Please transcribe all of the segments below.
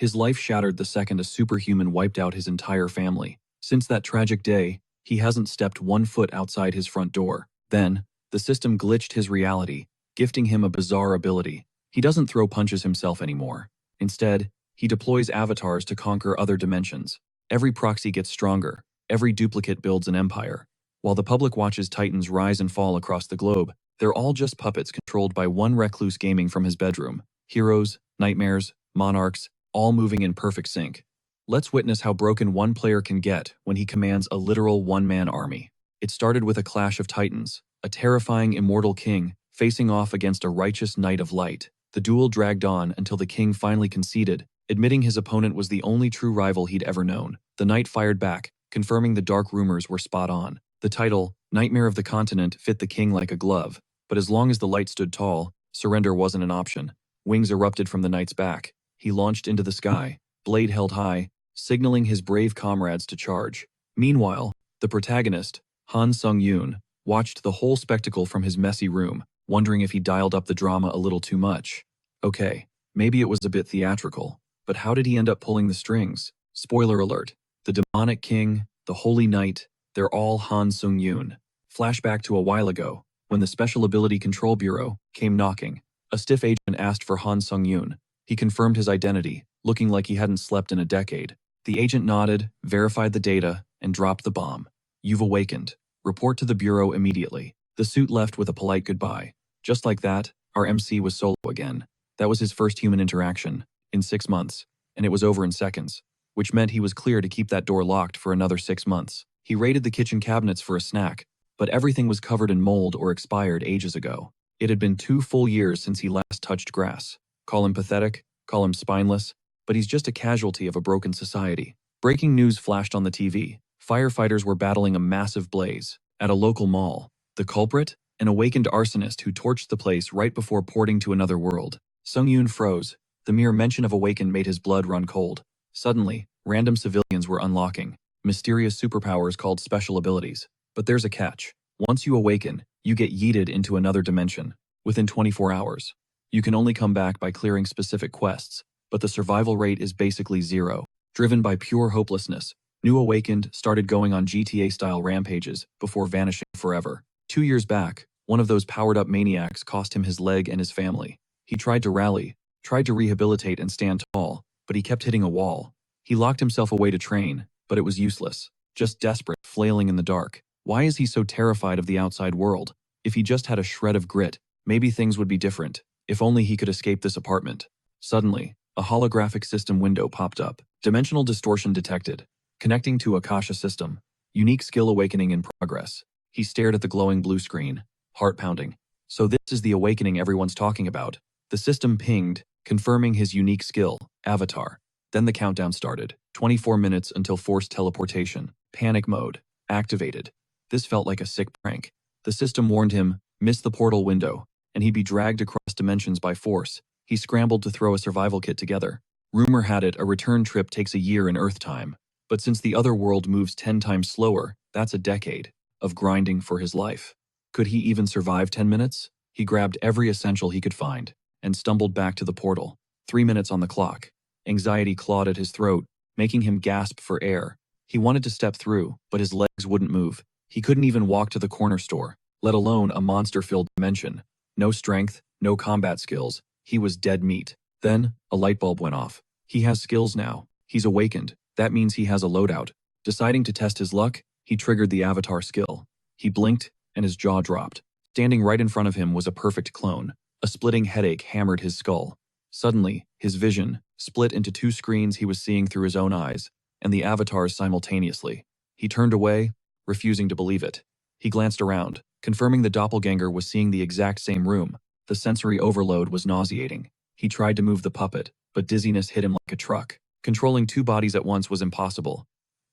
His life shattered the second a superhuman wiped out his entire family. Since that tragic day, he hasn't stepped 1 foot outside his front door. Then, the system glitched his reality, gifting him a bizarre ability. He doesn't throw punches himself anymore. Instead, he deploys avatars to conquer other dimensions. Every proxy gets stronger, every duplicate builds an empire. While the public watches Titans rise and fall across the globe, they're all just puppets controlled by one recluse gaming from his bedroom. Heroes, nightmares, monarchs, all moving in perfect sync. Let's witness how broken one player can get when he commands a literal one-man army. It started with a clash of titans, a terrifying immortal king facing off against a righteous knight of light. The duel dragged on until the king finally conceded, admitting his opponent was the only true rival he'd ever known. The knight fired back, confirming the dark rumors were spot on. The title, Nightmare of the Continent, fit the king like a glove, but as long as the light stood tall, surrender wasn't an option. Wings erupted from the knight's back. He launched into the sky, blade held high, signaling his brave comrades to charge. Meanwhile, the protagonist, Han Sung-yoon, watched the whole spectacle from his messy room, wondering if he dialed up the drama a little too much. Okay, maybe it was a bit theatrical, but how did he end up pulling the strings? Spoiler alert, the demonic king, the holy knight, they're all Han Sung-yoon. Flashback to a while ago, when the Special Ability Control Bureau came knocking. A stiff agent asked for Han Sung-yoon. He confirmed his identity, looking like he hadn't slept in a decade. The agent nodded, verified the data, and dropped the bomb. You've awakened. Report to the Bureau immediately. The suit left with a polite goodbye. Just like that, our MC was solo again. That was his first human interaction, in 6 months, and it was over in seconds, which meant he was clear to keep that door locked for another 6 months. He raided the kitchen cabinets for a snack, but everything was covered in mold or expired ages ago. It had been 2 full years since he last touched grass. Call him pathetic, call him spineless, but he's just a casualty of a broken society. Breaking news flashed on the TV. Firefighters were battling a massive blaze at a local mall. The culprit? An awakened arsonist who torched the place right before porting to another world. Sung-yoon froze. The mere mention of awakened made his blood run cold. Suddenly, random civilians were unlocking mysterious superpowers called special abilities. But there's a catch. Once you awaken, you get yeeted into another dimension. Within 24 hours. You can only come back by clearing specific quests, but the survival rate is basically zero. Driven by pure hopelessness, New Awakened started going on GTA-style rampages before vanishing forever. 2 years back, one of those powered-up maniacs cost him his leg and his family. He tried to rally, tried to rehabilitate and stand tall, but he kept hitting a wall. He locked himself away to train, but it was useless. Just desperate, flailing in the dark. Why is he so terrified of the outside world? If he just had a shred of grit, maybe things would be different. If only he could escape this apartment. Suddenly, a holographic system window popped up. Dimensional distortion detected. Connecting to Akasha system. Unique skill awakening in progress. He stared at the glowing blue screen, heart pounding. So this is the awakening everyone's talking about. The system pinged, confirming his unique skill, Avatar. Then the countdown started. 24 minutes until forced teleportation. Panic mode. Activated. This felt like a sick prank. The system warned him, miss the portal window, and he'd be dragged across dimensions by force. He scrambled to throw a survival kit together. Rumor had it a return trip takes a year in Earth time. But since the other world moves 10 times slower, that's a decade of grinding for his life. Could he even survive 10 minutes? He grabbed every essential he could find and stumbled back to the portal. 3 minutes on the clock. Anxiety clawed at his throat, making him gasp for air. He wanted to step through, but his legs wouldn't move. He couldn't even walk to the corner store, let alone a monster-filled dimension. No strength, no combat skills. He was dead meat. Then, a light bulb went off. He has skills now. He's awakened. That means he has a loadout. Deciding to test his luck, he triggered the avatar skill. He blinked, and his jaw dropped. Standing right in front of him was a perfect clone. A splitting headache hammered his skull. Suddenly, his vision split into 2 screens he was seeing through his own eyes, and the avatars simultaneously. He turned away, refusing to believe it. He glanced around, confirming the doppelganger was seeing the exact same room. The sensory overload was nauseating. He tried to move the puppet, but dizziness hit him like a truck. Controlling 2 bodies at once was impossible.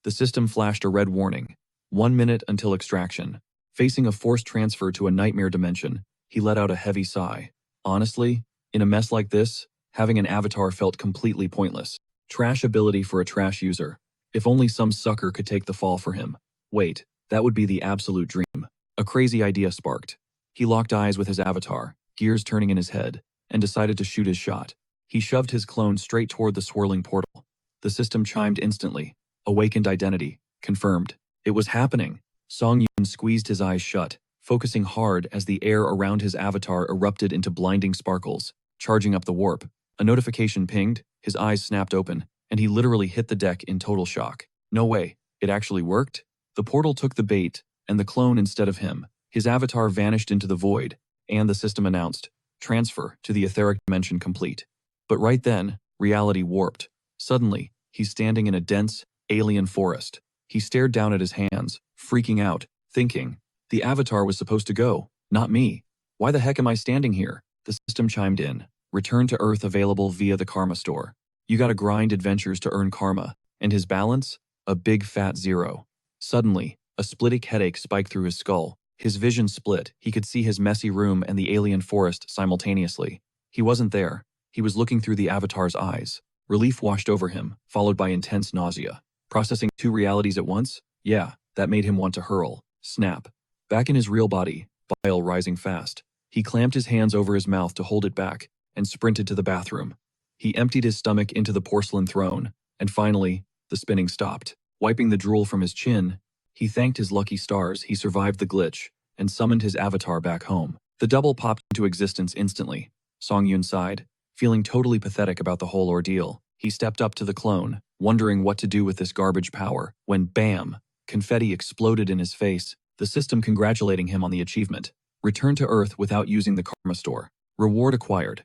The system flashed a red warning. 1 minute until extraction. Facing a forced transfer to a nightmare dimension, he let out a heavy sigh. Honestly, in a mess like this, having an avatar felt completely pointless. Trash ability for a trash user. If only some sucker could take the fall for him. Wait, that would be the absolute dream. A crazy idea sparked. He locked eyes with his avatar, gears turning in his head, and decided to shoot his shot. He shoved his clone straight toward the swirling portal. The system chimed instantly. Awakened identity. Confirmed. It was happening. Song Yun squeezed his eyes shut, focusing hard as the air around his avatar erupted into blinding sparkles, charging up the warp. A notification pinged, his eyes snapped open, and he literally hit the deck in total shock. No way. It actually worked? The portal took the bait, and the clone instead of him. His avatar vanished into the void, and the system announced, transfer to the etheric dimension complete. But right then, reality warped. Suddenly, he's standing in a dense, alien forest. He stared down at his hands, freaking out, thinking, the avatar was supposed to go, not me. Why the heck am I standing here? The system chimed in. Return to Earth available via the Karma Store. You gotta grind adventures to earn karma. And his balance? A big fat 0. Suddenly, a splitting headache spiked through his skull. His vision split. He could see his messy room and the alien forest simultaneously. He wasn't there. He was looking through the avatar's eyes. Relief washed over him, followed by intense nausea. Processing 2 realities at once? Yeah, that made him want to hurl. Snap. Back in his real body, bile rising fast. He clamped his hands over his mouth to hold it back, and sprinted to the bathroom. He emptied his stomach into the porcelain throne, and finally, the spinning stopped. Wiping the drool from his chin, he thanked his lucky stars he survived the glitch, and summoned his avatar back home. The double popped into existence instantly. Song Yun sighed, feeling totally pathetic about the whole ordeal. He stepped up to the clone, wondering what to do with this garbage power, when bam! Confetti exploded in his face, the system congratulating him on the achievement. Return to Earth without using the Karma Store. Reward acquired.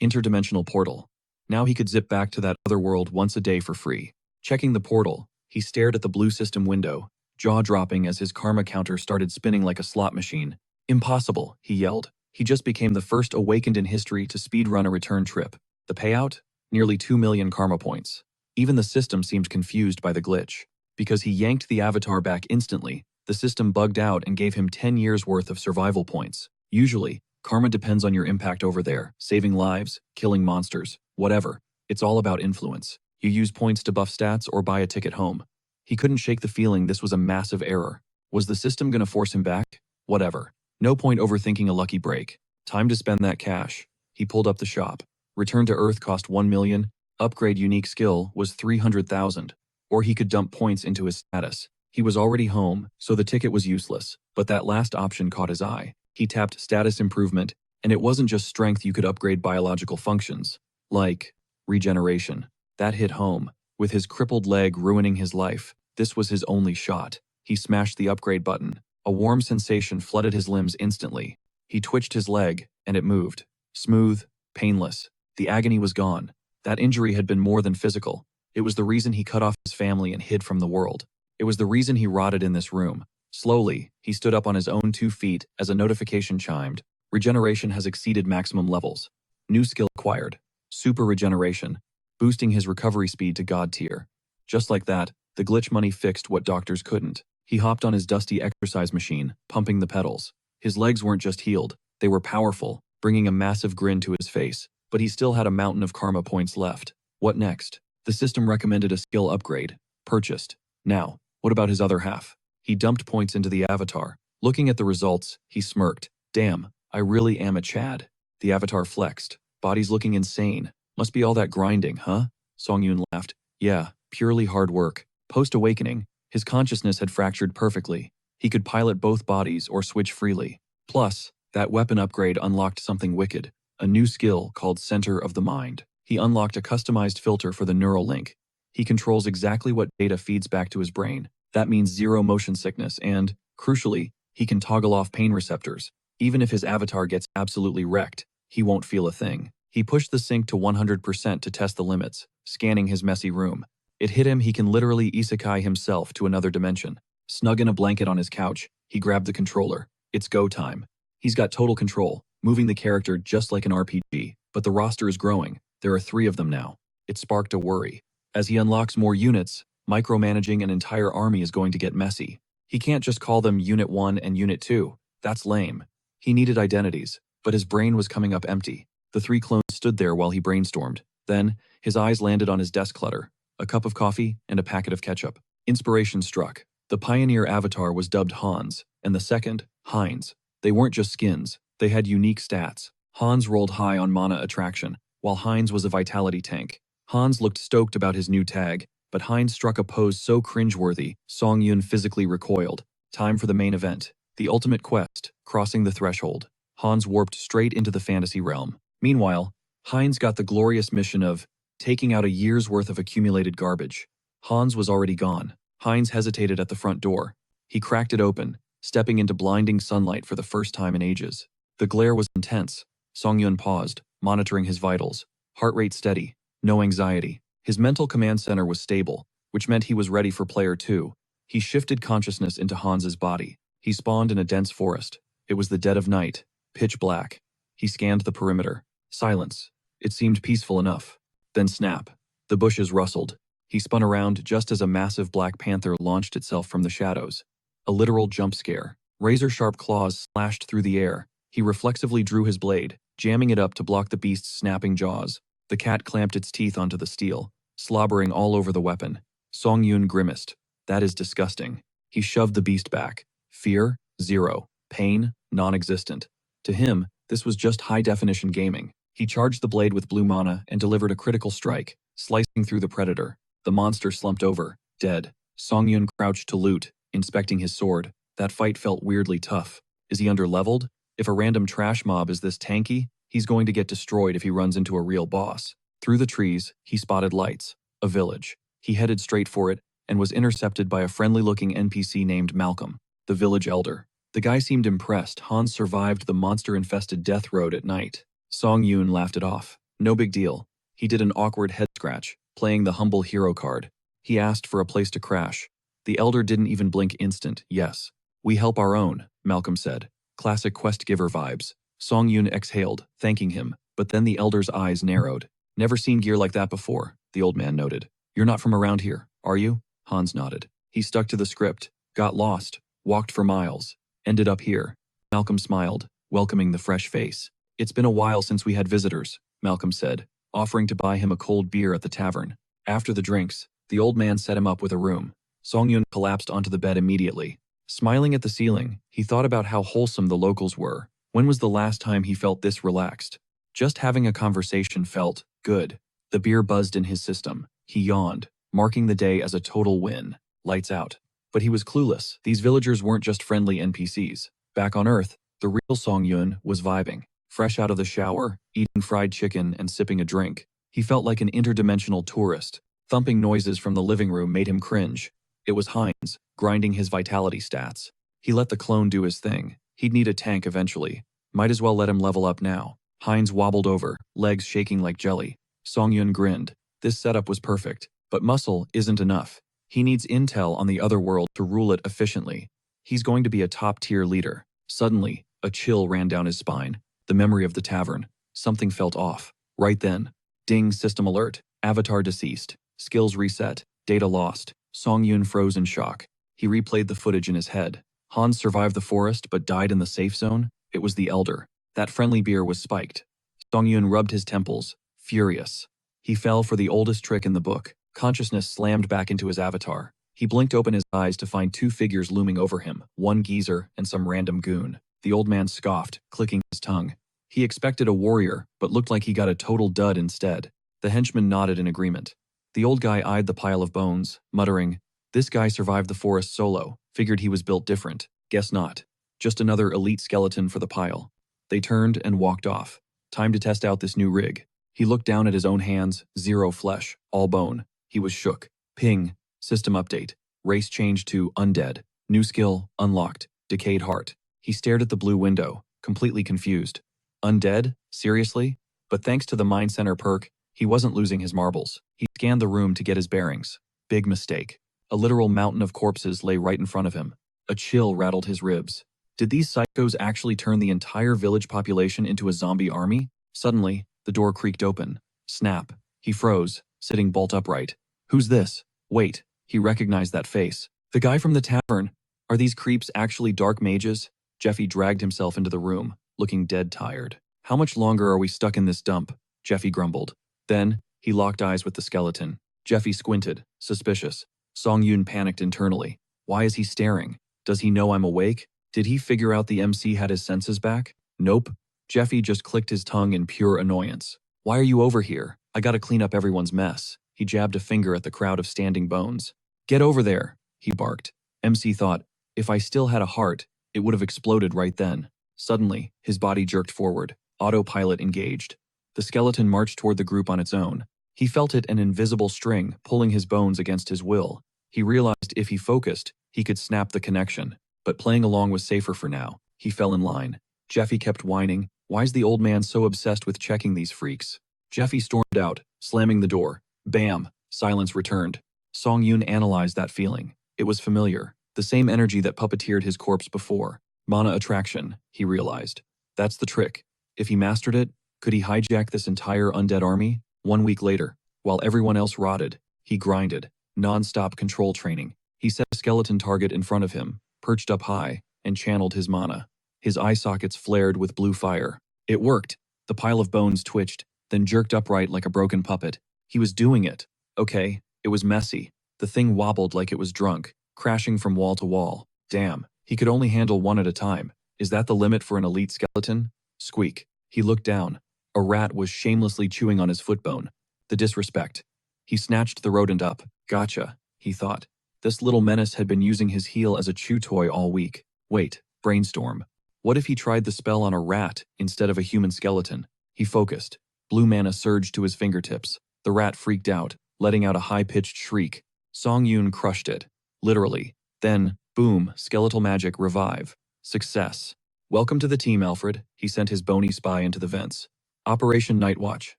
Interdimensional portal. Now he could zip back to that other world once a day for free. Checking the portal, he stared at the blue system window, jaw-dropping as his karma counter started spinning like a slot machine. Impossible, he yelled. He just became the first awakened in history to speedrun a return trip. The payout? Nearly 2 million karma points. Even the system seemed confused by the glitch. Because he yanked the avatar back instantly, the system bugged out and gave him 10 years worth of survival points. Usually, karma depends on your impact over there, saving lives, killing monsters, whatever. It's all about influence. You use points to buff stats or buy a ticket home. He couldn't shake the feeling this was a massive error. Was the system gonna force him back? Whatever. No point overthinking a lucky break. Time to spend that cash. He pulled up the shop. Return to Earth cost 1 million. Upgrade unique skill was 300,000. Or he could dump points into his status. He was already home, so the ticket was useless. But that last option caught his eye. He tapped status improvement, and it wasn't just strength. You could upgrade biological functions, like regeneration. That hit home. With his crippled leg ruining his life, this was his only shot. He smashed the upgrade button. A warm sensation flooded his limbs instantly. He twitched his leg, and it moved. Smooth, painless. The agony was gone. That injury had been more than physical. It was the reason he cut off his family and hid from the world. It was the reason he rotted in this room. Slowly, he stood up on his own 2 feet as a notification chimed. Regeneration has exceeded maximum levels. New skill acquired. Super regeneration, boosting his recovery speed to God tier. Just like that, the glitch money fixed what doctors couldn't. He hopped on his dusty exercise machine, pumping the pedals. His legs weren't just healed, they were powerful, bringing a massive grin to his face. But he still had a mountain of karma points left. What next? The system recommended a skill upgrade. Purchased. Now, what about his other half? He dumped points into the avatar. Looking at the results, he smirked. Damn, I really am a Chad. The avatar flexed. Body's looking insane. Must be all that grinding, huh? Song Yun laughed. Yeah, purely hard work. Post-awakening, his consciousness had fractured perfectly. He could pilot both bodies or switch freely. Plus, that weapon upgrade unlocked something wicked. A new skill called Center of the Mind. He unlocked a customized filter for the neural link. He controls exactly what data feeds back to his brain. That means 0 motion sickness and, crucially, he can toggle off pain receptors. Even if his avatar gets absolutely wrecked, he won't feel a thing. He pushed the sync to 100% to test the limits, scanning his messy room. It hit him he can literally isekai himself to another dimension. Snug in a blanket on his couch, he grabbed the controller. It's go time. He's got total control, moving the character just like an RPG. But the roster is growing. There are 3 of them now. It sparked a worry. As he unlocks more units, micromanaging an entire army is going to get messy. He can't just call them Unit 1 and Unit 2. That's lame. He needed identities, but his brain was coming up empty. The 3 clones stood there while he brainstormed. Then, his eyes landed on his desk clutter, a cup of coffee and a packet of ketchup. Inspiration struck. The pioneer avatar was dubbed Hans, and the second, Heinz. They weren't just skins, they had unique stats. Hans rolled high on mana attraction, while Heinz was a vitality tank. Hans looked stoked about his new tag, but Heinz struck a pose so cringeworthy, Song Yun physically recoiled. Time for the main event. The ultimate quest, crossing the threshold. Hans warped straight into the fantasy realm. Meanwhile, Heinz got the glorious mission of taking out a year's worth of accumulated garbage. Hans was already gone. Heinz hesitated at the front door. He cracked it open, stepping into blinding sunlight for the first time in ages. The glare was intense. Song Yun paused, monitoring his vitals. Heart rate steady, no anxiety. His mental command center was stable, which meant he was ready for player 2. He shifted consciousness into Hans's body. He spawned in a dense forest. It was the dead of night, pitch black. He scanned the perimeter. Silence. It seemed peaceful enough. Then snap. The bushes rustled. He spun around just as a massive black panther launched itself from the shadows. A literal jump scare. Razor-sharp claws slashed through the air. He reflexively drew his blade, jamming it up to block the beast's snapping jaws. The cat clamped its teeth onto the steel, slobbering all over the weapon. Song Yun grimaced. That is disgusting. He shoved the beast back. Fear? Zero. Pain? Non-existent. To him, this was just high-definition gaming. He charged the blade with blue mana and delivered a critical strike, slicing through the predator. The monster slumped over, dead. Song Yun crouched to loot, inspecting his sword. That fight felt weirdly tough. Is he underleveled? If a random trash mob is this tanky, he's going to get destroyed if he runs into a real boss. Through the trees, he spotted lights. A village. He headed straight for it and was intercepted by a friendly-looking NPC named Malcolm, the village elder. The guy seemed impressed. Hans survived the monster-infested death road at night. Song Yun laughed it off. No big deal. He did an awkward head scratch, playing the humble hero card. He asked for a place to crash. The elder didn't even blink instant. Yes. We help our own, Malcolm said. Classic quest giver vibes. Song Yun exhaled, thanking him, but then the elder's eyes narrowed. Never seen gear like that before, the old man noted. You're not from around here, are you? Hans nodded. He stuck to the script, got lost, walked for miles, ended up here. Malcolm smiled, welcoming the fresh face. It's been a while since we had visitors, Malcolm said, offering to buy him a cold beer at the tavern. After the drinks, the old man set him up with a room. Song Yun collapsed onto the bed immediately. Smiling at the ceiling, he thought about how wholesome the locals were. When was the last time he felt this relaxed? Just having a conversation felt good. The beer buzzed in his system. He yawned, marking the day as a total win. Lights out. But he was clueless. These villagers weren't just friendly NPCs. Back on Earth, the real Song Yun was vibing. Fresh out of the shower, eating fried chicken and sipping a drink. He felt like an interdimensional tourist. Thumping noises from the living room made him cringe. It was Heinz, grinding his vitality stats. He let the clone do his thing. He'd need a tank eventually. Might as well let him level up now. Heinz wobbled over, legs shaking like jelly. Song Yun grinned. This setup was perfect, but muscle isn't enough. He needs intel on the other world to rule it efficiently. He's going to be a top-tier leader. Suddenly, a chill ran down his spine. The memory of the tavern. Something felt off. Right then. Ding, system alert. Avatar deceased. Skills reset. Data lost. Song Yun froze in shock. He replayed the footage in his head. Hans survived the forest but died in the safe zone. It was the elder. That friendly beer was spiked. Song Yun rubbed his temples, furious. He fell for the oldest trick in the book. Consciousness slammed back into his avatar. He blinked open his eyes to find two figures looming over him, one geezer and some random goon. The old man scoffed, clicking his tongue. He expected a warrior, but looked like he got a total dud instead. The henchman nodded in agreement. The old guy eyed the pile of bones, muttering, "This guy survived the forest solo. Figured he was built different. Guess not. Just another elite skeleton for the pile." They turned and walked off. Time to test out this new rig. He looked down at his own hands, zero flesh, all bone. He was shook. Ping. System update. Race changed to undead. New skill, unlocked. Decayed heart. He stared at the blue window, completely confused. Undead? Seriously? But thanks to the Mind Center perk, he wasn't losing his marbles. He scanned the room to get his bearings. Big mistake. A literal mountain of corpses lay right in front of him. A chill rattled his ribs. Did these psychos actually turn the entire village population into a zombie army? Suddenly, the door creaked open. Snap. He froze, sitting bolt upright. Who's this? Wait, he recognized that face. The guy from the tavern. Are these creeps actually dark mages? Jeffy dragged himself into the room, looking dead tired. How much longer are we stuck in this dump? Jeffy grumbled. Then, he locked eyes with the skeleton. Jeffy squinted, suspicious. Song Yun panicked internally. Why is he staring? Does he know I'm awake? Did he figure out the MC had his senses back? Nope. Jeffy just clicked his tongue in pure annoyance. Why are you over here? I gotta clean up everyone's mess. He jabbed a finger at the crowd of standing bones. Get over there, he barked. MC thought, if I still had a heart, it would have exploded right then. Suddenly, his body jerked forward, autopilot engaged. The skeleton marched toward the group on its own. He felt it an invisible string pulling his bones against his will. He realized if he focused, he could snap the connection. But playing along was safer for now. He fell in line. Jeffy kept whining. Why's the old man so obsessed with checking these freaks? Jeffy stormed out, slamming the door. Bam! Silence returned. Song Yoon analyzed that feeling. It was familiar. The same energy that puppeteered his corpse before. Mana attraction, he realized. That's the trick. If he mastered it, could he hijack this entire undead army? 1 week later, while everyone else rotted, he grinded. Non-stop control training. He set a skeleton target in front of him, perched up high, and channeled his mana. His eye sockets flared with blue fire. It worked. The pile of bones twitched, then jerked upright like a broken puppet. He was doing it. Okay, it was messy. The thing wobbled like it was drunk, crashing from wall to wall. Damn, he could only handle one at a time. Is that the limit for an elite skeleton? Squeak. He looked down. A rat was shamelessly chewing on his footbone. The disrespect. He snatched the rodent up. Gotcha, he thought. This little menace had been using his heel as a chew toy all week. Wait, brainstorm. What if he tried the spell on a rat instead of a human skeleton? He focused. Blue mana surged to his fingertips. The rat freaked out, letting out a high-pitched shriek. Song Yoon crushed it. Literally. Then, boom, skeletal magic revive. Success. Welcome to the team, Alfred. He sent his bony spy into the vents. Operation Nightwatch.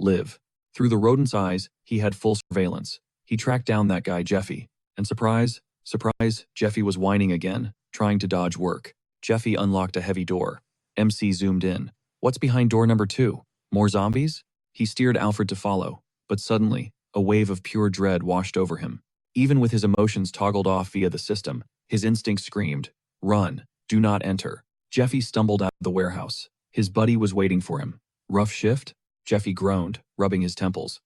Live. Through the rodent's eyes, he had full surveillance. He tracked down that guy, Jeffy. And surprise, Jeffy was whining again, trying to dodge work. Jeffy unlocked a heavy door. MC zoomed in. What's behind door number 2? More zombies? He steered Alfred to follow, but suddenly, a wave of pure dread washed over him. Even with his emotions toggled off via the system, his instinct screamed, run, do not enter. Jeffy stumbled out of the warehouse. His buddy was waiting for him. Rough shift? Jeffy groaned, rubbing his temples.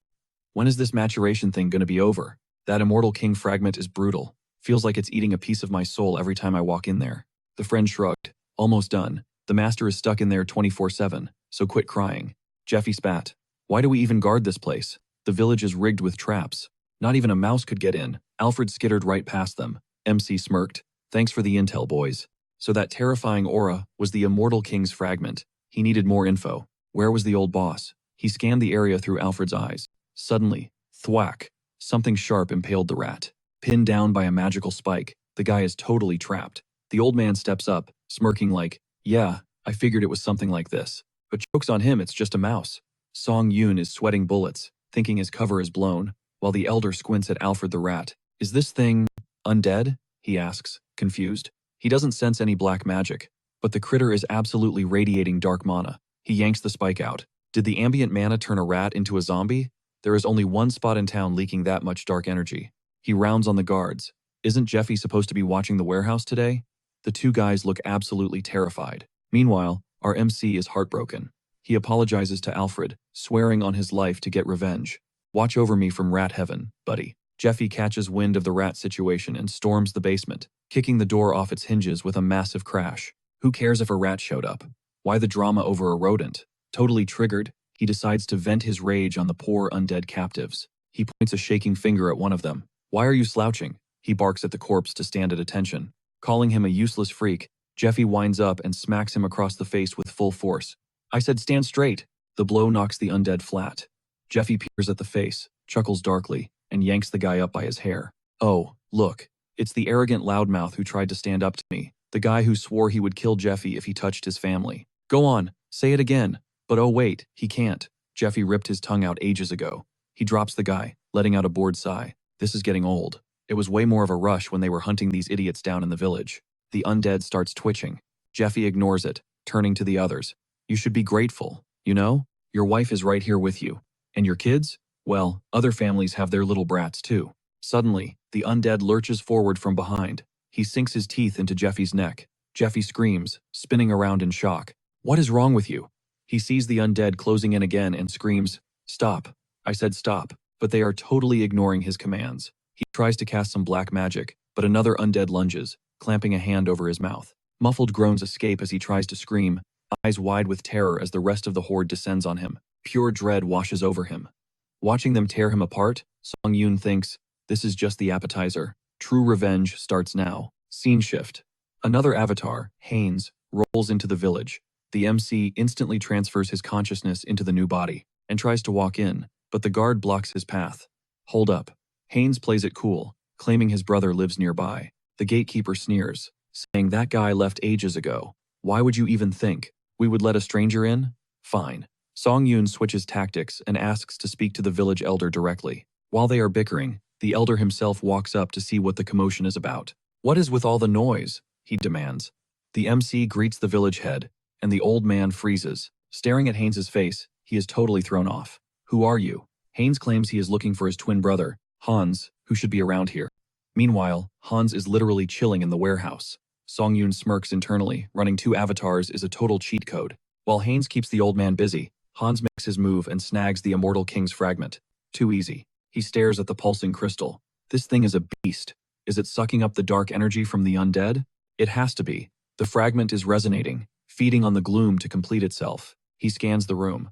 When is this maturation thing gonna be over? That Immortal King fragment is brutal. Feels like it's eating a piece of my soul every time I walk in there. The friend shrugged. Almost done. The master is stuck in there 24/7, so quit crying. Jeffy spat. Why do we even guard this place? The village is rigged with traps. Not even a mouse could get in. Alfred skittered right past them. MC smirked. Thanks for the intel, boys. So that terrifying aura was the Immortal King's fragment. He needed more info. Where was the old boss? He scanned the area through Alfred's eyes. Suddenly, thwack, something sharp impaled the rat. Pinned down by a magical spike, the guy is totally trapped. The old man steps up, smirking like, yeah, I figured it was something like this. But joke's on him, it's just a mouse. Song Yoon is sweating bullets, thinking his cover is blown, while the elder squints at Alfred the rat. Is this thing undead? He asks, confused. He doesn't sense any black magic, but the critter is absolutely radiating dark mana. He yanks the spike out. Did the ambient mana turn a rat into a zombie? There is only one spot in town leaking that much dark energy. He rounds on the guards. Isn't Jeffy supposed to be watching the warehouse today? The two guys look absolutely terrified. Meanwhile, our MC is heartbroken. He apologizes to Alfred, swearing on his life to get revenge. Watch over me from rat heaven, buddy. Jeffy catches wind of the rat situation and storms the basement, kicking the door off its hinges with a massive crash. Who cares if a rat showed up? Why the drama over a rodent? Totally triggered, he decides to vent his rage on the poor undead captives. He points a shaking finger at one of them. Why are you slouching? He barks at the corpse to stand at attention. Calling him a useless freak, Jeffy winds up and smacks him across the face with full force. I said stand straight. The blow knocks the undead flat. Jeffy peers at the face, chuckles darkly, and yanks the guy up by his hair. Oh, look. It's the arrogant loudmouth who tried to stand up to me. The guy who swore he would kill Jeffy if he touched his family. Go on, say it again. But oh wait, he can't. Jeffy ripped his tongue out ages ago. He drops the guy, letting out a bored sigh. This is getting old. It was way more of a rush when they were hunting these idiots down in the village. The undead starts twitching. Jeffy ignores it, turning to the others. You should be grateful, you know? Your wife is right here with you. And your kids? Well, other families have their little brats too. Suddenly, the undead lurches forward from behind. He sinks his teeth into Jeffy's neck. Jeffy screams, spinning around in shock. What is wrong with you? He sees the undead closing in again and screams, stop. I said stop, but they are totally ignoring his commands. He tries to cast some black magic, but another undead lunges, clamping a hand over his mouth. Muffled groans escape as he tries to scream, eyes wide with terror as the rest of the horde descends on him. Pure dread washes over him. Watching them tear him apart, Song Yoon thinks, this is just the appetizer. True revenge starts now. Scene shift. Another avatar, Haynes, rolls into the village. The MC instantly transfers his consciousness into the new body and tries to walk in, but the guard blocks his path. Hold up. Haynes plays it cool, claiming his brother lives nearby. The gatekeeper sneers, saying that guy left ages ago. Why would you even think we would let a stranger in? Fine. Song Yoon switches tactics and asks to speak to the village elder directly. While they are bickering, the elder himself walks up to see what the commotion is about. What is with all the noise? He demands. The MC greets the village head, and the old man freezes. Staring at Haynes' face, he is totally thrown off. Who are you? Haynes claims he is looking for his twin brother, Hans, who should be around here. Meanwhile, Hans is literally chilling in the warehouse. Song Yoon smirks internally. Running two avatars is a total cheat code. While Haynes keeps the old man busy, Hans makes his move and snags the Immortal King's fragment. Too easy. He stares at the pulsing crystal. This thing is a beast. Is it sucking up the dark energy from the undead? It has to be. The fragment is resonating, feeding on the gloom to complete itself. He scans the room.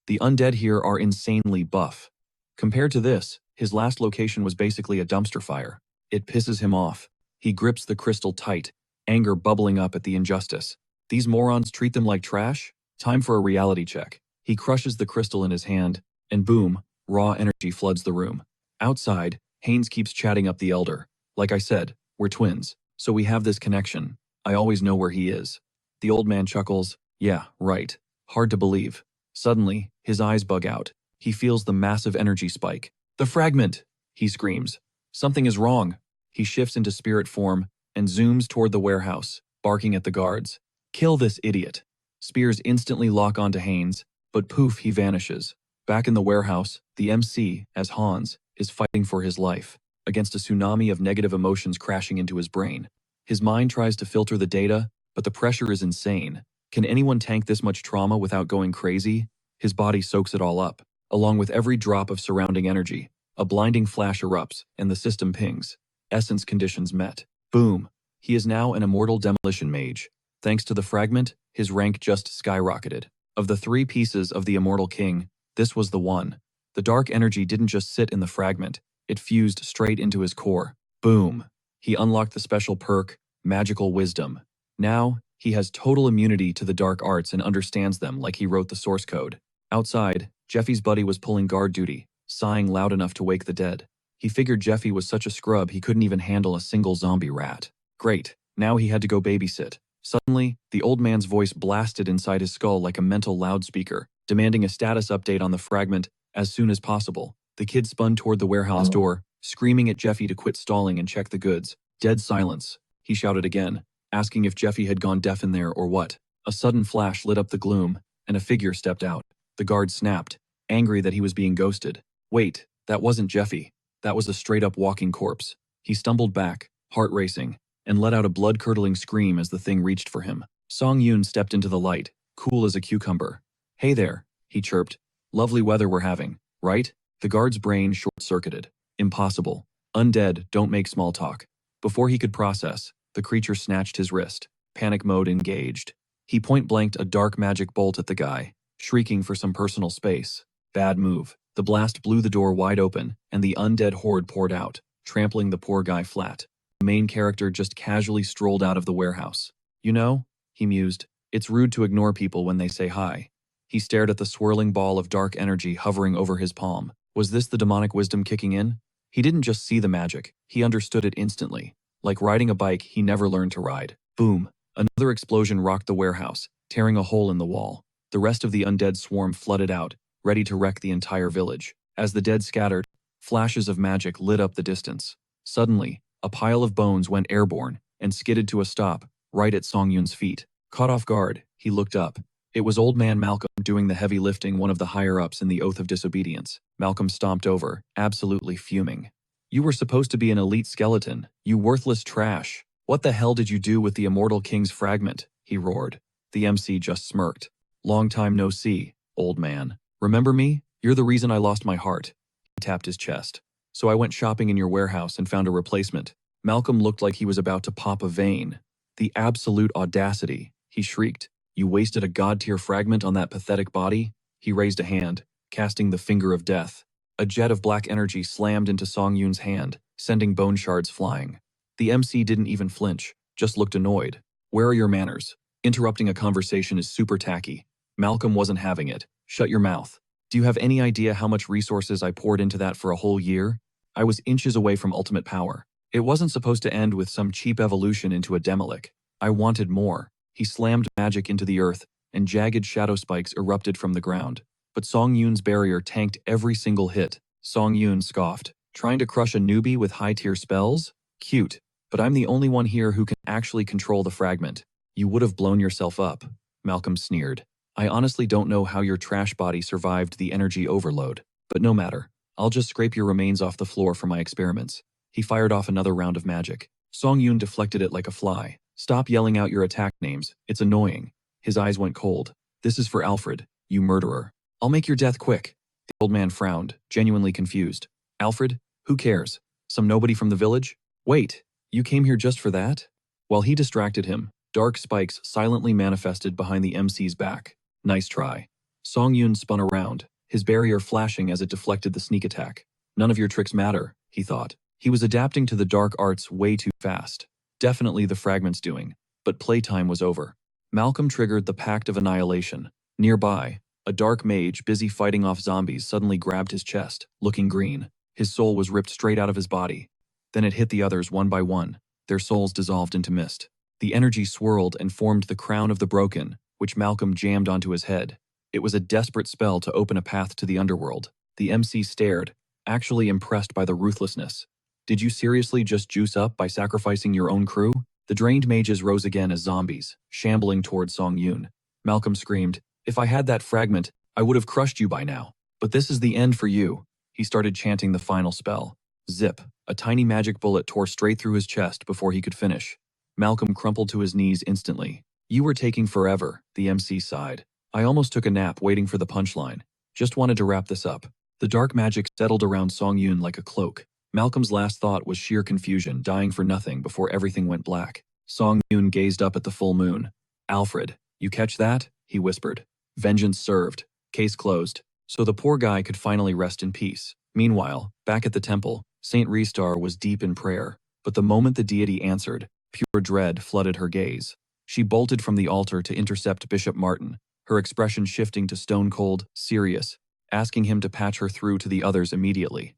The undead here are insanely buff. Compared to this, his last location was basically a dumpster fire. It pisses him off. He grips the crystal tight, anger bubbling up at the injustice. These morons treat them like trash? Time for a reality check. He crushes the crystal in his hand, and boom, raw energy floods the room. Outside, Haynes keeps chatting up the elder. Like I said, we're twins, so we have this connection. I always know where he is. The old man chuckles. Yeah, right. Hard to believe. Suddenly, his eyes bug out. He feels the massive energy spike. The fragment! He screams. Something is wrong. He shifts into spirit form and zooms toward the warehouse, barking at the guards. Kill this idiot. Spears instantly lock onto Haynes, but poof, he vanishes. Back in the warehouse, the MC, as Hans, is fighting for his life, against a tsunami of negative emotions crashing into his brain. His mind tries to filter the data, but the pressure is insane. Can anyone tank this much trauma without going crazy? His body soaks it all up, along with every drop of surrounding energy. A blinding flash erupts, and the system pings. Essence conditions met. Boom. He is now an immortal demolition mage. Thanks to the fragment, his rank just skyrocketed. Of the three pieces of the Immortal King, this was the one. The dark energy didn't just sit in the fragment, it fused straight into his core. Boom. He unlocked the special perk, Magical Wisdom. Now, he has total immunity to the dark arts and understands them like he wrote the source code. Outside, Jeffy's buddy was pulling guard duty, sighing loud enough to wake the dead. He figured Jeffy was such a scrub he couldn't even handle a single zombie rat. Great, now he had to go babysit. Suddenly, the old man's voice blasted inside his skull like a mental loudspeaker, demanding a status update on the fragment as soon as possible. The kid spun toward the warehouse door, screaming at Jeffy to quit stalling and check the goods. Dead silence. He shouted again, asking if Jeffy had gone deaf in there or what. A sudden flash lit up the gloom, and a figure stepped out. The guard snapped, angry that he was being ghosted. Wait, that wasn't Jeffy. That was a straight-up walking corpse. He stumbled back, heart racing, and let out a blood-curdling scream as the thing reached for him. Song Yoon stepped into the light, cool as a cucumber. Hey there, he chirped. Lovely weather we're having, right? The guard's brain short-circuited. Impossible. Undead don't make small talk. Before he could process, the creature snatched his wrist. Panic mode engaged. He point-blanked a dark magic bolt at the guy, shrieking for some personal space. Bad move. The blast blew the door wide open, and the undead horde poured out, trampling the poor guy flat. The main character just casually strolled out of the warehouse. You know, he mused, it's rude to ignore people when they say hi. He stared at the swirling ball of dark energy hovering over his palm. Was this the demonic wisdom kicking in? He didn't just see the magic, he understood it instantly. Like riding a bike he never learned to ride. Boom. Another explosion rocked the warehouse, tearing a hole in the wall. The rest of the undead swarm flooded out, ready to wreck the entire village. As the dead scattered, flashes of magic lit up the distance. Suddenly, a pile of bones went airborne and skidded to a stop, right at Song Yoon's feet. Caught off guard, he looked up. It was old man Malcolm doing the heavy lifting, one of the higher-ups in the Oath of Disobedience. Malcolm stomped over, absolutely fuming. You were supposed to be an elite skeleton, you worthless trash. What the hell did you do with the Immortal King's fragment? He roared. The MC just smirked. Long time no see, old man. Remember me? You're the reason I lost my heart. He tapped his chest. So I went shopping in your warehouse and found a replacement. Malcolm looked like he was about to pop a vein. The absolute audacity, he shrieked. You wasted a god-tier fragment on that pathetic body? He raised a hand, casting the finger of death. A jet of black energy slammed into Song Yoon's hand, sending bone shards flying. The MC didn't even flinch, just looked annoyed. Where are your manners? Interrupting a conversation is super tacky. Malcolm wasn't having it. Shut your mouth. Do you have any idea how much resources I poured into that for a whole year? I was inches away from ultimate power. It wasn't supposed to end with some cheap evolution into a Demolic. I wanted more. He slammed magic into the earth, and jagged shadow spikes erupted from the ground. But Song Yoon's barrier tanked every single hit. Song Yoon scoffed. Trying to crush a newbie with high-tier spells? Cute. But I'm the only one here who can actually control the fragment. You would have blown yourself up. Malcolm sneered. I honestly don't know how your trash body survived the energy overload. But no matter. I'll just scrape your remains off the floor for my experiments. He fired off another round of magic. Song Yoon deflected it like a fly. Stop yelling out your attack names. It's annoying. His eyes went cold. This is for Alfred, you murderer. I'll make your death quick. The old man frowned, genuinely confused. Alfred? Who cares? Some nobody from the village? Wait, you came here just for that? While he distracted him, dark spikes silently manifested behind the MC's back. Nice try. Song Yoon spun around, his barrier flashing as it deflected the sneak attack. None of your tricks matter, he thought. He was adapting to the dark arts way too fast. Definitely the fragment's doing, but playtime was over. Malcolm triggered the Pact of Annihilation. Nearby, a dark mage busy fighting off zombies suddenly grabbed his chest, looking green. His soul was ripped straight out of his body. Then it hit the others one by one. Their souls dissolved into mist. The energy swirled and formed the crown of the broken, which Malcolm jammed onto his head. It was a desperate spell to open a path to the underworld. The MC stared, actually impressed by the ruthlessness. Did you seriously just juice up by sacrificing your own crew? The drained mages rose again as zombies, shambling toward Song Yoon. Malcolm screamed, if I had that fragment, I would have crushed you by now. But this is the end for you. He started chanting the final spell. Zip, a tiny magic bullet tore straight through his chest before he could finish. Malcolm crumpled to his knees instantly. You were taking forever, the MC sighed. I almost took a nap waiting for the punchline. Just wanted to wrap this up. The dark magic settled around Song Yoon like a cloak. Malcolm's last thought was sheer confusion, dying for nothing before everything went black. Song Yoon gazed up at the full moon. Alfred, you catch that? He whispered. Vengeance served. Case closed. So the poor guy could finally rest in peace. Meanwhile, back at the temple, Saint Restar was deep in prayer. But the moment the deity answered, pure dread flooded her gaze. She bolted from the altar to intercept Bishop Martin, her expression shifting to stone-cold, serious, asking him to patch her through to the others immediately.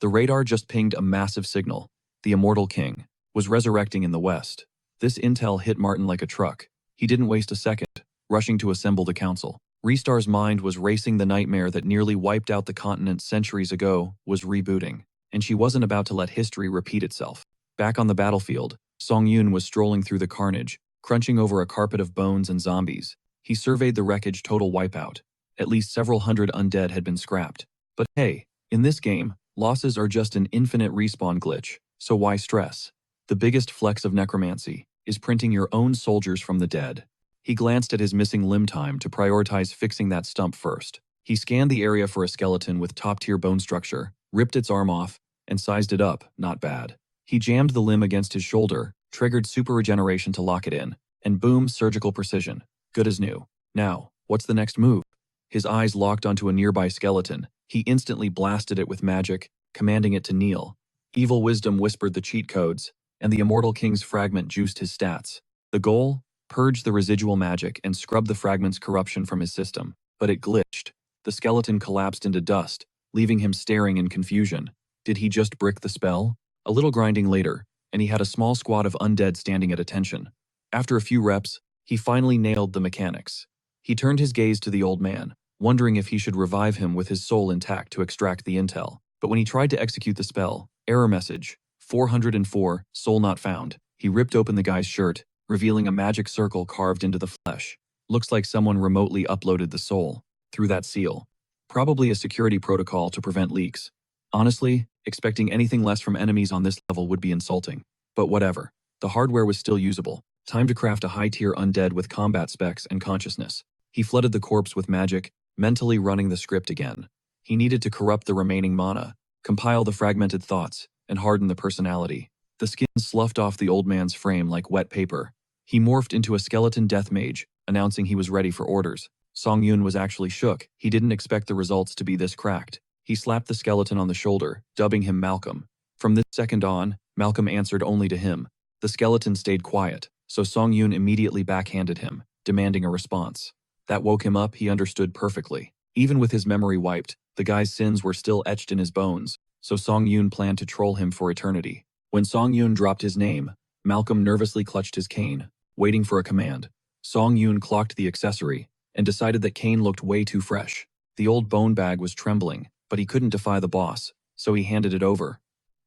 The radar just pinged a massive signal. The Immortal King was resurrecting in the west. This intel hit Martin like a truck. He didn't waste a second, rushing to assemble the council. Restar's mind was racing. The nightmare that nearly wiped out the continent centuries ago was rebooting, and she wasn't about to let history repeat itself. Back on the battlefield, Song Yoon was strolling through the carnage, crunching over a carpet of bones and zombies. He surveyed the wreckage. Total wipeout. At least several hundred undead had been scrapped. But hey, in this game, losses are just an infinite respawn glitch, so why stress? The biggest flex of necromancy is printing your own soldiers from the dead. He glanced at his missing limb time to prioritize fixing that stump first. He scanned the area for a skeleton with top-tier bone structure, ripped its arm off, and sized it up. Not bad. He jammed the limb against his shoulder, triggered super regeneration to lock it in, and boom, surgical precision. Good as new. Now, what's the next move? His eyes locked onto a nearby skeleton. He instantly blasted it with magic, commanding it to kneel. Evil wisdom whispered the cheat codes, and the Immortal King's fragment juiced his stats. The goal? Purge the residual magic and scrub the fragment's corruption from his system. But it glitched. The skeleton collapsed into dust, leaving him staring in confusion. Did he just brick the spell? A little grinding later, and he had a small squad of undead standing at attention. After a few reps, he finally nailed the mechanics. He turned his gaze to the old man, wondering if he should revive him with his soul intact to extract the intel. But when he tried to execute the spell, error message, 404, soul not found. He ripped open the guy's shirt, revealing a magic circle carved into the flesh. Looks like someone remotely uploaded the soul through that seal. Probably a security protocol to prevent leaks. Honestly, expecting anything less from enemies on this level would be insulting. But whatever. The hardware was still usable. Time to craft a high-tier undead with combat specs and consciousness. He flooded the corpse with magic, mentally running the script again. He needed to corrupt the remaining mana, compile the fragmented thoughts, and harden the personality. The skin sloughed off the old man's frame like wet paper. He morphed into a skeleton death mage, announcing he was ready for orders. Song Yun was actually shook. He didn't expect the results to be this cracked. He slapped the skeleton on the shoulder, dubbing him Malcolm. From this second on, Malcolm answered only to him. The skeleton stayed quiet, so Song Yun immediately backhanded him, demanding a response. That woke him up. He understood perfectly. Even with his memory wiped, the guy's sins were still etched in his bones, so Song Yun planned to troll him for eternity. When Song Yun dropped his name, Malcolm nervously clutched his cane, waiting for a command. Song Yun clocked the accessory and decided that cane looked way too fresh. The old bone bag was trembling, but he couldn't defy the boss, so he handed it over.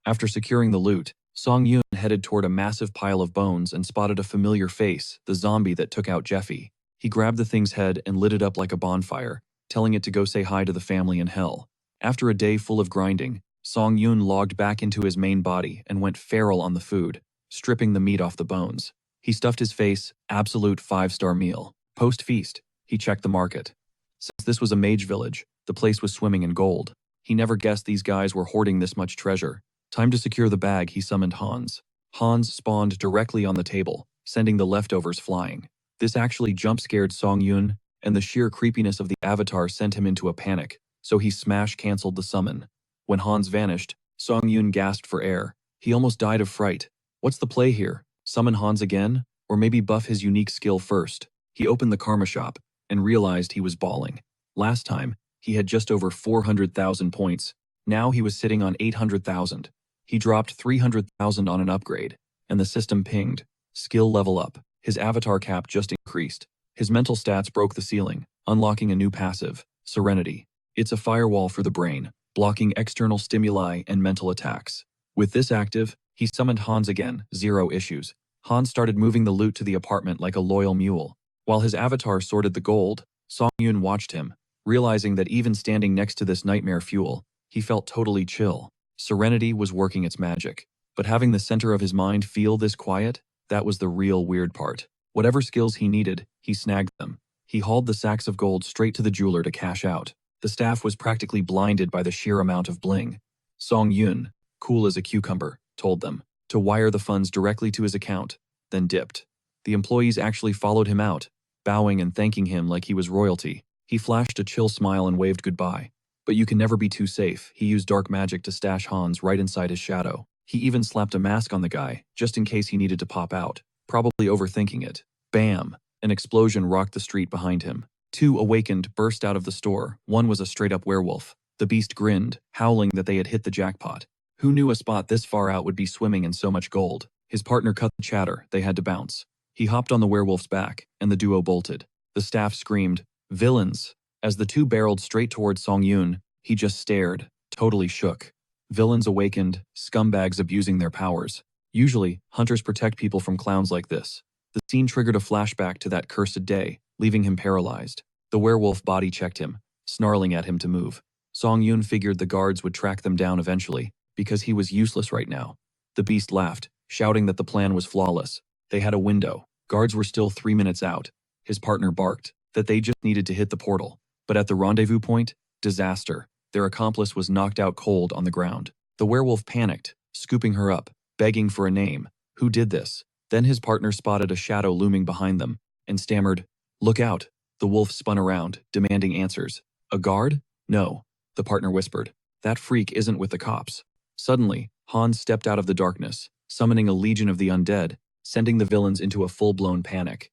After securing the loot, Song Yun headed toward a massive pile of bones and spotted a familiar face, the zombie that took out Jeffy. He grabbed the thing's head and lit it up like a bonfire, telling it to go say hi to the family in hell. After a day full of grinding, Song Yun logged back into his main body and went feral on the food, stripping the meat off the bones. He stuffed his face, absolute 5-star meal. Post-feast, he checked the market. Since this was a mage village, the place was swimming in gold. He never guessed these guys were hoarding this much treasure. Time to secure the bag, he summoned Hans. Hans spawned directly on the table, sending the leftovers flying. This actually jump-scared Song Yun, and the sheer creepiness of the avatar sent him into a panic, so he smash-canceled the summon. When Hans vanished, Song Yun gasped for air. He almost died of fright. What's the play here? Summon Hans again? Or maybe buff his unique skill first? He opened the karma shop and realized he was bawling. Last time, he had just over 400,000 points. Now he was sitting on 800,000. He dropped 300,000 on an upgrade, and the system pinged. Skill level up. His avatar cap just increased. His mental stats broke the ceiling, unlocking a new passive, Serenity. It's a firewall for the brain, blocking external stimuli and mental attacks. With this active, he summoned Hans again, 0 issues. Hans started moving the loot to the apartment like a loyal mule. While his avatar sorted the gold, Song Yun watched him, realizing that even standing next to this nightmare fuel, he felt totally chill. Serenity was working its magic. But having the center of his mind feel this quiet, that was the real weird part. Whatever skills he needed, he snagged them. He hauled the sacks of gold straight to the jeweler to cash out. The staff was practically blinded by the sheer amount of bling. Song Yun, cool as a cucumber, told them to wire the funds directly to his account, then dipped. The employees actually followed him out, bowing and thanking him like he was royalty. He flashed a chill smile and waved goodbye. But you can never be too safe. He used dark magic to stash Hans right inside his shadow. He even slapped a mask on the guy, just in case he needed to pop out, probably overthinking it. Bam! An explosion rocked the street behind him. 2 awakened burst out of the store. One was a straight-up werewolf. The beast grinned, howling that they had hit the jackpot. Who knew a spot this far out would be swimming in so much gold? His partner cut the chatter. They had to bounce. He hopped on the werewolf's back, and the duo bolted. The staff screamed, "Villains!" As the 2 barreled straight towards Song Yun, he just stared, totally shook. Villains awakened, scumbags abusing their powers. Usually, hunters protect people from clowns like this. The scene triggered a flashback to that cursed day, leaving him paralyzed. The werewolf body checked him, snarling at him to move. Song Yun figured the guards would track them down eventually, because he was useless right now. The beast laughed, shouting that the plan was flawless. They had a window. Guards were still 3 minutes out. His partner barked that they just needed to hit the portal. But at the rendezvous point, disaster. Their accomplice was knocked out cold on the ground. The werewolf panicked, scooping her up, begging for a name. Who did this? Then his partner spotted a shadow looming behind them, and stammered, "Look out." The wolf spun around, demanding answers. "A guard?" "No," the partner whispered. "That freak isn't with the cops." Suddenly, Hans stepped out of the darkness, summoning a legion of the undead, sending the villains into a full-blown panic.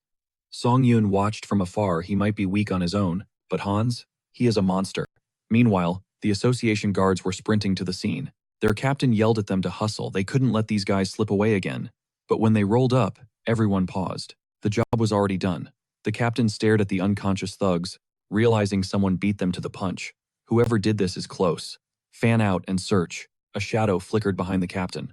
Song Yun watched from afar. He might be weak on his own, but Hans? He is a monster. Meanwhile, the association guards were sprinting to the scene. Their captain yelled at them to hustle. They couldn't let these guys slip away again. But when they rolled up, everyone paused. The job was already done. The captain stared at the unconscious thugs, realizing someone beat them to the punch. Whoever did this is close. Fan out and search. A shadow flickered behind the captain.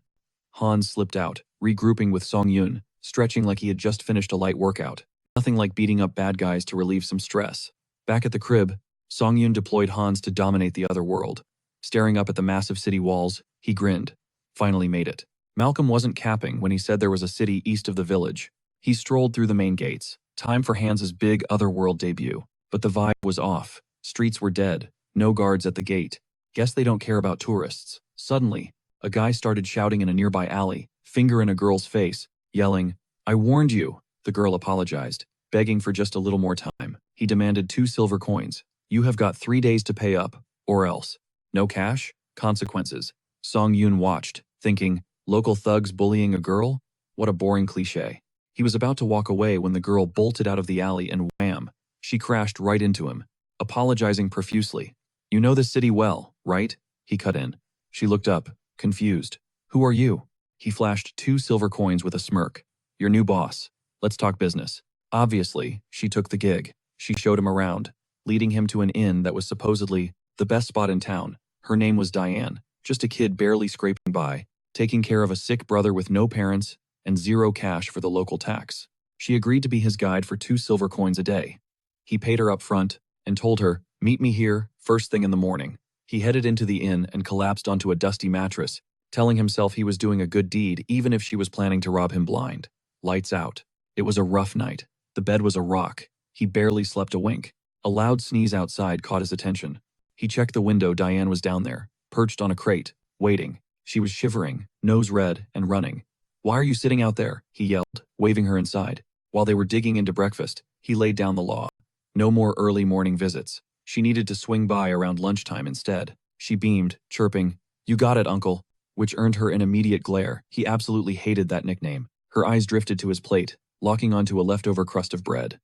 Hans slipped out, regrouping with Song Yun, stretching like he had just finished a light workout. Nothing like beating up bad guys to relieve some stress. Back at the crib, Song Yun deployed Hans to dominate the other world. Staring up at the massive city walls, he grinned. Finally made it. Malcolm wasn't capping when he said there was a city east of the village. He strolled through the main gates. Time for Hans's big otherworld debut. But the vibe was off. Streets were dead. No guards at the gate. Guess they don't care about tourists. Suddenly, a guy started shouting in a nearby alley, finger in a girl's face, yelling, "I warned you." The girl apologized. begging for just a little more time. He demanded 2 silver coins. You have got 3 days to pay up, or else. No cash? Consequences. Song Yoon watched, thinking, local thugs bullying a girl? What a boring cliche. He was about to walk away when the girl bolted out of the alley and wham! She crashed right into him, apologizing profusely. You know this city well, right? He cut in. She looked up, confused. Who are you? He flashed 2 silver coins with a smirk. Your new boss. Let's talk business. Obviously, she took the gig. She showed him around, leading him to an inn that was supposedly the best spot in town. Her name was Diane, just a kid barely scraping by, taking care of a sick brother with no parents and 0 cash for the local tax. She agreed to be his guide for 2 silver coins a day. He paid her up front and told her, meet me here, first thing in the morning. He headed into the inn and collapsed onto a dusty mattress, telling himself he was doing a good deed even if she was planning to rob him blind. Lights out. It was a rough night. The bed was a rock. He barely slept a wink. A loud sneeze outside caught his attention. He checked the window. Diane was down there, perched on a crate, waiting. She was shivering, nose red, and running. Why are you sitting out there? He yelled, waving her inside. While they were digging into breakfast, he laid down the law. No more early morning visits. She needed to swing by around lunchtime instead. She beamed, chirping, you got it, uncle, which earned her an immediate glare. He absolutely hated that nickname. Her eyes drifted to his plate, locking onto a leftover crust of bread.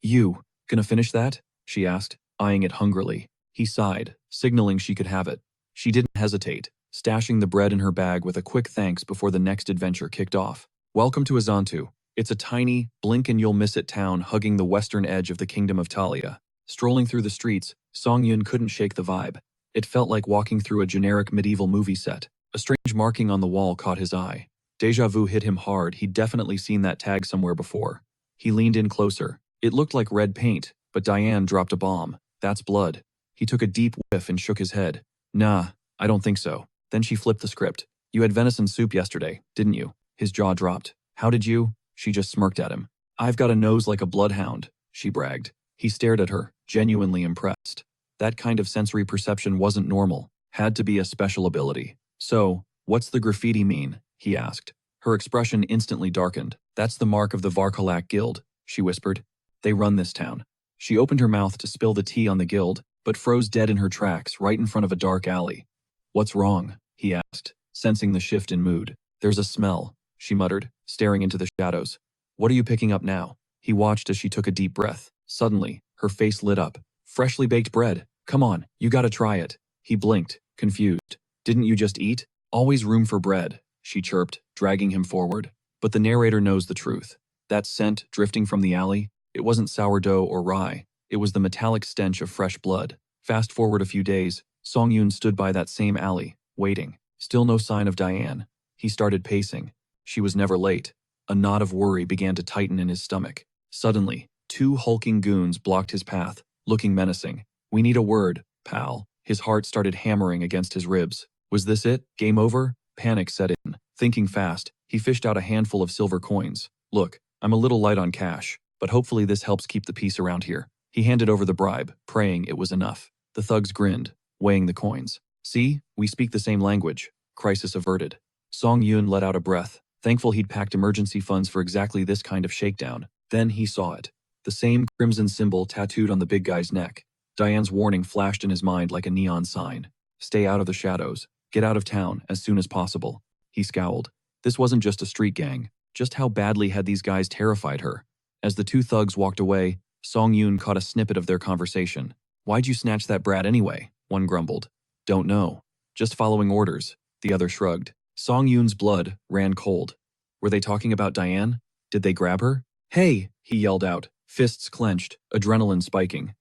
You, gonna finish that? She asked, eyeing it hungrily. He sighed, signaling she could have it. She didn't hesitate, stashing the bread in her bag with a quick thanks before the next adventure kicked off. Welcome to Azantu. It's a tiny, blink-and-you'll-miss-it town hugging the western edge of the kingdom of Talia. Strolling through the streets, Song Yun couldn't shake the vibe. It felt like walking through a generic medieval movie set. A strange marking on the wall caught his eye. Deja vu hit him hard. He'd definitely seen that tag somewhere before. He leaned in closer. It looked like red paint, but Diane dropped a bomb. That's blood. He took a deep whiff and shook his head. Nah, I don't think so. Then she flipped the script. You had venison soup yesterday, didn't you? His jaw dropped. How did you? She just smirked at him. I've got a nose like a bloodhound, she bragged. He stared at her, genuinely impressed. That kind of sensory perception wasn't normal. Had to be a special ability. So, what's the graffiti mean? He asked. Her expression instantly darkened. That's the mark of the Varkalak Guild, she whispered. They run this town. She opened her mouth to spill the tea on the guild, but froze dead in her tracks right in front of a dark alley. What's wrong? He asked, sensing the shift in mood. There's a smell, she muttered, staring into the shadows. What are you picking up now? He watched as she took a deep breath. Suddenly, her face lit up. Freshly baked bread. Come on, you gotta try it. He blinked, confused. Didn't you just eat? Always room for bread, she chirped, dragging him forward. But the narrator knows the truth. That scent drifting from the alley, it wasn't sourdough or rye. It was the metallic stench of fresh blood. Fast forward a few days, Song Yoon stood by that same alley, waiting. Still no sign of Diane. He started pacing. She was never late. A knot of worry began to tighten in his stomach. Suddenly, 2 hulking goons blocked his path, looking menacing. We need a word, pal. His heart started hammering against his ribs. Was this it? Game over? Panic set in. Thinking fast, he fished out a handful of silver coins. Look, I'm a little light on cash, but hopefully this helps keep the peace around here. He handed over the bribe, praying it was enough. The thugs grinned, weighing the coins. See, we speak the same language. Crisis averted. Song Yoon let out a breath, thankful he'd packed emergency funds for exactly this kind of shakedown. Then he saw it. The same crimson symbol tattooed on the big guy's neck. Diane's warning flashed in his mind like a neon sign. Stay out of the shadows. Get out of town as soon as possible. He scowled. This wasn't just a street gang. Just how badly had these guys terrified her? As the 2 thugs walked away, Song Yoon caught a snippet of their conversation. Why'd you snatch that brat anyway? One grumbled. Don't know. Just following orders. The other shrugged. Song Yoon's blood ran cold. Were they talking about Diane? Did they grab her? Hey, he yelled out, fists clenched, adrenaline spiking.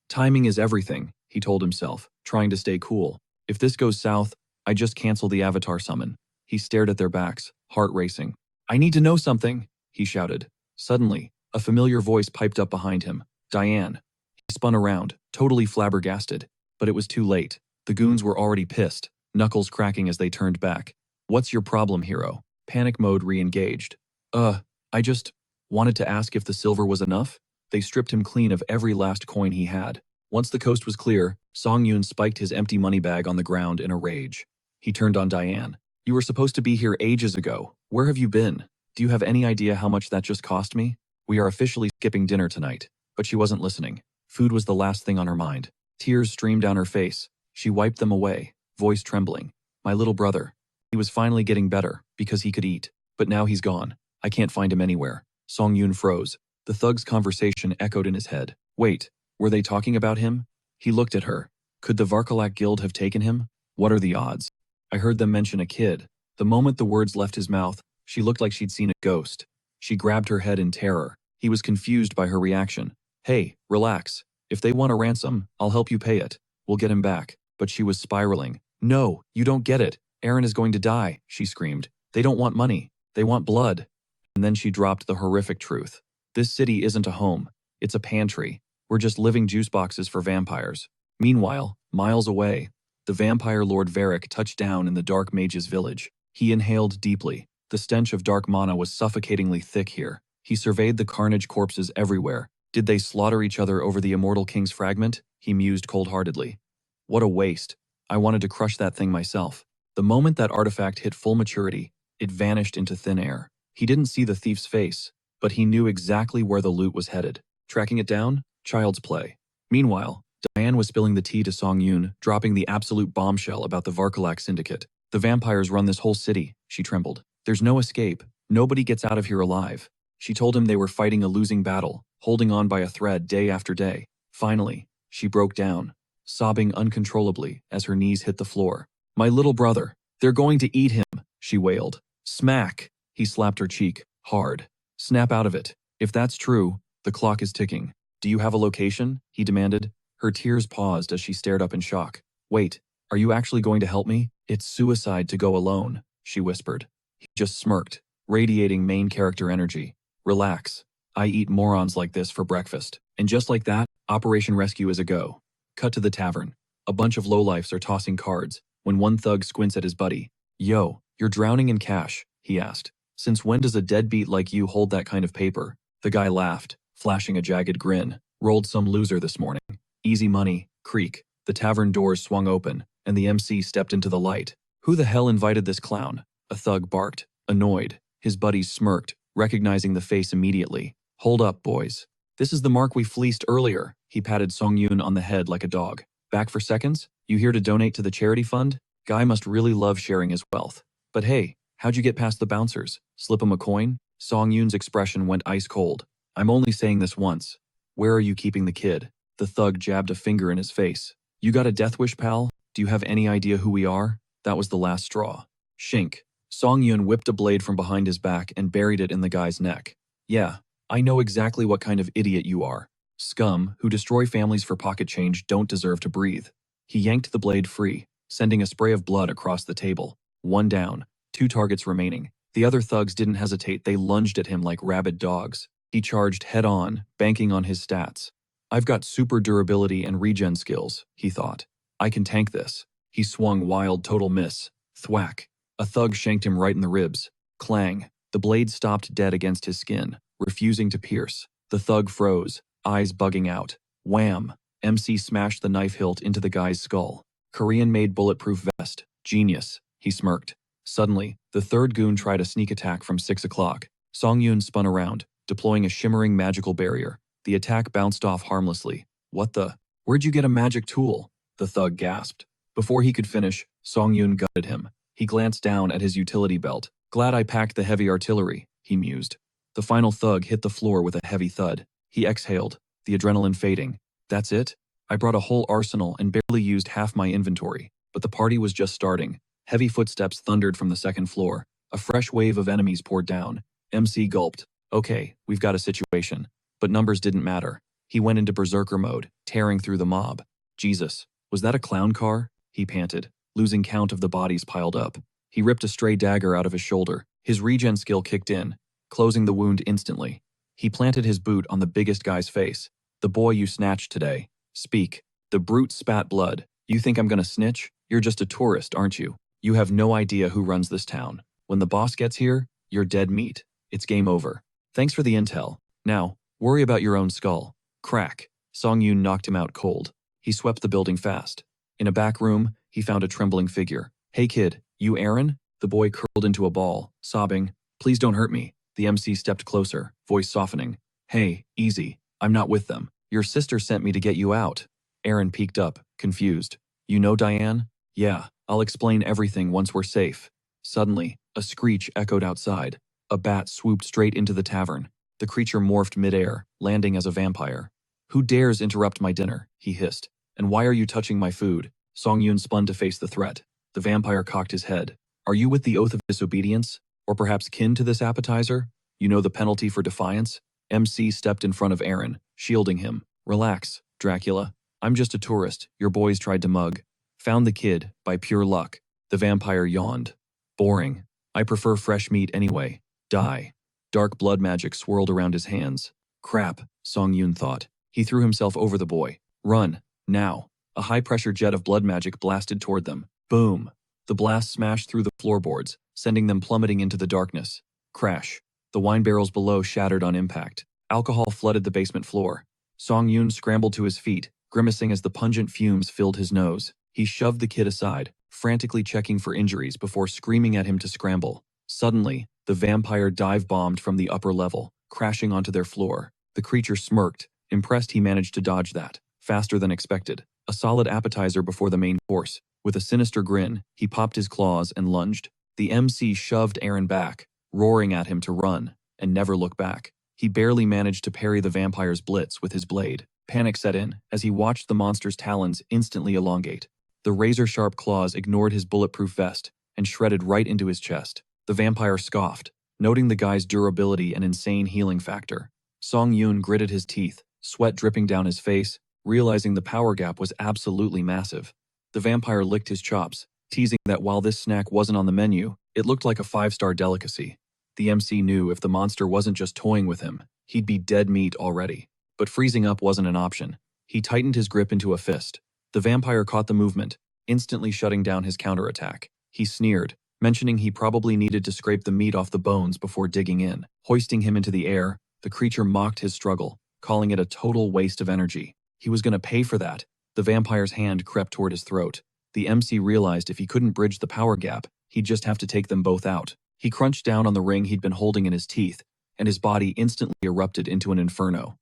Timing is everything, he told himself, trying to stay cool. If this goes south, I just cancel the avatar summon. He stared at their backs, heart racing. I need to know something, he shouted. Suddenly, a familiar voice piped up behind him. Diane. He spun around, totally flabbergasted. But it was too late. The goons were already pissed, knuckles cracking as they turned back. What's your problem, hero? Panic mode re-engaged. I just wanted to ask if the silver was enough? They stripped him clean of every last coin he had. Once the coast was clear, Song Yoon spiked his empty money bag on the ground in a rage. He turned on Diane. You were supposed to be here ages ago. Where have you been? Do you have any idea how much that just cost me? We are officially skipping dinner tonight. But she wasn't listening. Food was the last thing on her mind. Tears streamed down her face. She wiped them away, voice trembling. My little brother. He was finally getting better, because he could eat. But now he's gone. I can't find him anywhere. Song Yoon froze. The thug's conversation echoed in his head. Wait, were they talking about him? He looked at her. Could the Varkalak Guild have taken him? What are the odds? I heard them mention a kid. The moment the words left his mouth, she looked like she'd seen a ghost. She grabbed her head in terror. He was confused by her reaction. Hey, relax. If they want a ransom, I'll help you pay it. We'll get him back. But she was spiraling. No, you don't get it. Aaron is going to die, she screamed. They don't want money. They want blood. And then she dropped the horrific truth. This city isn't a home. It's a pantry. We're just living juice boxes for vampires. Meanwhile, miles away, the vampire Lord Varric touched down in the Dark Mage's village. He inhaled deeply. The stench of dark mana was suffocatingly thick here. He surveyed the carnage corpses everywhere. Did they slaughter each other over the Immortal King's fragment? He mused cold-heartedly. What a waste. I wanted to crush that thing myself. The moment that artifact hit full maturity, it vanished into thin air. He didn't see the thief's face, but he knew exactly where the loot was headed. Tracking it down? Child's play. Meanwhile, Diane was spilling the tea to Song Yoon, dropping the absolute bombshell about the Varkalak Syndicate. The vampires run this whole city, she trembled. There's no escape. Nobody gets out of here alive. She told him they were fighting a losing battle, holding on by a thread day after day. Finally, she broke down, sobbing uncontrollably as her knees hit the floor. My little brother, they're going to eat him, she wailed. Smack! He slapped her cheek, hard. Snap out of it. If that's true, the clock is ticking. Do you have a location? He demanded. Her tears paused as she stared up in shock. Wait, are you actually going to help me? It's suicide to go alone, she whispered. He just smirked, radiating main character energy. Relax. I eat morons like this for breakfast. And just like that, Operation Rescue is a go. Cut to the tavern. A bunch of lowlifes are tossing cards when one thug squints at his buddy. Yo, you're drowning in cash, he asked. Since when does a deadbeat like you hold that kind of paper? The guy laughed, flashing a jagged grin. Rolled some loser this morning. Easy money, creak. The tavern doors swung open, and the MC stepped into the light. Who the hell invited this clown? A thug barked, annoyed. His buddies smirked, recognizing the face immediately. Hold up, boys. This is the mark we fleeced earlier. He patted Song Yoon on the head like a dog. Back for seconds? You here to donate to the charity fund? Guy must really love sharing his wealth. But hey, how'd you get past the bouncers? Slip him a coin? Song Yoon's expression went ice cold. I'm only saying this once. Where are you keeping the kid? The thug jabbed a finger in his face. You got a death wish, pal? Do you have any idea who we are? That was the last straw. Shink. Song Yoon whipped a blade from behind his back and buried it in the guy's neck. Yeah, I know exactly what kind of idiot you are. Scum who destroy families for pocket change don't deserve to breathe. He yanked the blade free, sending a spray of blood across the table. One down, 2 targets remaining. The other thugs didn't hesitate, they lunged at him like rabid dogs. He charged head-on, banking on his stats. I've got super durability and regen skills, he thought. I can tank this. He swung wild total miss. Thwack. A thug shanked him right in the ribs. Clang. The blade stopped dead against his skin, refusing to pierce. The thug froze, eyes bugging out. Wham! MC smashed the knife hilt into the guy's skull. Korean-made bulletproof vest. Genius, he smirked. Suddenly, the third goon tried a sneak attack from 6 o'clock. Song Yoon spun around, deploying a shimmering magical barrier. The attack bounced off harmlessly. What the? Where'd you get a magic tool? The thug gasped. Before he could finish, Song Yoon gutted him. He glanced down at his utility belt. Glad I packed the heavy artillery, he mused. The final thug hit the floor with a heavy thud. He exhaled, the adrenaline fading. That's it? I brought a whole arsenal and barely used half my inventory. But the party was just starting. Heavy footsteps thundered from the second floor. A fresh wave of enemies poured down. MC gulped. Okay, we've got a situation. But numbers didn't matter. He went into berserker mode, tearing through the mob. Jesus, was that a clown car? He panted, losing count of the bodies piled up. He ripped a stray dagger out of his shoulder. His regen skill kicked in, closing the wound instantly. He planted his boot on the biggest guy's face. The boy you snatched today. Speak. The brute spat blood. You think I'm gonna snitch? You're just a tourist, aren't you? You have no idea who runs this town. When the boss gets here, you're dead meat. It's game over. Thanks for the intel. Now, worry about your own skull. Crack. Song Yoon knocked him out cold. He swept the building fast. In a back room, he found a trembling figure. Hey kid, you Aaron? The boy curled into a ball, sobbing. Please don't hurt me. The MC stepped closer, voice softening. Hey, easy. I'm not with them. Your sister sent me to get you out. Aaron peeked up, confused. You know Diane? Yeah, I'll explain everything once we're safe. Suddenly, a screech echoed outside. A bat swooped straight into the tavern. The creature morphed midair, landing as a vampire. Who dares interrupt my dinner? He hissed. And why are you touching my food? Song Yun spun to face the threat. The vampire cocked his head. Are you with the oath of disobedience? Or perhaps kin to this appetizer? You know the penalty for defiance? MC stepped in front of Aaron, shielding him. Relax, Dracula. I'm just a tourist your boys tried to mug. Found the kid, by pure luck. The vampire yawned. Boring. I prefer fresh meat anyway. Die. Dark blood magic swirled around his hands. Crap, Song Yun thought. He threw himself over the boy. Run, now. A high-pressure jet of blood magic blasted toward them. Boom. The blast smashed through the floorboards, sending them plummeting into the darkness. Crash. The wine barrels below shattered on impact. Alcohol flooded the basement floor. Song Yun scrambled to his feet, grimacing as the pungent fumes filled his nose. He shoved the kid aside, frantically checking for injuries before screaming at him to scramble. Suddenly, the vampire dive-bombed from the upper level, crashing onto their floor. The creature smirked, impressed he managed to dodge that, faster than expected. A solid appetizer before the main course. With a sinister grin, he popped his claws and lunged. The MC shoved Aaron back, roaring at him to run, and never look back. He barely managed to parry the vampire's blitz with his blade. Panic set in as he watched the monster's talons instantly elongate. The razor-sharp claws ignored his bulletproof vest and shredded right into his chest. The vampire scoffed, noting the guy's durability and insane healing factor. Song Yun gritted his teeth, sweat dripping down his face, realizing the power gap was absolutely massive. The vampire licked his chops, teasing that while this snack wasn't on the menu, it looked like a 5-star delicacy. The MC knew if the monster wasn't just toying with him, he'd be dead meat already. But freezing up wasn't an option. He tightened his grip into a fist. The vampire caught the movement, instantly shutting down his counterattack. He sneered, mentioning he probably needed to scrape the meat off the bones before digging in. Hoisting him into the air, the creature mocked his struggle, calling it a total waste of energy. He was going to pay for that. The vampire's hand crept toward his throat. The MC realized if he couldn't bridge the power gap, he'd just have to take them both out. He crunched down on the ring he'd been holding in his teeth, and his body instantly erupted into an inferno.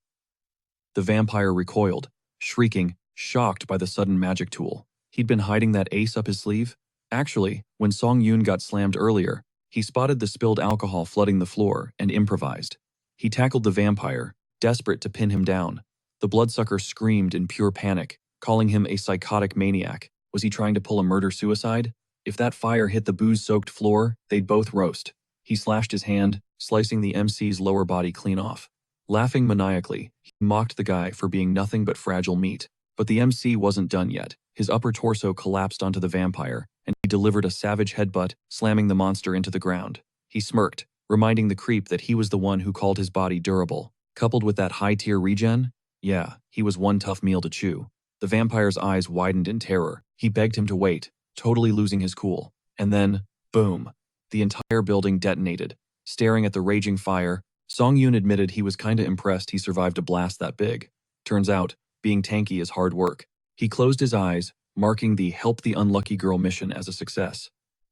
The vampire recoiled, shrieking, shocked by the sudden magic tool. He'd been hiding that ace up his sleeve? Actually, when Song Yun got slammed earlier, he spotted the spilled alcohol flooding the floor and improvised. He tackled the vampire, desperate to pin him down. The bloodsucker screamed in pure panic, calling him a psychotic maniac. Was he trying to pull a murder-suicide? If that fire hit the booze-soaked floor, they'd both roast. He slashed his hand, slicing the MC's lower body clean off. Laughing maniacally, he mocked the guy for being nothing but fragile meat. But the MC wasn't done yet. His upper torso collapsed onto the vampire, and he delivered a savage headbutt, slamming the monster into the ground. He smirked, reminding the creep that he was the one who called his body durable. Coupled with that high-tier regen? Yeah, he was one tough meal to chew. The vampire's eyes widened in terror. He begged him to wait, totally losing his cool. And then, boom. The entire building detonated. Staring at the raging fire, Song Yun admitted he was kinda impressed he survived a blast that big. Turns out, being tanky is hard work. He closed his eyes, marking the Help the Unlucky Girl mission as a success.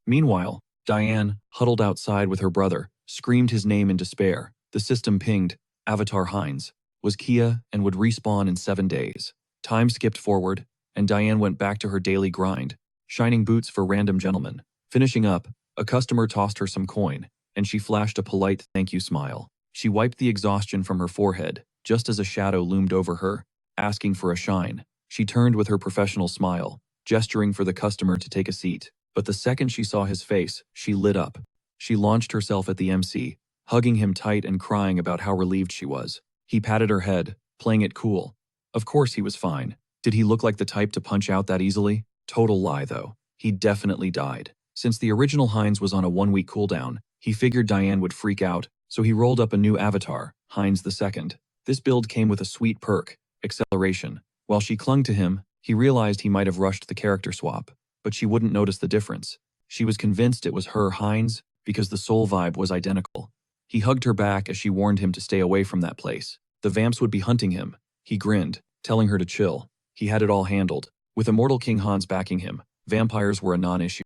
Meanwhile, Diane, huddled outside with her brother, screamed his name in despair. The system pinged, Avatar Hines, was Kia and would respawn in 7 days. Time skipped forward, and Diane went back to her daily grind, shining boots for random gentlemen. Finishing up, a customer tossed her some coin, and she flashed a polite thank you smile. She wiped the exhaustion from her forehead, just as a shadow loomed over her, asking for a shine. She turned with her professional smile, gesturing for the customer to take a seat. But the second she saw his face, she lit up. She launched herself at the MC, hugging him tight and crying about how relieved she was. He patted her head, playing it cool. Of course he was fine. Did he look like the type to punch out that easily? Total lie, though. He definitely died. Since the original Hines was on a 1-week cooldown, he figured Diane would freak out, so he rolled up a new avatar, Hines II. This build came with a sweet perk, acceleration. While she clung to him, he realized he might have rushed the character swap, but she wouldn't notice the difference. She was convinced it was her Hines because the soul vibe was identical. He hugged her back as she warned him to stay away from that place. The vamps would be hunting him. He grinned, telling her to chill. He had it all handled. With Immortal King Hans backing him, vampires were a non-issue.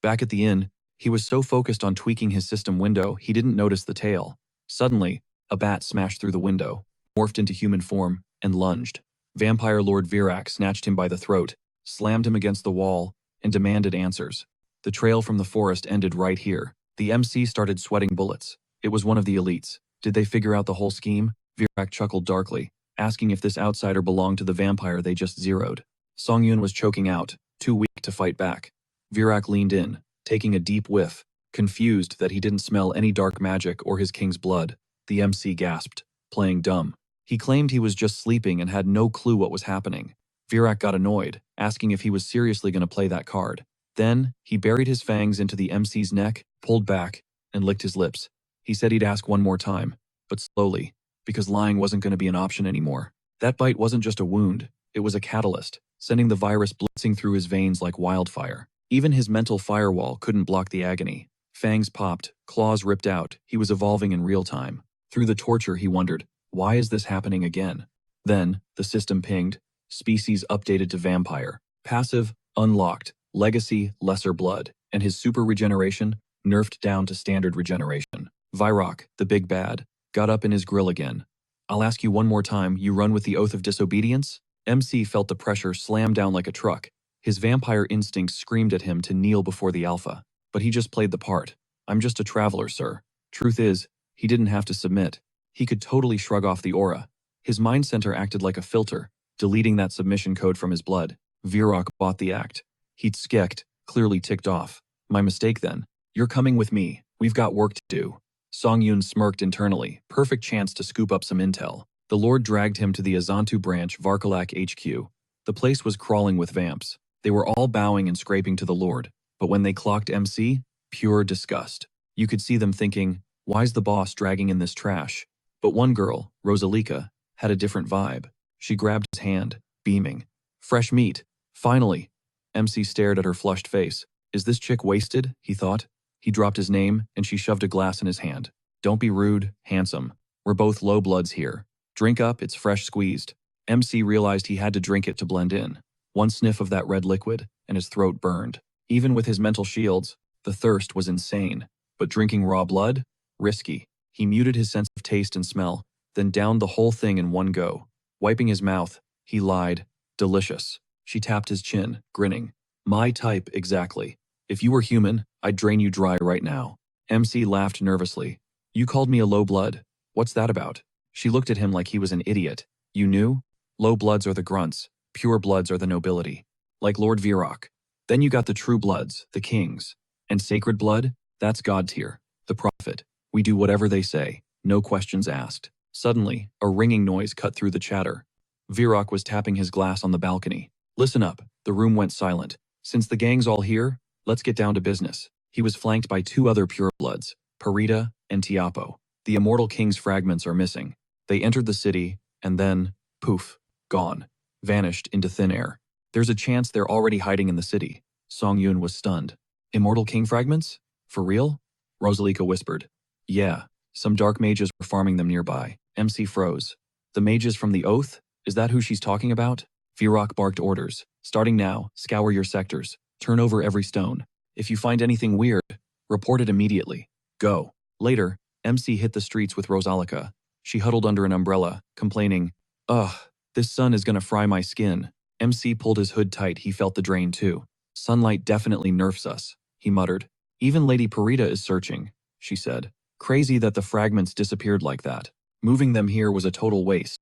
Back at the inn, he was so focused on tweaking his system window he didn't notice the tail. Suddenly, a bat smashed through the window. morphed into human form, and lunged. Vampire Lord Virak snatched him by the throat, slammed him against the wall, and demanded answers. The trail from the forest ended right here. The MC started sweating bullets. It was one of the elites. Did they figure out the whole scheme? Virak chuckled darkly, asking if this outsider belonged to the vampire they just zeroed. Songyun was choking out, too weak to fight back. Virak leaned in, taking a deep whiff, confused that he didn't smell any dark magic or his king's blood. The MC gasped, playing dumb. He claimed he was just sleeping and had no clue what was happening. Virak got annoyed, asking if he was seriously going to play that card. Then, he buried his fangs into the MC's neck, pulled back, and licked his lips. He said he'd ask one more time, but slowly, because lying wasn't going to be an option anymore. That bite wasn't just a wound, it was a catalyst, sending the virus blitzing through his veins like wildfire. Even his mental firewall couldn't block the agony. Fangs popped, claws ripped out, he was evolving in real time. Through the torture, he wondered, why is this happening again? Then, the system pinged, species updated to vampire, passive, unlocked, legacy, lesser blood, and his super regeneration, nerfed down to standard regeneration. Virak, the big bad, got up in his grill again. I'll ask you one more time, you run with the oath of disobedience? MC felt the pressure slam down like a truck. His vampire instincts screamed at him to kneel before the alpha. But he just played the part. I'm just a traveler, sir. Truth is, he didn't have to submit. He could totally shrug off the aura. His mind center acted like a filter, deleting that submission code from his blood. Virak bought the act. He'd skeked, clearly ticked off. My mistake then. You're coming with me. We've got work to do. Songyun smirked internally, perfect chance to scoop up some intel. The Lord dragged him to the Azantu branch Varkalak HQ. The place was crawling with vamps. They were all bowing and scraping to the Lord, but when they clocked MC, pure disgust. You could see them thinking, why's the boss dragging in this trash? But one girl, Rosalika, had a different vibe. She grabbed his hand, beaming. Fresh meat. Finally. MC stared at her flushed face. Is this chick wasted? He thought. He dropped his name, and she shoved a glass in his hand. Don't be rude, handsome. We're both low bloods here. Drink up, it's fresh squeezed. MC realized he had to drink it to blend in. One sniff of that red liquid, and his throat burned. Even with his mental shields, the thirst was insane. But drinking raw blood? Risky. He muted his sense of taste and smell, then downed the whole thing in one go. Wiping his mouth, he lied. Delicious. She tapped his chin, grinning. My type, exactly. If you were human, I'd drain you dry right now. MC laughed nervously. You called me a low blood. What's that about? She looked at him like he was an idiot. You knew? Low bloods are the grunts. Pure bloods are the nobility. Like Lord Virak. Then you got the true bloods, the kings. And sacred blood? That's God tier. The prophet. We do whatever they say. No questions asked. Suddenly, a ringing noise cut through the chatter. Virak was tapping his glass on the balcony. Listen up. The room went silent. Since the gang's all here, let's get down to business. He was flanked by two other purebloods, Parita and Tiapo. The immortal king's fragments are missing. They entered the city, and then, poof, gone. Vanished into thin air. There's a chance they're already hiding in the city. Songyun was stunned. Immortal king fragments? For real? Rosalika whispered. Yeah, some dark mages were farming them nearby. MC froze. The mages from the Oath? Is that who she's talking about? Virak barked orders. Starting now, scour your sectors. Turn over every stone. If you find anything weird, report it immediately. Go. Later, MC hit the streets with Rosalika. She huddled under an umbrella, complaining, Ugh, this sun is gonna fry my skin. MC pulled his hood tight, he felt the drain too. Sunlight definitely nerfs us, he muttered. Even Lady Parita is searching, she said. Crazy that the fragments disappeared like that. Moving them here was a total waste.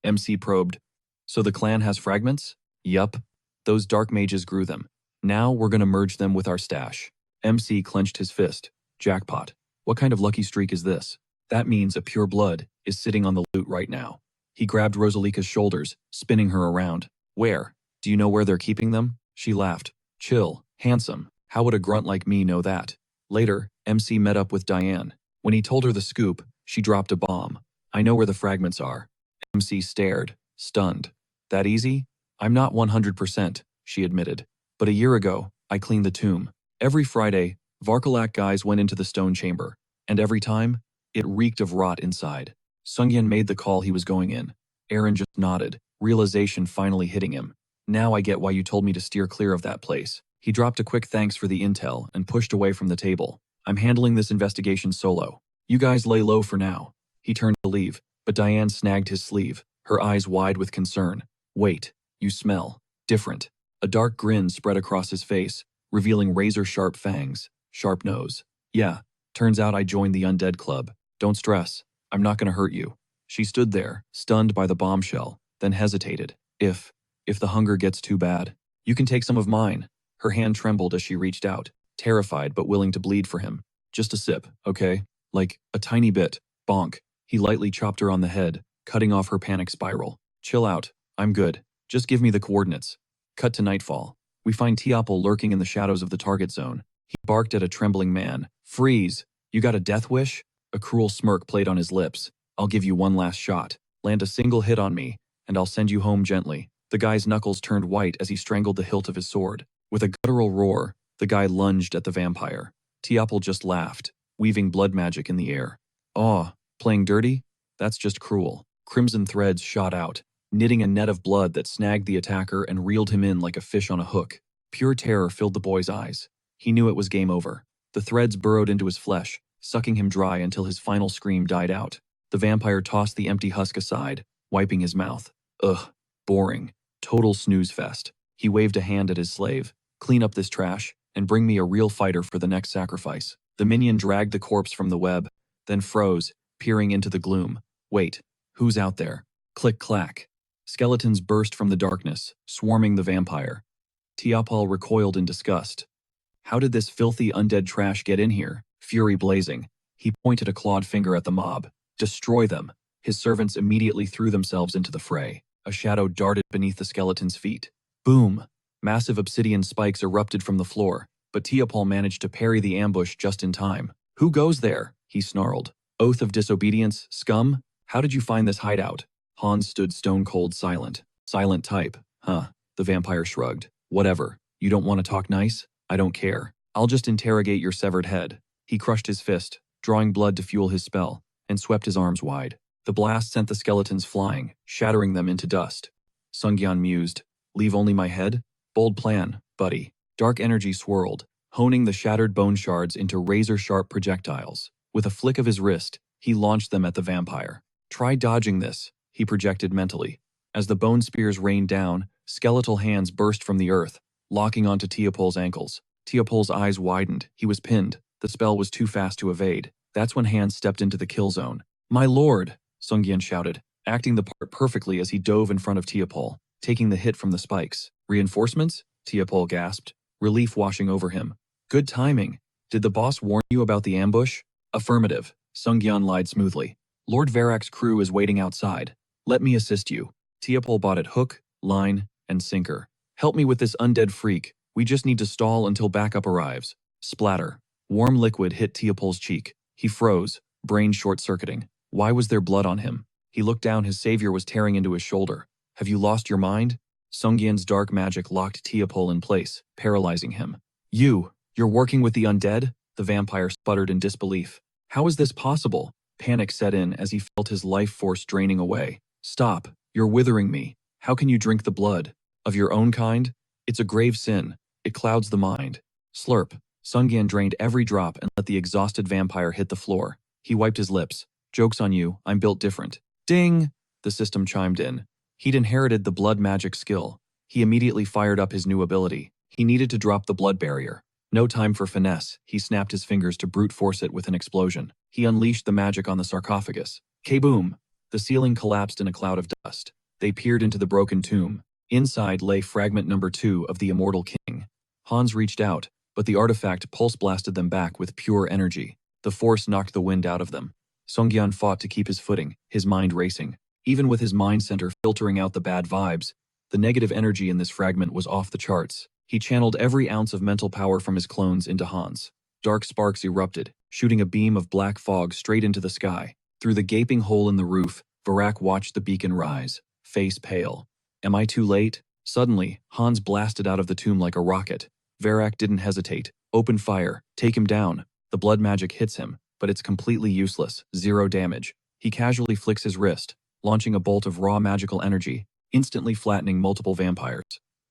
MC probed. So the clan has fragments? Yup. Those dark mages grew them. Now we're gonna merge them with our stash. MC clenched his fist. Jackpot. What kind of lucky streak is this? That means a pure blood is sitting on the loot right now. He grabbed Rosalika's shoulders, spinning her around. Where? Do you know where they're keeping them? She laughed. Chill, handsome. How would a grunt like me know that? Later, MC met up with Diane. When he told her the scoop, she dropped a bomb. I know where the fragments are. MC stared, stunned. That easy? I'm not 100%, she admitted. But a year ago, I cleaned the tomb. Every Friday, Varkalak guys went into the stone chamber. And every time, it reeked of rot inside. Sungyan made the call he was going in. Aaron just nodded, realization finally hitting him. Now I get why you told me to steer clear of that place. He dropped a quick thanks for the intel and pushed away from the table. I'm handling this investigation solo. You guys lay low for now. He turned to leave, but Diane snagged his sleeve, her eyes wide with concern. Wait, you smell different. A dark grin spread across his face, revealing razor-sharp fangs, sharp nose. Yeah, turns out I joined the undead club. Don't stress, I'm not gonna hurt you. She stood there, stunned by the bombshell, then hesitated. If the hunger gets too bad, you can take some of mine. Her hand trembled as she reached out, terrified but willing to bleed for him. Just a sip, okay? Like, a tiny bit. Bonk. He lightly chopped her on the head, cutting off her panic spiral. Chill out. I'm good. Just give me the coordinates. Cut to nightfall. We find Teopel lurking in the shadows of the target zone. He barked at a trembling man. Freeze! You got a death wish? A cruel smirk played on his lips. I'll give you one last shot. Land a single hit on me, and I'll send you home gently. The guy's knuckles turned white as he strangled the hilt of his sword. With a guttural roar, the guy lunged at the vampire. Teopel just laughed, weaving blood magic in the air. Aw, playing dirty? That's just cruel. Crimson threads shot out, knitting a net of blood that snagged the attacker and reeled him in like a fish on a hook. Pure terror filled the boy's eyes. He knew it was game over. The threads burrowed into his flesh, sucking him dry until his final scream died out. The vampire tossed the empty husk aside, wiping his mouth. Ugh, boring. Total snooze fest. He waved a hand at his slave. Clean up this trash, and bring me a real fighter for the next sacrifice. The minion dragged the corpse from the web, then froze, peering into the gloom. Wait, who's out there? Click-clack. Skeletons burst from the darkness, swarming the vampire. Teopel recoiled in disgust. How did this filthy undead trash get in here? Fury blazing. He pointed a clawed finger at the mob. Destroy them. His servants immediately threw themselves into the fray. A shadow darted beneath the skeleton's feet. Boom! Massive obsidian spikes erupted from the floor, but Teopel managed to parry the ambush just in time. Who goes there? He snarled. Oath of disobedience, scum? How did you find this hideout? Hans stood stone-cold silent. Silent type, huh? The vampire shrugged. Whatever. You don't want to talk nice? I don't care. I'll just interrogate your severed head. He crushed his fist, drawing blood to fuel his spell, and swept his arms wide. The blast sent the skeletons flying, shattering them into dust. Sungyeon mused. Leave only my head? Bold plan, buddy. Dark energy swirled, honing the shattered bone shards into razor-sharp projectiles. With a flick of his wrist, he launched them at the vampire. Try dodging this, he projected mentally. As the bone spears rained down, skeletal hands burst from the earth, locking onto Teopel's ankles. Teopel's eyes widened. He was pinned. The spell was too fast to evade. That's when Hans stepped into the kill zone. My lord! Sungyeon shouted, acting the part perfectly as he dove in front of Teopel, taking the hit from the spikes. Reinforcements? Teopel gasped, relief washing over him. Good timing. Did the boss warn you about the ambush? Affirmative. Sungyeon lied smoothly. Lord Varak's crew is waiting outside. Let me assist you. Teopel bought it hook, line, and sinker. Help me with this undead freak. We just need to stall until backup arrives. Splatter. Warm liquid hit Teopel's cheek. He froze, brain short-circuiting. Why was there blood on him? He looked down. His savior was tearing into his shoulder. Have you lost your mind? Sungyeon's dark magic locked Teopel in place, paralyzing him. You're working with the undead? The vampire sputtered in disbelief. How is this possible? Panic set in as he felt his life force draining away. Stop. You're withering me. How can you drink the blood? Of your own kind? It's a grave sin. It clouds the mind. Slurp. Sungyeon drained every drop and let the exhausted vampire hit the floor. He wiped his lips. Joke's on you, I'm built different. Ding! The system chimed in. He'd inherited the blood magic skill. He immediately fired up his new ability. He needed to drop the blood barrier. No time for finesse. He snapped his fingers to brute force it with an explosion. He unleashed the magic on the sarcophagus. Kaboom! The ceiling collapsed in a cloud of dust. They peered into the broken tomb. Inside lay fragment number 2 of the immortal king. Hans reached out, but the artifact pulse-blasted them back with pure energy. The force knocked the wind out of them. Sungyeon fought to keep his footing, his mind racing. Even with his mind center filtering out the bad vibes, the negative energy in this fragment was off the charts. He channeled every ounce of mental power from his clones into Hans. Dark sparks erupted, shooting a beam of black fog straight into the sky. Through the gaping hole in the roof, Varak watched the beacon rise, face pale. Am I too late? Suddenly, Hans blasted out of the tomb like a rocket. Varak didn't hesitate. Open fire. Take him down. The blood magic hits him, but it's completely useless. 0 damage. He casually flicks his wrist, launching a bolt of raw magical energy, instantly flattening multiple vampires.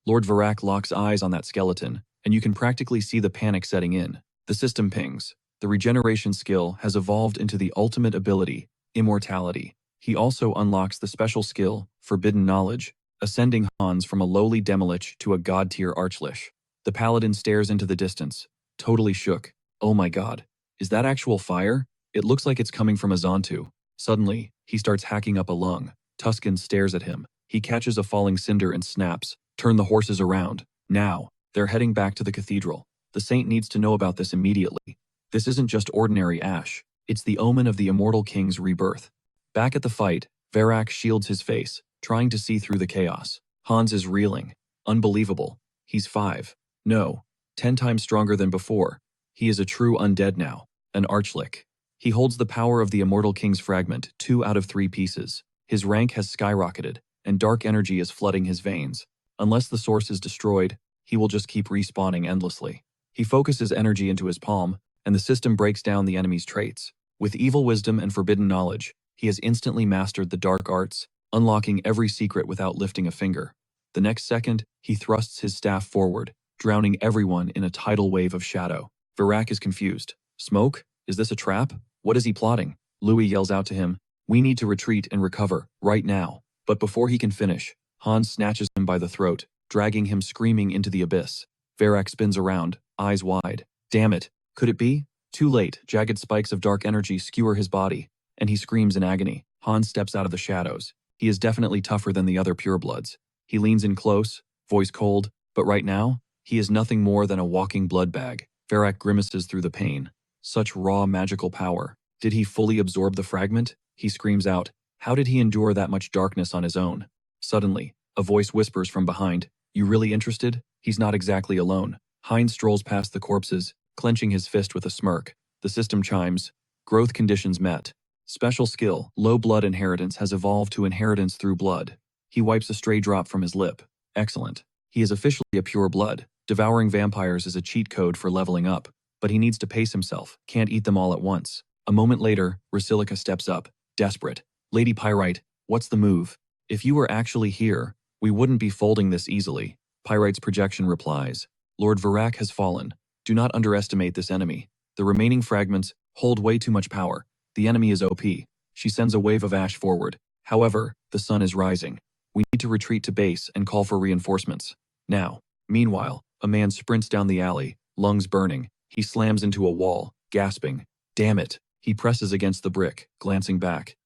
Lord Varak locks eyes on that skeleton, and you can practically see the panic setting in. The system pings. The regeneration skill has evolved into the ultimate ability, immortality. He also unlocks the special skill, Forbidden Knowledge, ascending Hans from a lowly Demilich to a god-tier Archlich. The paladin stares into the distance, totally shook. Oh my god. Is that actual fire? It looks like it's coming from a Zontu. Suddenly, he starts hacking up a lung. Tuscan stares at him. He catches a falling cinder and snaps. Turn the horses around. Now. They're heading back to the cathedral. The saint needs to know about this immediately. This isn't just ordinary ash. It's the omen of the immortal king's rebirth. Back at the fight, Varak shields his face, trying to see through the chaos. Hans is reeling. Unbelievable. He's 5. No. 10 times stronger than before. He is a true undead now. An Archlich. He holds the power of the immortal king's fragment, 2 out of 3 pieces. His rank has skyrocketed, and dark energy is flooding his veins. Unless the source is destroyed, he will just keep respawning endlessly. He focuses energy into his palm, and the system breaks down the enemy's traits. With evil wisdom and forbidden knowledge, he has instantly mastered the dark arts, unlocking every secret without lifting a finger. The next second, he thrusts his staff forward, drowning everyone in a tidal wave of shadow. Varak is confused. Smoke? Is this a trap? What is he plotting? Louis yells out to him, "We need to retreat and recover, right now." But before he can finish, Hans snatches him by the throat, dragging him screaming into the abyss. Varak spins around, eyes wide. Damn it. Could it be? Too late, jagged spikes of dark energy skewer his body, and he screams in agony. Hans steps out of the shadows. He is definitely tougher than the other purebloods. He leans in close, voice cold, but right now, he is nothing more than a walking blood bag. Varak grimaces through the pain. Such raw magical power. Did he fully absorb the fragment? He screams out. How did he endure that much darkness on his own? Suddenly, a voice whispers from behind, "You really interested?" He's not exactly alone. Heinz strolls past the corpses, clenching his fist with a smirk. The system chimes. Growth conditions met. Special skill, low blood inheritance has evolved to inheritance through blood. He wipes a stray drop from his lip. Excellent. He is officially a pure blood. Devouring vampires is a cheat code for leveling up, but he needs to pace himself, can't eat them all at once. A moment later, Rasilica steps up, desperate. "Lady Pyrite, what's the move? If you were actually here, we wouldn't be folding this easily." Pyrite's projection replies, "Lord Varak has fallen. Do not underestimate this enemy. The remaining fragments hold way too much power. The enemy is OP." She sends a wave of ash forward. However, the sun is rising. We need to retreat to base and call for reinforcements. Now. Meanwhile, a man sprints down the alley, lungs burning. He slams into a wall, gasping. Damn it. He presses against the brick, glancing back.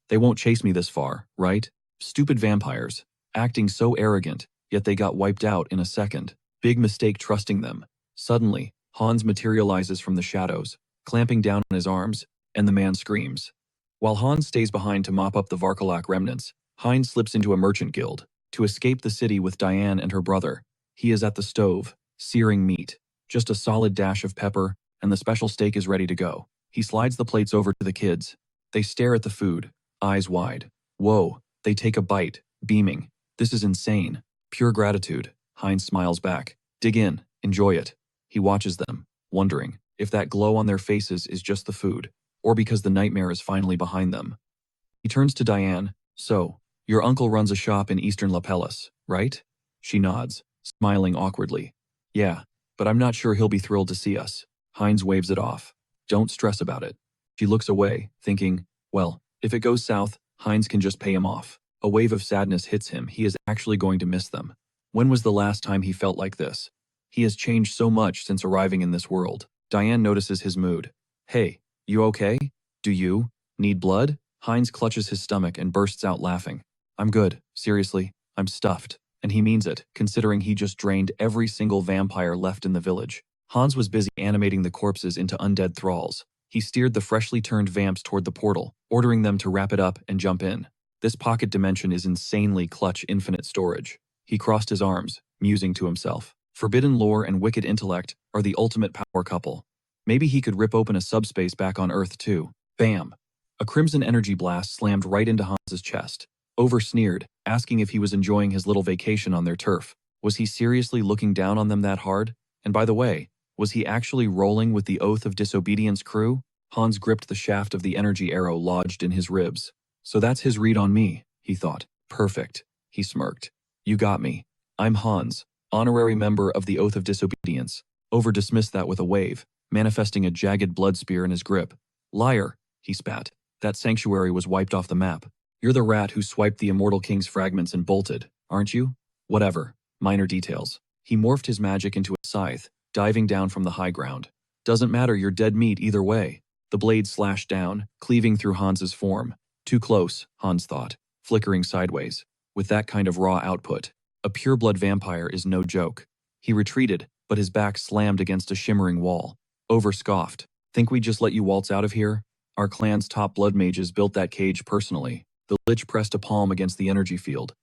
They won't chase me this far, right? Stupid vampires. Acting so arrogant, yet they got wiped out in a second. Big mistake trusting them. Suddenly, Hans materializes from the shadows, clamping down on his arms, and the man screams. While Hans stays behind to mop up the Varkalak remnants, Heinz slips into a merchant guild to escape the city with Diane and her brother. He is at the stove, searing meat. Just a solid dash of pepper, and the special steak is ready to go. He slides the plates over to the kids. They stare at the food, eyes wide. Whoa, they take a bite, beaming. This is insane. Pure gratitude. Heinz smiles back. Dig in, enjoy it. He watches them, wondering if that glow on their faces is just the food, or because the nightmare is finally behind them. He turns to Diane. So, your uncle runs a shop in Eastern La Pellis, right? She nods, smiling awkwardly. Yeah, but I'm not sure he'll be thrilled to see us. Heinz waves it off. Don't stress about it. She looks away, thinking, well, if it goes south, Heinz can just pay him off. A wave of sadness hits him. He is actually going to miss them. When was the last time he felt like this? He has changed so much since arriving in this world. Diane notices his mood. Hey, you okay? Do you need blood? Heinz clutches his stomach and bursts out laughing. I'm good. Seriously, I'm stuffed. And he means it, considering he just drained every single vampire left in the village. Hans was busy animating the corpses into undead thralls. He steered the freshly turned vamps toward the portal, ordering them to wrap it up and jump in. This pocket dimension is insanely clutch infinite storage. He crossed his arms, musing to himself. Forbidden lore and wicked intellect are the ultimate power couple. Maybe he could rip open a subspace back on Earth too. Bam! A crimson energy blast slammed right into Hans's chest. Over sneered, asking if he was enjoying his little vacation on their turf. Was he seriously looking down on them that hard? And by the way, was he actually rolling with the Oath of Disobedience crew? Hans gripped the shaft of the energy arrow lodged in his ribs. So that's his read on me, he thought. Perfect. He smirked. You got me. I'm Hans, honorary member of the Oath of Disobedience. Over dismissed that with a wave, manifesting a jagged blood spear in his grip. Liar, he spat. That sanctuary was wiped off the map. You're the rat who swiped the Immortal King's fragments and bolted, aren't you? Whatever. Minor details. He morphed his magic into a scythe, diving down from the high ground. Doesn't matter, you're dead meat either way. The blade slashed down, cleaving through Hans's form. Too close, Hans thought, flickering sideways. With that kind of raw output, a pureblood vampire is no joke. He retreated, but his back slammed against a shimmering wall. Over scoffed. Think we just let you waltz out of here? Our clan's top blood mages built that cage personally. The Lich pressed a palm against the energy field.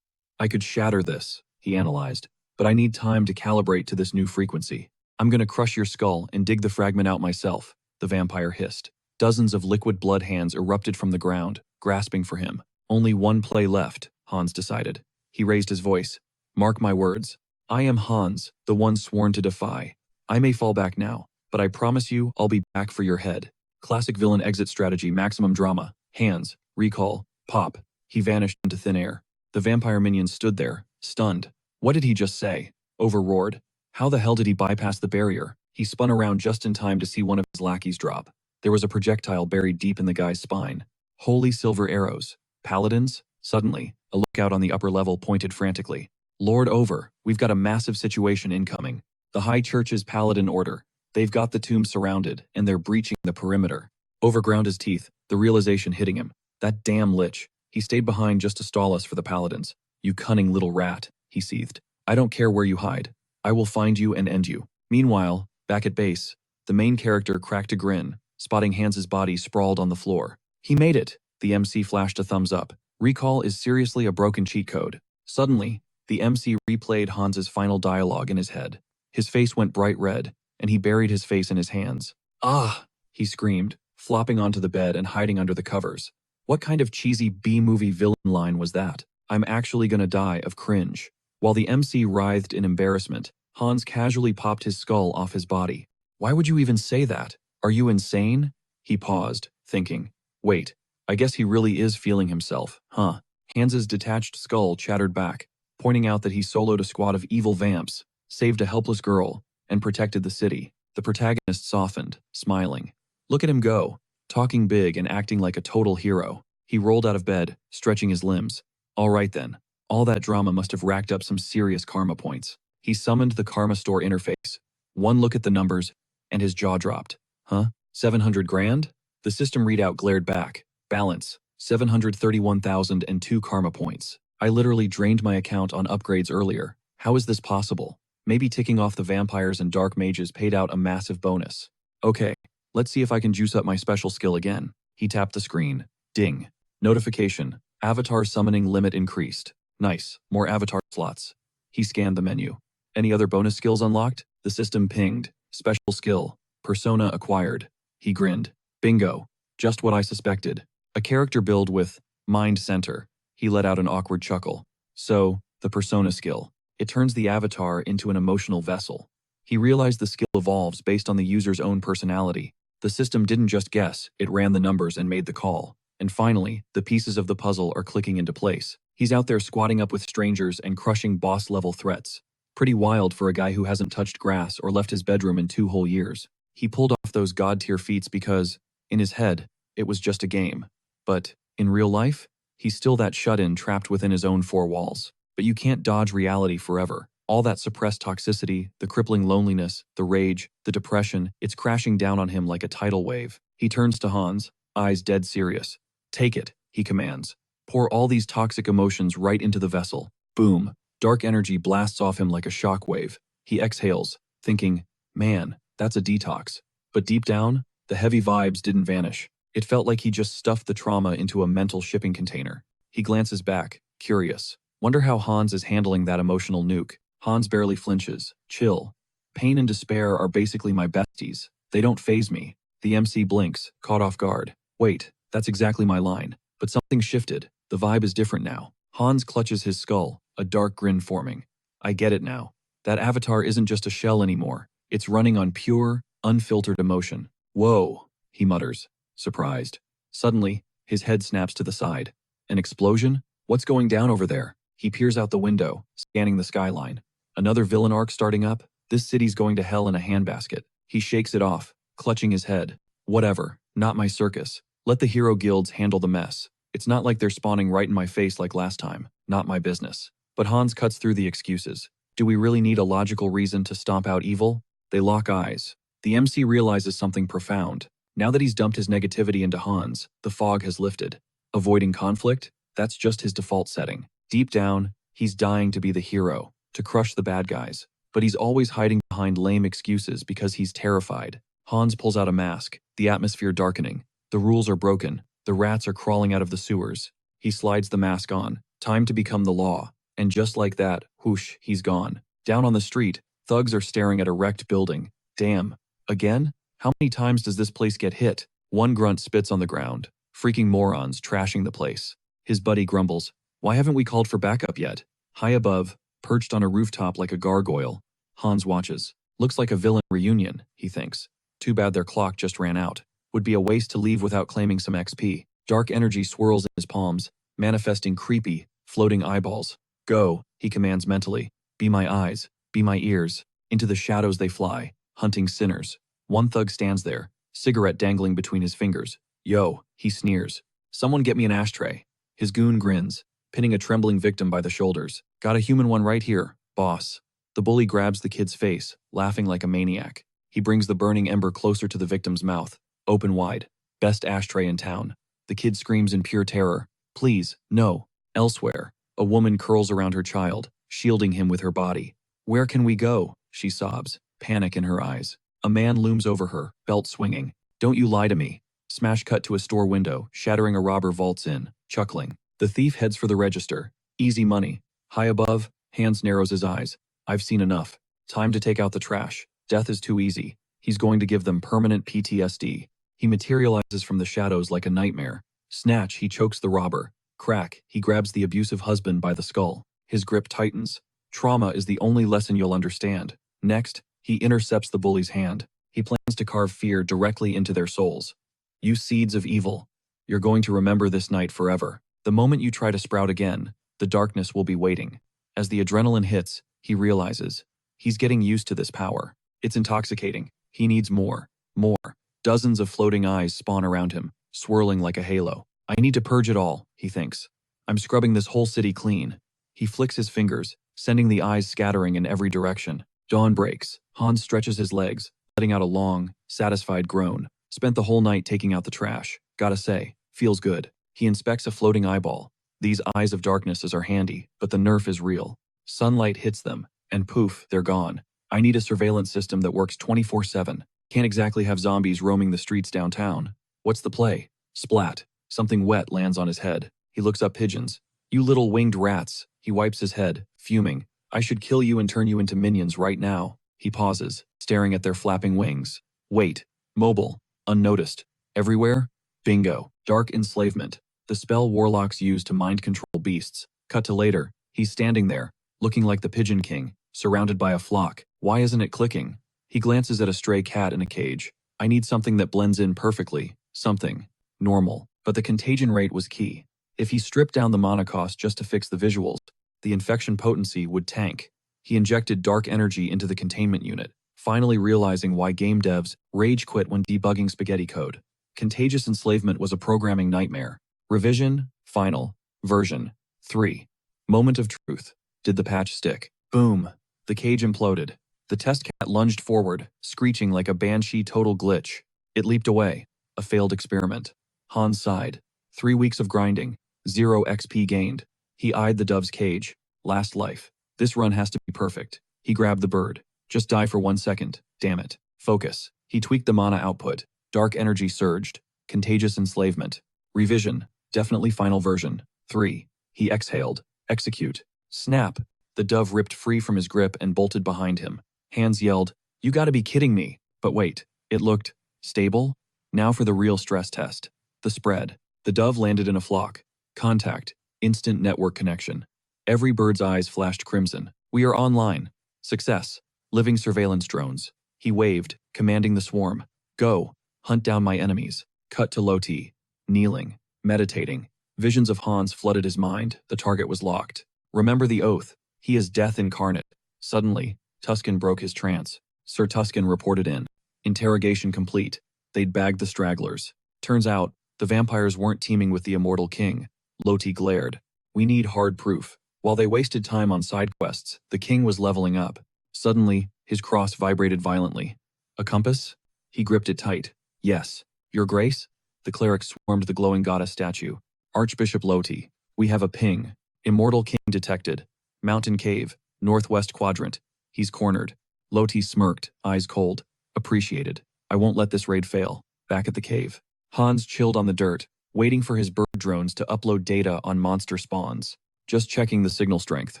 I could shatter this, he analyzed, but I need time to calibrate to this new frequency. I'm gonna crush your skull and dig the fragment out myself, the vampire hissed. Dozens of liquid blood hands erupted from the ground, grasping for him. Only one play left, Hans decided. He raised his voice. Mark my words. I am Hans, the one sworn to defy. I may fall back now, but I promise you I'll be back for your head. Classic villain exit strategy, maximum drama. Hands, recall, pop. He vanished into thin air. The vampire minions stood there, stunned. What did he just say? Overroared. How the hell did he bypass the barrier? He spun around just in time to see one of his lackeys drop. There was a projectile buried deep in the guy's spine. Holy silver arrows. Paladins? Suddenly, a lookout on the upper level pointed frantically. Lord over, we've got a massive situation incoming. The High Church's Paladin Order. They've got the tomb surrounded, and they're breaching the perimeter. Over ground his teeth, the realization hitting him. That damn Lich. He stayed behind just to stall us for the Paladins. You cunning little rat, he seethed. I don't care where you hide. I will find you and end you. Meanwhile, back at base, the main character cracked a grin, spotting Hans's body sprawled on the floor. He made it. The MC flashed a thumbs up. Recall is seriously a broken cheat code. Suddenly, the MC replayed Hans's final dialogue in his head. His face went bright red, and he buried his face in his hands. Ah! He screamed, flopping onto the bed and hiding under the covers. What kind of cheesy B-movie villain line was that? I'm actually gonna die of cringe. While the MC writhed in embarrassment, Hans casually popped his skull off his body. Why would you even say that? Are you insane? He paused, thinking. Wait, I guess he really is feeling himself, huh? Hans's detached skull chattered back, pointing out that he soloed a squad of evil vamps, saved a helpless girl, and protected the city. The protagonist softened, smiling. Look at him go, talking big and acting like a total hero. He rolled out of bed, stretching his limbs. All right then, all that drama must have racked up some serious karma points. He summoned the Karma Store interface. One look at the numbers, and his jaw dropped. Huh? 700 grand? The system readout glared back. Balance, 731,002 karma points. I literally drained my account on upgrades earlier. How is this possible? Maybe ticking off the vampires and dark mages paid out a massive bonus. Okay, let's see if I can juice up my special skill again. He tapped the screen. Ding. Notification. Avatar summoning limit increased. Nice, more avatar slots. He scanned the menu. Any other bonus skills unlocked? The system pinged. Special skill. Persona acquired. He grinned. Bingo. Just what I suspected. A character build with Mind Center. He let out an awkward chuckle. So, the persona skill. It turns the avatar into an emotional vessel. He realized the skill evolves based on the user's own personality. The system didn't just guess, it ran the numbers and made the call. And finally, the pieces of the puzzle are clicking into place. He's out there squatting up with strangers and crushing boss-level threats. Pretty wild for a guy who hasn't touched grass or left his bedroom in 2 whole years. He pulled off those god-tier feats because, in his head, it was just a game. But, in real life, he's still that shut-in trapped within his own 4 walls. But you can't dodge reality forever. All that suppressed toxicity, the crippling loneliness, the rage, the depression, it's crashing down on him like a tidal wave. He turns to Hans, eyes dead serious. Take it, he commands. Pour all these toxic emotions right into the vessel. Boom. Dark energy blasts off him like a shockwave. He exhales, thinking, man, that's a detox. But deep down, the heavy vibes didn't vanish. It felt like he just stuffed the trauma into a mental shipping container. He glances back, curious. Wonder how Hans is handling that emotional nuke. Hans barely flinches. Chill. Pain and despair are basically my besties. They don't faze me. The MC blinks, caught off guard. Wait, that's exactly my line. But something shifted. The vibe is different now. Hans clutches his skull, a dark grin forming. I get it now. That avatar isn't just a shell anymore. It's running on pure, unfiltered emotion. Whoa, he mutters, surprised. Suddenly, his head snaps to the side. An explosion? What's going down over there? He peers out the window, scanning the skyline. Another villain arc starting up? This city's going to hell in a handbasket. He shakes it off, clutching his head. Whatever, not my circus. Let the hero guilds handle the mess. It's not like they're spawning right in my face like last time. Not my business. But Hans cuts through the excuses. Do we really need a logical reason to stomp out evil? They lock eyes. The MC realizes something profound. Now that he's dumped his negativity into Hans, the fog has lifted. Avoiding conflict? That's just his default setting. Deep down, he's dying to be the hero, to crush the bad guys. But he's always hiding behind lame excuses because he's terrified. Hans pulls out a mask, the atmosphere darkening. The rules are broken. The rats are crawling out of the sewers. He slides the mask on. Time to become the law. And just like that, whoosh, he's gone. Down on the street, thugs are staring at a wrecked building. Damn. Again? How many times does this place get hit? One grunt spits on the ground. Freaking morons trashing the place. His buddy grumbles. Why haven't we called for backup yet? High above, perched on a rooftop like a gargoyle, Hans watches. Looks like a villain reunion, he thinks. Too bad their clock just ran out. Would be a waste to leave without claiming some XP. Dark energy swirls in his palms, manifesting creepy, floating eyeballs. Go, he commands mentally. Be my eyes, be my ears. Into the shadows they fly, hunting sinners. One thug stands there, cigarette dangling between his fingers. Yo, he sneers. Someone get me an ashtray. His goon grins, pinning a trembling victim by the shoulders. Got a human one right here, boss. The bully grabs the kid's face, laughing like a maniac. He brings the burning ember closer to the victim's mouth, open wide. Best ashtray in town. The kid screams in pure terror. Please, no. Elsewhere, a woman curls around her child, shielding him with her body. Where can we go? She sobs, panic in her eyes. A man looms over her, belt swinging. Don't you lie to me. Smash cut to a store window, shattering a robber vaults in, chuckling. The thief heads for the register. Easy money. High above, Hans narrows his eyes. I've seen enough. Time to take out the trash. Death is too easy. He's going to give them permanent PTSD. He materializes from the shadows like a nightmare. Snatch, he chokes the robber. Crack, he grabs the abusive husband by the skull. His grip tightens. Trauma is the only lesson you'll understand. Next, he intercepts the bully's hand. He plans to carve fear directly into their souls. You seeds of evil. You're going to remember this night forever. The moment you try to sprout again, the darkness will be waiting. As the adrenaline hits, he realizes. He's getting used to this power. It's intoxicating. He needs more. More. Dozens of floating eyes spawn around him, swirling like a halo. I need to purge it all, he thinks. I'm scrubbing this whole city clean. He flicks his fingers, sending the eyes scattering in every direction. Dawn breaks. Hans stretches his legs, letting out a long, satisfied groan. Spent the whole night taking out the trash. Gotta say, feels good. He inspects a floating eyeball. These eyes of darknesses are handy, but the nerf is real. Sunlight hits them, and poof, they're gone. I need a surveillance system that works 24/7. Can't exactly have zombies roaming the streets downtown. What's the play? Splat. Something wet lands on his head. He looks up pigeons. You little winged rats. He wipes his head, fuming. I should kill you and turn you into minions right now. He pauses, staring at their flapping wings. Wait. Mobile. Unnoticed. Everywhere? Bingo. Dark enslavement. The spell warlocks use to mind control beasts. Cut to later. He's standing there, looking like the Pigeon King, surrounded by a flock. Why isn't it clicking? He glances at a stray cat in a cage. I need something that blends in perfectly. Something. Normal. But the contagion rate was key. If he stripped down the mana cost just to fix the visuals, the infection potency would tank. He injected dark energy into the containment unit, finally realizing why game devs rage quit when debugging spaghetti code. Contagious enslavement was a programming nightmare. Revision, final, version 3. Moment of truth. Did the patch stick? Boom. The cage imploded. The test cat lunged forward, screeching like a banshee total glitch. It leaped away. A failed experiment. Hans sighed. 3 weeks of grinding. 0 XP gained. He eyed the dove's cage. Last life. This run has to be perfect. He grabbed the bird. Just die for 1 second. Damn it. Focus. He tweaked the mana output. Dark energy surged. Contagious enslavement. Revision. Definitely final version 3. He exhaled. Execute. Snap. The dove ripped free from his grip and bolted behind him. Hans yelled, You gotta be kidding me. But wait. It looked stable? Now for the real stress test. The spread. The dove landed in a flock. Contact. Instant network connection. Every bird's eyes flashed crimson. We are online. Success. Living surveillance drones. He waved, commanding the swarm. Go. Hunt down my enemies. Cut to Loti. Kneeling. Meditating. Visions of Hans flooded his mind. The target was locked. Remember the oath. He is death incarnate. Suddenly, Tuscan broke his trance. Sir Tuscan reported in. Interrogation complete. They'd bagged the stragglers. Turns out, the The vampires weren't teaming with the immortal king. Loti glared. We need hard proof. While they wasted time on side quests, the king was leveling up. Suddenly, his cross vibrated violently. A compass? He gripped it tight. Yes. Your grace? The cleric swarmed the glowing goddess statue. Archbishop Loti. We have a ping. Immortal king detected. Mountain cave. Northwest quadrant. He's cornered. Loti smirked, eyes cold. Appreciated. I won't let this raid fail. Back at the cave. Hans chilled on the dirt, waiting for his bird drones to upload data on monster spawns. Just checking the signal strength.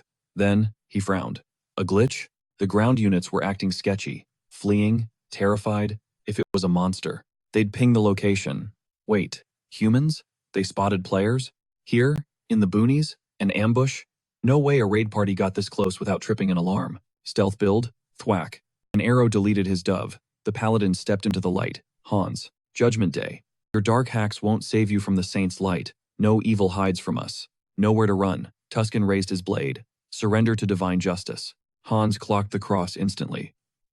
Then, he frowned. A glitch? The ground units were acting sketchy. Fleeing, terrified. If it was a monster, they'd ping the location. Wait, humans? They spotted players? Here? In the boonies? An ambush? No way a raid party got this close without tripping an alarm. Stealth build? Thwack. An arrow deleted his dove. The paladin stepped into the light. Hans. Judgment Day. Your dark hacks won't save you from the saint's light. No evil hides from us. Nowhere to run. Tuscan raised his blade. Surrender to divine justice. Hans clocked the cross instantly.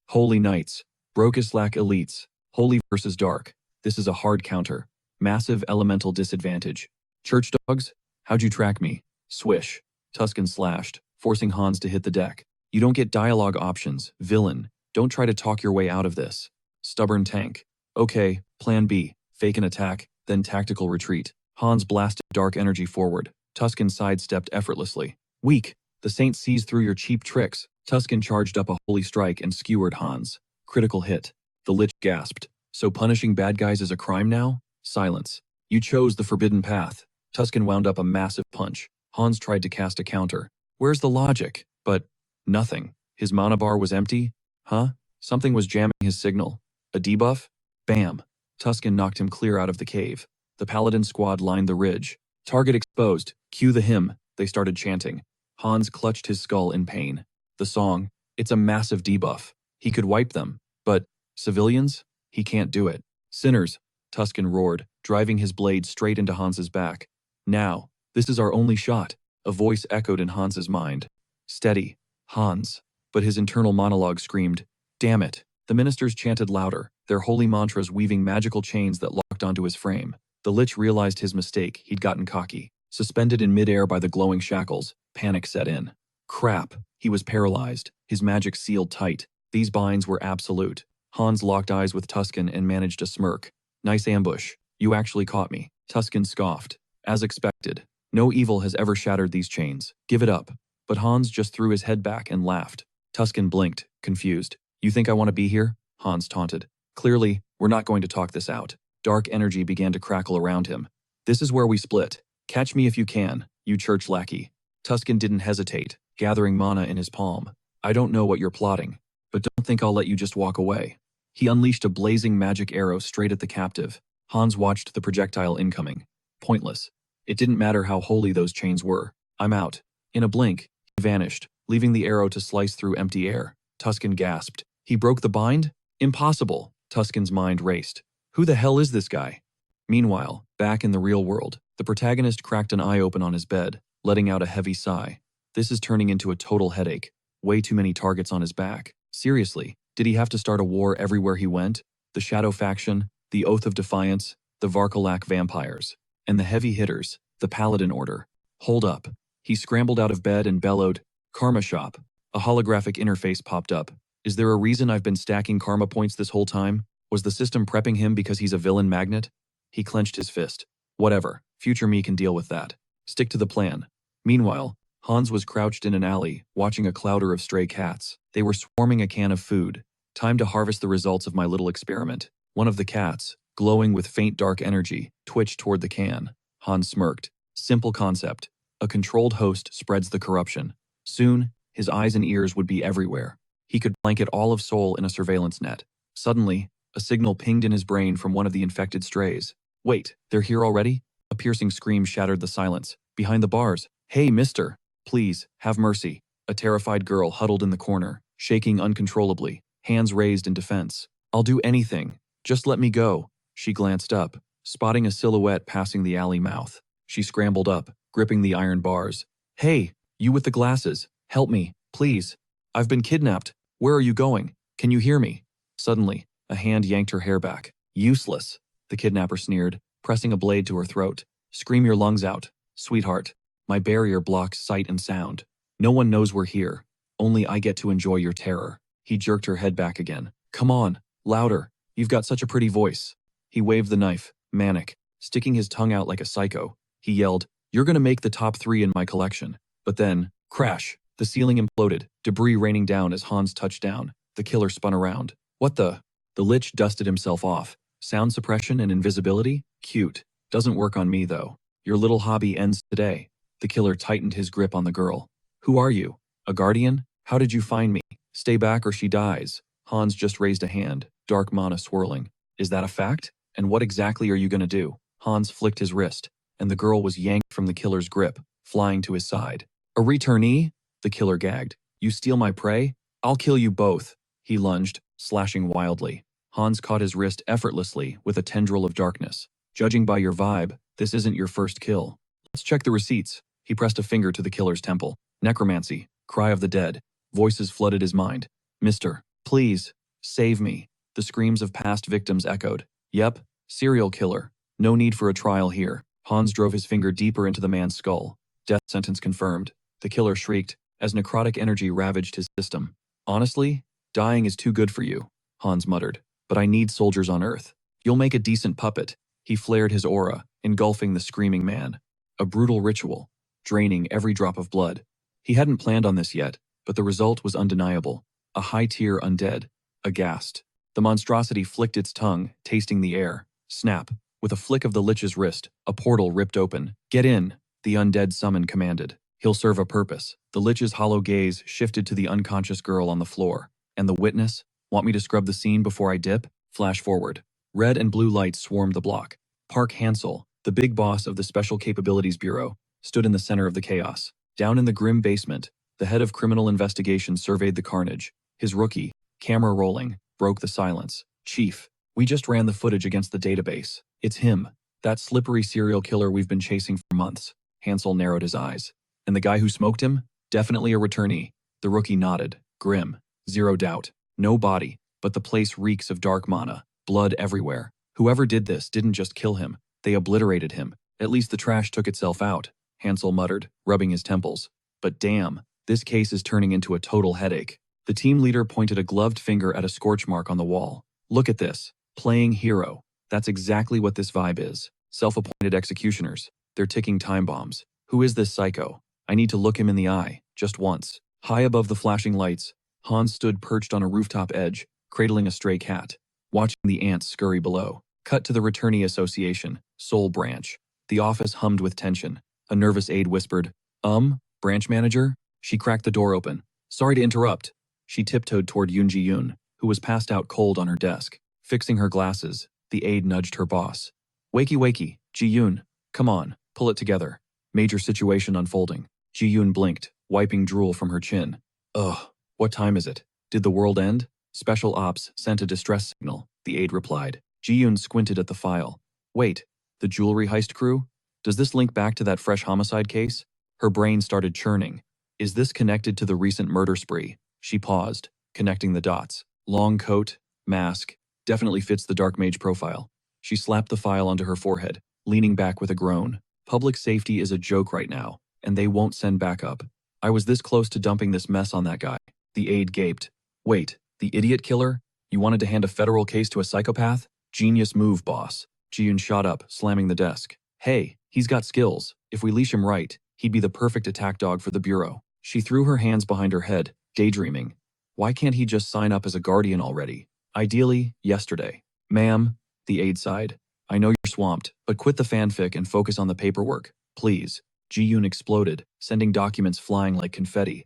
Holy knights. Brokislack elites. Holy versus dark. This is a hard counter. Massive elemental disadvantage. Church dogs? How'd you track me? Swish. Tuscan slashed, forcing Hans to hit the deck. You don't get dialogue options, villain. Don't try to talk your way out of this. Stubborn tank. Okay, plan B. Fake an attack, then tactical retreat. Hans blasted dark energy forward. Tuscan sidestepped effortlessly. Weak. The saint sees through your cheap tricks. Tuscan charged up a holy strike and skewered Hans. Critical hit. The Lich gasped. So punishing bad guys is a crime now? Silence. You chose the forbidden path. Tuscan wound up a massive punch. Hans tried to cast a counter. Where's the logic? But nothing. His mana bar was empty? Huh? Something was jamming his signal. A debuff? Bam. Tuscan knocked him clear out of the cave. The paladin squad lined the ridge. Target exposed. Cue the hymn. They started chanting. Hans clutched his skull in pain. The song. It's a massive debuff. He could wipe them. But civilians? He can't do it. Sinners. Tuscan roared, driving his blade straight into Hans's back. Now. This is our only shot. A voice echoed in Hans's mind. Steady. Hans. But his internal monologue screamed, damn it. The ministers chanted louder, their holy mantras weaving magical chains that locked onto his frame. The Lich realized his mistake. He'd gotten cocky. Suspended in midair by the glowing shackles, panic set in. Crap. He was paralyzed, his magic sealed tight. These binds were absolute. Hans locked eyes with Tuscan and managed a smirk. Nice ambush. You actually caught me. Tuscan scoffed. As expected. No evil has ever shattered these chains. Give it up. But Hans just threw his head back and laughed. Tuscan blinked, confused. You think I want to be here? Hans taunted. Clearly, we're not going to talk this out. Dark energy began to crackle around him. This is where we split. Catch me if you can, you church lackey. Tuscan didn't hesitate, gathering mana in his palm. I don't know what you're plotting, but don't think I'll let you just walk away. He unleashed a blazing magic arrow straight at the captive. Hans watched the projectile incoming. Pointless. It didn't matter how holy those chains were. I'm out. In a blink, he vanished, leaving the arrow to slice through empty air. Tuscan gasped. He broke the bind? Impossible. Tuscan's mind raced. Who the hell is this guy? Meanwhile, back in the real world, the protagonist cracked an eye open on his bed, letting out a heavy sigh. This is turning into a total headache. Way too many targets on his back. Seriously, did he have to start a war everywhere he went? The Shadow Faction, the Oath of Defiance, the Varkalak vampires, and the heavy hitters, the Paladin Order. Hold up. He scrambled out of bed and bellowed, Karma Shop. A holographic interface popped up. Is there a reason I've been stacking karma points this whole time? Was the system prepping him because he's a villain magnet? He clenched his fist. Whatever, future me can deal with that. Stick to the plan. Meanwhile, Hans was crouched in an alley, watching a clouder of stray cats. They were swarming a can of food. Time to harvest the results of my little experiment. One of the cats, glowing with faint dark energy, twitched toward the can. Hans smirked. Simple concept. A controlled host spreads the corruption. Soon, his eyes and ears would be everywhere. He could blanket all of Seoul in a surveillance net. Suddenly, a signal pinged in his brain from one of the infected strays. Wait, they're here already? A piercing scream shattered the silence. Behind the bars. Hey, mister. Please, have mercy. A terrified girl huddled in the corner, shaking uncontrollably, hands raised in defense. I'll do anything. Just let me go. She glanced up, spotting a silhouette passing the alley mouth. She scrambled up, gripping the iron bars. Hey, you with the glasses. Help me, please. I've been kidnapped. Where are you going? Can you hear me? Suddenly, a hand yanked her hair back. Useless, the kidnapper sneered. pressing a blade to her throat. Scream your lungs out, sweetheart. My barrier blocks sight and sound. No one knows we're here. Only I get to enjoy your terror. He jerked her head back again. Come on, louder. You've got such a pretty voice. He waved the knife, manic, sticking his tongue out like a psycho. He yelled, you're gonna make the top 3 in my collection. But then, crash, the ceiling imploded, debris raining down as Hans touched down. The killer spun around. What the? The lich dusted himself off. Sound suppression and invisibility? Cute. Doesn't work on me, though. Your little hobby ends today. The killer tightened his grip on the girl. Who are you? A guardian? How did you find me? Stay back or she dies. Hans just raised a hand, dark mana swirling. Is that a fact? And what exactly are you gonna do? Hans flicked his wrist, and the girl was yanked from the killer's grip, flying to his side. A returnee? The killer gagged. You steal my prey? I'll kill you both. He lunged, slashing wildly. Hans caught his wrist effortlessly with a tendril of darkness. Judging by your vibe, this isn't your first kill. Let's check the receipts. He pressed a finger to the killer's temple. Necromancy, cry of the dead. Voices flooded his mind. Mister, please, save me. The screams of past victims echoed. Yep, serial killer. No need for a trial here. Hans drove his finger deeper into the man's skull. Death sentence confirmed. The killer shrieked as necrotic energy ravaged his system. Honestly, dying is too good for you, Hans muttered. But I need soldiers on Earth. You'll make a decent puppet. He flared his aura, engulfing the screaming man. A brutal ritual, draining every drop of blood. He hadn't planned on this yet, but the result was undeniable. A high-tier undead, aghast. The monstrosity flicked its tongue, tasting the air. Snap. With a flick of the lich's wrist, a portal ripped open. Get in, the undead summon commanded. He'll serve a purpose. The lich's hollow gaze shifted to the unconscious girl on the floor. And the witness? Want me to scrub the scene before I dip? Flash forward. Red and blue lights swarmed the block. Park Hansel, the big boss of the Special Capabilities Bureau, stood in the center of the chaos. Down in the grim basement, the head of criminal investigation surveyed the carnage. His rookie, camera rolling, broke the silence. Chief, we just ran the footage against the database. It's him, that slippery serial killer we've been chasing for months. Hansel narrowed his eyes. And the guy who smoked him? Definitely a returnee. The rookie nodded, grim. Zero doubt. No body, but the place reeks of dark mana, blood everywhere. Whoever did this didn't just kill him, they obliterated him. At least the trash took itself out, Hansel muttered, rubbing his temples. But damn, this case is turning into a total headache. The team leader pointed a gloved finger at a scorch mark on the wall. Look at this. Playing hero. That's exactly what this vibe is. Self-appointed executioners. They're ticking time bombs. Who is this psycho? I need to look him in the eye, just once. High above the flashing lights, Hans stood perched on a rooftop edge, cradling a stray cat, watching the ants scurry below. Cut to the Returnee Association, Soul Branch. The office hummed with tension. A nervous aide whispered, branch manager? She cracked the door open. Sorry to interrupt. She tiptoed toward Yoon Ji-yoon, who was passed out cold on her desk. Fixing her glasses, the aide nudged her boss. Wakey wakey, Ji-yoon. Come on, pull it together. Major situation unfolding. Ji-yoon blinked, wiping drool from her chin. Ugh, what time is it? Did the world end? Special Ops sent a distress signal, the aide replied. Ji-yoon squinted at the file. Wait, the jewelry heist crew? Does this link back to that fresh homicide case? Her brain started churning. Is this connected to the recent murder spree? She paused, connecting the dots. Long coat, mask, definitely fits the dark mage profile. She slapped the file onto her forehead, leaning back with a groan. Public safety is a joke right now, and they won't send backup. I was this close to dumping this mess on that guy. The aide gaped. Wait, the idiot killer? You wanted to hand a federal case to a psychopath? Genius move, boss. Ji-yoon shot up, slamming the desk. Hey, he's got skills. If we leash him right, he'd be the perfect attack dog for the Bureau. She threw her hands behind her head, daydreaming. Why can't he just sign up as a guardian already? Ideally, yesterday. Ma'am, the aide sighed. I know you're swamped, but quit the fanfic and focus on the paperwork, please. Ji-yoon exploded, sending documents flying like confetti.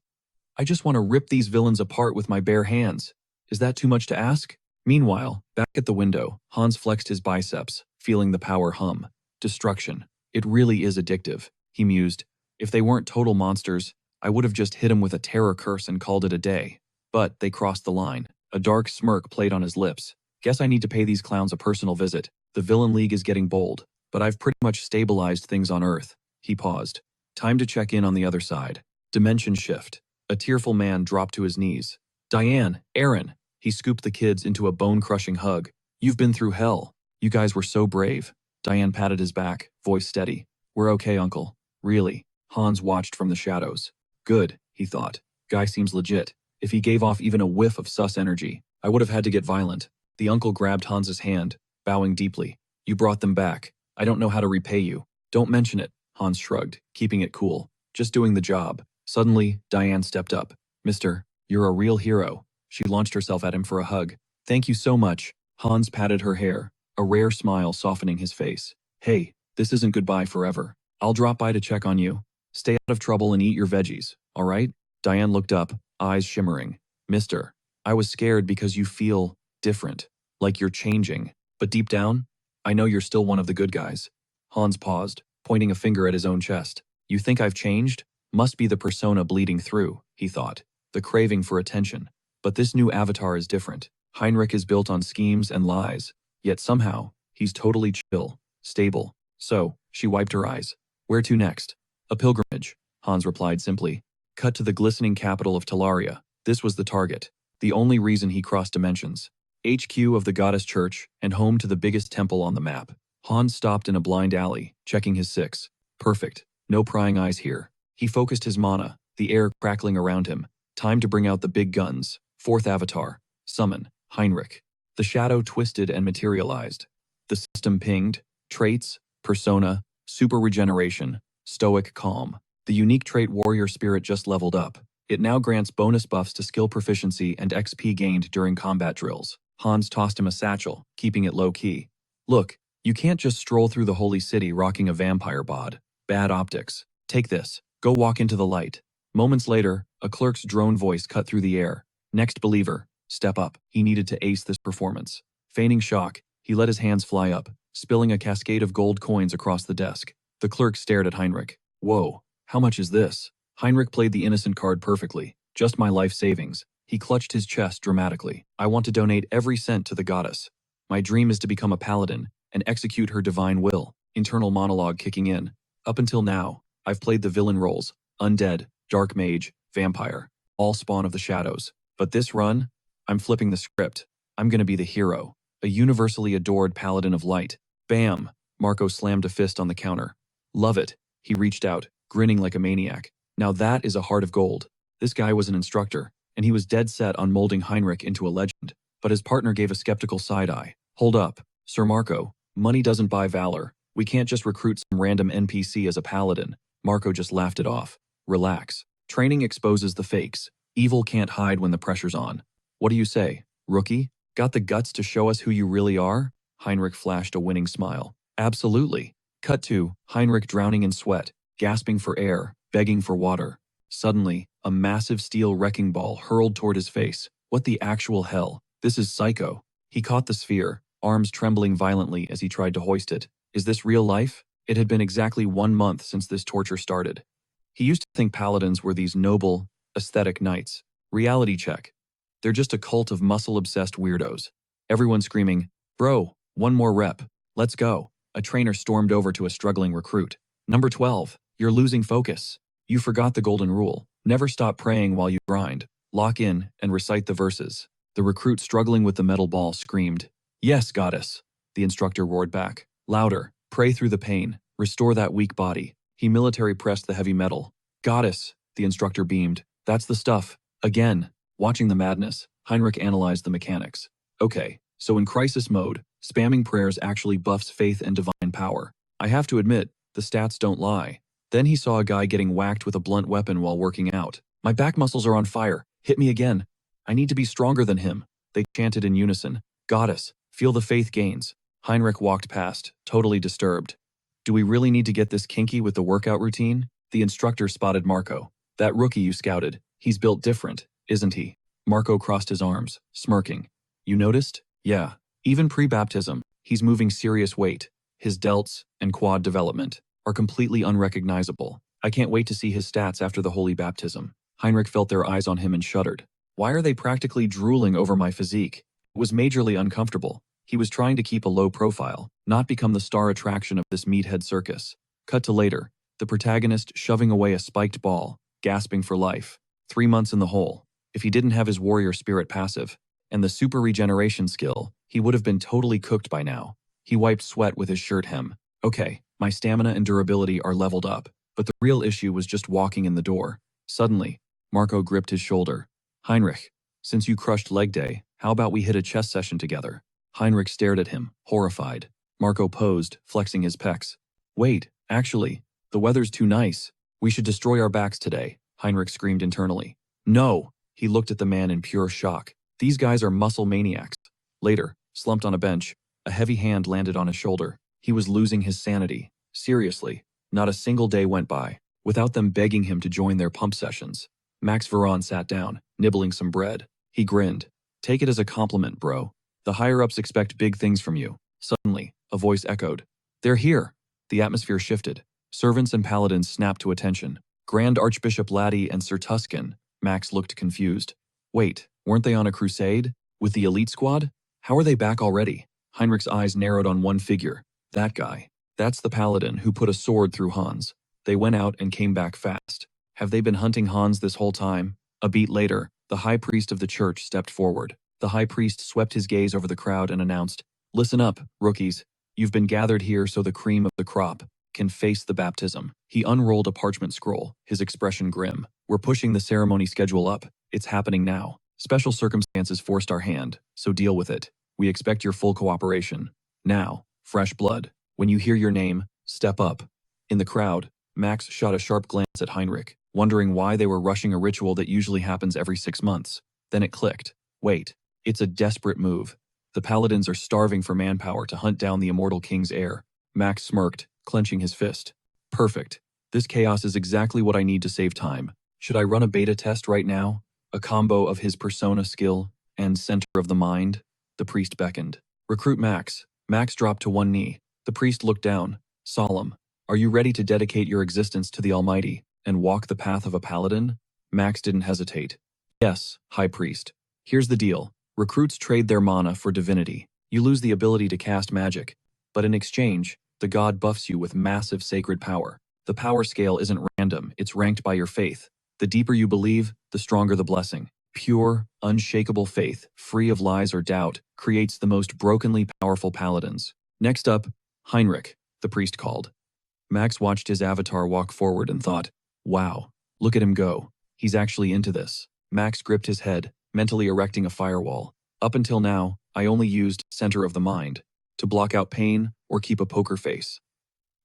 I just want to rip these villains apart with my bare hands. Is that too much to ask? Meanwhile, back at the window, Hans flexed his biceps, feeling the power hum. Destruction. It really is addictive, he mused. If they weren't total monsters, I would have just hit him with a terror curse and called it a day. But they crossed the line. A dark smirk played on his lips. Guess I need to pay these clowns a personal visit. The Villain League is getting bold, but I've pretty much stabilized things on Earth. He paused. Time to check in on the other side. Dimension shift. A tearful man dropped to his knees. Diane, Aaron. He scooped the kids into a bone-crushing hug. You've been through hell. You guys were so brave. Diane patted his back, voice steady. We're okay, uncle. Really? Hans watched from the shadows. Good, he thought. Guy seems legit. If he gave off even a whiff of sus energy, I would have had to get violent. The uncle grabbed Hans's hand, bowing deeply. You brought them back. I don't know how to repay you. Don't mention it, Hans shrugged, keeping it cool. Just doing the job. Suddenly, Diane stepped up. Mister, you're a real hero. She launched herself at him for a hug. Thank you so much. Hans patted her hair, a rare smile softening his face. Hey, this isn't goodbye forever. I'll drop by to check on you. Stay out of trouble and eat your veggies, all right? Diane looked up, eyes shimmering. Mister, I was scared because you feel different, like you're changing. But deep down, I know you're still one of the good guys. Hans paused, pointing a finger at his own chest. You think I've changed? Must be the persona bleeding through, he thought. The craving for attention. But this new avatar is different. Heinrich is built on schemes and lies, yet somehow, he's totally chill, stable. So, she wiped her eyes. Where to next? A pilgrimage, Hans replied simply. Cut to the glistening capital of Talaria. This was the target. The only reason he crossed dimensions. HQ of the goddess church and home to the biggest temple on the map. Hans stopped in a blind alley, checking his six. Perfect. No prying eyes here. He focused his mana, the air crackling around him. Time to bring out the big guns. Fourth avatar. Summon. Heinrich. The shadow twisted and materialized. The system pinged. Traits. Persona. Super regeneration. Stoic calm. The unique trait warrior spirit just leveled up. It now grants bonus buffs to skill proficiency and XP gained during combat drills. Hans tossed him a satchel, keeping it low-key. Look, you can't just stroll through the holy city rocking a vampire bod. Bad optics. Take this. Go walk into the light. Moments later, a clerk's drone voice cut through the air. Next believer. Step up. He needed to ace this performance. Feigning shock, he let his hands fly up, spilling a cascade of gold coins across the desk. The clerk stared at Heinrich. Whoa, how much is this? Heinrich played the innocent card perfectly. Just my life savings. He clutched his chest dramatically. I want to donate every cent to the goddess. My dream is to become a paladin and execute her divine will. Internal monologue kicking in. Up until now, I've played the villain roles. Undead, dark mage, vampire. All spawn of the shadows. But this run, I'm flipping the script. I'm gonna be the hero. A universally adored paladin of light. Bam! Marco slammed a fist on the counter. Love it. He reached out, grinning like a maniac. Now that is a heart of gold. This guy was an instructor, and he was dead set on molding Heinrich into a legend. But his partner gave a skeptical side-eye. Hold up, Sir Marco. Money doesn't buy valor. We can't just recruit some random NPC as a paladin. Marco just laughed it off. Relax. Training exposes the fakes. Evil can't hide when the pressure's on. What do you say, rookie? Got the guts to show us who you really are? Heinrich flashed a winning smile. Absolutely. Cut to Heinrich drowning in sweat, gasping for air, begging for water. Suddenly, a massive steel wrecking ball hurled toward his face. What the actual hell? This is psycho. He caught the sphere, arms trembling violently as he tried to hoist it. Is this real life? It had been exactly 1 month since this torture started. He used to think paladins were these noble, aesthetic knights. Reality check. They're just a cult of muscle-obsessed weirdos. Everyone screaming, bro, one more rep. Let's go. A trainer stormed over to a struggling recruit. Number 12, you're losing focus. You forgot the golden rule. Never stop praying while you grind. Lock in and recite the verses. The recruit struggling with the metal ball screamed, Yes, goddess. The instructor roared back. Louder. Pray through the pain. Restore that weak body. He military pressed the heavy metal. Goddess. The instructor beamed. That's the stuff. Again. Watching the madness, Heinrich analyzed the mechanics. Okay, so in crisis mode, spamming prayers actually buffs faith and divine power. I have to admit, the stats don't lie. Then he saw a guy getting whacked with a blunt weapon while working out. My back muscles are on fire. Hit me again. I need to be stronger than him. They chanted in unison. Goddess, feel the faith gains. Heinrich walked past, totally disturbed. Do we really need to get this kinky with the workout routine? The instructor spotted Marco. That rookie you scouted, he's built different, isn't he? Marco crossed his arms, smirking. You noticed? Yeah. Even pre-baptism, he's moving serious weight. His delts and quad development are completely unrecognizable. I can't wait to see his stats after the holy baptism. Heinrich felt their eyes on him and shuddered. Why are they practically drooling over my physique? It was majorly uncomfortable. He was trying to keep a low profile, not become the star attraction of this meathead circus. Cut to later, the protagonist shoving away a spiked ball, gasping for life. 3 months in the hole. If he didn't have his warrior spirit passive and the super regeneration skill, he would have been totally cooked by now. He wiped sweat with his shirt hem. Okay, my stamina and durability are leveled up, but the real issue was just walking in the door. Suddenly, Marco gripped his shoulder. Heinrich, since you crushed leg day, how about we hit a chess session together? Heinrich stared at him, horrified. Marco posed, flexing his pecs. Wait, actually, the weather's too nice. We should destroy our backs today, Heinrich screamed internally. No! He looked at the man in pure shock. These guys are muscle maniacs. Later, slumped on a bench, a heavy hand landed on his shoulder. He was losing his sanity. Seriously, not a single day went by without them begging him to join their pump sessions. Max Veron sat down, nibbling some bread. He grinned. Take it as a compliment, bro. The higher-ups expect big things from you. Suddenly, a voice echoed. They're here. The atmosphere shifted. Servants and paladins snapped to attention. Grand Archbishop Laddie and Sir Tuscan. Max looked confused. Wait, weren't they on a crusade? With the elite squad? How are they back already? Heinrich's eyes narrowed on one figure. That guy. That's the paladin who put a sword through Hans. They went out and came back fast. Have they been hunting Hans this whole time? A beat later, the high priest of the church stepped forward. The high priest swept his gaze over the crowd and announced, Listen up, rookies. You've been gathered here so the cream of the crop can face the baptism. He unrolled a parchment scroll, his expression grim. We're pushing the ceremony schedule up. It's happening now. Special circumstances forced our hand, so deal with it. We expect your full cooperation. Now, fresh blood. When you hear your name, step up. In the crowd, Max shot a sharp glance at Heinrich, wondering why they were rushing a ritual that usually happens every 6 months. Then it clicked. Wait, it's a desperate move. The paladins are starving for manpower to hunt down the immortal king's heir. Max smirked, clenching his fist. Perfect. This chaos is exactly what I need to save time. Should I run a beta test right now? A combo of his persona skill and center of the mind? The priest beckoned. Recruit Max. Max dropped to one knee. The priest looked down, solemn. Are you ready to dedicate your existence to the Almighty and walk the path of a paladin? Max didn't hesitate. Yes, High Priest. Here's the deal. Recruits trade their mana for divinity. You lose the ability to cast magic, but in exchange, the god buffs you with massive sacred power. The power scale isn't random, it's ranked by your faith. The deeper you believe, the stronger the blessing. Pure, unshakable faith, free of lies or doubt, creates the most brokenly powerful paladins. Next up, Heinrich, the priest called. Max watched his avatar walk forward and thought, wow, look at him go. He's actually into this. Max gripped his head, mentally erecting a firewall. Up until now, I only used center of the mind to block out pain or keep a poker face.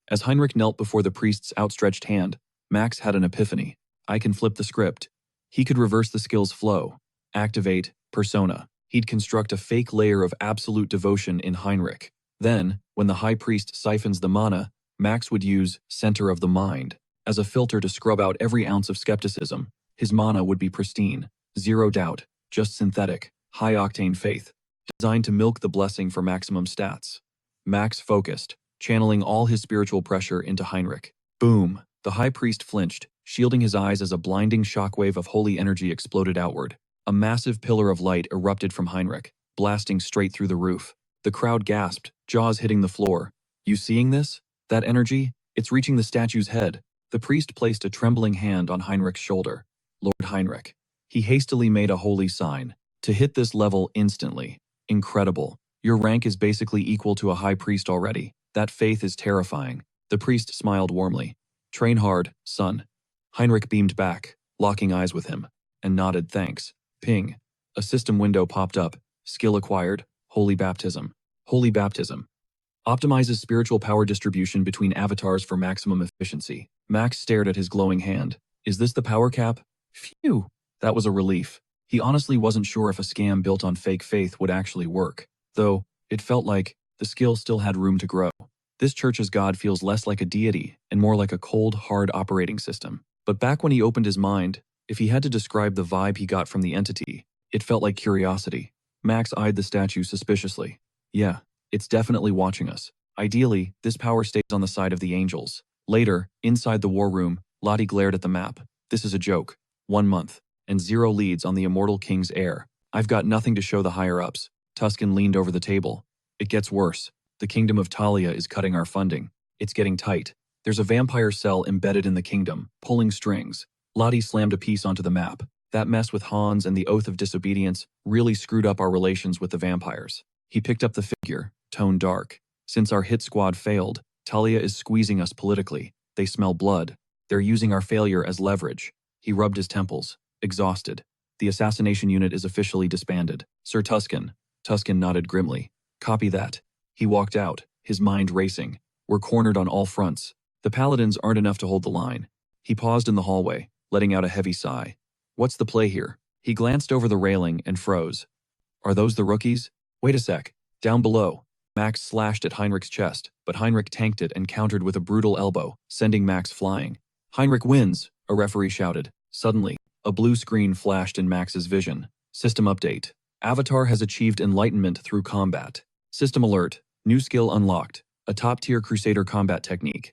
As Heinrich knelt before the priest's outstretched hand, Max had an epiphany. I can flip the script. He could reverse the skill's flow. Activate persona. He'd construct a fake layer of absolute devotion in Heinrich. Then, when the high priest siphons the mana, Max would use center of the mind as a filter to scrub out every ounce of skepticism. His mana would be pristine, zero doubt, just synthetic, high-octane faith, designed to milk the blessing for maximum stats. Max focused, channeling all his spiritual pressure into Heinrich. Boom! The high priest flinched, shielding his eyes as a blinding shockwave of holy energy exploded outward. A massive pillar of light erupted from Heinrich, blasting straight through the roof. The crowd gasped, jaws hitting the floor. You seeing this? That energy? It's reaching the statue's head. The priest placed a trembling hand on Heinrich's shoulder. Lord Heinrich. He hastily made a holy sign. To hit this level instantly. Incredible. Your rank is basically equal to a high priest already. That faith is terrifying. The priest smiled warmly. Train hard, son. Heinrich beamed back, locking eyes with him, and nodded thanks. Ping. A system window popped up. Skill acquired. Holy baptism. Holy baptism. Optimizes spiritual power distribution between avatars for maximum efficiency. Max stared at his glowing hand. Is this the power cap? Phew. That was a relief. He honestly wasn't sure if a scam built on fake faith would actually work. Though, it felt like the skill still had room to grow. This church's god feels less like a deity and more like a cold, hard operating system. But back when he opened his mind, if he had to describe the vibe he got from the entity, it felt like curiosity. Max eyed the statue suspiciously. Yeah, it's definitely watching us. Ideally, this power stays on the side of the angels. Later, inside the war room, Lottie glared at the map. This is a joke. 1 month, and 0 leads on the immortal king's heir. I've got nothing to show the higher-ups. Tuscan leaned over the table. It gets worse. The kingdom of Talia is cutting our funding. It's getting tight. There's a vampire cell embedded in the kingdom, pulling strings. Lottie slammed a piece onto the map. That mess with Hans and the Oath of Disobedience really screwed up our relations with the vampires. He picked up the figure, tone dark. Since our hit squad failed, Talia is squeezing us politically. They smell blood. They're using our failure as leverage. He rubbed his temples, exhausted. The assassination unit is officially disbanded. Sir Tuscan. Tuscan nodded grimly. Copy that. He walked out, his mind racing. We're cornered on all fronts. The paladins aren't enough to hold the line. He paused in the hallway, letting out a heavy sigh. What's the play here? He glanced over the railing and froze. Are those the rookies? Wait a sec. Down below. Max slashed at Heinrich's chest, but Heinrich tanked it and countered with a brutal elbow, sending Max flying. Heinrich wins, a referee shouted. Suddenly, a blue screen flashed in Max's vision. System update. Avatar has achieved enlightenment through combat. System alert. New skill unlocked. A top-tier Crusader combat technique.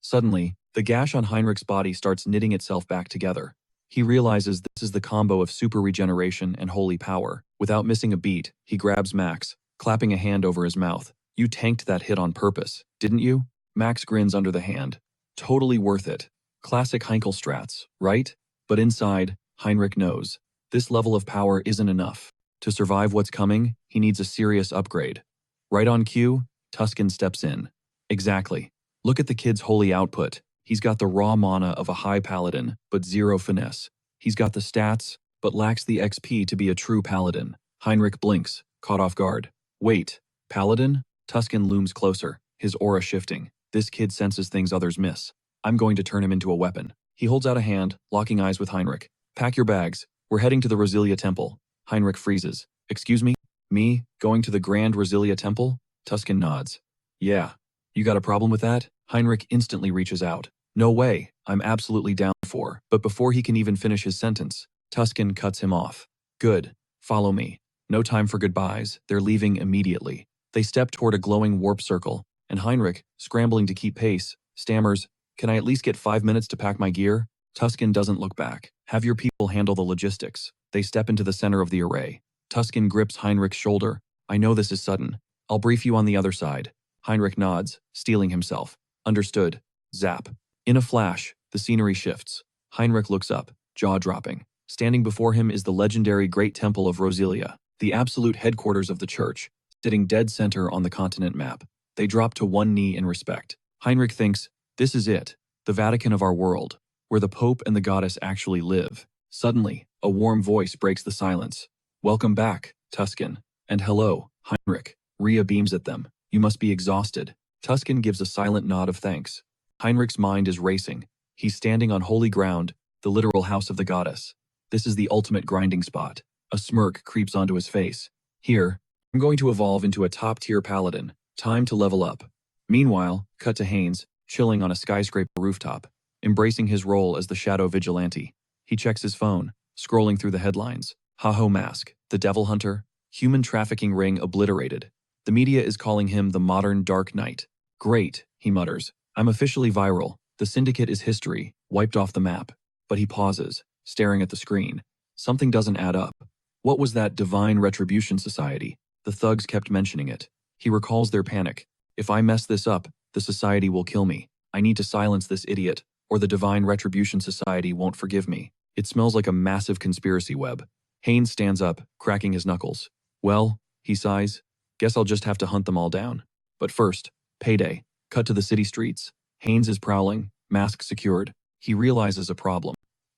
Suddenly, the gash on Heinrich's body starts knitting itself back together. He realizes this is the combo of super regeneration and holy power. Without missing a beat, he grabs Max, clapping a hand over his mouth. You tanked that hit on purpose, didn't you? Max grins under the hand. Totally worth it. Classic Heinkel strats, right? But inside, Heinrich knows. This level of power isn't enough. To survive what's coming, he needs a serious upgrade. Right on cue, Tuscan steps in. Exactly. Look at the kid's holy output. He's got the raw mana of a high paladin, but zero finesse. He's got the stats, but lacks the XP to be a true paladin. Heinrich blinks, caught off guard. Wait, paladin? Tuscan looms closer, his aura shifting. This kid senses things others miss. I'm going to turn him into a weapon. He holds out a hand, locking eyes with Heinrich. Pack your bags. We're heading to the Rosilia Temple. Heinrich freezes. Excuse me? Me? Going to the Grand Rosilia Temple? Tuscan nods. Yeah. You got a problem with that? Heinrich instantly reaches out. No way. I'm absolutely down for. But before he can even finish his sentence, Tuscan cuts him off. Good. Follow me. No time for goodbyes. They're leaving immediately. They step toward a glowing warp circle, and Heinrich, scrambling to keep pace, stammers, Can I at least get 5 minutes to pack my gear? Tuscan doesn't look back. Have your people handle the logistics. They step into the center of the array. Tuscan grips Heinrich's shoulder. I know this is sudden. I'll brief you on the other side. Heinrich nods, steeling himself. Understood. Zap. In a flash, the scenery shifts. Heinrich looks up, jaw-dropping. Standing before him is the legendary Great Temple of Rosilia, the absolute headquarters of the church, sitting dead center on the continent map. They drop to one knee in respect. Heinrich thinks, this is it, the Vatican of our world, where the Pope and the goddess actually live. Suddenly, a warm voice breaks the silence. Welcome back, Tuscan. And hello, Heinrich. Rhea beams at them. You must be exhausted. Tuscan gives a silent nod of thanks. Heinrich's mind is racing. He's standing on holy ground, the literal house of the goddess. This is the ultimate grinding spot. A smirk creeps onto his face. Here, I'm going to evolve into a top-tier paladin. Time to level up. Meanwhile, cut to Haynes, chilling on a skyscraper rooftop, embracing his role as the shadow vigilante. He checks his phone, scrolling through the headlines. Ha-Ho Mask, the devil hunter, human trafficking ring obliterated. The media is calling him the modern Dark Knight. Great, he mutters. I'm officially viral. The syndicate is history, wiped off the map. But he pauses, staring at the screen. Something doesn't add up. What was that Divine Retribution Society? The thugs kept mentioning it. He recalls their panic. If I mess this up, the society will kill me. I need to silence this idiot, or the Divine Retribution Society won't forgive me. It smells like a massive conspiracy web. Haynes stands up, cracking his knuckles. Well, he sighs, guess I'll just have to hunt them all down. But first, payday. Cut to the city streets. Haynes is prowling, mask secured. He realizes a problem.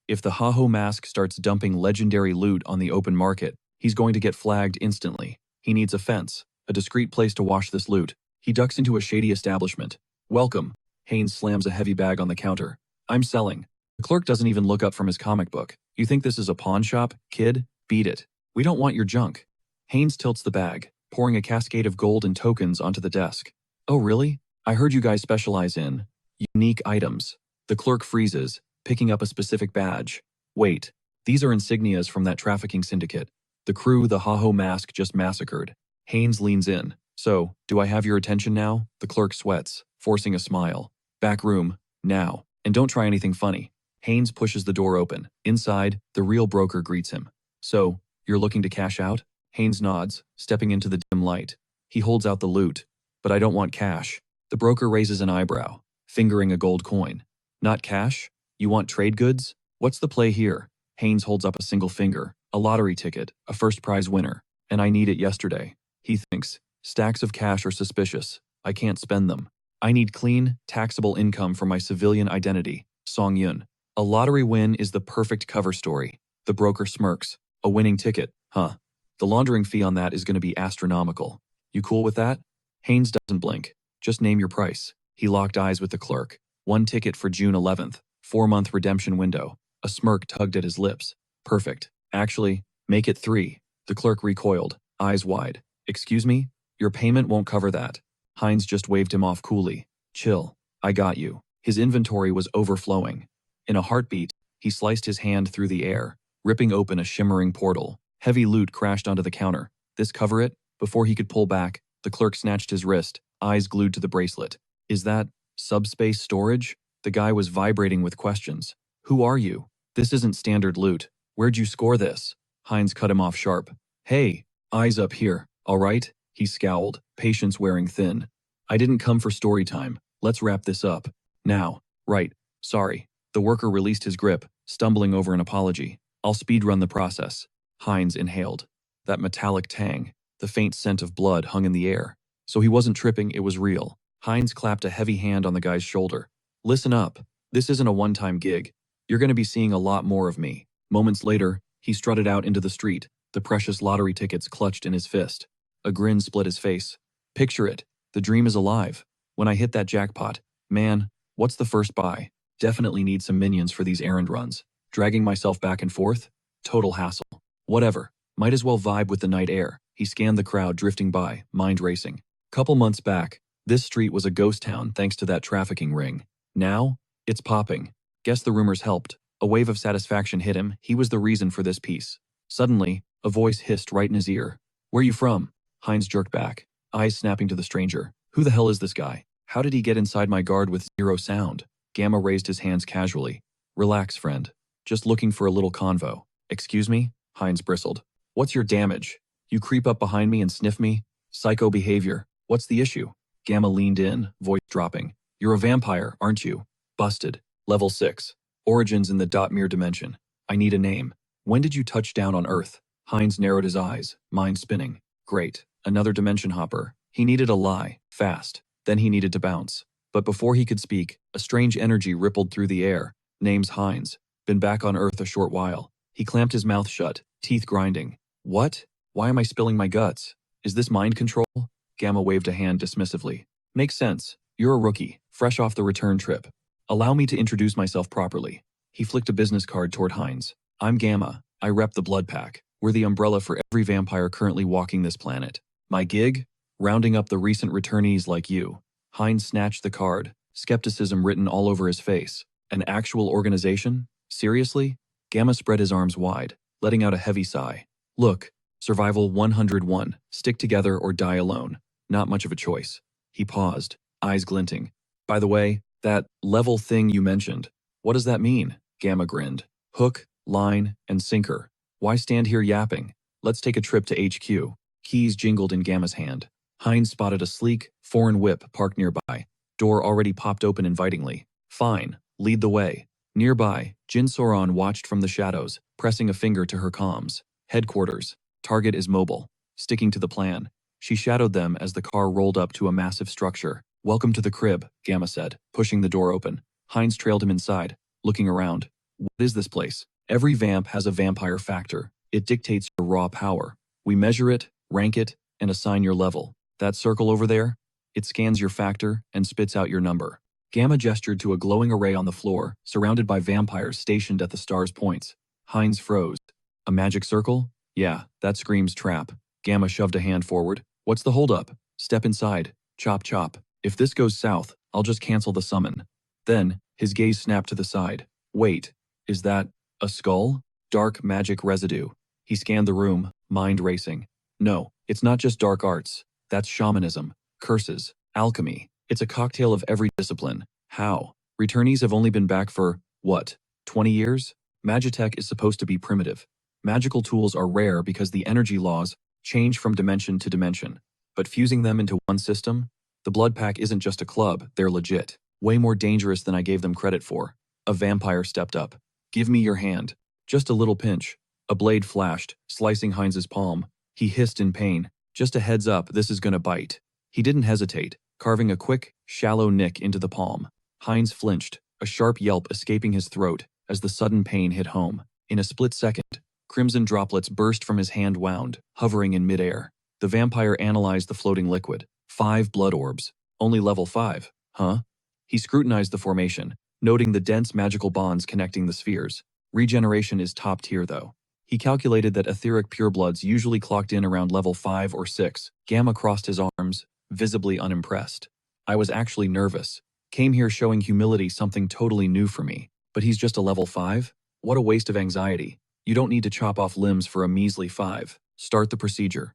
If the Ha-Ho Mask starts dumping legendary loot on the open market, he's going to get flagged instantly. He needs a fence, a discreet place to wash this loot. He ducks into a shady establishment. Welcome. Haynes slams a heavy bag on the counter. I'm selling. The clerk doesn't even look up from his comic book. You think this is a pawn shop, kid? Beat it. We don't want your junk. Haynes tilts the bag, pouring a cascade of gold and tokens onto the desk. Oh really? I heard you guys specialize in unique items. The clerk freezes, picking up a specific badge. Wait, these are insignias from that trafficking syndicate. The crew the Ha-Ho Mask just massacred. Haynes leans in. So, do I have your attention now? The clerk sweats, forcing a smile. Back room, now. And don't try anything funny. Haynes pushes the door open. Inside, the real broker greets him. So, you're looking to cash out? Haynes nods, stepping into the dim light. He holds out the loot. But I don't want cash. The broker raises an eyebrow, fingering a gold coin. Not cash? You want trade goods? What's the play here? Haynes holds up a single finger. A lottery ticket, a first prize winner. And I need it yesterday. He thinks. Stacks of cash are suspicious. I can't spend them. I need clean, taxable income from my civilian identity. Song Yun. A lottery win is the perfect cover story. The broker smirks. A winning ticket, huh? The laundering fee on that is going to be astronomical. You cool with that? Haynes doesn't blink. Just name your price. He locked eyes with the clerk. 1 ticket for June 11th. 4-month redemption window. A smirk tugged at his lips. Perfect. Actually, make it 3. The clerk recoiled, eyes wide. Excuse me? Your payment won't cover that. Hines just waved him off coolly. Chill. I got you. His inventory was overflowing. In a heartbeat, he sliced his hand through the air, ripping open a shimmering portal. Heavy loot crashed onto the counter. This cover it? Before he could pull back, the clerk snatched his wrist, eyes glued to the bracelet. Is that subspace storage? The guy was vibrating with questions. Who are you? This isn't standard loot. Where'd you score this? Hines cut him off sharp. Hey, eyes up here, all right? He scowled, patience wearing thin. I didn't come for story time. Let's wrap this up. Now. Right. Sorry. The worker released his grip, stumbling over an apology. I'll speedrun the process. Hines inhaled. That metallic tang, the faint scent of blood hung in the air. So he wasn't tripping, it was real. Hines clapped a heavy hand on the guy's shoulder. Listen up. This isn't a one-time gig. You're going to be seeing a lot more of me. Moments later, he strutted out into the street, the precious lottery tickets clutched in his fist. A grin split his face. Picture it. The dream is alive. When I hit that jackpot, man, what's the first buy? Definitely need some minions for these errand runs. Dragging myself back and forth? Total hassle. Whatever. Might as well vibe with the night air. He scanned the crowd drifting by, mind racing. Couple months back, this street was a ghost town thanks to that trafficking ring. Now, it's popping. Guess the rumors helped. A wave of satisfaction hit him. He was the reason for this piece. Suddenly, a voice hissed right in his ear. Where you from? Hines jerked back, eyes snapping to the stranger. Who the hell is this guy? How did he get inside my guard with 0 sound? Gamma raised his hands casually. Relax, friend. Just looking for a little convo. Excuse me? Hines bristled. What's your damage? You creep up behind me and sniff me? Psycho behavior. What's the issue? Gamma leaned in, voice dropping. You're a vampire, aren't you? Busted. Level 6. Origins in the Dotmere dimension. I need a name. When did you touch down on Earth? Hines narrowed his eyes, mind spinning. Great. Another dimension hopper. He needed a lie, fast. Then he needed to bounce. But before he could speak, a strange energy rippled through the air. Name's Hines. Been back on Earth a short while. He clamped his mouth shut, teeth grinding. What? Why am I spilling my guts? Is this mind control? Gamma waved a hand dismissively. Makes sense. You're a rookie, fresh off the return trip. Allow me to introduce myself properly. He flicked a business card toward Hines. I'm Gamma. I rep the Blood Pack. We're the umbrella for every vampire currently walking this planet. My gig? Rounding up the recent returnees like you. Hines snatched the card, skepticism written all over his face. An actual organization? Seriously? Gamma spread his arms wide, letting out a heavy sigh. Look, Survival 101. Stick together or die alone. Not much of a choice. He paused, eyes glinting. By the way, that level thing you mentioned, what does that mean? Gamma grinned. Hook, line, and sinker. Why stand here yapping? Let's take a trip to HQ. Keys jingled in Gamma's hand. Hines spotted a sleek, foreign whip parked nearby. Door already popped open invitingly. Fine, lead the way. Nearby, Jin Soron watched from the shadows, pressing a finger to her comms. Headquarters. Target is mobile. Sticking to the plan. She shadowed them as the car rolled up to a massive structure. Welcome to the crib, Gamma said, pushing the door open. Hines trailed him inside, looking around. What is this place? Every vamp has a vampire factor. It dictates your raw power. We measure it, rank it, and assign your level. That circle over there? It scans your factor and spits out your number. Gamma gestured to a glowing array on the floor, surrounded by vampires stationed at the star's points. Hines froze. A magic circle? Yeah, that screams trap. Gamma shoved a hand forward. What's the holdup? Step inside. Chop chop. If this goes south, I'll just cancel the summon. Then, his gaze snapped to the side. Wait, is that a skull? Dark magic residue. He scanned the room, mind racing. No, it's not just dark arts. That's shamanism, curses, alchemy. It's a cocktail of every discipline. How? Returnees have only been back for, what, 20 years? Magitech is supposed to be primitive. Magical tools are rare because the energy laws change from dimension to dimension. But fusing them into one system? The Blood Pack isn't just a club, they're legit. Way more dangerous than I gave them credit for. A vampire stepped up. Give me your hand. Just a little pinch. A blade flashed, slicing Hines's palm. He hissed in pain. Just a heads up, this is gonna bite. He didn't hesitate, carving a quick, shallow nick into the palm. Heinz flinched, a sharp yelp escaping his throat as the sudden pain hit home. In a split second, crimson droplets burst from his hand wound, hovering in midair. The vampire analyzed the floating liquid. 5 blood orbs. Only level 5, huh? He scrutinized the formation, noting the dense magical bonds connecting the spheres. Regeneration is top tier though. He calculated that etheric purebloods usually clocked in around level 5 or 6. Gamma crossed his arms, visibly unimpressed. I was actually nervous. Came here showing humility, something totally new for me. But he's just a level 5? What a waste of anxiety. You don't need to chop off limbs for a measly 5. Start the procedure.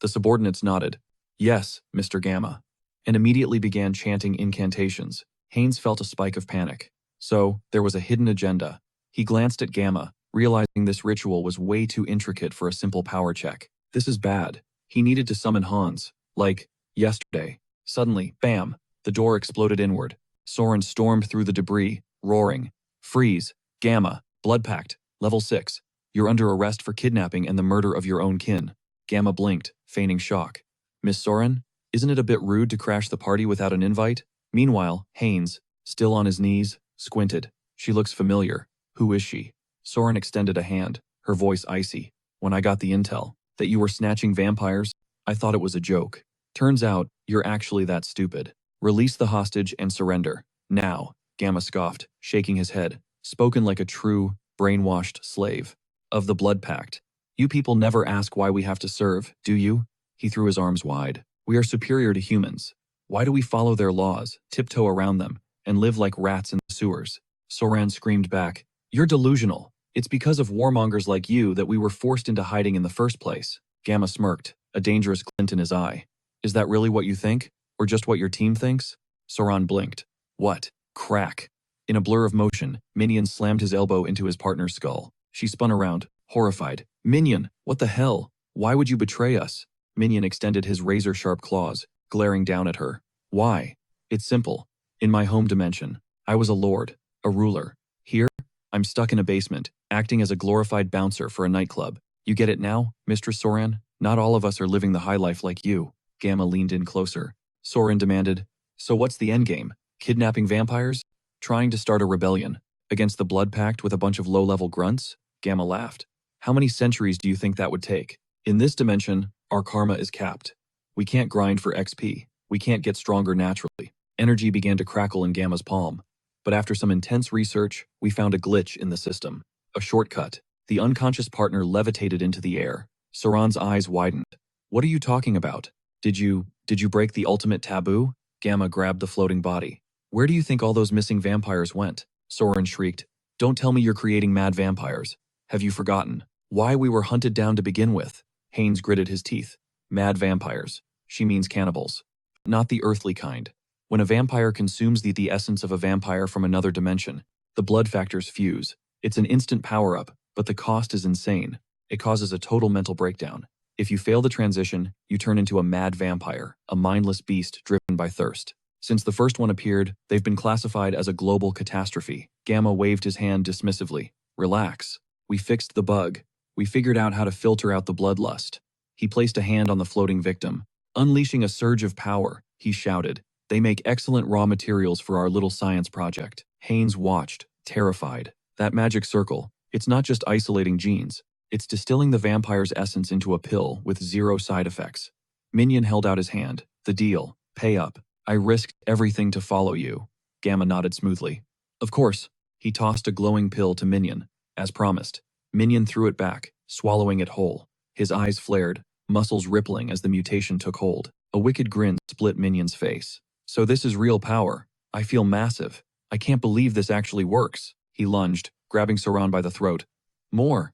The subordinates nodded. Yes, Mr. Gamma. And immediately began chanting incantations. Haynes felt a spike of panic. So, there was a hidden agenda. He glanced at Gamma, realizing this ritual was way too intricate for a simple power check. This is bad. He needed to summon Hans, like yesterday. Suddenly, bam, the door exploded inward. Soren stormed through the debris, roaring. Freeze, Gamma, Blood Pact, level 6. You're under arrest for kidnapping and the murder of your own kin. Gamma blinked, feigning shock. Miss Soren, isn't it a bit rude to crash the party without an invite? Meanwhile, Haynes, still on his knees, squinted. She looks familiar. Who is she? Soren extended a hand, her voice icy. When I got the intel that you were snatching vampires, I thought it was a joke. Turns out, you're actually that stupid. Release the hostage and surrender. Now, Gamma scoffed, shaking his head. Spoken like a true, brainwashed slave. Of the Blood Pact. You people never ask why we have to serve, do you? He threw his arms wide. We are superior to humans. Why do we follow their laws, tiptoe around them, and live like rats in the sewers? Soran screamed back. You're delusional. It's because of warmongers like you that we were forced into hiding in the first place. Gamma smirked, a dangerous glint in his eye. Is that really what you think? Or just what your team thinks? Soran blinked. What? Crack. In a blur of motion, Minion slammed his elbow into his partner's skull. She spun around, horrified. Minion, what the hell? Why would you betray us? Minion extended his razor-sharp claws, glaring down at her. Why? It's simple. In my home dimension, I was a lord, a ruler. Here, I'm stuck in a basement, acting as a glorified bouncer for a nightclub. You get it now, Mistress Soran? Not all of us are living the high life like you. Gamma leaned in closer. Soran demanded, so what's the endgame? Kidnapping vampires? Trying to start a rebellion? Against the Blood Pact with a bunch of low-level grunts? Gamma laughed. How many centuries do you think that would take? In this dimension, our karma is capped. We can't grind for XP. We can't get stronger naturally. Energy began to crackle in Gamma's palm. But after some intense research, we found a glitch in the system. A shortcut. The unconscious partner levitated into the air. Soran's eyes widened. What are you talking about? Did you break the ultimate taboo? Gamma grabbed the floating body. Where do you think all those missing vampires went? Soren shrieked. Don't tell me you're creating mad vampires. Have you forgotten why we were hunted down to begin with? Haynes gritted his teeth. Mad vampires. She means cannibals. Not the earthly kind. When a vampire consumes the essence of a vampire from another dimension, the blood factors fuse. It's an instant power-up, but the cost is insane. It causes a total mental breakdown. If you fail the transition, you turn into a mad vampire, a mindless beast driven by thirst. Since the first one appeared, they've been classified as a global catastrophe. Gamma waved his hand dismissively. Relax. We fixed the bug. We figured out how to filter out the bloodlust. He placed a hand on the floating victim. Unleashing a surge of power, he shouted. They make excellent raw materials for our little science project. Haynes watched, terrified. That magic circle, it's not just isolating genes. It's distilling the vampire's essence into a pill with 0 side effects. Minion held out his hand. The deal. Pay up. I risked everything to follow you. Gamma nodded smoothly. Of course. He tossed a glowing pill to Minion. As promised. Minion threw it back, swallowing it whole. His eyes flared, muscles rippling as the mutation took hold. A wicked grin split Minion's face. So this is real power. I feel massive. I can't believe this actually works. He lunged, grabbing Soran by the throat. More.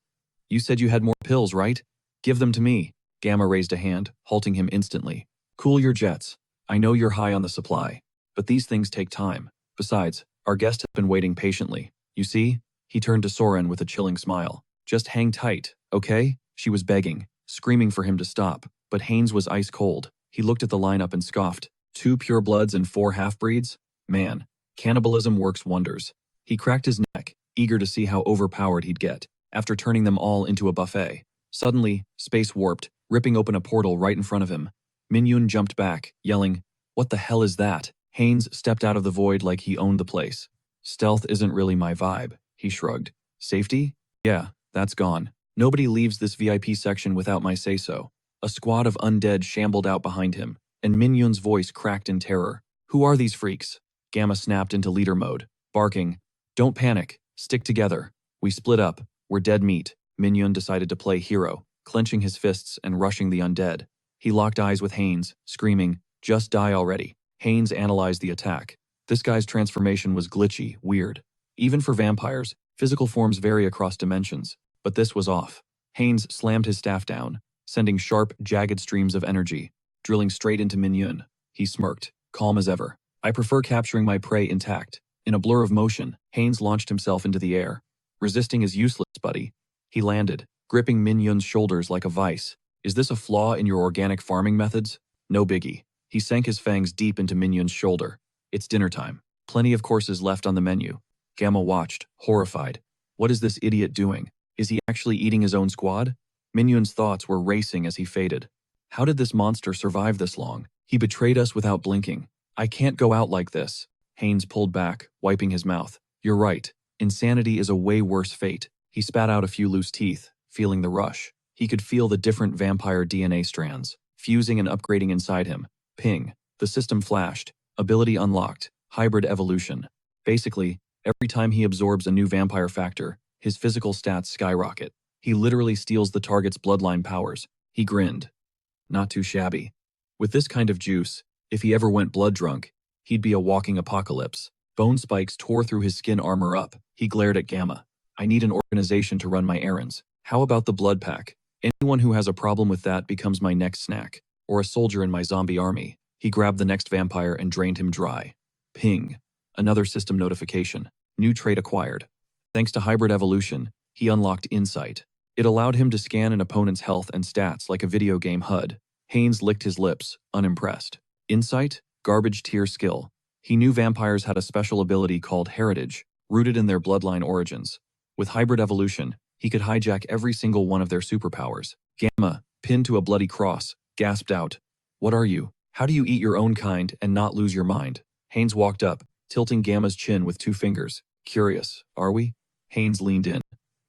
You said you had more pills, right? Give them to me. Gamma raised a hand, halting him instantly. Cool your jets. I know you're high on the supply. But these things take time. Besides, our guest has been waiting patiently. You see? He turned to Soren with a chilling smile. Just hang tight, okay? She was begging, screaming for him to stop. But Haynes was ice cold. He looked at the lineup and scoffed. 2 purebloods and 4 half-breeds? Man, cannibalism works wonders. He cracked his neck, eager to see how overpowered he'd get, after turning them all into a buffet. Suddenly, space warped, ripping open a portal right in front of him. Minyun jumped back, yelling, What the hell is that? Haynes stepped out of the void like he owned the place. Stealth isn't really my vibe, he shrugged. Safety? Yeah, that's gone. Nobody leaves this VIP section without my say-so. A squad of undead shambled out behind him, and Minyun's voice cracked in terror. Who are these freaks? Gamma snapped into leader mode, barking, "Don't panic, stick together. We split up, we're dead meat." Minyun decided to play hero, clenching his fists and rushing the undead. He locked eyes with Haynes, screaming, "Just die already." Haynes analyzed the attack. This guy's transformation was glitchy, weird. Even for vampires, physical forms vary across dimensions, but this was off. Haynes slammed his staff down, sending sharp, jagged streams of energy, drilling straight into Minyun. He smirked, calm as ever. "I prefer capturing my prey intact." In a blur of motion, Haynes launched himself into the air. Resisting is useless, buddy. He landed, gripping Minyun's shoulders like a vice. "Is this a flaw in your organic farming methods?" "No biggie." He sank his fangs deep into Minyun's shoulder. "It's dinner time. Plenty of courses left on the menu." Gamma watched, horrified. What is this idiot doing? Is he actually eating his own squad? Minyun's thoughts were racing as he faded. How did this monster survive this long? He betrayed us without blinking. "I can't go out like this." Haynes pulled back, wiping his mouth. "You're right. Insanity is a way worse fate." He spat out a few loose teeth, feeling the rush. He could feel the different vampire DNA strands, fusing and upgrading inside him. Ping. The system flashed. Ability unlocked. Hybrid evolution. Basically, every time he absorbs a new vampire factor, his physical stats skyrocket. He literally steals the target's bloodline powers. He grinned. Not too shabby. With this kind of juice, if he ever went blood drunk, he'd be a walking apocalypse. Bone spikes tore through his skin armor up. He glared at Gamma. "I need an organization to run my errands. How about the blood pack? Anyone who has a problem with that becomes my next snack. Or a soldier in my zombie army." He grabbed the next vampire and drained him dry. Ping. Another system notification. New trait acquired. Thanks to hybrid evolution, he unlocked Insight. It allowed him to scan an opponent's health and stats like a video game HUD. Haynes licked his lips, unimpressed. Insight? Garbage tier skill. He knew vampires had a special ability called Heritage, rooted in their bloodline origins. With hybrid evolution, he could hijack every single one of their superpowers. Gamma, pinned to a bloody cross, gasped out, "What are you? How do you eat your own kind and not lose your mind?" Haynes walked up, tilting Gamma's chin with 2 fingers. "Curious, are we?" Haynes leaned in.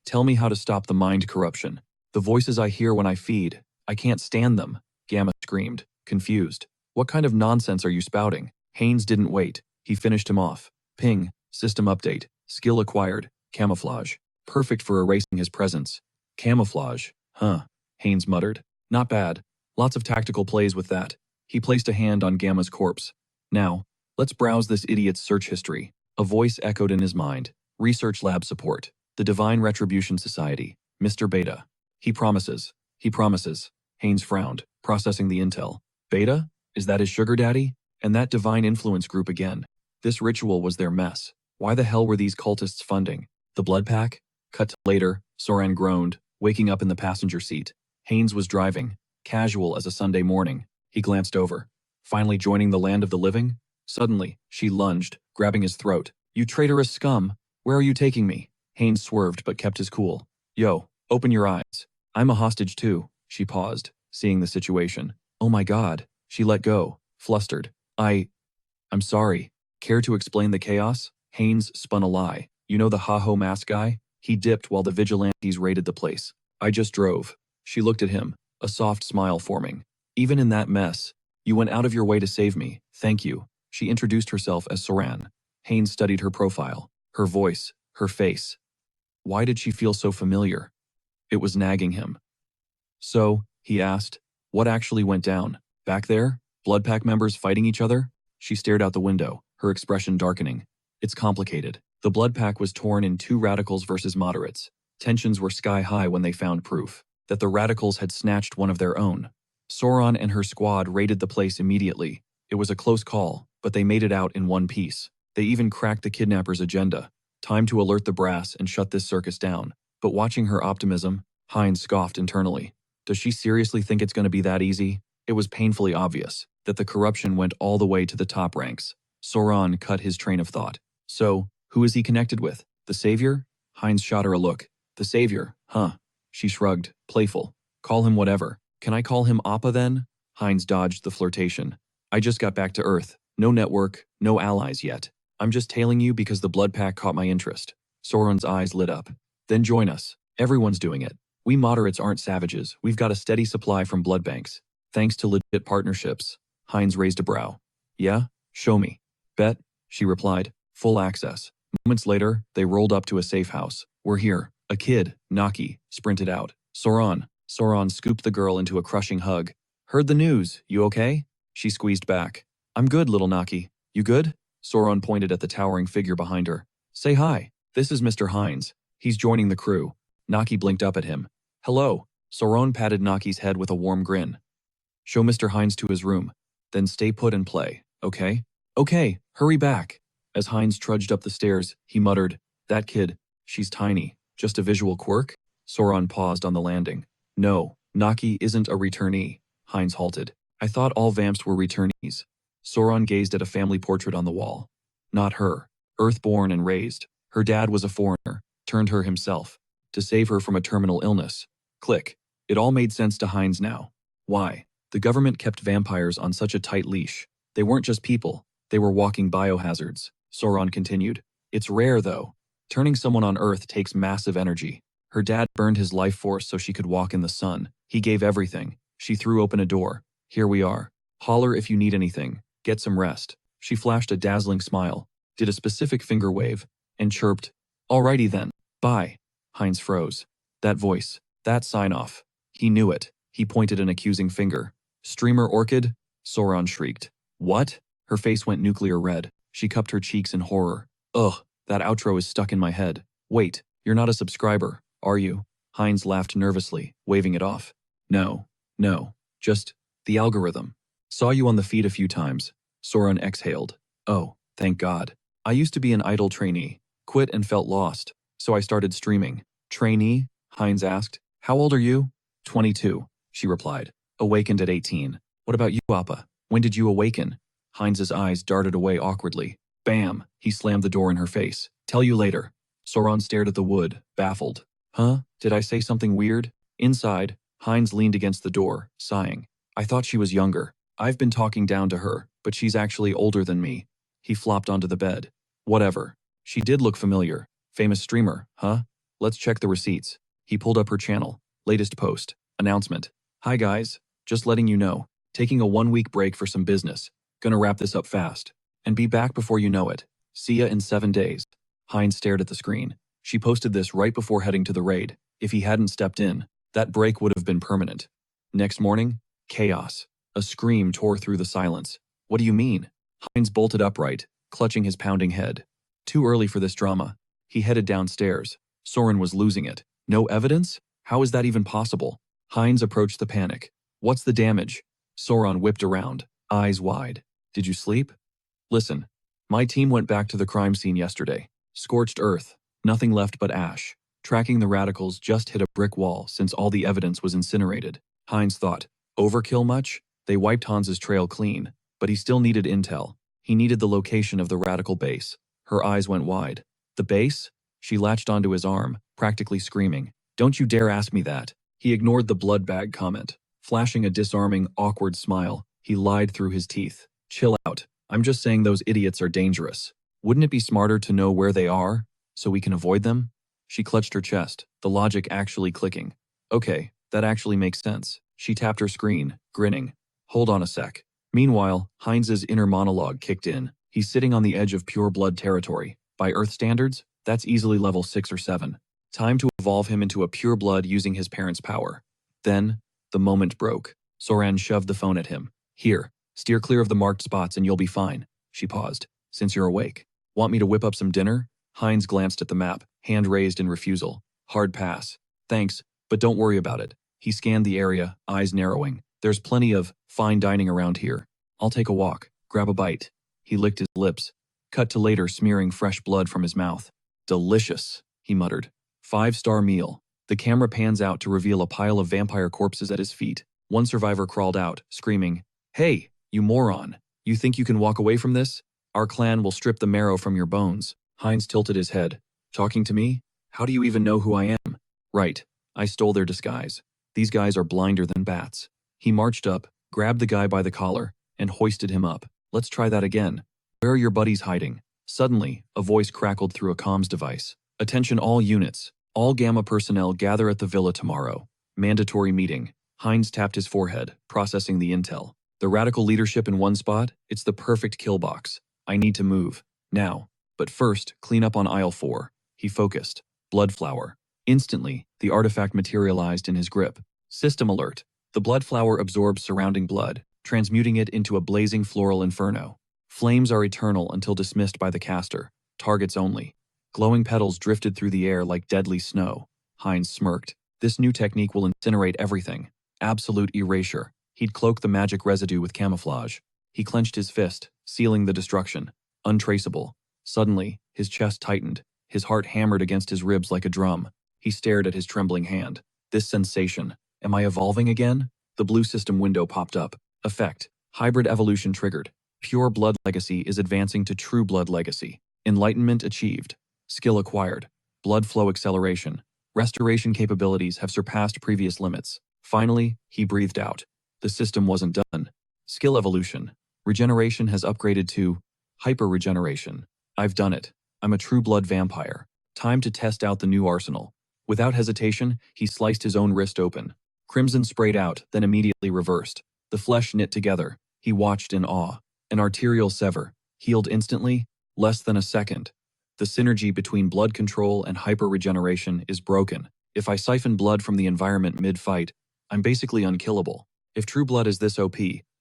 "Tell me how to stop the mind corruption. The voices I hear when I feed, I can't stand them." Gamma screamed, confused. "What kind of nonsense are you spouting?" Haynes didn't wait. He finished him off. Ping, system update, skill acquired, camouflage. Perfect for erasing his presence. Camouflage, huh? Haynes muttered. "Not bad. Lots of tactical plays with that." He placed a hand on Gamma's corpse. "Now, let's browse this idiot's search history." A voice echoed in his mind. "Research lab support. The Divine Retribution Society. Mr. Beta. He promises. He promises." Haynes frowned, processing the intel. "Beta? Is that his sugar daddy? And that divine influence group again. This ritual was their mess. Why the hell were these cultists funding? The blood pack?" Cut to later, Soran groaned, waking up in the passenger seat. Haynes was driving, casual as a Sunday morning. He glanced over. Finally joining the land of the living? Suddenly, she lunged, grabbing his throat. "You traitorous scum! Where are you taking me?" Haynes swerved but kept his cool. "Yo, open your eyes. I'm a hostage too." She paused, seeing the situation. "Oh my god." She let go, flustered. I'm sorry. Care to explain the chaos?" Haynes spun a lie. "You know the Ha-Ho mask guy? He dipped while the vigilantes raided the place. I just drove." She looked at him, a soft smile forming. "Even in that mess, you went out of your way to save me. Thank you." She introduced herself as Soran. Haynes studied her profile, her voice, her face. Why did she feel so familiar? It was nagging him. "So," he asked, "what actually went down? Back there? Blood pack members fighting each other?" She stared out the window, her expression darkening. "It's complicated. The blood pack was torn in 2 radicals versus moderates. Tensions were sky high when they found proof that the radicals had snatched one of their own. Sauron and her squad raided the place immediately. It was a close call, but they made it out in one piece. They even cracked the kidnappers' agenda. Time to alert the brass and shut this circus down." But watching her optimism, Hines scoffed internally. Does she seriously think it's going to be that easy? It was painfully obvious that the corruption went all the way to the top ranks. Sauron cut his train of thought. "So, who is he connected with? The Savior?" Hines shot her a look. "The Savior, huh?" She shrugged, playful. "Call him whatever. Can I call him Appa then?" Hines dodged the flirtation. I just got back to Earth. No network, no allies yet. I'm just tailing you because the blood pack caught my interest. Soren's eyes lit up. Then join us. Everyone's doing it. We moderates aren't savages. We've got a steady supply from blood banks. Thanks to legit partnerships. Heinz raised a brow. Yeah? Show me. Bet, she replied. Full access. Moments later, they rolled up to a safe house. We're here. A kid, Naki, sprinted out. Soren scooped the girl into a crushing hug. Heard the news. You okay? She squeezed back. I'm good, little Naki. You good? Soren pointed at the towering figure behind her. Say hi. This is Mr. Heinz. He's joining the crew. Naki blinked up at him. Hello. Soren patted Naki's head with a warm grin. Show Mr. Heinz to his room. Then stay put and play, okay? Okay, hurry back. As Heinz trudged up the stairs, he muttered, That kid, she's tiny. Just a visual quirk? Soren paused on the landing. No, Naki isn't a returnee. Heinz halted. I thought all vamps were returnees. Soren gazed at a family portrait on the wall. Not her. Earthborn and raised. Her dad was a foreigner, turned her himself, to save her from a terminal illness. Click. It all made sense to Heinz now. Why? The government kept vampires on such a tight leash. They weren't just people. They were walking biohazards. Soren continued. It's rare, though. Turning someone on Earth takes massive energy. Her dad burned his life force so she could walk in the sun. He gave everything. She threw open a door. Here we are. Holler if you need anything. Get some rest. She flashed a dazzling smile, did a specific finger wave, and chirped, Alrighty then. Bye. Heinz froze. That voice. That sign-off. He knew it. He pointed an accusing finger. Streamer Orchid? Soren shrieked. What? Her face went nuclear red. She cupped her cheeks in horror. Ugh, that outro is stuck in my head. Wait, you're not a subscriber, are you? Heinz laughed nervously, waving it off. No, just the algorithm. Saw you on the feed a few times. Soren exhaled. Oh, thank God. I used to be an idle trainee. Quit and felt lost. So I started streaming. Trainee? Heinz asked. How old are you? 22, she replied. Awakened at 18. What about you, Appa? When did you awaken? Heinz's eyes darted away awkwardly. Bam! He slammed the door in her face. Tell you later. Soren stared at the wood, baffled. Huh? Did I say something weird? Inside, Heinz leaned against the door, sighing. I thought she was younger. I've been talking down to her, but she's actually older than me. He flopped onto the bed. Whatever. She did look familiar. Famous streamer, huh? Let's check the receipts. He pulled up her channel. Latest post. Announcement. Hi guys. Just letting you know. Taking a 1-week break for some business. Gonna wrap this up fast. And be back before you know it. See ya in 7 days. Heinz stared at the screen. She posted this right before heading to the raid. If he hadn't stepped in, that break would have been permanent. Next morning, chaos. A scream tore through the silence. What do you mean? Heinz bolted upright, clutching his pounding head. Too early for this drama. He headed downstairs. Soren was losing it. No evidence? How is that even possible? Heinz approached the panic. What's the damage? Soren whipped around, eyes wide. Did you sleep? Listen. My team went back to the crime scene yesterday. Scorched earth. Nothing left but ash. Tracking the radicals just hit a brick wall since all the evidence was incinerated. Heinz thought, overkill much? They wiped Hans's trail clean, but he still needed intel. He needed the location of the radical base. Her eyes went wide. The base? She latched onto his arm, practically screaming. Don't you dare ask me that. He ignored the blood bag comment. Flashing a disarming, awkward smile, he lied through his teeth. Chill out. I'm just saying those idiots are dangerous. Wouldn't it be smarter to know where they are, so we can avoid them? She clutched her chest, the logic actually clicking. Okay, that actually makes sense. She tapped her screen, grinning. Hold on a sec. Meanwhile, Heinz's inner monologue kicked in. He's sitting on the edge of pure blood territory. By Earth standards, that's easily level 6 or 7. Time to evolve him into a pure blood using his parents' power. Then, the moment broke. Soren shoved the phone at him. Here, steer clear of the marked spots and you'll be fine. She paused. Since you're awake. Want me to whip up some dinner? Heinz glanced at the map, hand raised in refusal. Hard pass. Thanks, but don't worry about it. He scanned the area, eyes narrowing. There's plenty of fine dining around here. I'll take a walk, grab a bite. He licked his lips. Cut to later smearing fresh blood from his mouth. Delicious, he muttered. 5-star meal. The camera pans out to reveal a pile of vampire corpses at his feet. One survivor crawled out, screaming, Hey, you moron. You think you can walk away from this? Our clan will strip the marrow from your bones. Heinz tilted his head. Talking to me? How do you even know who I am? Right. I stole their disguise. These guys are blinder than bats. He marched up, grabbed the guy by the collar, and hoisted him up. Let's try that again. Where are your buddies hiding? Suddenly, a voice crackled through a comms device. Attention all units. All Gamma personnel gather at the villa tomorrow. Mandatory meeting. Hines tapped his forehead, processing the intel. The radical leadership in one spot? It's the perfect kill box. I need to move. Now. But first, clean up on aisle 4. He focused. Blood flower. Instantly, the artifact materialized in his grip. System alert. The blood flower absorbs surrounding blood, transmuting it into a blazing floral inferno. Flames are eternal until dismissed by the caster. Targets only. Glowing petals drifted through the air like deadly snow. Hines smirked. This new technique will incinerate everything. Absolute erasure. He'd cloak the magic residue with camouflage. He clenched his fist, sealing the destruction. Untraceable. Suddenly, his chest tightened. His heart hammered against his ribs like a drum. He stared at his trembling hand. This sensation. Am I evolving again? The blue system window popped up. Effect. Hybrid evolution triggered. Pure blood legacy is advancing to true blood legacy. Enlightenment achieved. Skill acquired. Blood flow acceleration. Restoration capabilities have surpassed previous limits. Finally, he breathed out. The system wasn't done. Skill evolution. Regeneration has upgraded to hyper-regeneration. I've done it. I'm a true blood vampire. Time to test out the new arsenal. Without hesitation, he sliced his own wrist open. Crimson sprayed out, then immediately reversed. The flesh knit together. He watched in awe. An arterial sever. Healed instantly, less than a second. The synergy between blood control and hyper-regeneration is broken. If I siphon blood from the environment mid-fight, I'm basically unkillable. If true blood is this OP,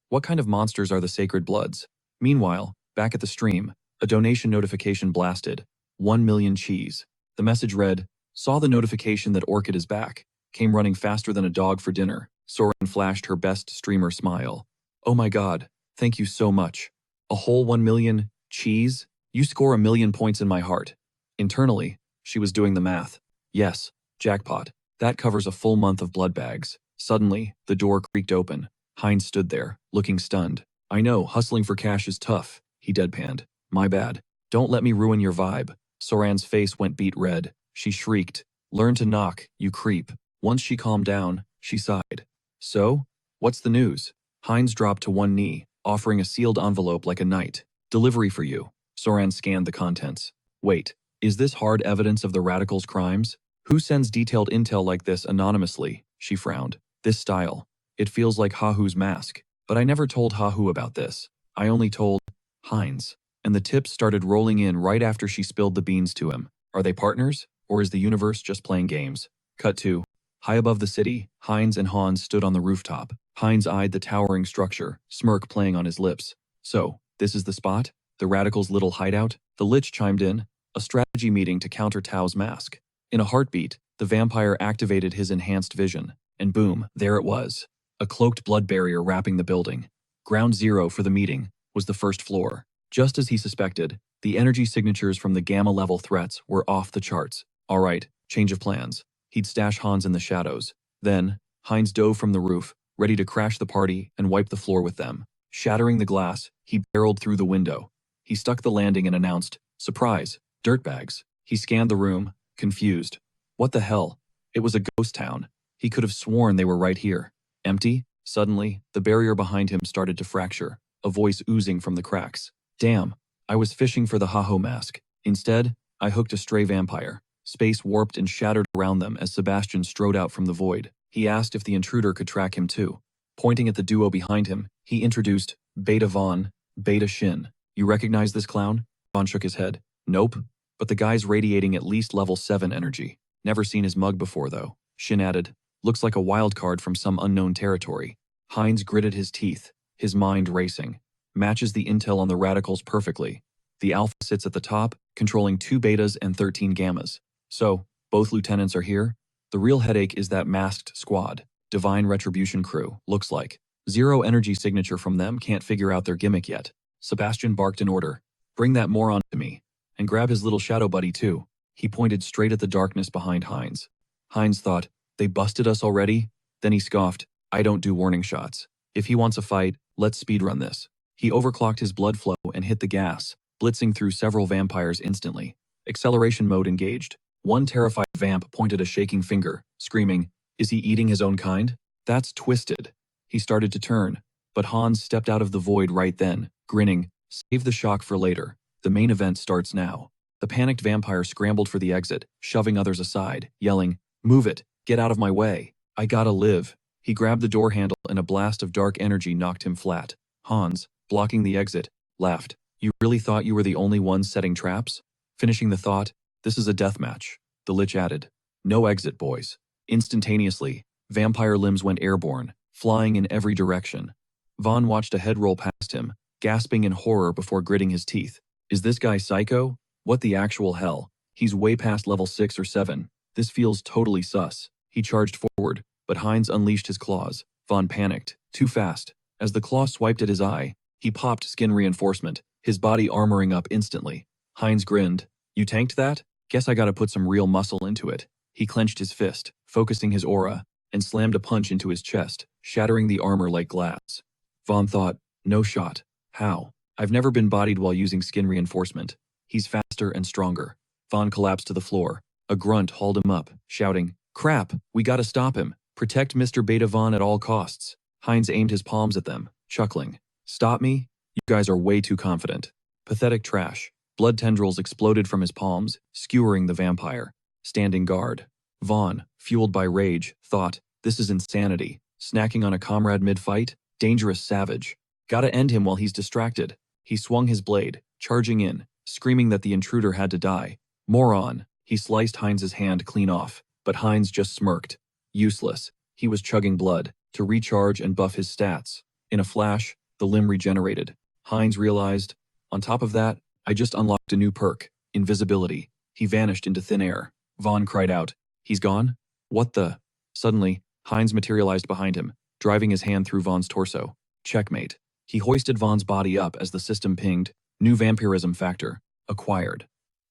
what kind of monsters are the sacred bloods? Meanwhile, back at the stream, a donation notification blasted. 1 million cheese. The message read, saw the notification that Orchid is back. Came running faster than a dog for dinner. Soren flashed her best streamer smile. Oh my god, thank you so much. A whole 1 million cheese? You score 1 million points in my heart. Internally, she was doing the math. Yes, jackpot. That covers a full month of blood bags. Suddenly, the door creaked open. Hines stood there, looking stunned. I know, hustling for cash is tough, he deadpanned. My bad. Don't let me ruin your vibe. Soran's face went beet red. She shrieked. Learn to knock, you creep. Once she calmed down, she sighed. So? What's the news? Hines dropped to one knee, offering a sealed envelope like a knight. Delivery for you. Soran scanned the contents. Wait, is this hard evidence of the radicals' crimes? Who sends detailed intel like this anonymously? She frowned. This style. It feels like Hahu's mask. But I never told Hahu about this. I only told Hines. And the tips started rolling in right after she spilled the beans to him. Are they partners? Or is the universe just playing games? Cut 2. High above the city, Hines and Hans stood on the rooftop. Hines eyed the towering structure, smirk playing on his lips. So, this is the spot? The radicals' little hideout? The Lich chimed in. A strategy meeting to counter Tao's mask. In a heartbeat, the vampire activated his enhanced vision. And boom, there it was. A cloaked blood barrier wrapping the building. Ground zero for the meeting was the first floor. Just as he suspected, the energy signatures from the gamma-level threats were off the charts. All right, change of plans. He'd stash Hans in the shadows. Then, Hines dove from the roof, ready to crash the party and wipe the floor with them. Shattering the glass, he barreled through the window. He stuck the landing and announced, surprise, dirtbags. He scanned the room, confused. What the hell? It was a ghost town. He could have sworn they were right here. Empty? Suddenly, the barrier behind him started to fracture, a voice oozing from the cracks. Damn, I was fishing for the Haho mask. Instead, I hooked a stray vampire. Space warped and shattered around them as Sebastian strode out from the void. He asked if the intruder could track him too. Pointing at the duo behind him, he introduced Beta Vaughn, Beta Shin. You recognize this clown? Vaughn shook his head. Nope, but the guy's radiating at least level 7 energy. Never seen his mug before though. Shin added, looks like a wild card from some unknown territory. Hines gritted his teeth, his mind racing. Matches the intel on the radicals perfectly. The alpha sits at the top, controlling 2 betas and 13 gammas. So, both lieutenants are here? The real headache is that masked squad, Divine Retribution crew, looks like. 0 energy signature from them, can't figure out their gimmick yet. Sebastian barked an order. Bring that moron to me. And grab his little shadow buddy too. He pointed straight at the darkness behind Hines. Hines thought, they busted us already? Then he scoffed, I don't do warning shots. If he wants a fight, let's speedrun this. He overclocked his blood flow and hit the gas, blitzing through several vampires instantly. Acceleration mode engaged. One terrified vamp pointed a shaking finger, screaming, is he eating his own kind? That's twisted. He started to turn, But Hans stepped out of the void right then, grinning. Save the shock for later. The main event starts now. The panicked vampire scrambled for the exit, shoving others aside, yelling, "Move it! Get out of my way! I gotta live!" He grabbed the door handle and a blast of dark energy knocked him flat. Hans, blocking the exit, laughed. "You really thought you were the only one setting traps?" Finishing the thought, "This is a death match," the Lich added. "No exit, boys." Instantaneously, vampire limbs went airborne, flying in every direction. Vaughn watched a head roll past him, gasping in horror before gritting his teeth. "Is this guy psycho? What the actual hell? He's way past level 6 or 7. This feels totally sus." He charged forward, but Heinz unleashed his claws. Vaughn panicked. Too fast. As the claw swiped at his eye, he popped skin reinforcement, his body armoring up instantly. Heinz grinned. "You tanked that? Guess I gotta put some real muscle into it." He clenched his fist, focusing his aura, and slammed a punch into his chest, shattering the armor like glass. Vaughn thought, "No shot. How? I've never been bodied while using skin reinforcement. He's faster and stronger." Vaughn collapsed to the floor. A grunt hauled him up, shouting, "Crap, we gotta stop him. Protect Mr. Beta Vaughn at all costs." Heinz aimed his palms at them, chuckling. "Stop me? You guys are way too confident." Pathetic trash. Blood tendrils exploded from his palms, skewering the vampire. Standing guard. Vaughn, fueled by rage, thought, "This is insanity. Snacking on a comrade mid-fight? Dangerous savage. Gotta end him while he's distracted." He swung his blade, charging in, screaming that the intruder had to die. Moron. He sliced Heinz's hand clean off, but Heinz just smirked. Useless. He was chugging blood, to recharge and buff his stats. In a flash, the limb regenerated. Heinz realized, on top of that, I just unlocked a new perk, invisibility. He vanished into thin air. Vaughn cried out, "He's gone? What the?" Suddenly, Heinz materialized behind him, driving his hand through Vaughn's torso. Checkmate. He hoisted Vaughn's body up as the system pinged, new vampirism factor, acquired.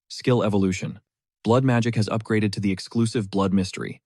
Skill evolution. Blood magic has upgraded to the exclusive blood mystery.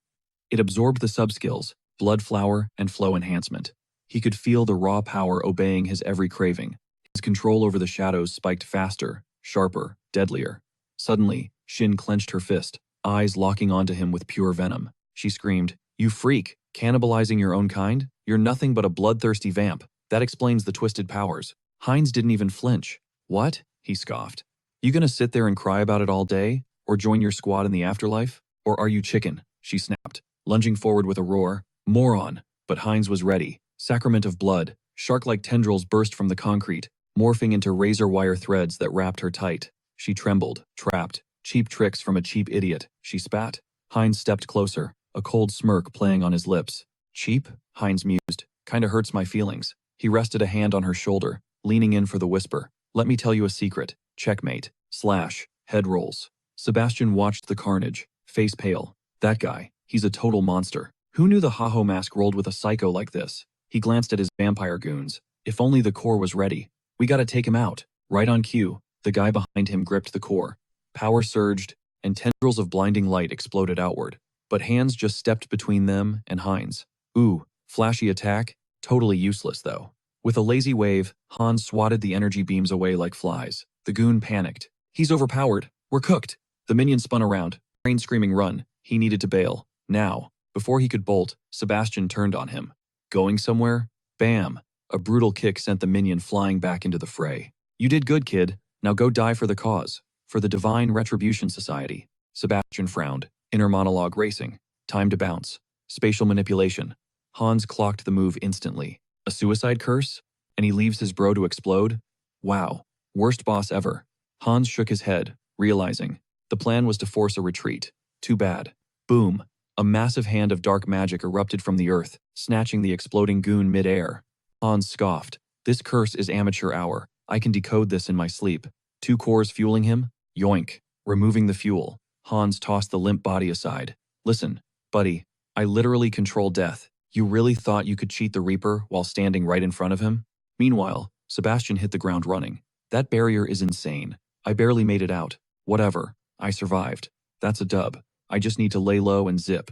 It absorbed the subskills, blood flower and flow enhancement. He could feel the raw power obeying his every craving. His control over the shadows spiked faster, sharper, deadlier. Suddenly, Shin clenched her fist, eyes locking onto him with pure venom. She screamed, "You freak, cannibalizing your own kind? You're nothing but a bloodthirsty vamp. That explains the twisted powers." Heinz didn't even flinch. "What?" he scoffed. "You gonna sit there and cry about it all day? Or join your squad in the afterlife? Or are you chicken?" She snapped, lunging forward with a roar. "Moron!" But Heinz was ready. Sacrament of blood, shark-like tendrils burst from the concrete, morphing into razor-wire threads that wrapped her tight. She trembled, trapped. Cheap tricks from a cheap idiot, she spat. Heinz stepped closer, a cold smirk playing on his lips. "Cheap?" Heinz mused. "Kinda hurts my feelings." He rested a hand on her shoulder, leaning in for the whisper. "Let me tell you a secret. Checkmate. Slash. Head rolls." Sebastian watched the carnage, face pale. "That guy, he's a total monster. Who knew the Haho mask rolled with a psycho like this?" He glanced at his vampire goons. "If only the core was ready. We gotta take him out." Right on cue, the guy behind him gripped the core. Power surged, and tendrils of blinding light exploded outward. But hands just stepped between them and Heinz. Ooh, flashy attack? Totally useless, though. With a lazy wave, Hans swatted the energy beams away like flies. The goon panicked. "He's overpowered. We're cooked." The minion spun around, brain screaming run. He needed to bail. Now. Before he could bolt, Sebastian turned on him. "Going somewhere?" Bam! A brutal kick sent the minion flying back into the fray. "You did good, kid. Now go die for the cause. For the Divine Retribution Society." Sebastian frowned, inner monologue racing. Time to bounce. Spatial manipulation. Hans clocked the move instantly. A suicide curse? And he leaves his bro to explode? Wow. Worst boss ever. Hans shook his head, realizing. The plan was to force a retreat. Too bad. Boom. A massive hand of dark magic erupted from the earth, snatching the exploding goon mid-air. Hans scoffed. "This curse is amateur hour. I can decode this in my sleep." 2 cores fueling him? Yoink. Removing the fuel. Hans tossed the limp body aside. "Listen, buddy, I literally control death. You really thought you could cheat the Reaper while standing right in front of him?" Meanwhile, Sebastian hit the ground running. "That barrier is insane. I barely made it out. Whatever. I survived. That's a dub. I just need to lay low and zip."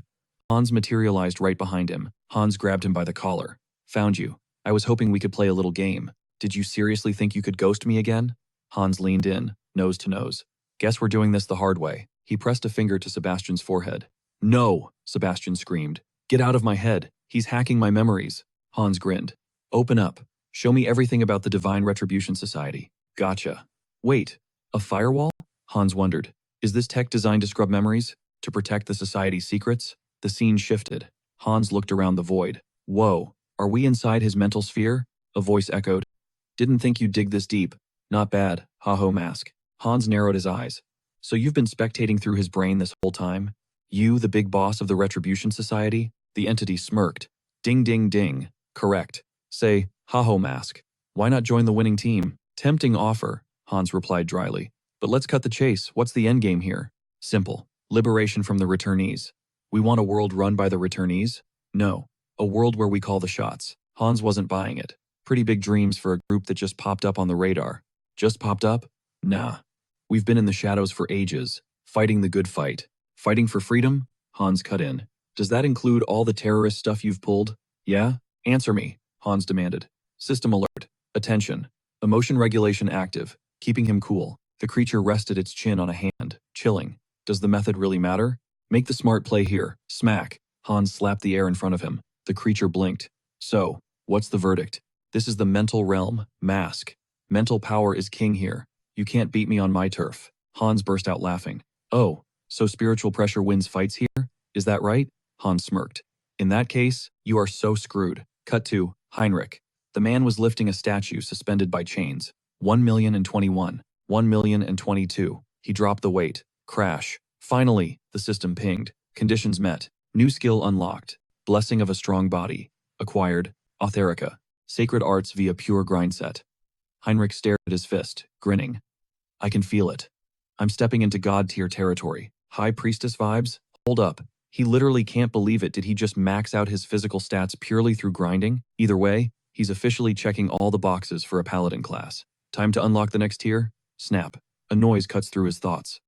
Hans materialized right behind him. Hans grabbed him by the collar. "Found you. I was hoping we could play a little game. Did you seriously think you could ghost me again?" Hans leaned in, nose to nose. "Guess we're doing this the hard way." He pressed a finger to Sebastian's forehead. "No!" Sebastian screamed. "Get out of my head. He's hacking my memories." Hans grinned. "Open up." Show me everything about the Divine Retribution Society. Gotcha. Wait, a firewall? Hans wondered. Is this tech designed to scrub memories? To protect the society's secrets? The scene shifted. Hans looked around the void. Whoa, are we inside his mental sphere? A voice echoed. Didn't think you'd dig this deep. Not bad, ha-ho mask. Hans narrowed his eyes. So you've been spectating through his brain this whole time? You, the big boss of the Retribution Society? The entity smirked. Ding ding ding. Correct. Say, ha-ho mask. Why not join the winning team? Tempting offer, Hans replied dryly. But let's cut the chase. What's the endgame here? Simple. Liberation from the returnees. We want a world run by the returnees? No. A world where we call the shots. Hans wasn't buying it. Pretty big dreams for a group that just popped up on the radar. Just popped up? Nah. We've been in the shadows for ages, fighting the good fight. Fighting for freedom? Hans cut in. Does that include all the terrorist stuff you've pulled? Yeah? Answer me, Hans demanded. System alert. Attention. Emotion regulation active, keeping him cool. The creature rested its chin on a hand, chilling. Does the method really matter? Make the smart play here. Smack. Hans slapped the air in front of him. The creature blinked. So, what's the verdict? This is the mental realm, mask. Mental power is king here. You can't beat me on my turf. Hans burst out laughing. Oh, so spiritual pressure wins fights here? Is that right? Hans smirked. In that case, you are so screwed. Cut to Heinrich. The man was lifting a statue suspended by chains. 1,021. 1,022. He dropped the weight. Crash. Finally, the system pinged. Conditions met. New skill unlocked. Blessing of a strong body. Acquired. Autherica. Sacred arts via pure grind set. Heinrich stared at his fist, grinning. I can feel it. I'm stepping into god-tier territory. High priestess vibes? Hold up. He literally can't believe it. Did he just max out his physical stats purely through grinding? Either way, he's officially checking all the boxes for a paladin class. Time to unlock the next tier? Snap. A noise cuts through his thoughts.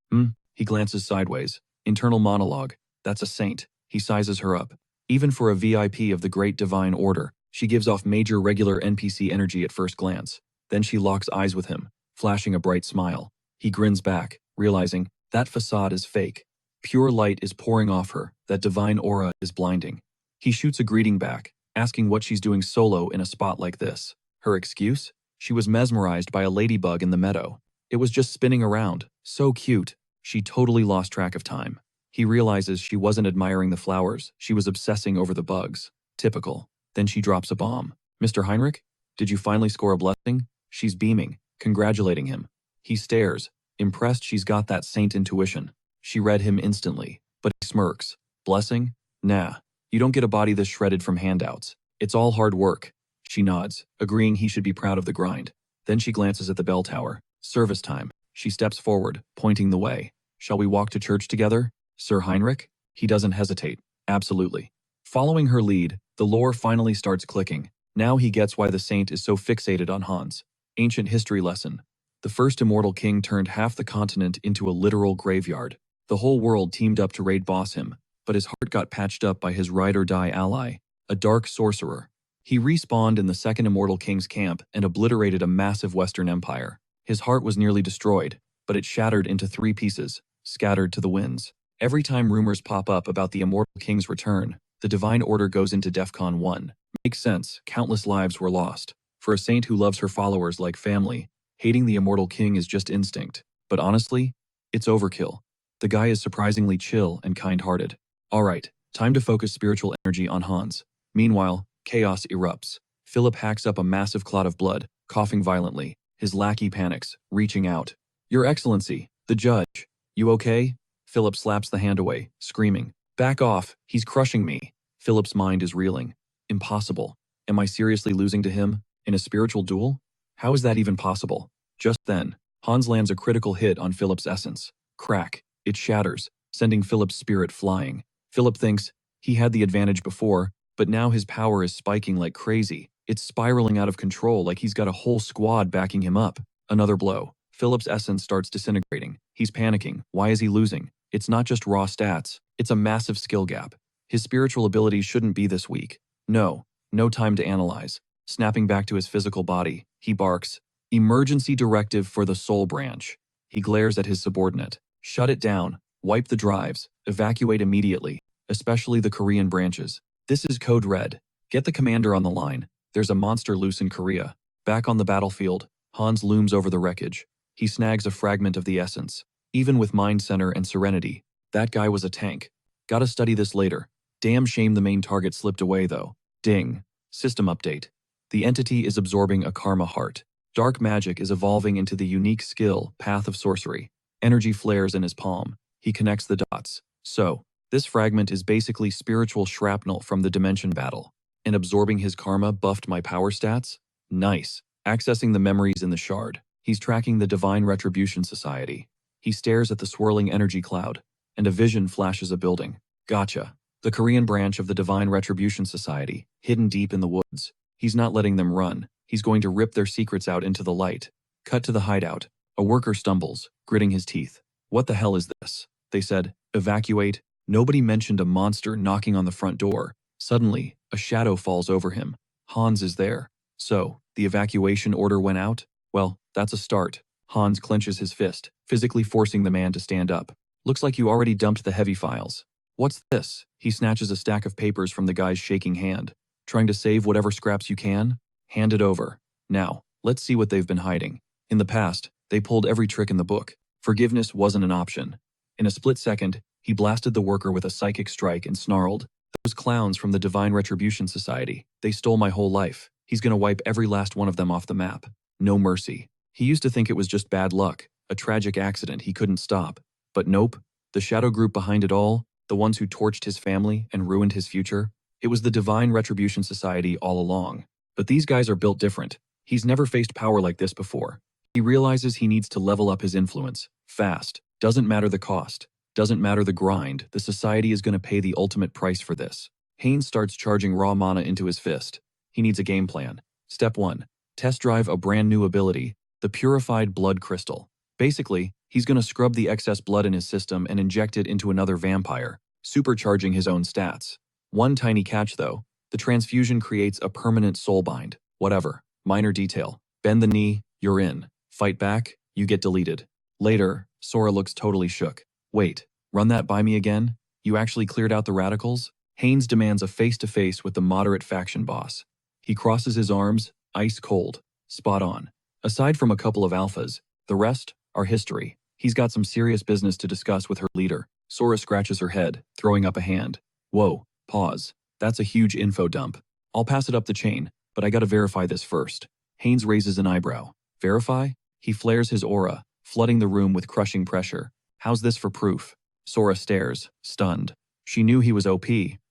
He glances sideways. Internal monologue. That's a saint. He sizes her up. Even for a VIP of the Great Divine Order, she gives off major regular NPC energy at first glance. Then she locks eyes with him, flashing a bright smile. He grins back, realizing that facade is fake. Pure light is pouring off her. That divine aura is blinding. He shoots a greeting back, asking what she's doing solo in a spot like this. Her excuse? She was mesmerized by a ladybug in the meadow. It was just spinning around. So cute. She totally lost track of time. He realizes she wasn't admiring the flowers. She was obsessing over the bugs. Typical. Then she drops a bomb. Mr. Heinrich? Did you finally score a blessing? She's beaming, congratulating him. He stares, impressed she's got that saint intuition. She read him instantly, but he smirks. Blessing? Nah. You don't get a body this shredded from handouts. It's all hard work. She nods, agreeing he should be proud of the grind. Then she glances at the bell tower. Service time. She steps forward, pointing the way. Shall we walk to church together? Sir Heinrich? He doesn't hesitate. Absolutely. Following her lead, the lore finally starts clicking. Now he gets why the saint is so fixated on Hans. Ancient history lesson. The first immortal king turned half the continent into a literal graveyard. The whole world teamed up to raid boss him, but his heart got patched up by his ride-or-die ally, a dark sorcerer. He respawned in the second immortal king's camp and obliterated a massive Western empire. His heart was nearly destroyed, but it shattered into 3 pieces, scattered to the winds. Every time rumors pop up about the immortal king's return, the Divine Order goes into DEFCON 1. Makes sense, countless lives were lost. For a saint who loves her followers like family, hating the immortal king is just instinct. But honestly, it's overkill. The guy is surprisingly chill and kind-hearted. Alright, time to focus spiritual energy on Hans. Meanwhile, chaos erupts. Philip hacks up a massive clot of blood, coughing violently. His lackey panics, reaching out. Your Excellency, the judge. You okay? Philip slaps the hand away, screaming. Back off, he's crushing me. Philip's mind is reeling. Impossible. Am I seriously losing to him? In a spiritual duel? How is that even possible? Just then, Hans lands a critical hit on Philip's essence. Crack. It shatters, sending Philip's spirit flying. Philip thinks he had the advantage before, but now his power is spiking like crazy. It's spiraling out of control like he's got a whole squad backing him up. Another blow. Philip's essence starts disintegrating. He's panicking. Why is he losing? It's not just raw stats. It's a massive skill gap. His spiritual abilities shouldn't be this weak. No time to analyze. Snapping back to his physical body, he barks, "Emergency directive for the soul branch." He glares at his subordinate. Shut it down. Wipe the drives. Evacuate immediately, especially the Korean branches. This is Code Red. Get the commander on the line. There's a monster loose in Korea. Back on the battlefield, Hans looms over the wreckage. He snags a fragment of the essence. Even with Mind Center and Serenity, that guy was a tank. Gotta study this later. Damn shame the main target slipped away though. Ding. System update. The entity is absorbing a karma heart. Dark magic is evolving into the unique skill, Path of Sorcery. Energy flares in his palm. He connects the dots. So, this fragment is basically spiritual shrapnel from the dimension battle. And absorbing his karma buffed my power stats? Nice. Accessing the memories in the shard. He's tracking the Divine Retribution Society. He stares at the swirling energy cloud, and a vision flashes a building. Gotcha. The Korean branch of the Divine Retribution Society, hidden deep in the woods. He's not letting them run. He's going to rip their secrets out into the light. Cut to the hideout. A worker stumbles, gritting his teeth. What the hell is this? They said, evacuate. Nobody mentioned a monster knocking on the front door. Suddenly, a shadow falls over him. Hans is there. So, the evacuation order went out? Well, that's a start. Hans clenches his fist, physically forcing the man to stand up. Looks like you already dumped the heavy files. What's this? He snatches a stack of papers from the guy's shaking hand. Trying to save whatever scraps you can? Hand it over. Now, let's see what they've been hiding. In the past, they pulled every trick in the book. Forgiveness wasn't an option. In a split second, he blasted the worker with a psychic strike and snarled, "Those clowns from the Divine Retribution Society, they stole my whole life. He's gonna wipe every last one of them off the map. No mercy." He used to think it was just bad luck, a tragic accident he couldn't stop. But nope, the shadow group behind it all, the ones who torched his family and ruined his future, it was the Divine Retribution Society all along. But these guys are built different. He's never faced power like this before. He realizes he needs to level up his influence, fast. Doesn't matter the cost. Doesn't matter the grind, the society is going to pay the ultimate price for this. Haynes starts charging raw mana into his fist. He needs a game plan. Step 1. Test drive a brand new ability, the Purified Blood Crystal. Basically, he's going to scrub the excess blood in his system and inject it into another vampire, supercharging his own stats. One tiny catch though, the transfusion creates a permanent soul bind. Whatever, minor detail. Bend the knee, you're in. Fight back, you get deleted. Later, Sora looks totally shook. Wait, run that by me again? You actually cleared out the radicals? Haynes demands a face-to-face with the moderate faction boss. He crosses his arms, ice cold. Spot on. Aside from a couple of alphas, the rest are history. He's got some serious business to discuss with her leader. Sora scratches her head, throwing up a hand. Whoa, pause. That's a huge info dump. I'll pass it up the chain, but I gotta verify this first. Haynes raises an eyebrow. Verify? He flares his aura, flooding the room with crushing pressure. How's this for proof? Sora stares, stunned. She knew he was OP,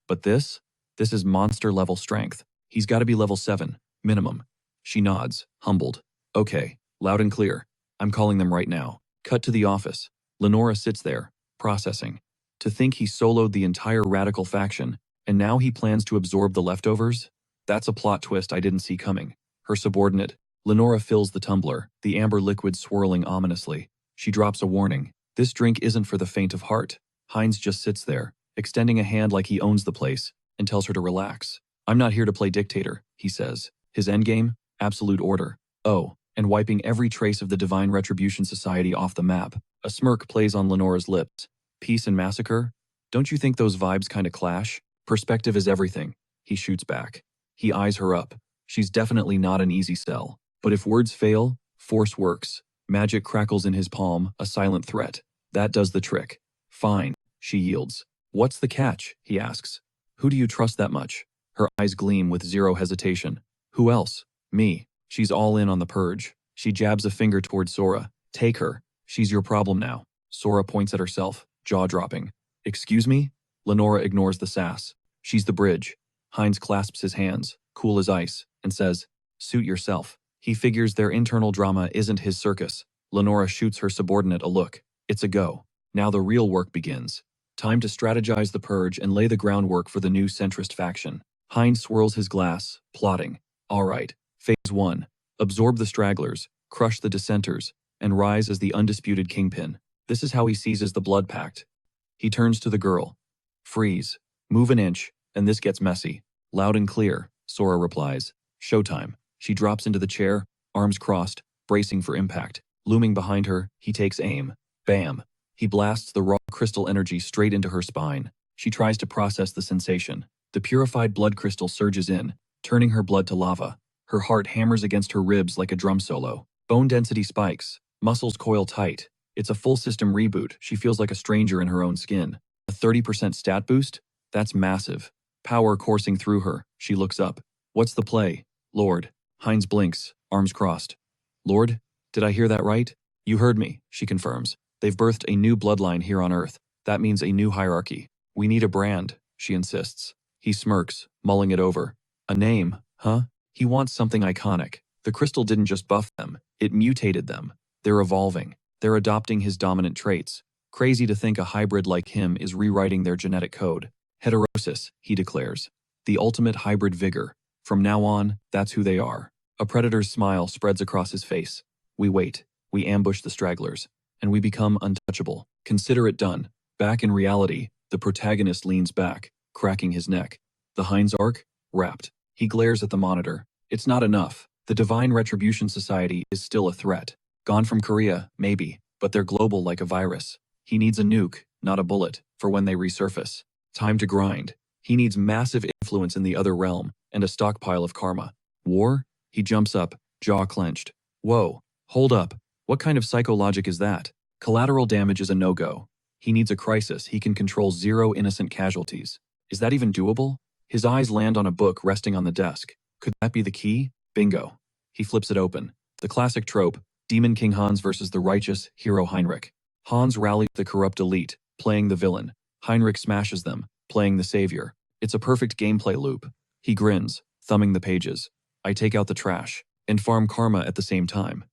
but this? This is monster-level strength. He's gotta be level 7, minimum. She nods, humbled. Okay, loud and clear. I'm calling them right now. Cut to the office. Lenora sits there, processing. To think he soloed the entire radical faction, and now he plans to absorb the leftovers? That's a plot twist I didn't see coming. Her subordinate, Lenora, fills the tumbler, the amber liquid swirling ominously. She drops a warning. This drink isn't for the faint of heart. Heinz just sits there, extending a hand like he owns the place, and tells her to relax. I'm not here to play dictator, he says. His endgame? Absolute order. Oh, and wiping every trace of the Divine Retribution Society off the map. A smirk plays on Lenora's lips. Peace and massacre? Don't you think those vibes kinda clash? Perspective is everything. He shoots back. He eyes her up. She's definitely not an easy sell. But if words fail, force works. Magic crackles in his palm, a silent threat. That does the trick. Fine, she yields. What's the catch? He asks. Who do you trust that much? Her eyes gleam with zero hesitation. Who else? Me. She's all in on the purge. She jabs a finger toward Sora. Take her. She's your problem now. Sora points at herself, jaw-dropping. Excuse me? Lenora ignores the sass. She's the bridge. Heinz clasps his hands, cool as ice, and says, suit yourself. He figures their internal drama isn't his circus. Lenora shoots her subordinate a look. It's a go. Now the real work begins. Time to strategize the purge and lay the groundwork for the new centrist faction. Heinz swirls his glass, plotting. All right, phase 1. Absorb the stragglers, crush the dissenters, and rise as the undisputed kingpin. This is how he seizes the blood pact. He turns to the girl. Freeze. Move an inch, and this gets messy. Loud and clear, Sora replies. Showtime. She drops into the chair, arms crossed, bracing for impact. Looming behind her, he takes aim. Bam. He blasts the raw crystal energy straight into her spine. She tries to process the sensation. The purified blood crystal surges in, turning her blood to lava. Her heart hammers against her ribs like a drum solo. Bone density spikes. Muscles coil tight. It's a full system reboot. She feels like a stranger in her own skin. A 30% stat boost? That's massive. Power coursing through her. She looks up. What's the play? Lord. Hines blinks, arms crossed. Lord? Did I hear that right? You heard me, she confirms. They've birthed a new bloodline here on Earth. That means a new hierarchy. We need a brand, she insists. He smirks, mulling it over. A name, huh? He wants something iconic. The crystal didn't just buff them, it mutated them. They're evolving. They're adopting his dominant traits. Crazy to think a hybrid like him is rewriting their genetic code. Heterosis, he declares. The ultimate hybrid vigor. From now on, that's who they are. A predator's smile spreads across his face. We wait. We ambush the stragglers. And we become untouchable. Consider it done. Back in reality, the protagonist leans back, cracking his neck. The Heinz arc? Wrapped. He glares at the monitor. It's not enough. The Divine Retribution Society is still a threat. Gone from Korea, maybe, but they're global like a virus. He needs a nuke, not a bullet, for when they resurface. Time to grind. He needs massive influence in the other realm, and a stockpile of karma. War? He jumps up, jaw clenched. Whoa, hold up. What kind of psychologic is that? Collateral damage is a no-go. He needs a crisis he can control 0 innocent casualties. Is that even doable? His eyes land on a book resting on the desk. Could that be the key? Bingo. He flips it open. The classic trope, Demon King Hans versus the righteous hero Heinrich. Hans rallies the corrupt elite, playing the villain. Heinrich smashes them, playing the savior. It's a perfect gameplay loop. He grins, thumbing the pages. I take out the trash, and farm karma at the same time.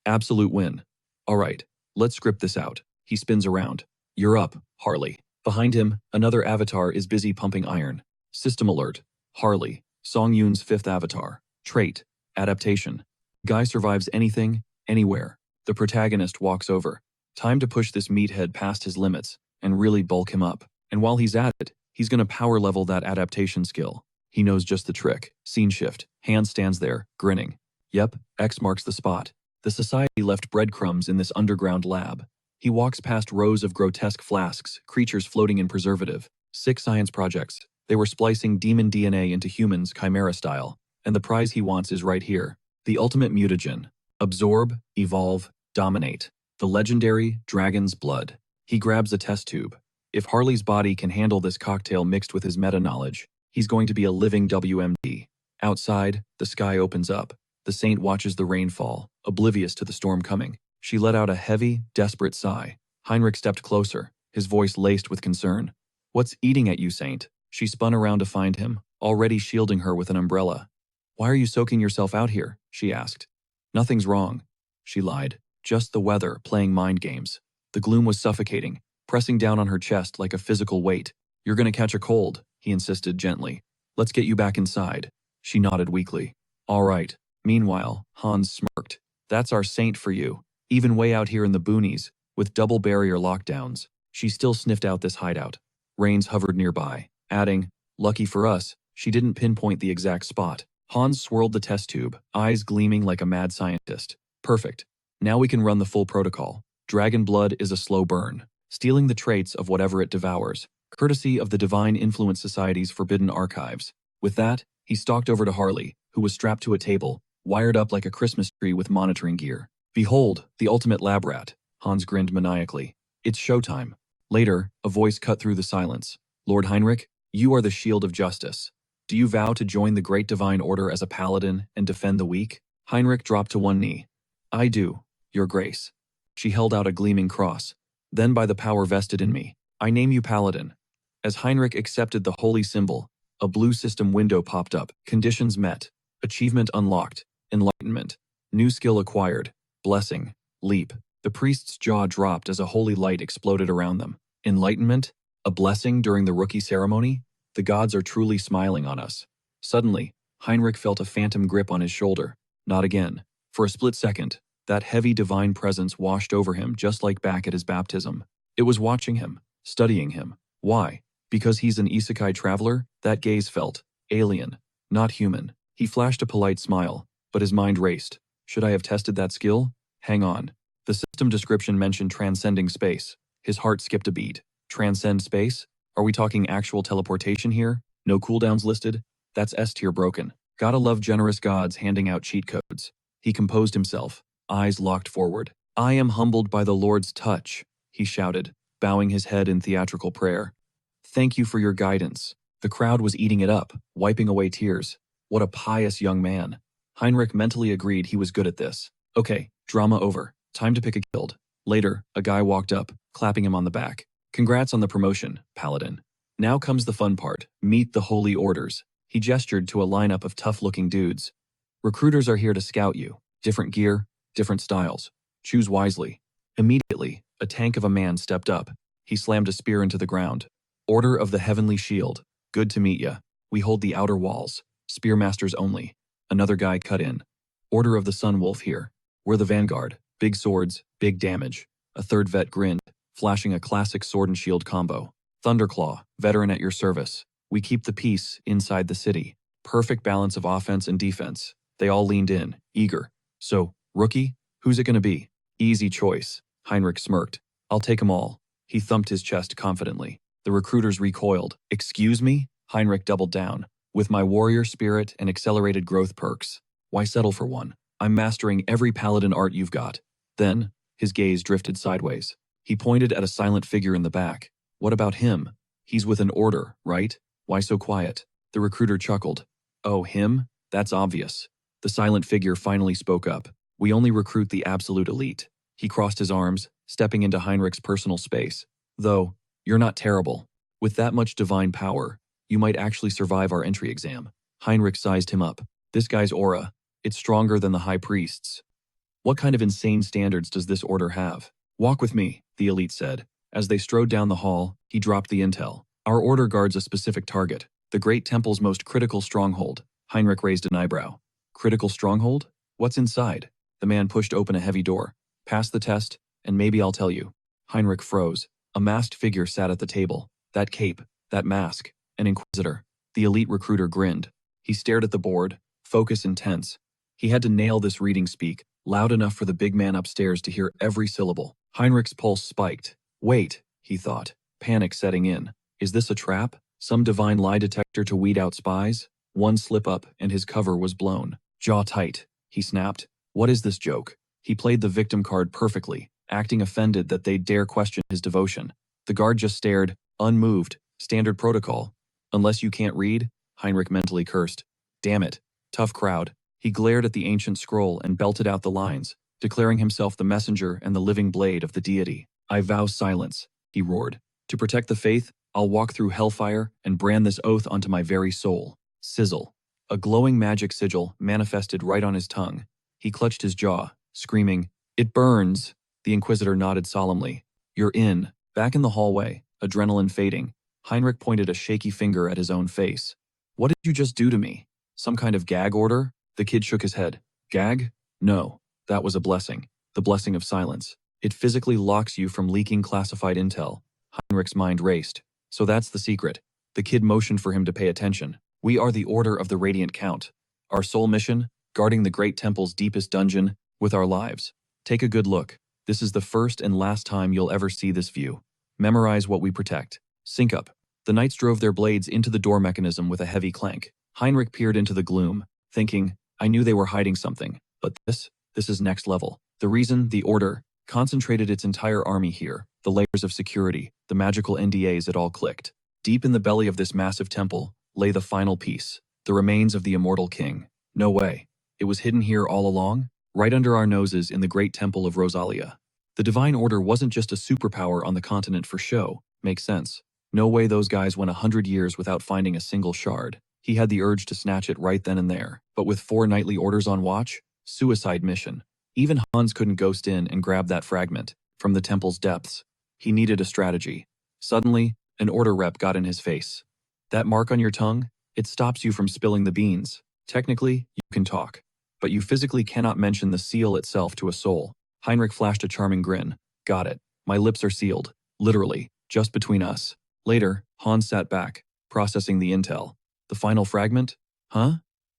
Absolute win. Alright, let's script this out. He spins around. You're up, Harley. Behind him, another avatar is busy pumping iron. System alert. Harley, Song Yoon's 5th avatar. Trait. Adaptation. Guy survives anything, anywhere. The protagonist walks over. Time to push this meathead past his limits and really bulk him up. And while he's at it, he's gonna power level that adaptation skill. He knows just the trick. Scene shift. Hans stands there, grinning. Yep, X marks the spot. The society left breadcrumbs in this underground lab. He walks past rows of grotesque flasks, creatures floating in preservative. 6 science projects. They were splicing demon DNA into humans, chimera style. And the prize he wants is right here. The ultimate mutagen. Absorb, evolve, dominate. The legendary dragon's blood. He grabs a test tube. If Harley's body can handle this cocktail mixed with his meta-knowledge, he's going to be a living WMD. Outside, the sky opens up. The saint watches the rain fall, oblivious to the storm coming. She let out a heavy, desperate sigh. Heinrich stepped closer, his voice laced with concern. What's eating at you, Saint? She spun around to find him, already shielding her with an umbrella. Why are you soaking yourself out here? She asked. Nothing's wrong. She lied. Just the weather, playing mind games. The gloom was suffocating, pressing down on her chest like a physical weight. You're gonna catch a cold, he insisted gently. Let's get you back inside. She nodded weakly. All right. Meanwhile, Hans smirked. That's our saint for you. Even way out here in the boonies, with double barrier lockdowns, she still sniffed out this hideout. Rains hovered nearby, adding, lucky for us, she didn't pinpoint the exact spot. Hans swirled the test tube, eyes gleaming like a mad scientist. Perfect. Now we can run the full protocol. Dragon blood is a slow burn, stealing the traits of whatever it devours, courtesy of the Divine Influence Society's forbidden archives. With that, he stalked over to Harley, who was strapped to a table, wired up like a Christmas tree with monitoring gear. Behold, the ultimate lab rat, Hans grinned maniacally. It's showtime. Later, a voice cut through the silence. Lord Heinrich, you are the shield of justice. Do you vow to join the Great Divine Order as a paladin and defend the weak? Heinrich dropped to one knee. I do, Your Grace. She held out a gleaming cross. Then by the power vested in me, I name you paladin. As Heinrich accepted the holy symbol, a blue system window popped up. Conditions met. Achievement unlocked. Enlightenment. New skill acquired. Blessing. Leap. The priest's jaw dropped as a holy light exploded around them. Enlightenment? A blessing during the rookie ceremony? The gods are truly smiling on us. Suddenly, Heinrich felt a phantom grip on his shoulder. Not again. For a split second, that heavy divine presence washed over him just like back at his baptism. It was watching him, studying him. Why? Because he's an isekai traveler? That gaze felt alien, not human. He flashed a polite smile, but his mind raced. Should I have tested that skill? Hang on. The system description mentioned transcending space. His heart skipped a beat. Transcend space? Are we talking actual teleportation here? No cooldowns listed? That's S tier broken. Gotta love generous gods handing out cheat codes. He composed himself, eyes locked forward. I am humbled by the Lord's touch, he shouted, bowing his head in theatrical prayer. Thank you for your guidance. The crowd was eating it up, wiping away tears. What a pious young man. Heinrich mentally agreed he was good at this. Okay, drama over. Time to pick a guild. Later, a guy walked up, clapping him on the back. Congrats on the promotion, Paladin. Now comes the fun part. Meet the Holy Orders. He gestured to a lineup of tough-looking dudes. Recruiters are here to scout you. Different gear, different styles. Choose wisely. Immediately, a tank of a man stepped up. He slammed a spear into the ground. Order of the Heavenly Shield. Good to meet ya. We hold the outer walls. Spearmasters only. Another guy cut in. Order of the Sun Wolf here. We're the vanguard. Big swords, big damage. A third vet grinned, flashing a classic sword and shield combo. Thunderclaw, veteran at your service. We keep the peace inside the city. Perfect balance of offense and defense. They all leaned in, eager. So, rookie? Who's it gonna be? Easy choice. Heinrich smirked. I'll take 'em all. He thumped his chest confidently. The recruiters recoiled. Excuse me? Heinrich doubled down. With my warrior spirit and accelerated growth perks. Why settle for one? I'm mastering every paladin art you've got. Then, his gaze drifted sideways. He pointed at a silent figure in the back. What about him? He's with an order, right? Why so quiet? The recruiter chuckled. Oh, him? That's obvious. The silent figure finally spoke up. We only recruit the absolute elite. He crossed his arms, stepping into Heinrich's personal space. Though, you're not terrible. With that much divine power, you might actually survive our entry exam. Heinrich sized him up. This guy's aura, it's stronger than the high priest's. What kind of insane standards does this order have? Walk with me, the elite said. As they strode down the hall, he dropped the intel. Our order guards a specific target, the Great Temple's most critical stronghold. Heinrich raised an eyebrow. Critical stronghold? What's inside? The man pushed open a heavy door. Pass the test, and maybe I'll tell you. Heinrich froze. A masked figure sat at the table. That cape, that mask, an inquisitor. The elite recruiter grinned. He stared at the board, focus intense. He had to nail this reading speak, loud enough for the big man upstairs to hear every syllable. Heinrich's pulse spiked. Wait, he thought, panic setting in. Is this a trap? Some divine lie detector to weed out spies? One slip up and his cover was blown. Jaw tight, he snapped. What is this joke? He played the victim card perfectly, acting offended that they'd dare question his devotion. The guard just stared, unmoved, standard protocol. Unless you can't read, Heinrich mentally cursed. Damn it, tough crowd. He glared at the ancient scroll and belted out the lines, declaring himself the messenger and the living blade of the deity. I vow silence, he roared. To protect the faith, I'll walk through hellfire and brand this oath onto my very soul. Sizzle. A glowing magic sigil manifested right on his tongue. He clutched his jaw, screaming, It burns! The Inquisitor nodded solemnly. You're in. Back in the hallway, adrenaline fading, Heinrich pointed a shaky finger at his own face. What did you just do to me? Some kind of gag order? The kid shook his head. Gag? No, that was a blessing. The blessing of silence. It physically locks you from leaking classified intel. Heinrich's mind raced. So that's the secret. The kid motioned for him to pay attention. We are the Order of the Radiant Count. Our sole mission? Guarding the Great Temple's deepest dungeon with our lives. Take a good look. This is the first and last time you'll ever see this view. Memorize what we protect. Sync up. The knights drove their blades into the door mechanism with a heavy clank. Heinrich peered into the gloom, thinking, I knew they were hiding something, but this is next level. The reason the Order concentrated its entire army here, the layers of security, the magical NDAs, it all clicked. Deep in the belly of this massive temple lay the final piece, the remains of the immortal king. No way. It was hidden here all along, right under our noses in the great temple of Rosalia. The Divine Order wasn't just a superpower on the continent for show. Makes sense. No way those guys went 100 years without finding a single shard. He had the urge to snatch it right then and there. But with 4 nightly orders on watch, suicide mission. Even Hans couldn't ghost in and grab that fragment from the temple's depths. He needed a strategy. Suddenly, an order rep got in his face. That mark on your tongue? It stops you from spilling the beans. Technically, you can talk, but you physically cannot mention the seal itself to a soul. Heinrich flashed a charming grin. Got it. My lips are sealed. Literally, just between us. Later, Hans sat back, processing the intel. The final fragment? Huh?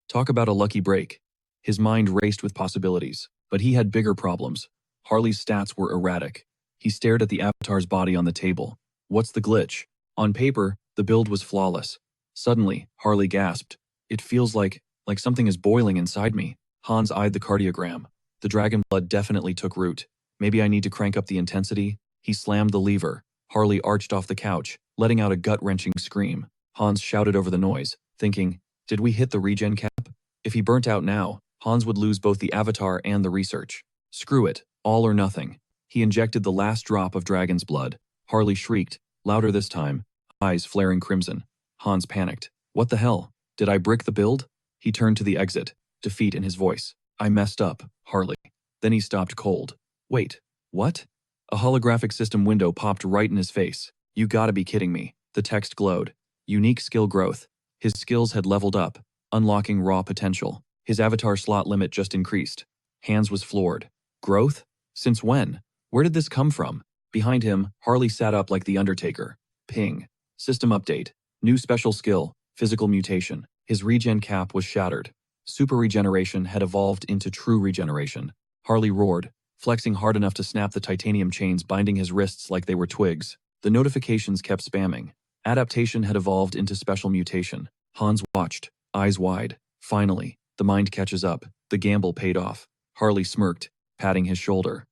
Talk about a lucky break. His mind raced with possibilities, but he had bigger problems. Harley's stats were erratic. He stared at the avatar's body on the table. What's the glitch? On paper, the build was flawless. Suddenly, Harley gasped. It feels like Like something is boiling inside me. Hans eyed the cardiogram. The dragon blood definitely took root. Maybe I need to crank up the intensity? He slammed the lever. Harley arched off the couch, letting out a gut-wrenching scream. Hans shouted over the noise, thinking, did we hit the regen cap? If he burnt out now, Hans would lose both the avatar and the research. Screw it, all or nothing. He injected the last drop of dragon's blood. Harley shrieked, louder this time, eyes flaring crimson. Hans panicked. What the hell? Did I brick the build? He turned to the exit, defeat in his voice. I messed up, Harley. Then he stopped cold. Wait, what? A holographic system window popped right in his face. You gotta be kidding me. The text glowed. Unique skill growth. His skills had leveled up, unlocking raw potential. His avatar slot limit just increased. Hans was floored. Growth? Since when? Where did this come from? Behind him, Harley sat up like the Undertaker. Ping. System update. New special skill, physical mutation. His regen cap was shattered. Super regeneration had evolved into true regeneration. Harley roared, flexing hard enough to snap the titanium chains binding his wrists like they were twigs. The notifications kept spamming. Adaptation had evolved into special mutation. Hans watched, eyes wide. Finally, the mind catches up. The gamble paid off. Harley smirked, patting his shoulder.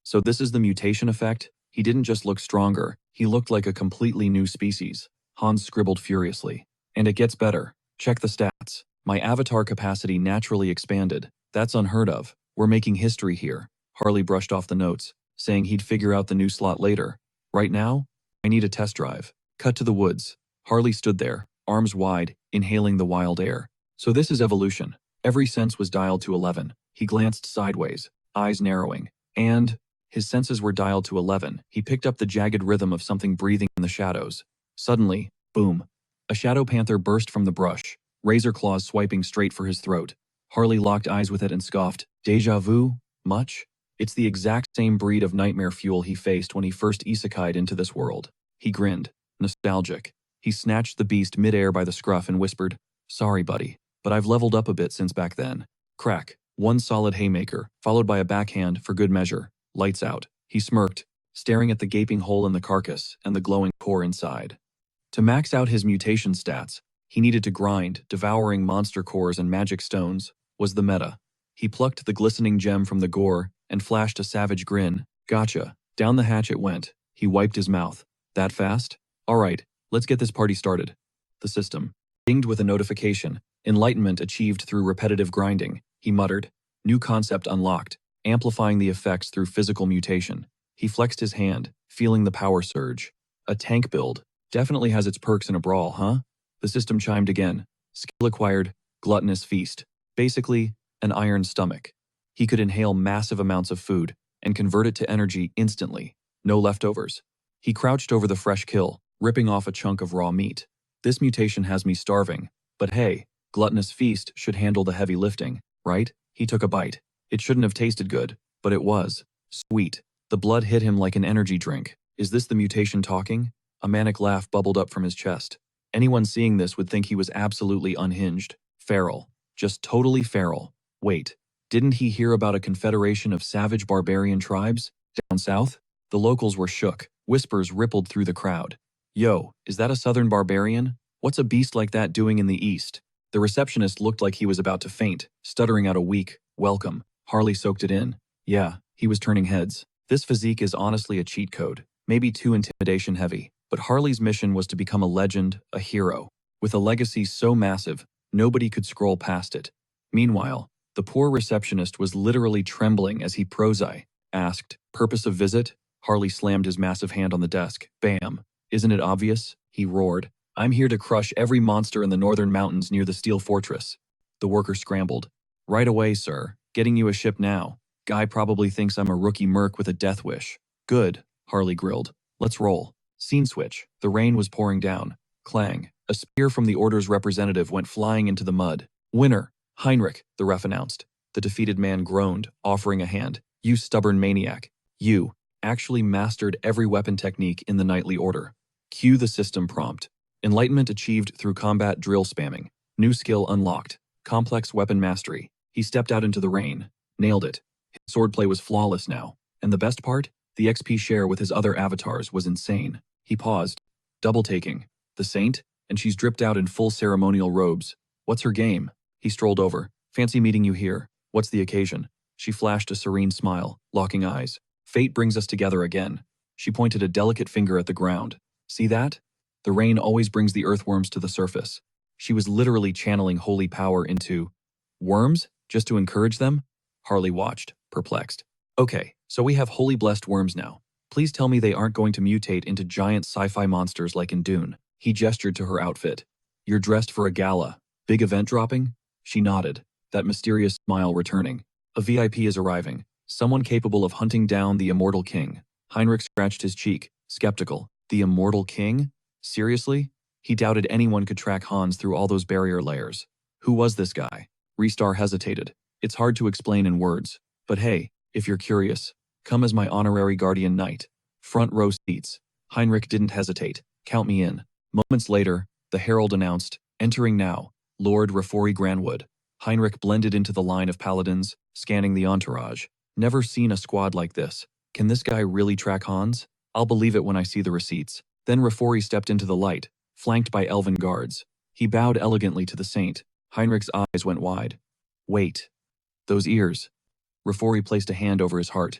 So this is the mutation effect? He didn't just look stronger, he looked like a completely new species. Hans scribbled furiously. And it gets better. Check the stats. My avatar capacity naturally expanded. That's unheard of. We're making history here. Harley brushed off the notes, saying he'd figure out the new slot later. Right now, I need a test drive. Cut to the woods. Harley stood there, arms wide, inhaling the wild air. So this is evolution. Every sense was dialed to 11. He glanced sideways, eyes narrowing. And his senses were dialed to 11. He picked up the jagged rhythm of something breathing in the shadows. Suddenly, boom. A shadow panther burst from the brush, razor claws swiping straight for his throat. Harley locked eyes with it and scoffed. Deja vu? Much? It's the exact same breed of nightmare fuel he faced when he first isekai'd into this world. He grinned, nostalgic. He snatched the beast midair by the scruff and whispered, sorry buddy, but I've leveled up a bit since back then. Crack. One solid haymaker, followed by a backhand for good measure. Lights out. He smirked, staring at the gaping hole in the carcass and the glowing core inside. To max out his mutation stats, he needed to grind, devouring monster cores and magic stones, was the meta. He plucked the glistening gem from the gore and flashed a savage grin. Gotcha. Down the hatch it went. He wiped his mouth. That fast? Alright, let's get this party started. The system dinged with a notification. Enlightenment achieved through repetitive grinding. He muttered. New concept unlocked, amplifying the effects through physical mutation. He flexed his hand, feeling the power surge. A tank build. Definitely has its perks in a brawl, huh? The system chimed again. Skill acquired, gluttonous feast. Basically, an iron stomach. He could inhale massive amounts of food and convert it to energy instantly. No leftovers. He crouched over the fresh kill, ripping off a chunk of raw meat. This mutation has me starving. But hey, gluttonous feast should handle the heavy lifting, right? He took a bite. It shouldn't have tasted good, but it was. Sweet. The blood hit him like an energy drink. Is this the mutation talking? A manic laugh bubbled up from his chest. Anyone seeing this would think he was absolutely unhinged. Feral. Just totally feral. Wait, didn't he hear about a confederation of savage barbarian tribes? Down south? The locals were shook. Whispers rippled through the crowd. Yo, is that a southern barbarian? What's a beast like that doing in the east? The receptionist looked like he was about to faint, stuttering out a weak, welcome. Harley soaked it in. Yeah, he was turning heads. This physique is honestly a cheat code. Maybe too intimidation heavy. But Harley's mission was to become a legend, a hero. With a legacy so massive, nobody could scroll past it. Meanwhile, the poor receptionist was literally trembling as he asked, purpose of visit? Harley slammed his massive hand on the desk. Bam. Isn't it obvious? He roared. I'm here to crush every monster in the northern mountains near the steel fortress. The worker scrambled. Right away, sir. Getting you a ship now. Guy probably thinks I'm a rookie merc with a death wish. Good, Harley grilled. Let's roll. Scene switch. The rain was pouring down. Clang. A spear from the order's representative went flying into the mud. Winner. Heinrich, the ref announced. The defeated man groaned, offering a hand. You stubborn maniac. You actually mastered every weapon technique in the knightly order. Cue the system prompt. Enlightenment achieved through combat drill spamming. New skill unlocked. Complex weapon mastery. He stepped out into the rain. Nailed it. His swordplay was flawless now. And the best part? The XP share with his other avatars was insane. He paused. Double taking. The saint? And she's dripped out in full ceremonial robes. What's her game? He strolled over. Fancy meeting you here. What's the occasion? She flashed a serene smile, locking eyes. Fate brings us together again. She pointed a delicate finger at the ground. See that? The rain always brings the earthworms to the surface. She was literally channeling holy power into worms, just to encourage them? Harley watched, perplexed. Okay, so we have holy blessed worms now. Please tell me they aren't going to mutate into giant sci-fi monsters like in Dune. He gestured to her outfit. You're dressed for a gala. Big event dropping? She nodded, that mysterious smile returning. A VIP is arriving. Someone capable of hunting down the immortal king. Heinrich scratched his cheek, skeptical. The immortal king? Seriously? He doubted anyone could track Hans through all those barrier layers. Who was this guy? Restar hesitated. It's hard to explain in words. But hey, if you're curious, come as my honorary guardian knight. Front row seats. Heinrich didn't hesitate. Count me in. Moments later, the herald announced, entering now, Lord Rafori Granwood. Heinrich blended into the line of paladins, scanning the entourage. Never seen a squad like this. Can this guy really track Hans? I'll believe it when I see the receipts. Then Rafori stepped into the light, flanked by elven guards. He bowed elegantly to the saint. Heinrich's eyes went wide. Wait. Those ears. Rafori placed a hand over his heart.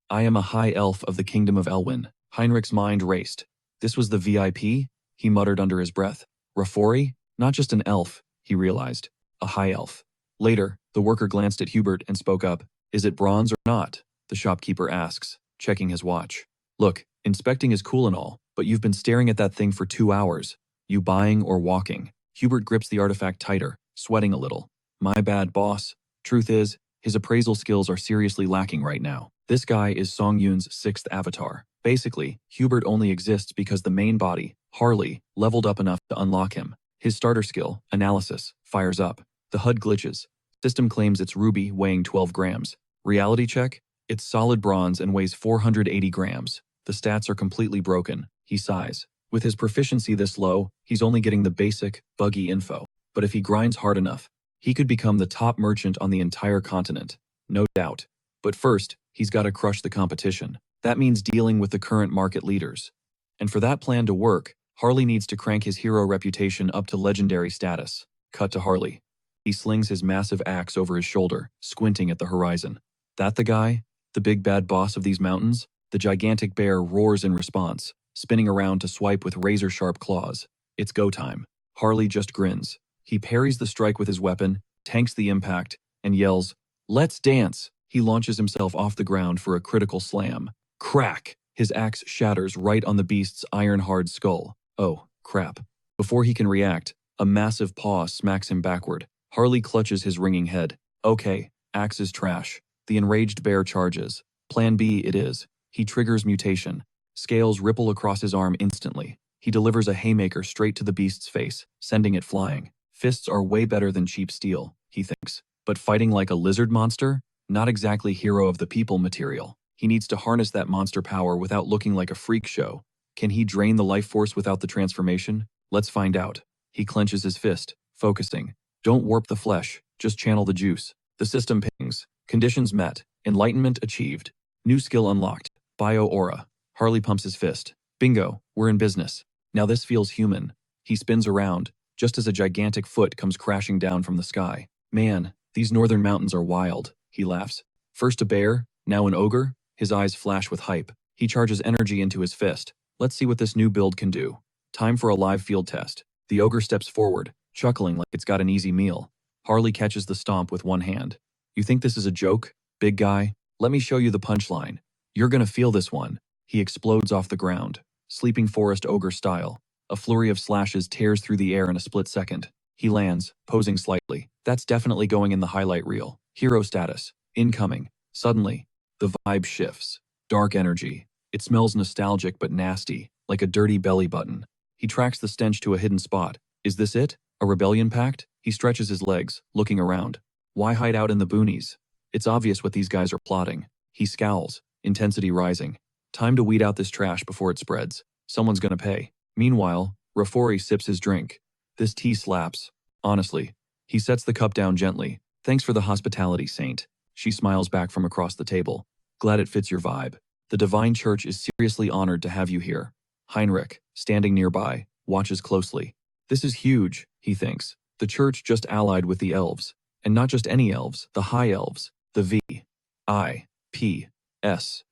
I am a high elf of the kingdom of Elwyn. Heinrich's mind raced. This was the VIP? He muttered under his breath. Rafori? Not just an elf, he realized. A high elf. Later, the worker glanced at Hubert and spoke up. Is it bronze or not? The shopkeeper asks, checking his watch. Look, inspecting is cool and all, but you've been staring at that thing for 2 hours. You buying or walking? Hubert grips the artifact tighter, sweating a little. My bad, boss. Truth is, his appraisal skills are seriously lacking right now. This guy is Song Yoon's 6th avatar. Basically, Hubert only exists because the main body, Harley, leveled up enough to unlock him. His starter skill, Analysis, fires up. The HUD glitches. System claims it's ruby weighing 12 grams. Reality check? It's solid bronze and weighs 480 grams. The stats are completely broken. He sighs. With his proficiency this low, he's only getting the basic, buggy info. But if he grinds hard enough, he could become the top merchant on the entire continent. No doubt. But first, he's got to crush the competition. That means dealing with the current market leaders. And for that plan to work, Harley needs to crank his hero reputation up to legendary status. Cut to Harley. He slings his massive axe over his shoulder, squinting at the horizon. That the guy? The big bad boss of these mountains? The gigantic bear roars in response, spinning around to swipe with razor-sharp claws. It's go time. Harley just grins. He parries the strike with his weapon, tanks the impact, and yells, "Let's dance!" He launches himself off the ground for a critical slam. Crack! His axe shatters right on the beast's iron-hard skull. Oh, crap. Before he can react, a massive paw smacks him backward. Harley clutches his ringing head. Okay, axe is trash. The enraged bear charges. Plan B it is. He triggers mutation. Scales ripple across his arm instantly. He delivers a haymaker straight to the beast's face, sending it flying. Fists are way better than cheap steel, he thinks. But fighting like a lizard monster? Not exactly hero of the people material. He needs to harness that monster power without looking like a freak show. Can he drain the life force without the transformation? Let's find out. He clenches his fist, focusing. Don't warp the flesh, just channel the juice. The system pings. Conditions met. Enlightenment achieved. New skill unlocked. Bio aura. Harley pumps his fist. Bingo, we're in business. Now this feels human. He spins around, just as a gigantic foot comes crashing down from the sky. Man, these northern mountains are wild, he laughs. First a bear, now an ogre? His eyes flash with hype. He charges energy into his fist. Let's see what this new build can do. Time for a live field test. The ogre steps forward, chuckling like it's got an easy meal. Harley catches the stomp with one hand. You think this is a joke, big guy? Let me show you the punchline. You're gonna feel this one. He explodes off the ground, sleeping forest ogre style. A flurry of slashes tears through the air in a split second. He lands, posing slightly. That's definitely going in the highlight reel. Hero status. Incoming. Suddenly, the vibe shifts. Dark energy. It smells nostalgic but nasty, like a dirty belly button. He tracks the stench to a hidden spot. Is this it? A rebellion pact? He stretches his legs, looking around. Why hide out in the boonies? It's obvious what these guys are plotting. He scowls, intensity rising. Time to weed out this trash before it spreads. Someone's gonna pay. Meanwhile, Rafori sips his drink. This tea slaps. Honestly. He sets the cup down gently. Thanks for the hospitality, Saint. She smiles back from across the table. Glad it fits your vibe. The Divine Church is seriously honored to have you here. Heinrich, standing nearby, watches closely. This is huge, he thinks. The church just allied with the elves. And not just any elves, the high elves, the V.I.P.S.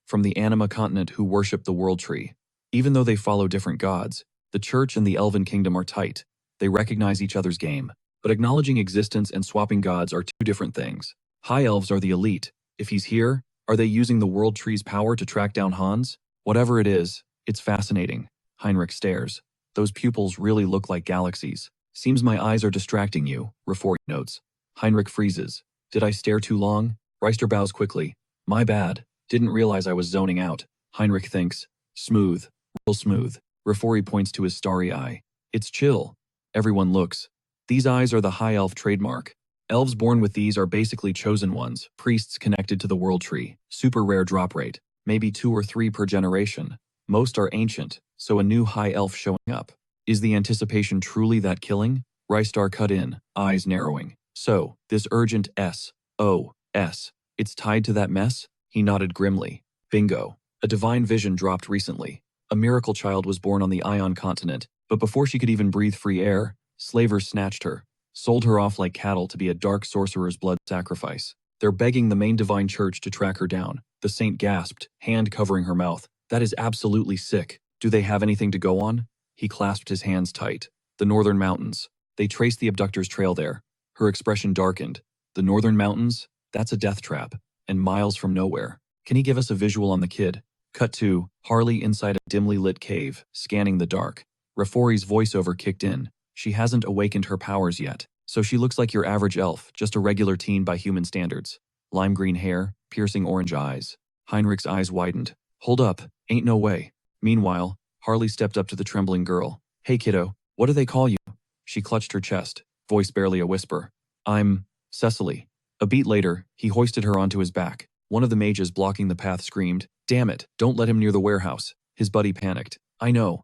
from the Anima continent who worship the world tree. Even though they follow different gods, the church and the elven kingdom are tight. They recognize each other's game. But acknowledging existence and swapping gods are two different things. High elves are the elite. If he's here, are they using the world tree's power to track down Hans? Whatever it is, it's fascinating. Heinrich stares. Those pupils really look like galaxies. Seems my eyes are distracting you, Rafori notes. Heinrich freezes. Did I stare too long? Reister bows quickly. My bad. Didn't realize I was zoning out. Heinrich thinks. Smooth. Real smooth. Rafori points to his starry eye. It's chill. Everyone looks. These eyes are the high elf trademark. Elves born with these are basically chosen ones, priests connected to the world tree. Super rare drop rate. Maybe 2 or 3 per generation. Most are ancient, so a new high elf showing up. Is the anticipation truly that killing? Rystar cut in, eyes narrowing. So, this urgent SOS, it's tied to that mess? He nodded grimly. Bingo. A divine vision dropped recently. A miracle child was born on the Ion continent, but before she could even breathe free air, slavers snatched her, sold her off like cattle to be a dark sorcerer's blood sacrifice. They're begging the main divine church to track her down. The saint gasped, hand covering her mouth. That is absolutely sick. Do they have anything to go on? He clasped his hands tight. The northern mountains. They traced the abductor's trail there. Her expression darkened. The northern mountains? That's a death trap. And miles from nowhere. Can he give us a visual on the kid? Cut to Harley inside a dimly lit cave, scanning the dark. Rafori's voiceover kicked in. She hasn't awakened her powers yet, so she looks like your average elf, just a regular teen by human standards. Lime green hair, piercing orange eyes. Heinrich's eyes widened. Hold up, ain't no way. Meanwhile, Harley stepped up to the trembling girl. Hey kiddo, what do they call you? She clutched her chest, voice barely a whisper. I'm Cecily. A beat later, he hoisted her onto his back. One of the mages blocking the path screamed, Damn it, don't let him near the warehouse. His buddy panicked. I know.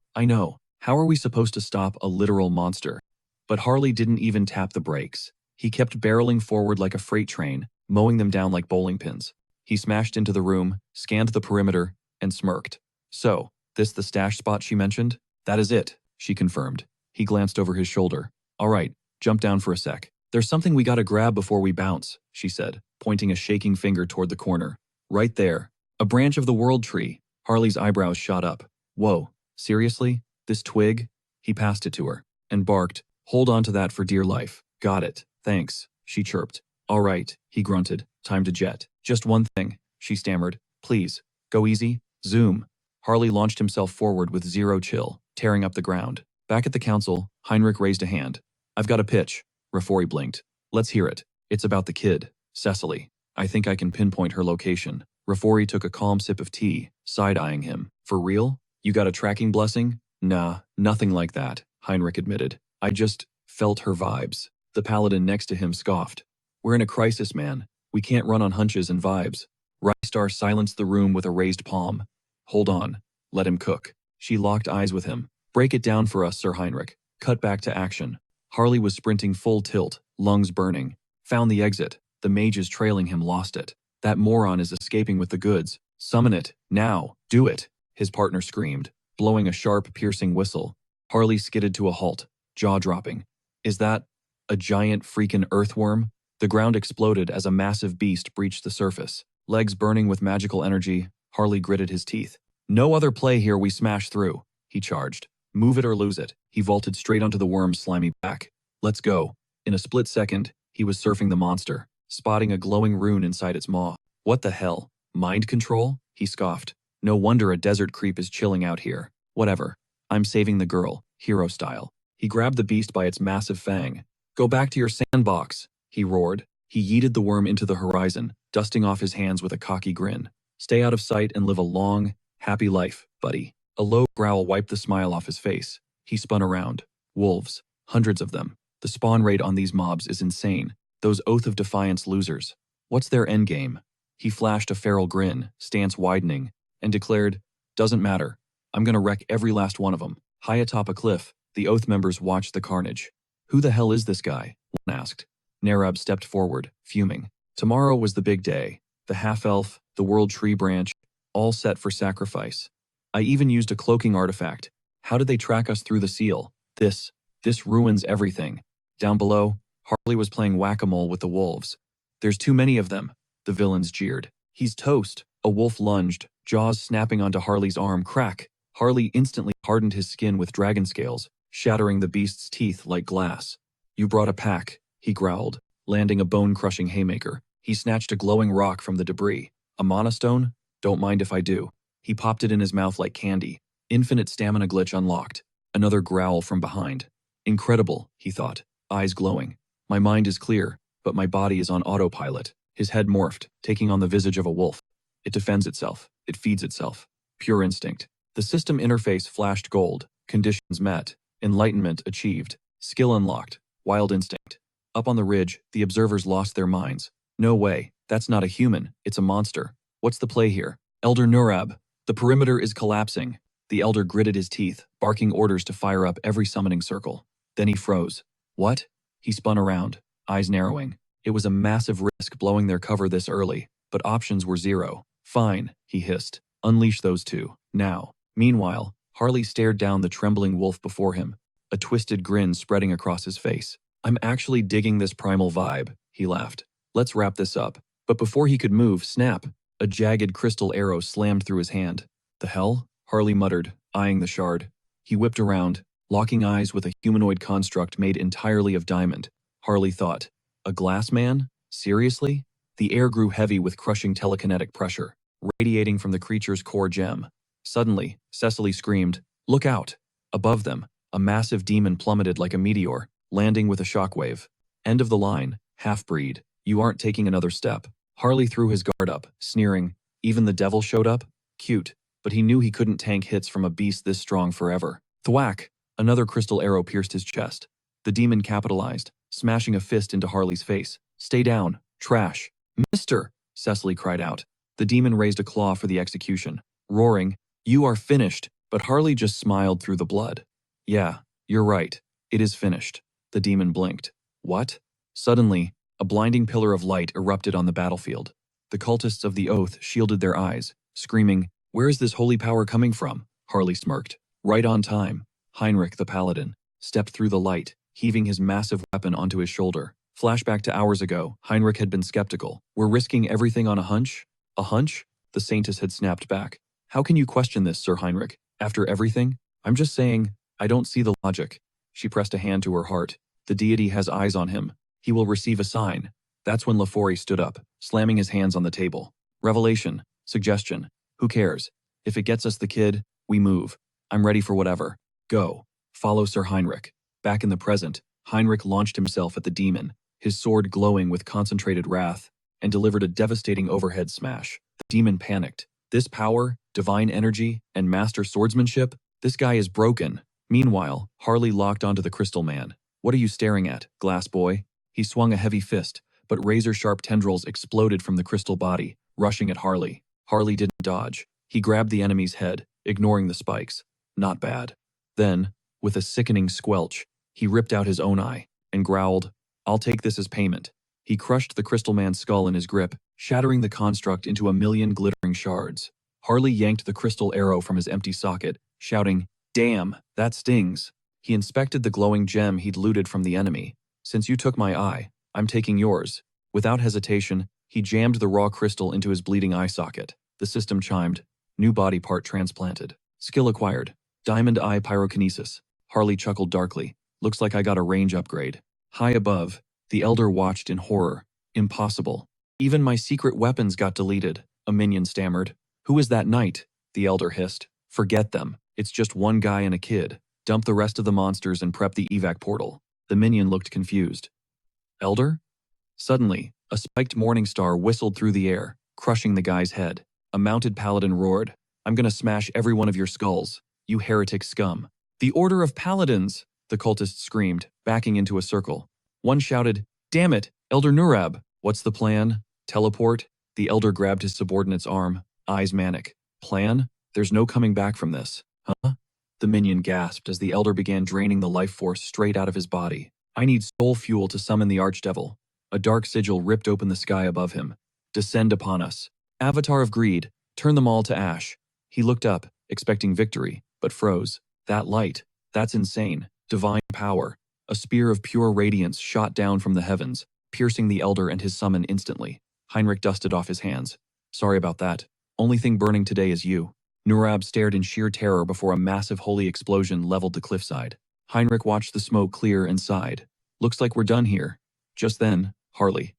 How are we supposed to stop a literal monster? But Harley didn't even tap the brakes. He kept barreling forward like a freight train, mowing them down like bowling pins. He smashed into the room, scanned the perimeter, and smirked. So, this the stash spot she mentioned? That is it, she confirmed. He glanced over his shoulder. All right, jump down for a sec. There's something we gotta grab before we bounce, she said, pointing a shaking finger toward the corner. Right there. A branch of the world tree. Harley's eyebrows shot up. Whoa, seriously? This twig? He passed it to her, and barked, Hold on to that for dear life. Got it, thanks, she chirped. All right, he grunted, time to jet. Just one thing, she stammered. Please, go easy, zoom. Harley launched himself forward with zero chill, tearing up the ground. Back at the council, Heinrich raised a hand. I've got a pitch. Rafori blinked. Let's hear it. It's about the kid, Cecily. I think I can pinpoint her location. Rafori took a calm sip of tea, side-eyeing him. For real? You got a tracking blessing? Nah, nothing like that, Heinrich admitted. I just felt her vibes. The paladin next to him scoffed. We're in a crisis, man. We can't run on hunches and vibes. Rystar silenced the room with a raised palm. Hold on. Let him cook. She locked eyes with him. Break it down for us, Sir Heinrich. Cut back to action. Harley was sprinting full tilt, lungs burning. Found the exit. The mages trailing him lost it. That moron is escaping with the goods. Summon it. Now. Do it. His partner screamed, blowing a sharp, piercing whistle. Harley skidded to a halt, jaw-dropping. Is that a giant freaking earthworm? The ground exploded as a massive beast breached the surface. Legs burning with magical energy, Harley gritted his teeth. No other play here, we smash through, he charged. Move it or lose it. He vaulted straight onto the worm's slimy back. Let's go. In a split second, he was surfing the monster, spotting a glowing rune inside its maw. What the hell? Mind control? He scoffed. No wonder a desert creep is chilling out here. Whatever. I'm saving the girl, hero style. He grabbed the beast by its massive fang. Go back to your sandbox, he roared. He yeeted the worm into the horizon, dusting off his hands with a cocky grin. Stay out of sight and live a long, happy life, buddy. A low growl wiped the smile off his face. He spun around. Wolves. Hundreds of them. The spawn rate on these mobs is insane. Those Oath of Defiance losers. What's their endgame? He flashed a feral grin, stance widening, and declared, Doesn't matter. I'm gonna wreck every last one of them. High atop a cliff, the Oath members watched the carnage. Who the hell is this guy? One asked. Narab stepped forward, fuming. Tomorrow was the big day. The half-elf, the world tree branch, all set for sacrifice. I even used a cloaking artifact. How did they track us through the seal? This ruins everything. Down below, Harley was playing whack-a-mole with the wolves. There's too many of them, the villains jeered. He's toast. A wolf lunged, jaws snapping onto Harley's arm. Crack! Harley instantly hardened his skin with dragon scales, shattering the beast's teeth like glass. You brought a pack, he growled, landing a bone-crushing haymaker. He snatched a glowing rock from the debris. A mana stone? Don't mind if I do. He popped it in his mouth like candy. Infinite stamina glitch unlocked. Another growl from behind. Incredible, he thought, eyes glowing. My mind is clear, but my body is on autopilot. His head morphed, taking on the visage of a wolf. It defends itself. It feeds itself. Pure instinct. The system interface flashed gold. Conditions met. Enlightenment achieved. Skill unlocked. Wild instinct. Up on the ridge, the observers lost their minds. No way. That's not a human. It's a monster. What's the play here? Elder Nurab. The perimeter is collapsing. The elder gritted his teeth, barking orders to fire up every summoning circle. Then he froze. What? He spun around, eyes narrowing. It was a massive risk blowing their cover this early, but options were zero. Fine, he hissed. Unleash those two, now. Meanwhile, Harley stared down the trembling wolf before him, a twisted grin spreading across his face. I'm actually digging this primal vibe, he laughed. Let's wrap this up. But before he could move, snap, a jagged crystal arrow slammed through his hand. The hell? Harley muttered, eyeing the shard. He whipped around, locking eyes with a humanoid construct made entirely of diamond. Harley thought, a glass man? Seriously? The air grew heavy with crushing telekinetic pressure, radiating from the creature's core gem. Suddenly, Cecily screamed, "Look out!" Above them, a massive demon plummeted like a meteor, landing with a shockwave. End of the line, half-breed. You aren't taking another step. Harley threw his guard up, sneering. Even the devil showed up? Cute. But he knew he couldn't tank hits from a beast this strong forever. Thwack! Another crystal arrow pierced his chest. The demon capitalized, smashing a fist into Harley's face. Stay down, trash. Mister! Cecily cried out. The demon raised a claw for the execution, roaring, You are finished, but Harley just smiled through the blood. Yeah, you're right. It is finished. The demon blinked. What? Suddenly, a blinding pillar of light erupted on the battlefield. The cultists of the Oath shielded their eyes, screaming, Where is this holy power coming from? Harley smirked. Right on time. Heinrich the Paladin stepped through the light, heaving his massive weapon onto his shoulder. Flashback to hours ago, Heinrich had been skeptical. We're risking everything on a hunch? A hunch? The Saintess had snapped back. How can you question this, Sir Heinrich? After everything? I'm just saying, I don't see the logic. She pressed a hand to her heart. The deity has eyes on him. He will receive a sign. That's when Lafori stood up, slamming his hands on the table. Revelation. Suggestion. Who cares? If it gets us the kid, we move. I'm ready for whatever. Go. Follow Sir Heinrich. Back in the present, Heinrich launched himself at the demon, his sword glowing with concentrated wrath, and delivered a devastating overhead smash. The demon panicked. This power, divine energy, and master swordsmanship? This guy is broken. Meanwhile, Harley locked onto the crystal man. What are you staring at, glass boy? He swung a heavy fist, but razor-sharp tendrils exploded from the crystal body, rushing at Harley. Harley didn't dodge. He grabbed the enemy's head, ignoring the spikes. Not bad. Then, with a sickening squelch, he ripped out his own eye and growled, I'll take this as payment. He crushed the crystal man's skull in his grip, shattering the construct into a million glittering shards. Harley yanked the crystal arrow from his empty socket, shouting, Damn, that stings. He inspected the glowing gem he'd looted from the enemy. Since you took my eye, I'm taking yours. Without hesitation, he jammed the raw crystal into his bleeding eye socket. The system chimed. New body part transplanted. Skill acquired. Diamond eye pyrokinesis. Harley chuckled darkly. Looks like I got a range upgrade. High above, the elder watched in horror. Impossible. Even my secret weapons got deleted, a minion stammered. Who is that knight? The elder hissed. Forget them. It's just one guy and a kid. Dump the rest of the monsters and prep the evac portal. The minion looked confused. Elder? Suddenly, a spiked morning star whistled through the air, crushing the guy's head. A mounted paladin roared, I'm gonna smash every one of your skulls, you heretic scum. The Order of Paladins, the cultists screamed, backing into a circle. One shouted, Damn it, Elder Nurab, what's the plan? Teleport? The elder grabbed his subordinate's arm, eyes manic. Plan? There's no coming back from this. Huh? The minion gasped as the elder began draining the life force straight out of his body. I need soul fuel to summon the archdevil. A dark sigil ripped open the sky above him. Descend upon us. Avatar of greed, turn them all to ash. He looked up, expecting victory, but froze. That light, that's insane. Divine power. A spear of pure radiance shot down from the heavens, piercing the elder and his summon instantly. Heinrich dusted off his hands. Sorry about that. Only thing burning today is you. Nurab stared in sheer terror before a massive holy explosion leveled the cliffside. Heinrich watched the smoke clear and sighed. Looks like we're done here. Just then, Harley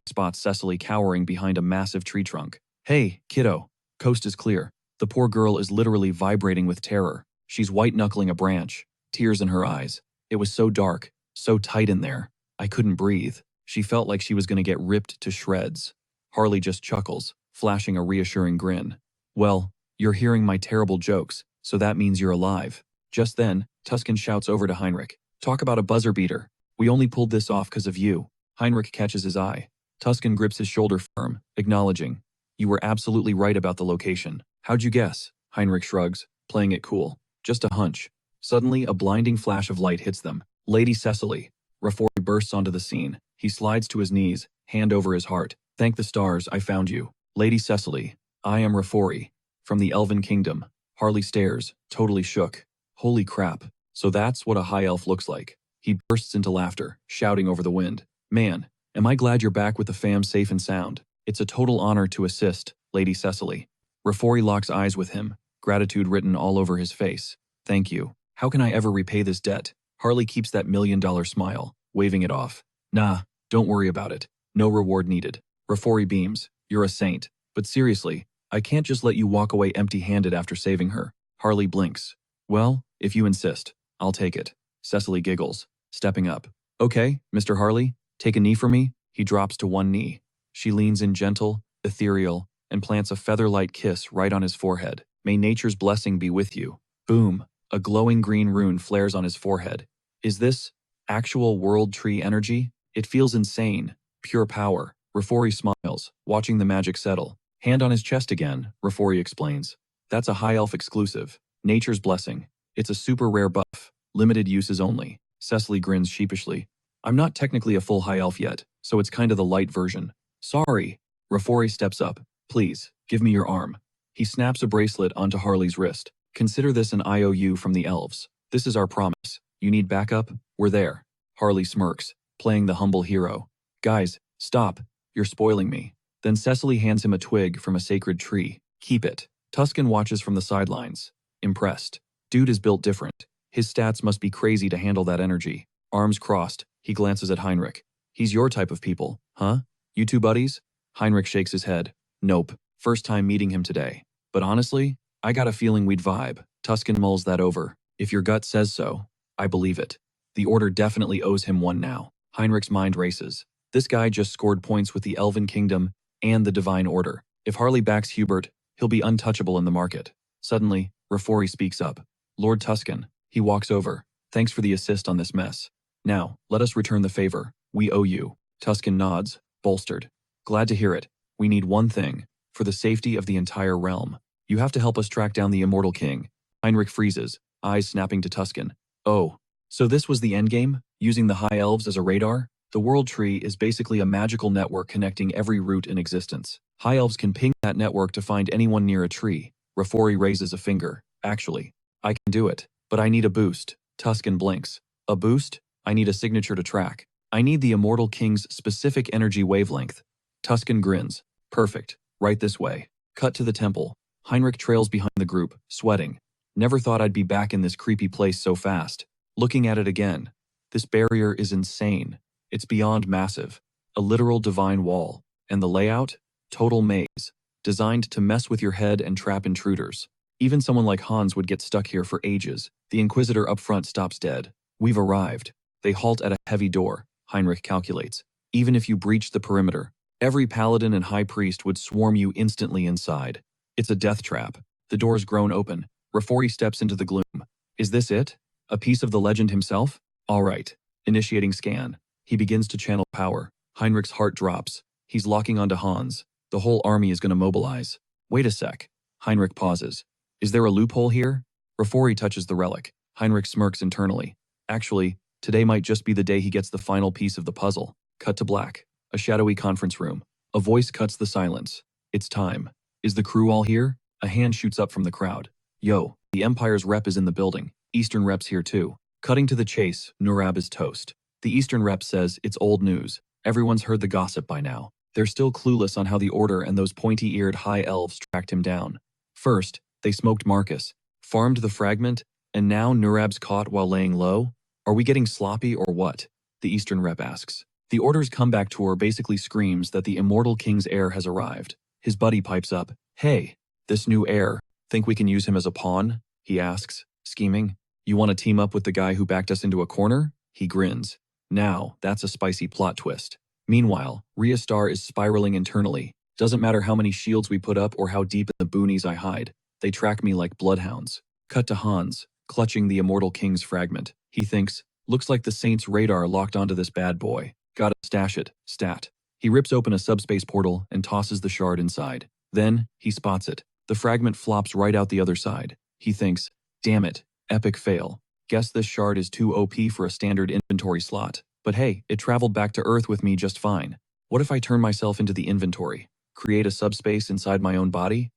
spots Cecily cowering behind a massive tree trunk. Hey, kiddo. Coast is clear. The poor girl is literally vibrating with terror. She's white-knuckling a branch, tears in her eyes. It was so dark, so tight in there. I couldn't breathe. She felt like she was going to get ripped to shreds. Harley just chuckles, flashing a reassuring grin. Well, you're hearing my terrible jokes, so that means you're alive. Just then, Tuscan shouts over to Heinrich. Talk about a buzzer beater. We only pulled this off because of you. Heinrich catches his eye. Tuscan grips his shoulder firm, acknowledging. You were absolutely right about the location. How'd you guess? Heinrich shrugs, playing it cool. Just a hunch. Suddenly, a blinding flash of light hits them. Lady Cecily. Rafori bursts onto the scene. He slides to his knees, hand over his heart. Thank the stars, I found you. Lady Cecily. I am Rafori. From the Elven Kingdom. Harley stares, totally shook. Holy crap. So that's what a high elf looks like. He bursts into laughter, shouting over the wind. Man, am I glad you're back with the fam safe and sound. It's a total honor to assist, Lady Cecily. Rafori locks eyes with him, gratitude written all over his face. Thank you. How can I ever repay this debt? Harley keeps that $1,000,000 smile, waving it off. Nah, don't worry about it. No reward needed. Rafori beams. You're a saint. But seriously, I can't just let you walk away empty-handed after saving her. Harley blinks. Well, if you insist, I'll take it. Cecily giggles, stepping up. Okay, Mr. Harley, take a knee for me. He drops to one knee. She leans in gentle, ethereal, and plants a feather-light kiss right on his forehead. May nature's blessing be with you. Boom. A glowing green rune flares on his forehead. Is this actual world tree energy? It feels insane. Pure power. Rafori smiles, watching the magic settle. Hand on his chest again, Rafori explains. That's a high elf exclusive. Nature's blessing. It's a super rare buff. Limited uses only. Cecily grins sheepishly. I'm not technically a full high elf yet, so it's kind of the light version. Sorry. Rafori steps up. Please, give me your arm. He snaps a bracelet onto Harley's wrist. Consider this an IOU from the elves. This is our promise. You need backup? We're there. Harley smirks, playing the humble hero. Guys, stop. You're spoiling me. Then Cecily hands him a twig from a sacred tree. Keep it. Tuscan watches from the sidelines. Impressed. Dude is built different. His stats must be crazy to handle that energy. Arms crossed, he glances at Heinrich. He's your type of people, huh? You two buddies? Heinrich shakes his head. Nope. First time meeting him today. But honestly, I got a feeling we'd vibe. Tuscan mulls that over. If your gut says so, I believe it. The Order definitely owes him one now. Heinrich's mind races. This guy just scored points with the Elven Kingdom and the Divine Order. If Harley backs Hubert, he'll be untouchable in the market. Suddenly, Rafori speaks up. Lord Tuscan. He walks over. Thanks for the assist on this mess. Now, let us return the favor. We owe you. Tuscan nods, bolstered. Glad to hear it. We need one thing. For the safety of the entire realm. You have to help us track down the Immortal King. Heinrich freezes, eyes snapping to Tuscan. Oh, so this was the endgame? Using the High Elves as a radar? The World Tree is basically a magical network connecting every root in existence. High Elves can ping that network to find anyone near a tree. Rafori raises a finger. Actually, I can do it. But I need a boost. Tuscan blinks. A boost? I need a signature to track. I need the Immortal King's specific energy wavelength. Tuscan grins. Perfect. Right this way. Cut to the temple. Heinrich trails behind the group, sweating. Never thought I'd be back in this creepy place so fast. Looking at it again. This barrier is insane. It's beyond massive. A literal divine wall. And the layout? Total maze. Designed to mess with your head and trap intruders. Even someone like Hans would get stuck here for ages. The Inquisitor up front stops dead. We've arrived. They halt at a heavy door, Heinrich calculates. Even if you breach the perimeter, every paladin and high priest would swarm you instantly inside. It's a death trap. The door's grown open. Rafori steps into the gloom. Is this it? A piece of the legend himself? All right. Initiating scan. He begins to channel power. Heinrich's heart drops. He's locking onto Hans. The whole army is going to mobilize. Wait a sec. Heinrich pauses. Is there a loophole here? Rafori touches the relic. Heinrich smirks internally. Actually, today might just be the day he gets the final piece of the puzzle. Cut to black. A shadowy conference room. A voice cuts the silence. It's time. Is the crew all here? A hand shoots up from the crowd. Yo, the Empire's rep is in the building. Eastern rep's here too. Cutting to the chase, Nurab is toast. The Eastern rep says it's old news. Everyone's heard the gossip by now. They're still clueless on how the Order and those pointy-eared high elves tracked him down. First, they smoked Marcus, farmed the fragment, and now Nurab's caught while laying low? Are we getting sloppy or what? The Eastern rep asks. The Order's comeback tour basically screams that the Immortal King's heir has arrived. His buddy pipes up. Hey, this new heir, think we can use him as a pawn? He asks, scheming. You want to team up with the guy who backed us into a corner? He grins. Now, that's a spicy plot twist. Meanwhile, Riastar is spiraling internally. Doesn't matter how many shields we put up or how deep in the boonies I hide. They track me like bloodhounds. Cut to Hans, clutching the Immortal King's fragment. He thinks, looks like the Saints' radar locked onto this bad boy. Gotta stash it, stat. He rips open a subspace portal and tosses the shard inside. Then, he spots it. The fragment flops right out the other side. He thinks, damn it, epic fail. Guess this shard is too OP for a standard inventory slot. But hey, it traveled back to Earth with me just fine. What if I turn myself into the inventory? Create a subspace inside my own body?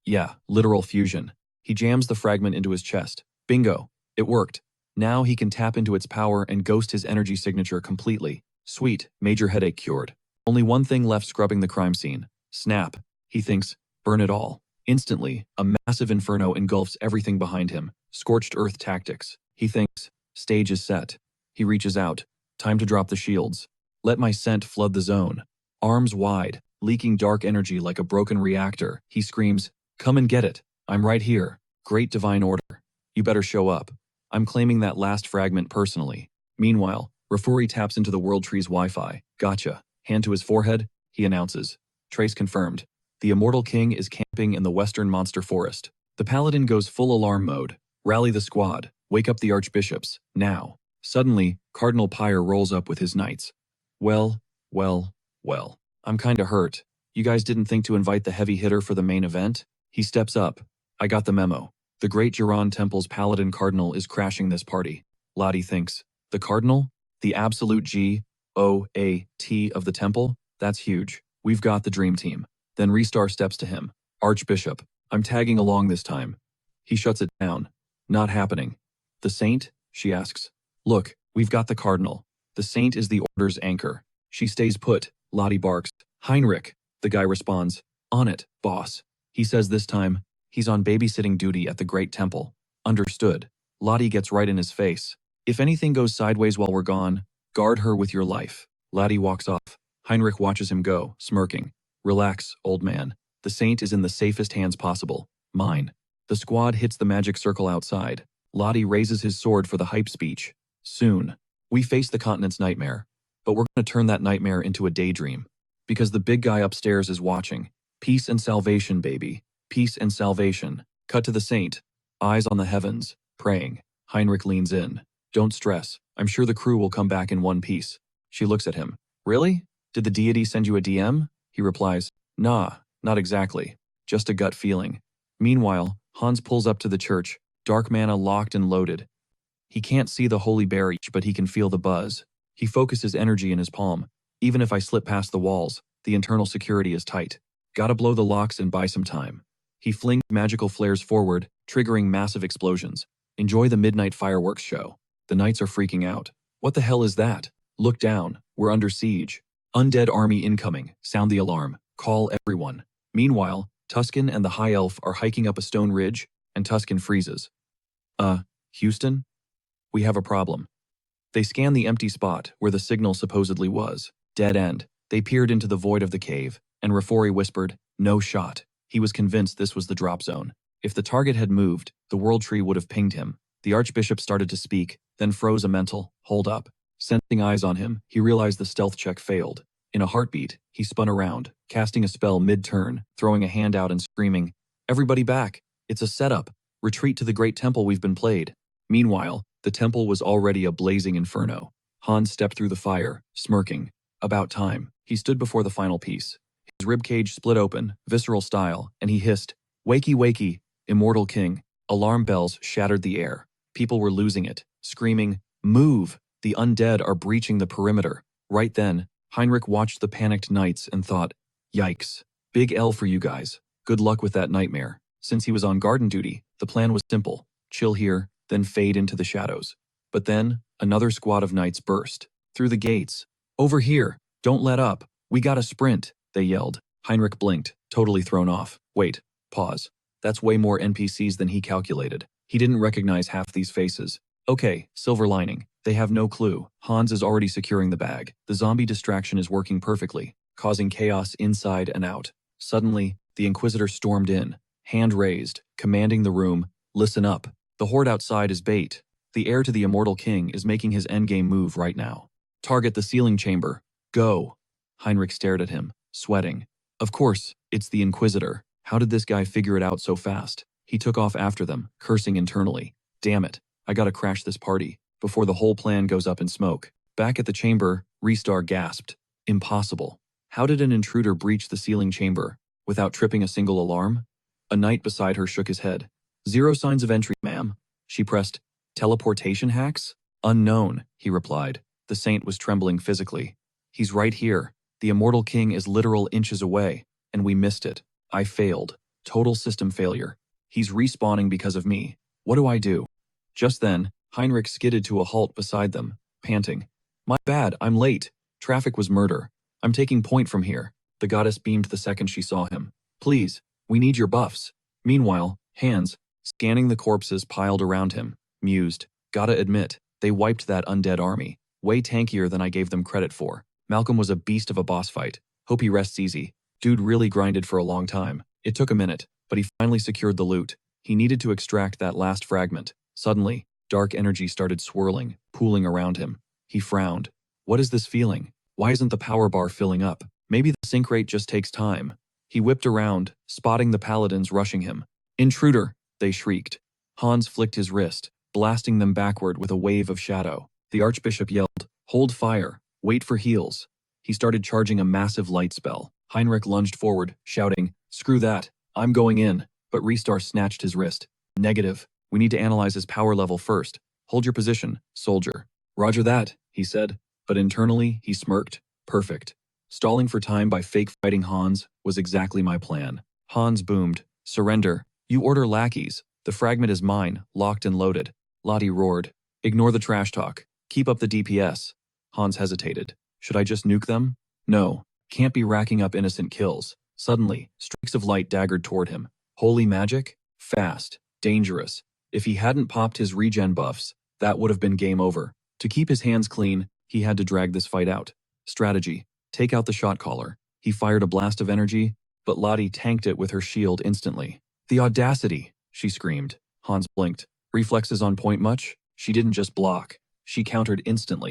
Yeah, literal fusion. He jams the fragment into his chest. Bingo, it worked. Now he can tap into its power and ghost his energy signature completely. Sweet, major headache cured. Only one thing left scrubbing the crime scene. Snap. He thinks, burn it all. Instantly, a massive inferno engulfs everything behind him. Scorched earth tactics. He thinks, stage is set. He reaches out. Time to drop the shields. Let my scent flood the zone. Arms wide, leaking dark energy like a broken reactor, he screams, come and get it. I'm right here. Great divine order. You better show up. I'm claiming that last fragment personally. Meanwhile, Rafuri taps into the World Tree's Wi-Fi. Gotcha. Hand to his forehead, he announces. Trace confirmed. The Immortal King is camping in the Western Monster Forest. The Paladin goes full alarm mode. Rally the squad. Wake up the Archbishops. Now. Suddenly, Cardinal Pyre rolls up with his knights. Well. I'm kinda hurt. You guys didn't think to invite the heavy hitter for the main event? He steps up. I got the memo. The Great Jiran Temple's Paladin Cardinal is crashing this party. Lottie thinks. The Cardinal? The absolute G-O-A-T of the temple? That's huge. We've got the dream team. Then Restar steps to him. Archbishop, I'm tagging along this time. He shuts it down. Not happening. The Saint? She asks. Look, we've got the Cardinal. The Saint is the Order's anchor. She stays put. Lottie barks. Heinrich. The guy responds. On it, boss. He says this time, he's on babysitting duty at the Great Temple. Understood. Lottie gets right in his face. If anything goes sideways while we're gone, guard her with your life. Lottie walks off. Heinrich watches him go, smirking. Relax, old man. The Saint is in the safest hands possible. Mine. The squad hits the magic circle outside. Lottie raises his sword for the hype speech. Soon, we face the continent's nightmare. But we're going to turn that nightmare into a daydream. Because the big guy upstairs is watching. Peace and salvation, baby. Peace and salvation. Cut to the Saint. Eyes on the heavens. Praying. Heinrich leans in. Don't stress. I'm sure the crew will come back in one piece. She looks at him. Really? Did the deity send you a DM? He replies. Nah, not exactly. Just a gut feeling. Meanwhile, Hans pulls up to the church. Dark mana locked and loaded. He can't see the holy berry, but he can feel the buzz. He focuses energy in his palm. Even if I slip past the walls, the internal security is tight. Gotta blow the locks and buy some time. He flings magical flares forward, triggering massive explosions. Enjoy the midnight fireworks show. The knights are freaking out. What the hell is that? Look down. We're under siege. Undead army incoming. Sound the alarm. Call everyone. Meanwhile, Tuscan and the High Elf are hiking up a stone ridge, and Tuscan freezes. Houston? We have a problem. They scan the empty spot where the signal supposedly was. Dead end. They peered into the void of the cave, and Rafori whispered, no shot. He was convinced this was the drop zone. If the target had moved, the World Tree would have pinged him. The Archbishop started to speak, then froze a mental, hold up. Sensing eyes on him, he realized the stealth check failed. In a heartbeat, he spun around, casting a spell mid-turn, throwing a hand out and screaming, everybody back! It's a setup! Retreat to the Great Temple we've been played. Meanwhile, the temple was already a blazing inferno. Hans stepped through the fire, smirking. About time. He stood before the final piece. His ribcage split open, visceral style, and he hissed, wakey wakey, immortal king. Alarm bells shattered the air. People were losing it, screaming, move! The undead are breaching the perimeter. Right then, Heinrich watched the panicked knights and thought, yikes. Big L for you guys. Good luck with that nightmare. Since he was on garden duty, the plan was simple. Chill here, then fade into the shadows. But then, another squad of knights burst through the gates. "Over here! Don't let up! We gotta sprint!" they yelled. Heinrich blinked, totally thrown off. Wait, pause. That's way more NPCs than he calculated. He didn't recognize half these faces. Okay, silver lining. They have no clue. Hans is already securing the bag. The zombie distraction is working perfectly, causing chaos inside and out. Suddenly, the Inquisitor stormed in, hand raised, commanding the room, "Listen up. The horde outside is bait. The heir to the immortal king is making his endgame move right now. Target the sealing chamber. Go." Heinrich stared at him, sweating. Of course, it's the Inquisitor. How did this guy figure it out so fast? He took off after them, cursing internally. Damn it, I gotta crash this party before the whole plan goes up in smoke. Back at the chamber, Restar gasped. Impossible. How did an intruder breach the sealing chamber without tripping a single alarm? A knight beside her shook his head. "Zero signs of entry, ma'am." She pressed, "Teleportation hacks?" "Unknown," he replied. The saint was trembling physically. "He's right here. The immortal king is literal inches away, and we missed it. I failed. Total system failure. He's respawning because of me. What do I do?" Just then, Heinrich skidded to a halt beside them, panting. "My bad, I'm late. Traffic was murder. I'm taking point from here." The goddess beamed the second she saw him. "Please, we need your buffs." Meanwhile, Hans, scanning the corpses piled around him, mused. "Gotta admit, they wiped that undead army. Way tankier than I gave them credit for. Malcolm was a beast of a boss fight. Hope he rests easy. Dude really grinded for a long time. It took a minute, but he finally secured the loot. He needed to extract that last fragment. Suddenly, dark energy started swirling, pooling around him. He frowned. What is this feeling? Why isn't the power bar filling up? Maybe the sync rate just takes time. He whipped around, spotting the paladins rushing him. "Intruder!" they shrieked. Hans flicked his wrist, blasting them backward with a wave of shadow. The archbishop yelled, "Hold fire! Wait for heals." He started charging a massive light spell. Heinrich lunged forward, shouting, "Screw that! I'm going in." But Restar snatched his wrist. "Negative. We need to analyze his power level first. Hold your position, soldier." "Roger that," he said, but internally he smirked. Perfect. Stalling for time by fake fighting Hans was exactly my plan. Hans boomed, "Surrender. You order lackeys. The fragment is mine, locked and loaded." Lottie roared, "Ignore the trash talk. Keep up the DPS." Hans hesitated. Should I just nuke them? No. Can't be racking up innocent kills. Suddenly, streaks of light daggered toward him. Holy magic? Fast. Dangerous. If he hadn't popped his regen buffs, that would have been game over. To keep his hands clean, he had to drag this fight out. Strategy. Take out the shot caller. He fired a blast of energy, but Lottie tanked it with her shield instantly. "The audacity!" she screamed. Hans blinked. "Reflexes on point much?" She didn't just block. She countered instantly.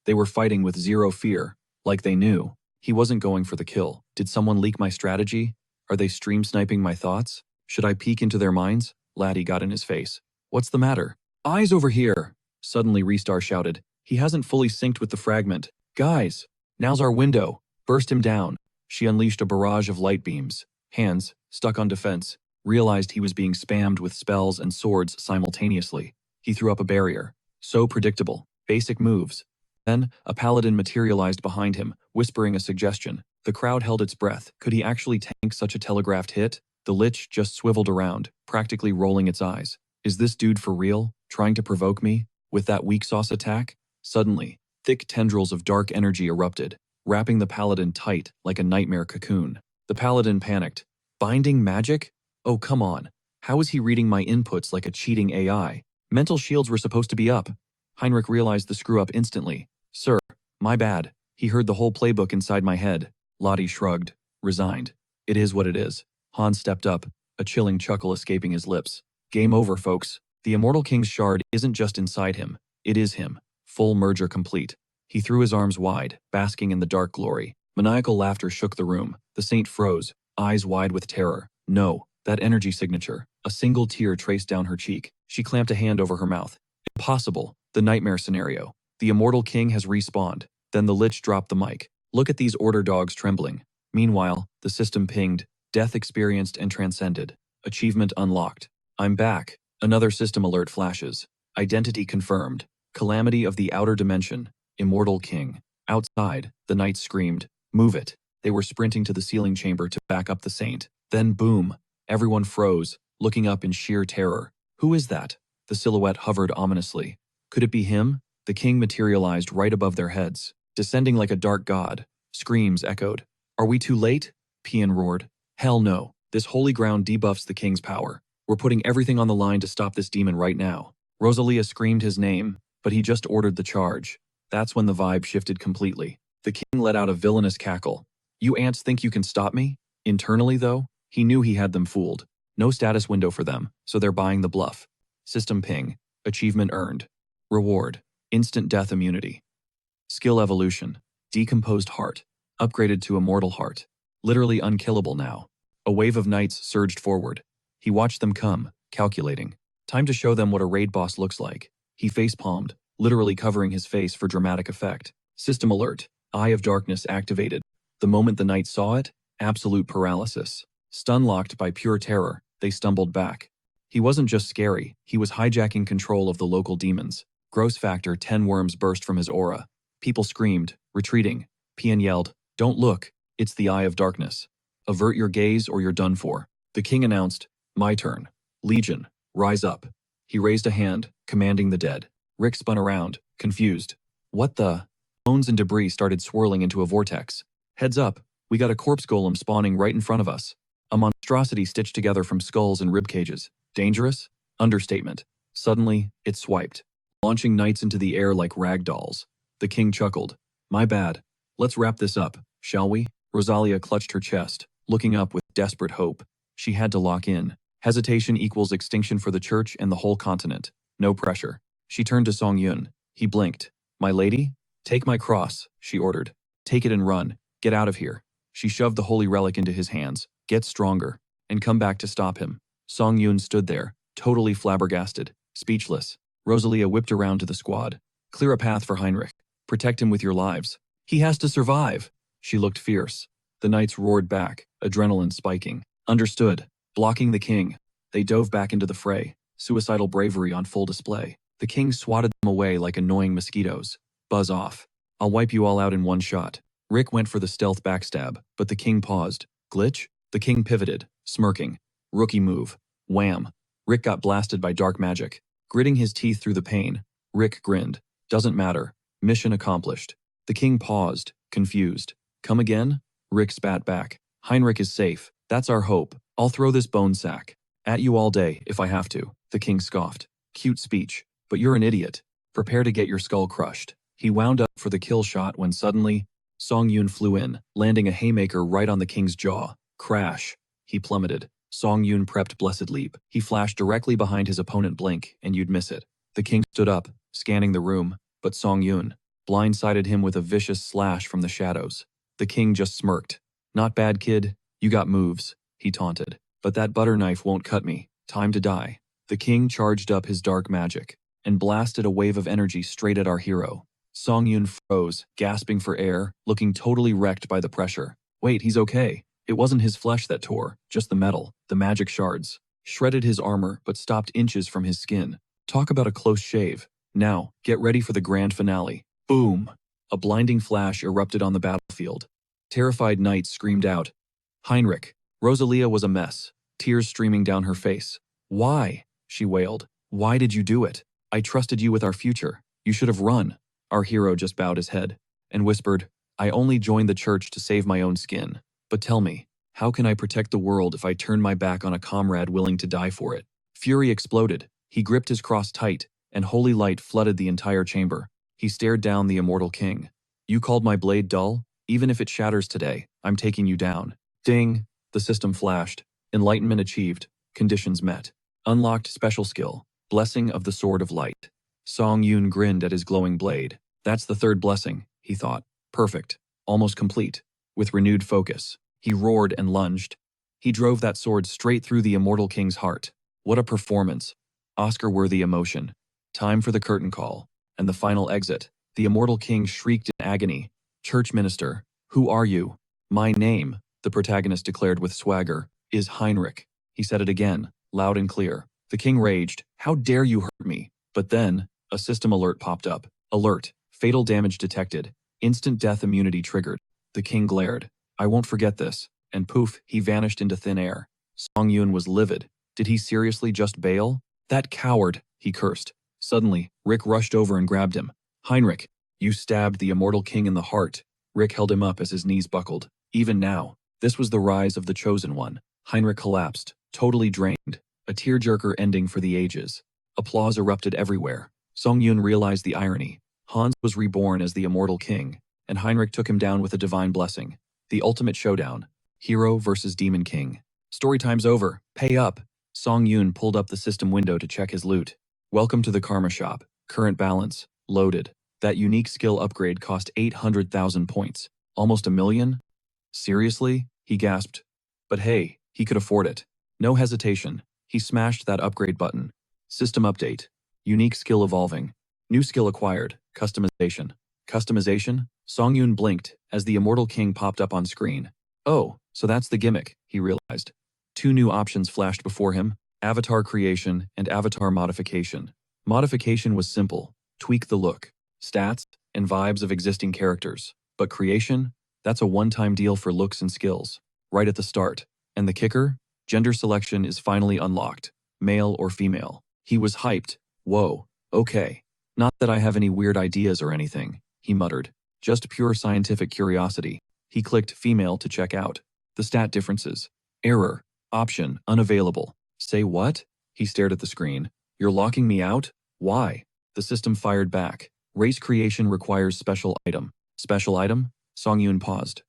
They were fighting with zero fear, like they knew. He wasn't going for the kill. Did someone leak my strategy? Are they stream sniping my thoughts? Should I peek into their minds? Laddie got in his face. "What's the matter?" "Eyes over here!" Suddenly Restar shouted. "He hasn't fully synced with the fragment. Guys, now's our window. Burst him down." She unleashed a barrage of light beams. Hans, stuck on defense, realized he was being spammed with spells and swords simultaneously. He threw up a barrier. So predictable. Basic moves. Then, a paladin materialized behind him, whispering a suggestion. The crowd held its breath. Could he actually tank such a telegraphed hit? The Lich just swiveled around, practically rolling its eyes. Is this dude for real? Trying to provoke me? With that weak sauce attack? Suddenly, thick tendrils of dark energy erupted, wrapping the paladin tight like a nightmare cocoon. The paladin panicked. Binding magic? Oh, come on. How is he reading my inputs like a cheating AI? Mental shields were supposed to be up. Heinrich realized the screw-up instantly. "Sir, my bad." He heard the whole playbook inside my head. Lottie shrugged, resigned. "It is what it is." Hans stepped up, a chilling chuckle escaping his lips. "Game over, folks. The Immortal King's shard isn't just inside him. It is him. Full merger complete." He threw his arms wide, basking in the dark glory. Maniacal laughter shook the room. The saint froze, eyes wide with terror. No, that energy signature. A single tear traced down her cheek. She clamped a hand over her mouth. Impossible. The nightmare scenario. The Immortal King has respawned. Then the Lich dropped the mic. Look at these order dogs trembling. Meanwhile, the system pinged. Death experienced and transcended. Achievement unlocked. I'm back. Another system alert flashes. Identity confirmed. Calamity of the outer dimension. Immortal King. Outside, the knights screamed. Move it. They were sprinting to the sealing chamber to back up the saint. Then boom. Everyone froze, looking up in sheer terror. Who is that? The silhouette hovered ominously. Could it be him? The king materialized right above their heads, descending like a dark god. Screams echoed. Are we too late? Pian roared. Hell no. This holy ground debuffs the king's power. We're putting everything on the line to stop this demon right now. Rosalia screamed his name, but he just ordered the charge. That's when the vibe shifted completely. The king let out a villainous cackle. You ants think you can stop me? Internally, though, he knew he had them fooled. No status window for them, so they're buying the bluff. System ping. Achievement earned. Reward. Instant death immunity. Skill evolution. Decomposed heart. Upgraded to immortal heart. Literally unkillable now. A wave of knights surged forward. He watched them come, calculating. Time to show them what a raid boss looks like. He face-palmed, literally covering his face for dramatic effect. System alert. Eye of Darkness activated. The moment the knights saw it, absolute paralysis. Stun-locked by pure terror, they stumbled back. He wasn't just scary, he was hijacking control of the local demons. Gross factor 10 worms burst from his aura. People screamed, retreating. Pian yelled, Don't look, it's the Eye of Darkness. Avert your gaze or you're done for. The king announced, My turn. Legion, rise up. He raised a hand, commanding the dead. Rick spun around, confused. What the? Bones and debris started swirling into a vortex. Heads up, we got a corpse golem spawning right in front of us. A monstrosity stitched together from skulls and rib cages. Dangerous? Understatement. Suddenly, it swiped, launching knights into the air like rag dolls. The king chuckled. My bad. Let's wrap this up, shall we? Rosalia clutched her chest, looking up with desperate hope. She had to lock in. Hesitation equals extinction for the church and the whole continent. No pressure. She turned to Song Yun. He blinked. My lady? Take my cross, she ordered. Take it and run. Get out of here. She shoved the holy relic into his hands. Get stronger. And come back to stop him. Song Yun stood there, totally flabbergasted, speechless. Rosalia whipped around to the squad. Clear a path for Heinrich. Protect him with your lives. He has to survive. She looked fierce. The knights roared back, adrenaline spiking. Understood. Blocking the king. They dove back into the fray, suicidal bravery on full display. The king swatted them away like annoying mosquitoes. Buzz off. I'll wipe you all out in one shot. Rick went for the stealth backstab, but the king paused. Glitch? The king pivoted, smirking. Rookie move. Wham. Rick got blasted by dark magic. Gritting his teeth through the pain, Rick grinned. Doesn't matter. Mission accomplished. The king paused, confused. Come again? Rick spat back. Heinrich is safe. That's our hope. I'll throw this bone sack at you all day if I have to. The king scoffed. Cute speech, but you're an idiot. Prepare to get your skull crushed. He wound up for the kill shot when suddenly, Song Yun flew in, landing a haymaker right on the king's jaw. Crash. He plummeted. Song Yun prepped Blessed Leap. He flashed directly behind his opponent blink, and you'd miss it. The king stood up, scanning the room, but Song Yun blindsided him with a vicious slash from the shadows. The king just smirked. Not bad, kid. You got moves, he taunted. But that butter knife won't cut me. Time to die. The king charged up his dark magic and blasted a wave of energy straight at our hero. Song Yun froze, gasping for air, looking totally wrecked by the pressure. Wait, he's okay. It wasn't his flesh that tore, just the metal, the magic shards. Shredded his armor, but stopped inches from his skin. Talk about a close shave. Now, get ready for the grand finale. Boom! A blinding flash erupted on the battlefield. Terrified knights screamed out. Heinrich. Rosalia was a mess, tears streaming down her face. Why? She wailed. Why did you do it? I trusted you with our future. You should have run. Our hero just bowed his head and whispered, I only joined the church to save my own skin. But tell me, how can I protect the world if I turn my back on a comrade willing to die for it? Fury exploded. He gripped his cross tight, and holy light flooded the entire chamber. He stared down the immortal king. You called my blade dull? Even if it shatters today, I'm taking you down. Ding! The system flashed. Enlightenment achieved. Conditions met. Unlocked special skill. Blessing of the Sword of Light. Song Yun grinned at his glowing blade. That's the third blessing, he thought. Perfect. Almost complete. With renewed focus, he roared and lunged. He drove that sword straight through the immortal king's heart. What a performance. Oscar-worthy emotion. Time for the curtain call. And the final exit. The immortal king shrieked in agony. Church minister, who are you? My name, the protagonist declared with swagger, is Heinrich. He said it again, loud and clear. The king raged. How dare you hurt me? But then, a system alert popped up. Alert. Fatal damage detected. Instant death immunity triggered. The king glared. I won't forget this. And poof, he vanished into thin air. Song Yun was livid. Did he seriously just bail? That coward, he cursed. Suddenly, Rick rushed over and grabbed him. Heinrich, you stabbed the immortal king in the heart. Rick held him up as his knees buckled. Even now, this was the rise of the chosen one. Heinrich collapsed, totally drained, a tearjerker ending for the ages. Applause erupted everywhere. Song-Yun realized the irony. Hans was reborn as the immortal king, and Heinrich took him down with a divine blessing. The ultimate showdown. Hero versus Demon King. Storytime's over. Pay up. Song-Yun pulled up the system window to check his loot. Welcome to the Karma Shop. Current balance. Loaded. That unique skill upgrade cost 800,000 points. Almost 1,000,000? Seriously? He gasped. But hey, he could afford it. No hesitation. He smashed that upgrade button. System update. Unique skill evolving. New skill acquired. Customization. Customization? Song-Yun blinked as the Immortal King popped up on screen. Oh, so that's the gimmick, he realized. 2 new options flashed before him, avatar creation and avatar modification. Modification was simple. Tweak the look, stats, and vibes of existing characters. But creation? That's a one-time deal for looks and skills. Right at the start. And the kicker? Gender selection is finally unlocked. Male or female. He was hyped. Whoa, okay. Not that I have any weird ideas or anything, he muttered. Just pure scientific curiosity. He clicked female to check out. The stat differences. Error. Option unavailable. Say what? He stared at the screen. You're locking me out? Why? The system fired back. Race creation requires special item. Special item? Song-Yun paused.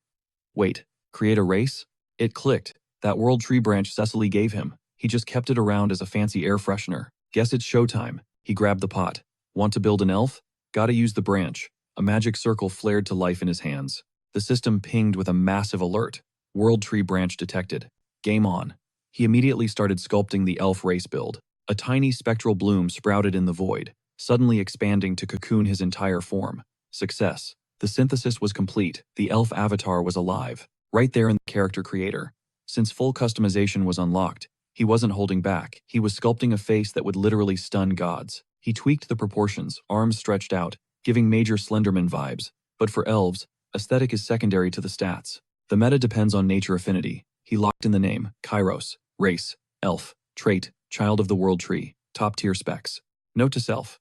Wait, create a race? It clicked. That world tree branch Cecily gave him. He just kept it around as a fancy air freshener. Guess it's showtime. He grabbed the pot. Want to build an elf? Gotta use the branch. A magic circle flared to life in his hands. The system pinged with a massive alert. World tree branch detected. Game on. He immediately started sculpting the elf race build. A tiny spectral bloom sprouted in the void, suddenly expanding to cocoon his entire form. Success. The synthesis was complete. The elf avatar was alive, right there in the character creator. Since full customization was unlocked, he wasn't holding back. He was sculpting a face that would literally stun gods. He tweaked the proportions, arms stretched out, giving major Slenderman vibes. But for elves, aesthetic is secondary to the stats. The meta depends on nature affinity. He locked in the name, Kairos, race, elf, trait, child of the world tree, top tier specs. Note to self.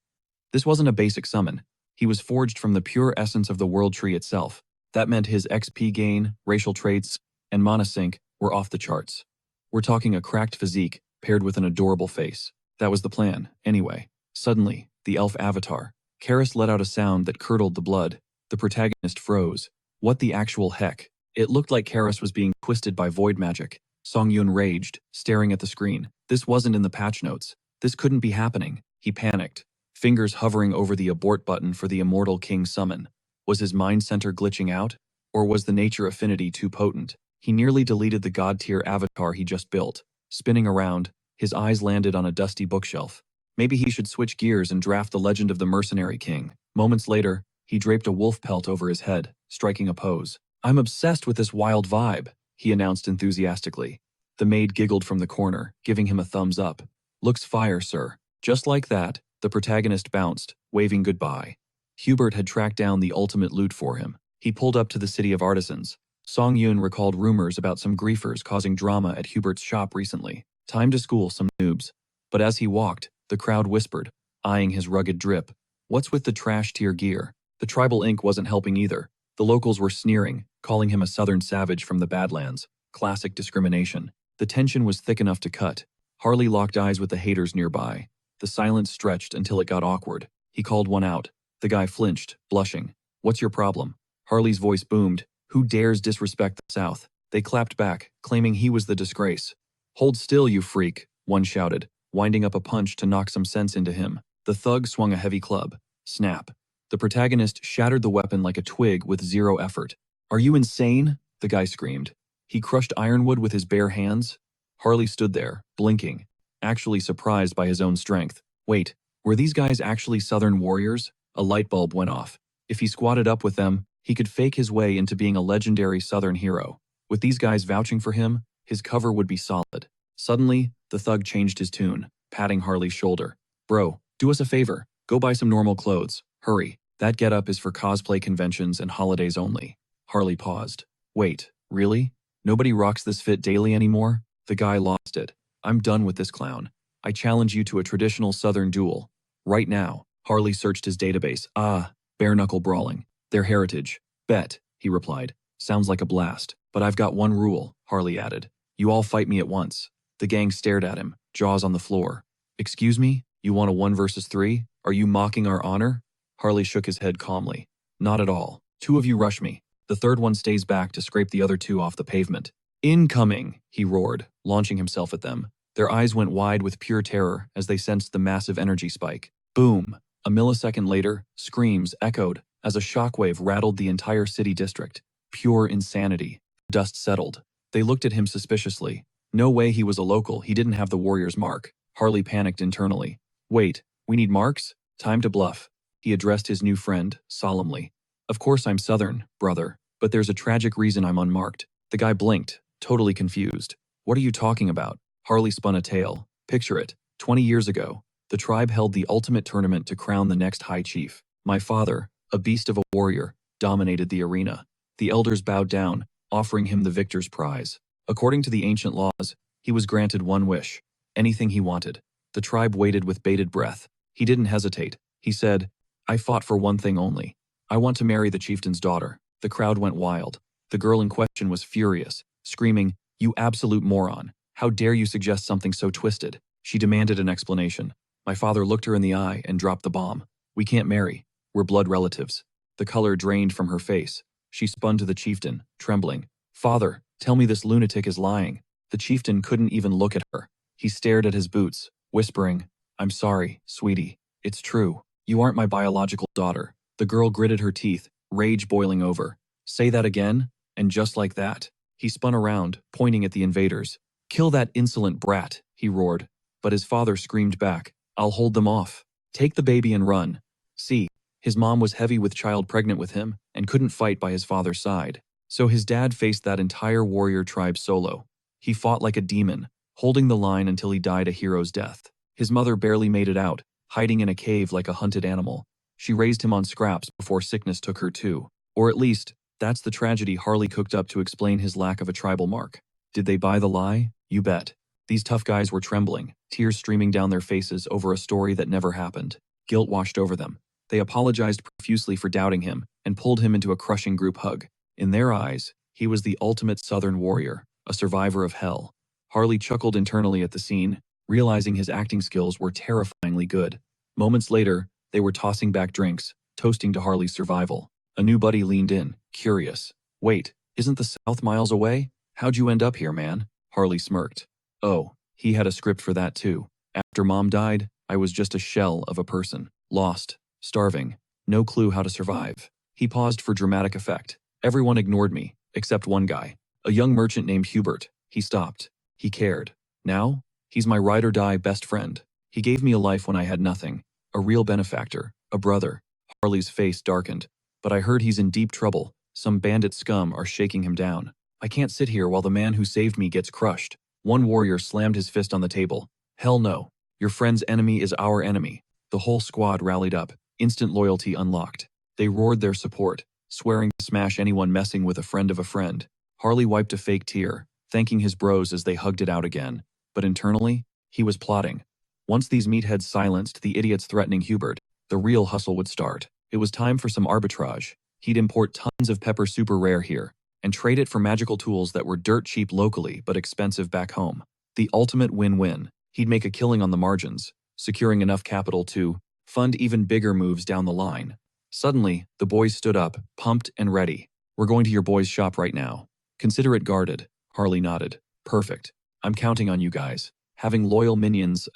This wasn't a basic summon. He was forged from the pure essence of the world tree itself. That meant his XP gain, racial traits, and mana sync were off the charts. We're talking a cracked physique paired with an adorable face. That was the plan, anyway. Suddenly, the elf avatar, Karis let out a sound that curdled the blood. The protagonist froze. What the actual heck? It looked like Karis was being twisted by void magic. Song-Yun raged, staring at the screen. This wasn't in the patch notes. This couldn't be happening. He panicked, fingers hovering over the abort button for the Immortal King summon. Was his mind center glitching out? Or was the nature affinity too potent? He nearly deleted the god-tier avatar he just built. Spinning around, his eyes landed on a dusty bookshelf. Maybe he should switch gears and draft The Legend of the Mercenary King. Moments later, he draped a wolf pelt over his head, striking a pose. I'm obsessed with this wild vibe, he announced enthusiastically. The maid giggled from the corner, giving him a thumbs up. Looks fire, sir. Just like that, the protagonist bounced, waving goodbye. Hubert had tracked down the ultimate loot for him. He pulled up to the City of Artisans. Song-Yun recalled rumors about some griefers causing drama at Hubert's shop recently. Time to school some noobs. But as he walked, the crowd whispered, eyeing his rugged drip. What's with the trash-tier gear? The tribal ink wasn't helping either. The locals were sneering, calling him a southern savage from the Badlands. Classic discrimination. The tension was thick enough to cut. Harley locked eyes with the haters nearby. The silence stretched until it got awkward. He called one out. The guy flinched, blushing. What's your problem? Harley's voice boomed. Who dares disrespect the South? They clapped back, claiming he was the disgrace. Hold still, you freak, one shouted, winding up a punch to knock some sense into him. The thug swung a heavy club. Snap. The protagonist shattered the weapon like a twig with zero effort. Are you insane? The guy screamed. He crushed ironwood with his bare hands. Harley stood there, blinking, actually surprised by his own strength. Wait, were these guys actually Southern warriors? A light bulb went off. If he squatted up with them, he could fake his way into being a legendary Southern hero. With these guys vouching for him, his cover would be solid. Suddenly, the thug changed his tune, patting Harley's shoulder. Bro, do us a favor. Go buy some normal clothes. Hurry. That getup is for cosplay conventions and holidays only. Harley paused. Wait, really? Nobody rocks this fit daily anymore? The guy lost it. I'm done with this clown. I challenge you to a traditional Southern duel. Right now. Harley searched his database. Ah, bare-knuckle brawling. Their heritage. Bet, he replied. Sounds like a blast. But I've got one rule, Harley added. You all fight me at once. The gang stared at him, jaws on the floor. Excuse me? You want a 1 versus 3? Are you mocking our honor? Harley shook his head calmly. Not at all. 2 of you rush me. The third one stays back to scrape the other 2 off the pavement. Incoming, he roared, launching himself at them. Their eyes went wide with pure terror as they sensed the massive energy spike. Boom! A millisecond later, screams echoed as a shockwave rattled the entire city district. Pure insanity. Dust settled. They looked at him suspiciously. No way he was a local, he didn't have the warrior's mark. Harley panicked internally. Wait, we need marks? Time to bluff. He addressed his new friend, solemnly. Of course I'm Southern, brother, but there's a tragic reason I'm unmarked. The guy blinked, totally confused. What are you talking about? Harley spun a tale. Picture it. 20 years ago, the tribe held the ultimate tournament to crown the next high chief. My father, a beast of a warrior, dominated the arena. The elders bowed down, offering him the victor's prize. According to the ancient laws, he was granted one wish. Anything he wanted. The tribe waited with bated breath. He didn't hesitate. He said, I fought for one thing only. I want to marry the chieftain's daughter. The crowd went wild. The girl in question was furious, screaming, You absolute moron. How dare you suggest something so twisted? She demanded an explanation. My father looked her in the eye and dropped the bomb. We can't marry. We're blood relatives. The color drained from her face. She spun to the chieftain, trembling. Father, tell me this lunatic is lying. The chieftain couldn't even look at her. He stared at his boots, whispering, I'm sorry, sweetie. It's true. You aren't my biological daughter. The girl gritted her teeth, rage boiling over. Say that again? And just like that, he spun around, pointing at the invaders. Kill that insolent brat, he roared. But his father screamed back. I'll hold them off. Take the baby and run. See, his mom was heavy with child pregnant with him and couldn't fight by his father's side. So his dad faced that entire warrior tribe solo. He fought like a demon, holding the line until he died a hero's death. His mother barely made it out, hiding in a cave like a hunted animal. She raised him on scraps before sickness took her too. Or at least, that's the tragedy Harley cooked up to explain his lack of a tribal mark. Did they buy the lie? You bet. These tough guys were trembling, tears streaming down their faces over a story that never happened. Guilt washed over them. They apologized profusely for doubting him and pulled him into a crushing group hug. In their eyes, he was the ultimate Southern warrior, a survivor of hell. Harley chuckled internally at the scene, realizing his acting skills were terrifyingly good. Moments later, they were tossing back drinks, toasting to Harley's survival. A new buddy leaned in, curious. Wait, isn't the South miles away? How'd you end up here, man? Harley smirked. Oh, he had a script for that too. After Mom died, I was just a shell of a person. Lost, starving, no clue how to survive. He paused for dramatic effect. Everyone ignored me, except one guy. A young merchant named Hubert. He stopped. He cared. Now, he's my ride-or-die best friend. He gave me a life when I had nothing. A real benefactor. A brother. Harley's face darkened. But I heard he's in deep trouble. Some bandit scum are shaking him down. I can't sit here while the man who saved me gets crushed. One warrior slammed his fist on the table. Hell no. Your friend's enemy is our enemy. The whole squad rallied up. Instant loyalty unlocked. They roared their support, swearing to smash anyone messing with a friend of a friend. Harley wiped a fake tear, thanking his bros as they hugged it out again. But internally, he was plotting. Once these meatheads silenced the idiots threatening Hubert, the real hustle would start. It was time for some arbitrage. He'd import tons of pepper super rare here, and trade it for magical tools that were dirt cheap locally but expensive back home. The ultimate win-win. He'd make a killing on the margins, securing enough capital to fund even bigger moves down the line. Suddenly, the boys stood up, pumped and ready. We're going to your boy's shop right now. Consider it guarded. Harley nodded. Perfect. I'm counting on you guys. Having loyal minions,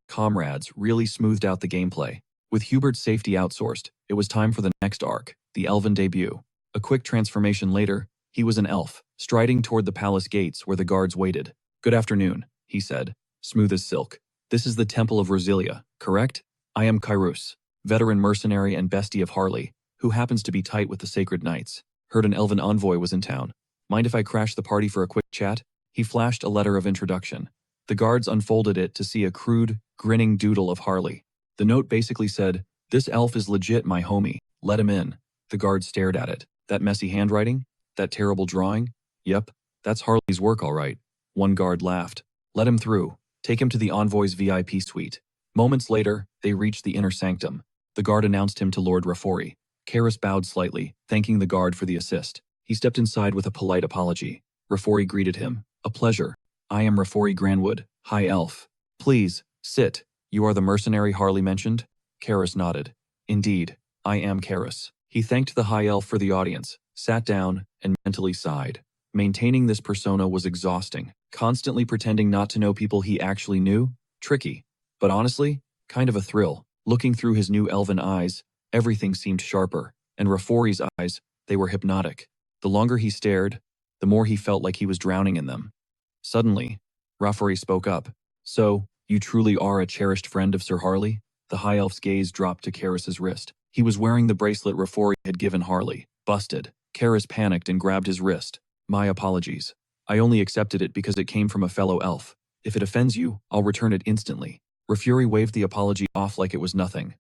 comrades, really smoothed out the gameplay. With Hubert's safety outsourced, it was time for the next arc, the Elven debut. A quick transformation later, he was an elf, striding toward the palace gates where the guards waited. Good afternoon, he said, smooth as silk. This is the Temple of Rosilia, correct? I am Kyrus, veteran mercenary and bestie of Harley, who happens to be tight with the Sacred Knights. Heard an elven envoy was in town. Mind if I crash the party for a quick chat? He flashed a letter of introduction. The guards unfolded it to see a crude, grinning doodle of Harley. The note basically said, "This elf is legit, my homie. Let him in." The guards stared at it. That messy handwriting? That terrible drawing? Yep, that's Harley's work all right. One guard laughed. Let him through. Take him to the envoy's VIP suite. Moments later, They reached the inner sanctum. The guard announced him to Lord Rafori. Karis bowed slightly, thanking the guard for the assist. He stepped inside with a polite apology. Rafori greeted him. A pleasure. I am Rafori Granwood, High Elf. Please, sit. You are the mercenary Harley mentioned? Karis nodded. Indeed, I am Karis. He thanked the High Elf for the audience, sat down, and mentally sighed. Maintaining this persona was exhausting. Constantly pretending not to know people he actually knew? Tricky. But honestly, kind of a thrill. Looking through his new elven eyes, everything seemed sharper. And Rafori's eyes, they were hypnotic. The longer he stared, the more he felt like he was drowning in them. Suddenly, Rafori spoke up. So, you truly are a cherished friend of Sir Harley? The High Elf's gaze dropped to Karis's wrist. He was wearing the bracelet Rafori had given Harley. Busted. Karis panicked and grabbed his wrist. My apologies. I only accepted it because it came from a fellow elf. If it offends you, I'll return it instantly. Rafuri waved the apology off like it was nothing.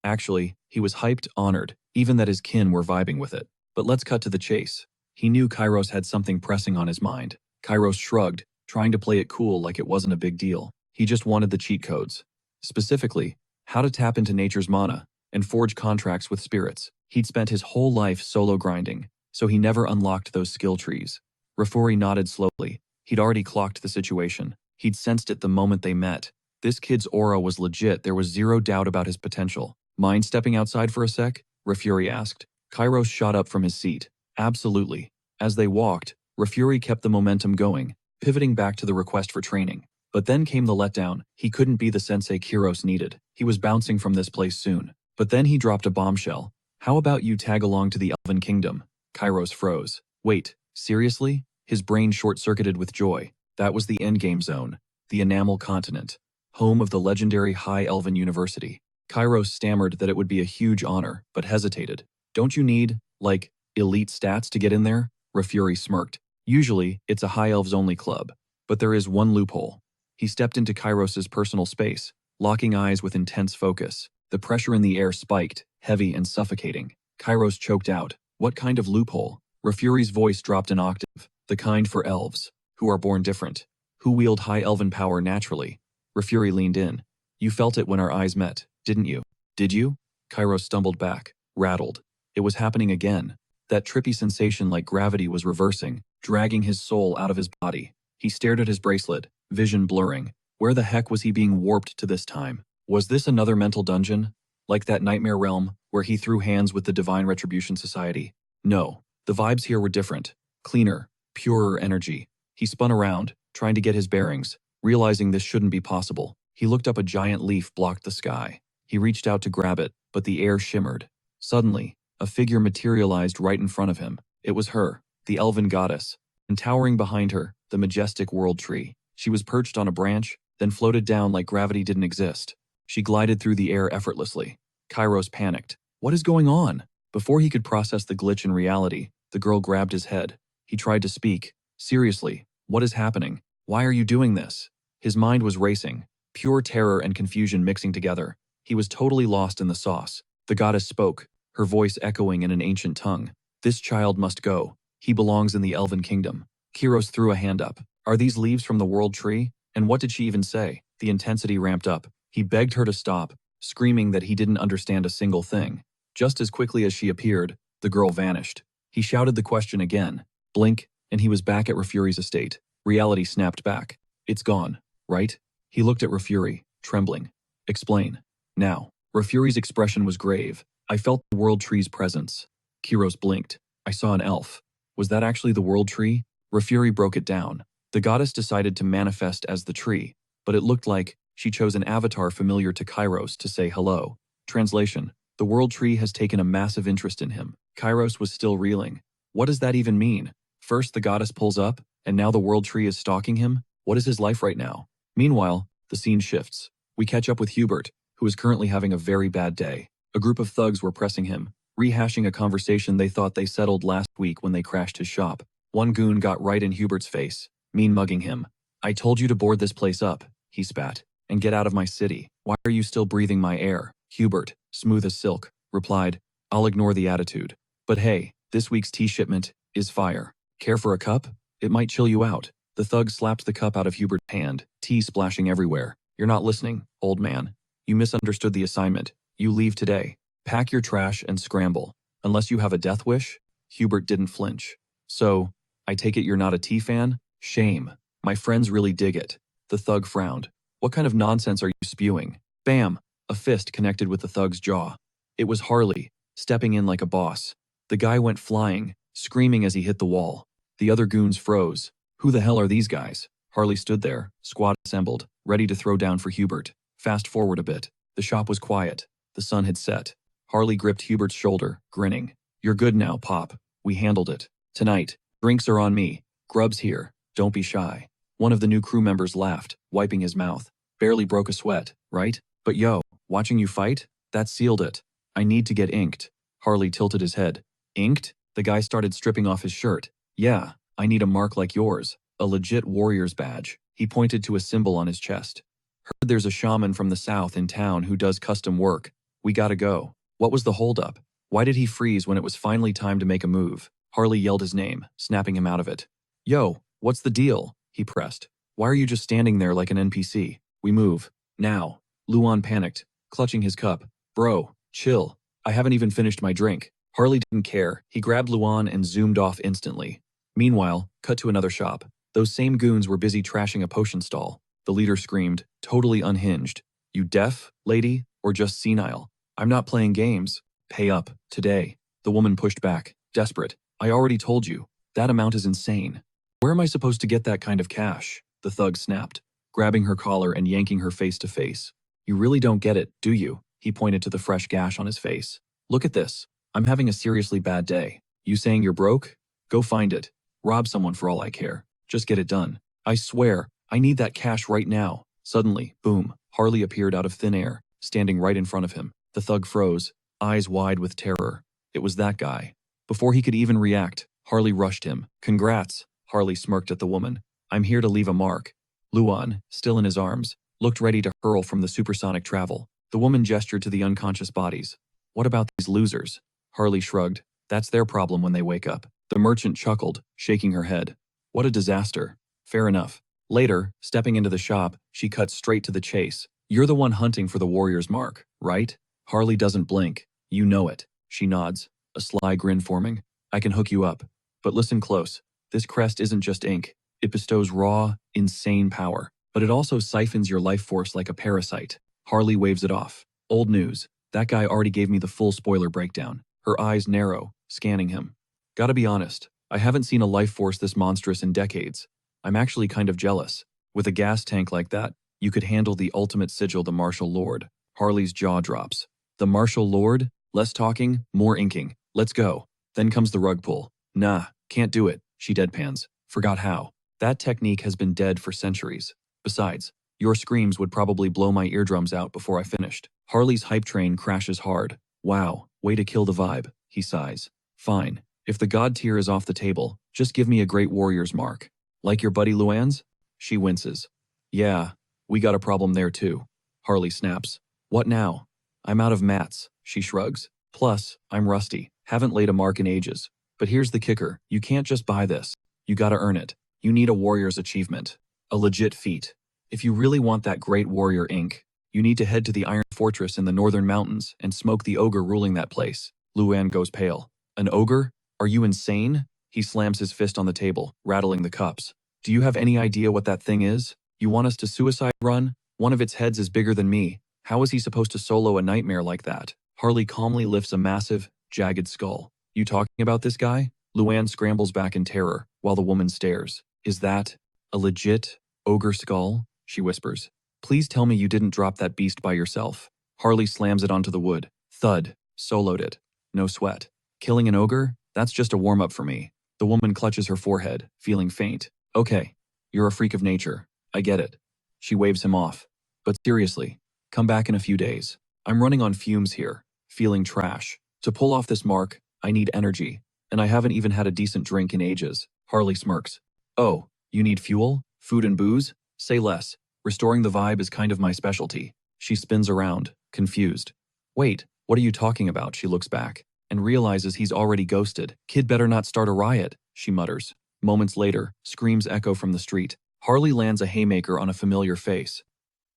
Actually, he was hyped, honored, even that his kin were vibing with it. But let's cut to the chase. He knew Kairos had something pressing on his mind. Kairos shrugged, trying to play it cool like it wasn't a big deal. He just wanted the cheat codes. Specifically, how to tap into nature's mana and forge contracts with spirits. He'd spent his whole life solo grinding, so he never unlocked those skill trees. Rafuri nodded slowly. He'd already clocked the situation. He'd sensed it the moment they met. This kid's aura was legit. There was zero doubt about his potential. Mind stepping outside for a sec? Rafuri asked. Kairos shot up from his seat. Absolutely. As they walked, Rafuri kept the momentum going, pivoting back to the request for training. But then came the letdown. He couldn't be the sensei Kyros needed. He was bouncing from this place soon. But then he dropped a bombshell. How about you tag along to the Elven Kingdom? Kairos froze. Wait, seriously? His brain short-circuited with joy. That was the endgame zone. The Enamel Continent. Home of the legendary High Elven University. Kairos stammered that it would be a huge honor, but hesitated. Don't you need, like, elite stats to get in there? Rafuri smirked. Usually, it's a High Elves only club. But there is one loophole. He stepped into Kairos's personal space, locking eyes with intense focus. The pressure in the air spiked, heavy and suffocating. Kairos choked out. What kind of loophole? Rafuri's voice dropped an octave. The kind for elves, who are born different, who wield high elven power naturally. Rafuri leaned in. You felt it when our eyes met, didn't you? Did you? Kairos stumbled back, rattled. It was happening again. That trippy sensation like gravity was reversing, dragging his soul out of his body. He stared at his bracelet, vision blurring. Where the heck was he being warped to this time? Was this another mental dungeon? Like that nightmare realm, where he threw hands with the Divine Retribution Society? No, the vibes here were different. Cleaner, purer energy. He spun around, trying to get his bearings, realizing this shouldn't be possible. He looked up. A giant leaf blocked the sky. He reached out to grab it, but the air shimmered. Suddenly, a figure materialized right in front of him. It was her, the elven goddess, and towering behind her, the majestic world tree. She was perched on a branch, then floated down like gravity didn't exist. She glided through the air effortlessly. Kairos panicked. What is going on? Before he could process the glitch in reality, the girl grabbed his head. He tried to speak. Seriously, what is happening? Why are you doing this? His mind was racing, pure terror and confusion mixing together. He was totally lost in the sauce. The goddess spoke, her voice echoing in an ancient tongue. This child must go. He belongs in the Elven Kingdom. Kyros threw a hand up. Are these leaves from the world tree? And what did she even say? The intensity ramped up. He begged her to stop, screaming that he didn't understand a single thing. Just as quickly as she appeared, the girl vanished. He shouted the question again. Blink, and he was back at Rafuri's estate. Reality snapped back. It's gone, right? He looked at Rafuri, trembling. Explain. Now. Rafuri's expression was grave. I felt the world tree's presence. Kyros blinked. I saw an elf. Was that actually the world tree? Rafuri broke it down. The goddess decided to manifest as the tree, but it looked like she chose an avatar familiar to Kairos to say hello. Translation. The world tree has taken a massive interest in him. Kairos was still reeling. What does that even mean? First the goddess pulls up, and now the world tree is stalking him? What is his life right now? Meanwhile, the scene shifts. We catch up with Hubert, who is currently having a very bad day. A group of thugs were pressing him, rehashing a conversation they thought they settled last week when they crashed his shop. One goon got right in Hubert's face, mean-mugging him. I told you to board this place up, he spat, and get out of my city. Why are you still breathing my air? Hubert, smooth as silk, replied, I'll ignore the attitude. But hey, this week's tea shipment is fire. Care for a cup? It might chill you out. The thug slapped the cup out of Hubert's hand, tea splashing everywhere. You're not listening, old man. You misunderstood the assignment. You leave today. Pack your trash and scramble. Unless you have a death wish? Hubert didn't flinch. So, I take it you're not a tea fan? Shame. My friends really dig it. The thug frowned. What kind of nonsense are you spewing? Bam! A fist connected with the thug's jaw. It was Harley, stepping in like a boss. The guy went flying, screaming as he hit the wall. The other goons froze. Who the hell are these guys? Harley stood there, squad assembled, ready to throw down for Hubert. Fast forward a bit. The shop was quiet. The sun had set. Harley gripped Hubert's shoulder, grinning. You're good now, Pop. We handled it. Tonight, drinks are on me. Grub's here. Don't be shy. One of the new crew members laughed, wiping his mouth. Barely broke a sweat, right? But yo, watching you fight? That sealed it. I need to get inked. Harley tilted his head. Inked? The guy started stripping off his shirt. Yeah, I need a mark like yours. A legit warrior's badge. He pointed to a symbol on his chest. Heard there's a shaman from the south in town who does custom work. We gotta go. What was the holdup? Why did he freeze when it was finally time to make a move? Harley yelled his name, snapping him out of it. Yo, what's the deal? He pressed. Why are you just standing there like an NPC? We move. Now. Luan panicked, clutching his cup. Bro, chill. I haven't even finished my drink. Harley didn't care. He grabbed Luan and zoomed off instantly. Meanwhile, cut to another shop. Those same goons were busy trashing a potion stall. The leader screamed, totally unhinged. You deaf, lady, or just senile? I'm not playing games. Pay up, today. The woman pushed back, desperate. I already told you. That amount is insane. Where am I supposed to get that kind of cash? The thug snapped, grabbing her collar and yanking her face to face. You really don't get it, do you? He pointed to the fresh gash on his face. Look at this. I'm having a seriously bad day. You saying you're broke? Go find it. Rob someone for all I care. Just get it done. I swear, I need that cash right now. Suddenly, boom, Harley appeared out of thin air, standing right in front of him. The thug froze, eyes wide with terror. It was that guy. Before he could even react, Harley rushed him. Congrats, Harley smirked at the woman. I'm here to leave a mark. Luan, still in his arms, looked ready to hurl from the supersonic travel. The woman gestured to the unconscious bodies. What about these losers? Harley shrugged. That's their problem when they wake up. The merchant chuckled, shaking her head. What a disaster. Fair enough. Later, stepping into the shop, she cut straight to the chase. You're the one hunting for the warrior's mark, right? Harley doesn't blink. You know it. She nods, a sly grin forming. I can hook you up. But listen close. This crest isn't just ink. It bestows raw, insane power. But it also siphons your life force like a parasite. Harley waves it off. Old news. That guy already gave me the full spoiler breakdown. Her eyes narrow, scanning him. Gotta be honest, I haven't seen a life force this monstrous in decades. I'm actually kind of jealous. With a gas tank like that, you could handle the ultimate sigil, the Martial Lord. Harley's jaw drops. The Martial Lord? Less talking, more inking. Let's go. Then comes the rug pull. Nah, can't do it, she deadpans. Forgot how. That technique has been dead for centuries. Besides, your screams would probably blow my eardrums out before I finished. Harley's hype train crashes hard. Wow, way to kill the vibe, he sighs. Fine. If the god tier is off the table, just give me a great warrior's mark. Like your buddy Luan's? She winces. Yeah, we got a problem there too. Harley snaps. What now? I'm out of mats, she shrugs. Plus, I'm rusty. Haven't laid a mark in ages. But here's the kicker. You can't just buy this. You gotta earn it. You need a warrior's achievement. A legit feat. If you really want that great warrior ink, you need to head to the Iron Fortress in the northern mountains and smoke the ogre ruling that place. Luan goes pale. An ogre? Are you insane? He slams his fist on the table, rattling the cups. Do you have any idea what that thing is? You want us to suicide run? One of its heads is bigger than me. How is he supposed to solo a nightmare like that? Harley calmly lifts a massive, jagged skull. You talking about this guy? Luan scrambles back in terror, while the woman stares. Is that a legit ogre skull? She whispers. Please tell me you didn't drop that beast by yourself. Harley slams it onto the wood. Thud. Soloed it. No sweat. Killing an ogre? That's just a warm-up for me. The woman clutches her forehead, feeling faint. Okay, you're a freak of nature. I get it. She waves him off. But seriously, come back in a few days. I'm running on fumes here, feeling trash. To pull off this mark, I need energy, and I haven't even had a decent drink in ages. Harley smirks. Oh, you need fuel? Food and booze? Say less. Restoring the vibe is kind of my specialty. She spins around, confused. Wait, what are you talking about? She looks back and realizes he's already ghosted. Kid better not start a riot, she mutters. Moments later, screams echo from the street. Harley lands a haymaker on a familiar face.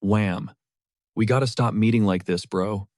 Wham! We gotta stop meeting like this, bro.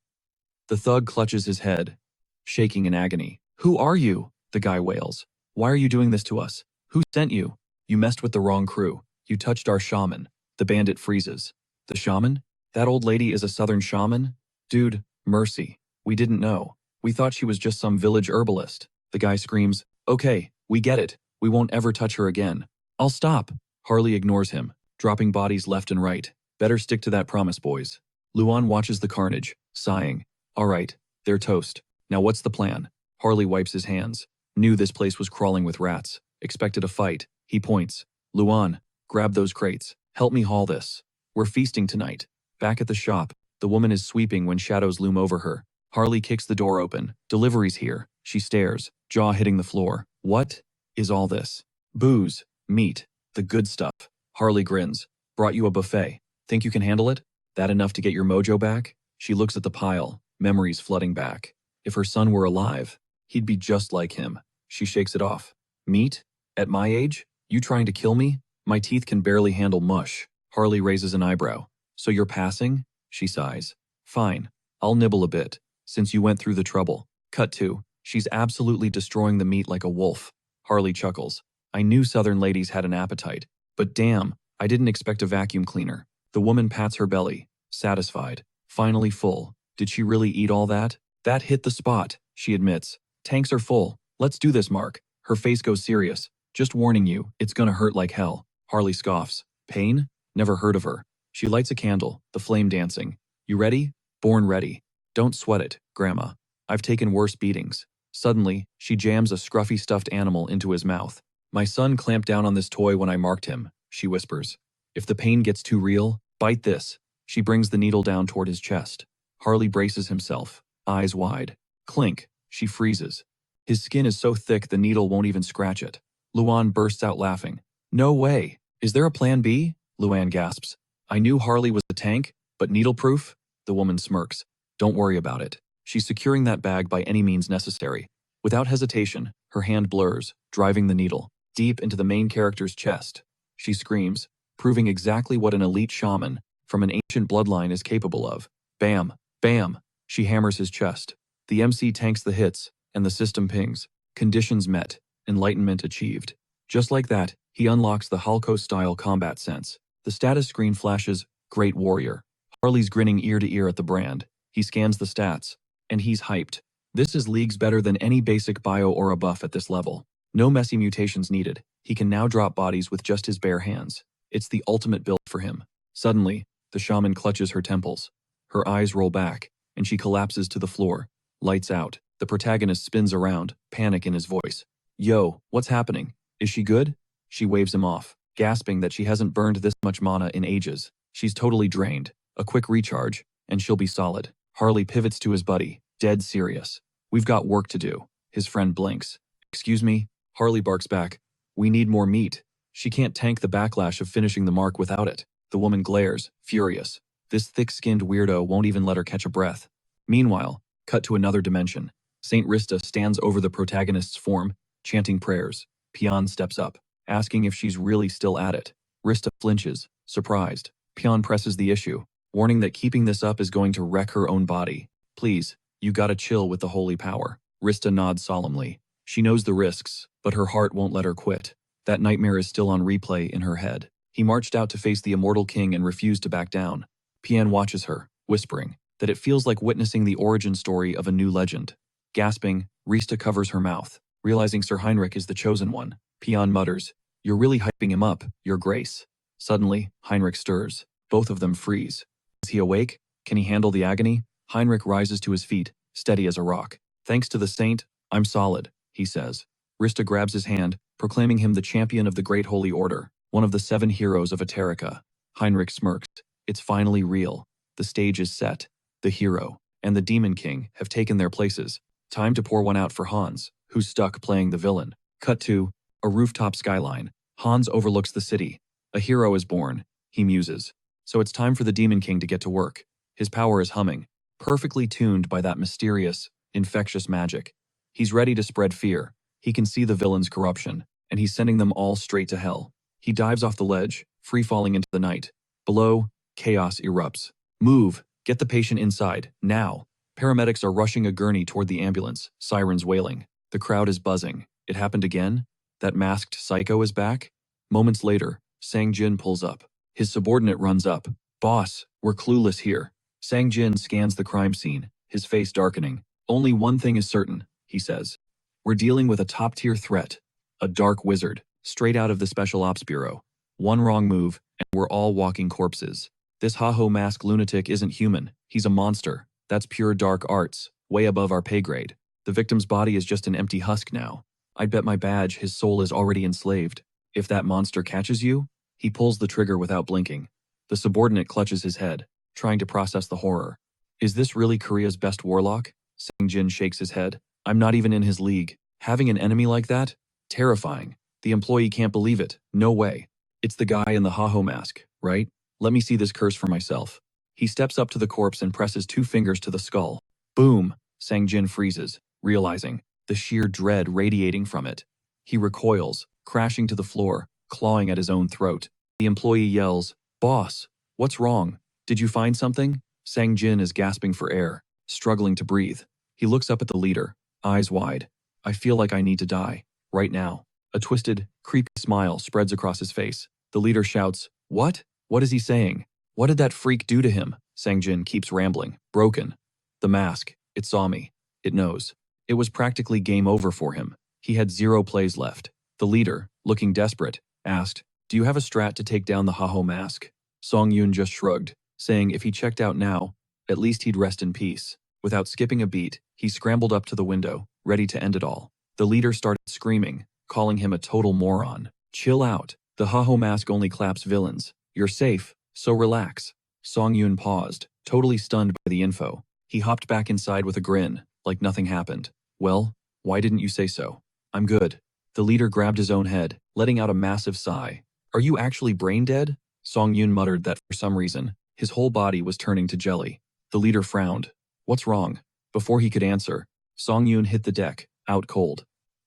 The thug clutches his head, shaking in agony. Who are you? The guy wails. Why are you doing this to us? Who sent you? You messed with the wrong crew. You touched our shaman. The bandit freezes. The shaman? That old lady is a southern shaman? Dude, mercy. We didn't know. We thought she was just some village herbalist. The guy screams, okay, we get it. We won't ever touch her again. I'll stop. Harley ignores him, dropping bodies left and right. Better stick to that promise, boys. Luan watches the carnage, sighing. All right, they're toast. Now what's the plan? Harley wipes his hands. Knew this place was crawling with rats. Expected a fight. He points. Luan, grab those crates. Help me haul this. We're feasting tonight. Back at the shop, the woman is sweeping when shadows loom over her. Harley kicks the door open. Delivery's here. She stares, jaw hitting the floor. What is all this? Booze, meat, the good stuff. Harley grins. Brought you a buffet. Think you can handle it? That enough to get your mojo back? She looks at the pile, memories flooding back. If her son were alive, he'd be just like him. She shakes it off. Meat? At my age? You trying to kill me? My teeth can barely handle mush. Harley raises an eyebrow. So you're passing? She sighs. Fine. I'll nibble a bit, since you went through the trouble. Cut to, she's absolutely destroying the meat like a wolf. Harley chuckles. I knew southern ladies had an appetite, but damn, I didn't expect a vacuum cleaner. The woman pats her belly, satisfied, finally full. Did she really eat all that? That hit the spot, she admits. Tanks are full. Let's do this, Mark. Her face goes serious. Just warning you, it's gonna hurt like hell. Harley scoffs. Pain? Never heard of her. She lights a candle, the flame dancing. You ready? Born ready. Don't sweat it, Grandma. I've taken worse beatings. Suddenly, she jams a scruffy stuffed animal into his mouth. My son clamped down on this toy when I marked him, she whispers. If the pain gets too real, bite this. She brings the needle down toward his chest. Harley braces himself, eyes wide. Clink, she freezes. His skin is so thick the needle won't even scratch it. Luan bursts out laughing. No way. Is there a plan B? Luan gasps. I knew Harley was a tank, but needle-proof? The woman smirks. Don't worry about it. She's securing that bag by any means necessary. Without hesitation, her hand blurs, driving the needle deep into the main character's chest. She screams, proving exactly what an elite shaman from an ancient bloodline is capable of. Bam, bam. She hammers his chest. The MC tanks the hits, and the system pings. Conditions met, enlightenment achieved. Just like that, he unlocks the Halco-style combat sense. The status screen flashes, Great Warrior. Harley's grinning ear to ear at the brand. He scans the stats, and he's hyped. This is leagues better than any basic bio or a buff at this level. No messy mutations needed. He can now drop bodies with just his bare hands. It's the ultimate build for him. Suddenly, the shaman clutches her temples. Her eyes roll back, and she collapses to the floor. Lights out. The protagonist spins around, panic in his voice. Yo, what's happening? Is she good? She waves him off, gasping that she hasn't burned this much mana in ages. She's totally drained. A quick recharge, and she'll be solid. Harley pivots to his buddy, dead serious. We've got work to do. His friend blinks. Excuse me? Harley barks back. We need more meat. She can't tank the backlash of finishing the mark without it. The woman glares, furious. This thick-skinned weirdo won't even let her catch a breath. Meanwhile, cut to another dimension. Saint Rista stands over the protagonist's form, chanting prayers. Pion steps up, asking if she's really still at it. Rista flinches, surprised. Pion presses the issue, warning that keeping this up is going to wreck her own body. Please, you gotta chill with the holy power. Rista nods solemnly. She knows the risks, but her heart won't let her quit. That nightmare is still on replay in her head. He marched out to face the immortal king and refused to back down. Pian watches her, whispering that it feels like witnessing the origin story of a new legend. Gasping, Rista covers her mouth, realizing Sir Heinrich is the chosen one. Pian mutters, You're really hyping him up, Your Grace. Suddenly, Heinrich stirs. Both of them freeze. Is he awake? Can he handle the agony? Heinrich rises to his feet, steady as a rock. Thanks to the saint, I'm solid, he says. Rista grabs his hand, proclaiming him the champion of the Great Holy Order, one of the 7 heroes of Eterica. Heinrich smirks. It's finally real. The stage is set. The hero and the Demon King have taken their places. Time to pour one out for Hans, who's stuck playing the villain. Cut to a rooftop skyline. Hans overlooks the city. A hero is born, he muses. So it's time for the Demon King to get to work. His power is humming, perfectly tuned by that mysterious, infectious magic. He's ready to spread fear. He can see the villain's corruption, and he's sending them all straight to hell. He dives off the ledge, free-falling into the night. Below, chaos erupts. Move! Get the patient inside, now! Paramedics are rushing a gurney toward the ambulance, sirens wailing. The crowd is buzzing. It happened again? That masked psycho is back? Moments later, Sang Jin pulls up. His subordinate runs up. Boss, we're clueless here. Sang Jin scans the crime scene, his face darkening. Only one thing is certain, he says. We're dealing with a top-tier threat. A dark wizard, straight out of the Special Ops Bureau. One wrong move, and we're all walking corpses. This Ha-Ho mask lunatic isn't human. He's a monster. That's pure dark arts, way above our pay grade. The victim's body is just an empty husk now. I'd bet my badge his soul is already enslaved. If that monster catches you, he pulls the trigger without blinking. The subordinate clutches his head, trying to process the horror. Is this really Korea's best warlock? Sang Jin shakes his head. I'm not even in his league. Having an enemy like that? Terrifying. The employee can't believe it. No way. It's the guy in the Ha-Ho mask, right? Let me see this curse for myself. He steps up to the corpse and presses 2 fingers to the skull. Boom! Sang Jin freezes, realizing the sheer dread radiating from it. He recoils, crashing to the floor, clawing at his own throat. The employee yells, Boss, what's wrong? Did you find something? Sang Jin is gasping for air, struggling to breathe. He looks up at the leader, eyes wide. I feel like I need to die, right now. A twisted, creepy smile spreads across his face. The leader shouts, What? What is he saying? What did that freak do to him? Sang Jin keeps rambling. Broken. The mask. It saw me. It knows. It was practically game over for him. He had 0 plays left. The leader, looking desperate, asked, Do you have a strat to take down the Ha-Ho mask? Song Yoon just shrugged, saying if he checked out now, at least he'd rest in peace. Without skipping a beat, he scrambled up to the window, ready to end it all. The leader started screaming, calling him a total moron. Chill out. The Ha-Ho mask only claps villains. You're safe, so relax. Song Yoon paused, totally stunned by the info. He hopped back inside with a grin, like nothing happened. Well, why didn't you say so? I'm good. The leader grabbed his own head, letting out a massive sigh. Are you actually brain dead? Song Yoon muttered that for some reason, his whole body was turning to jelly. The leader frowned. What's wrong? Before he could answer, Song Yoon hit the deck, out cold.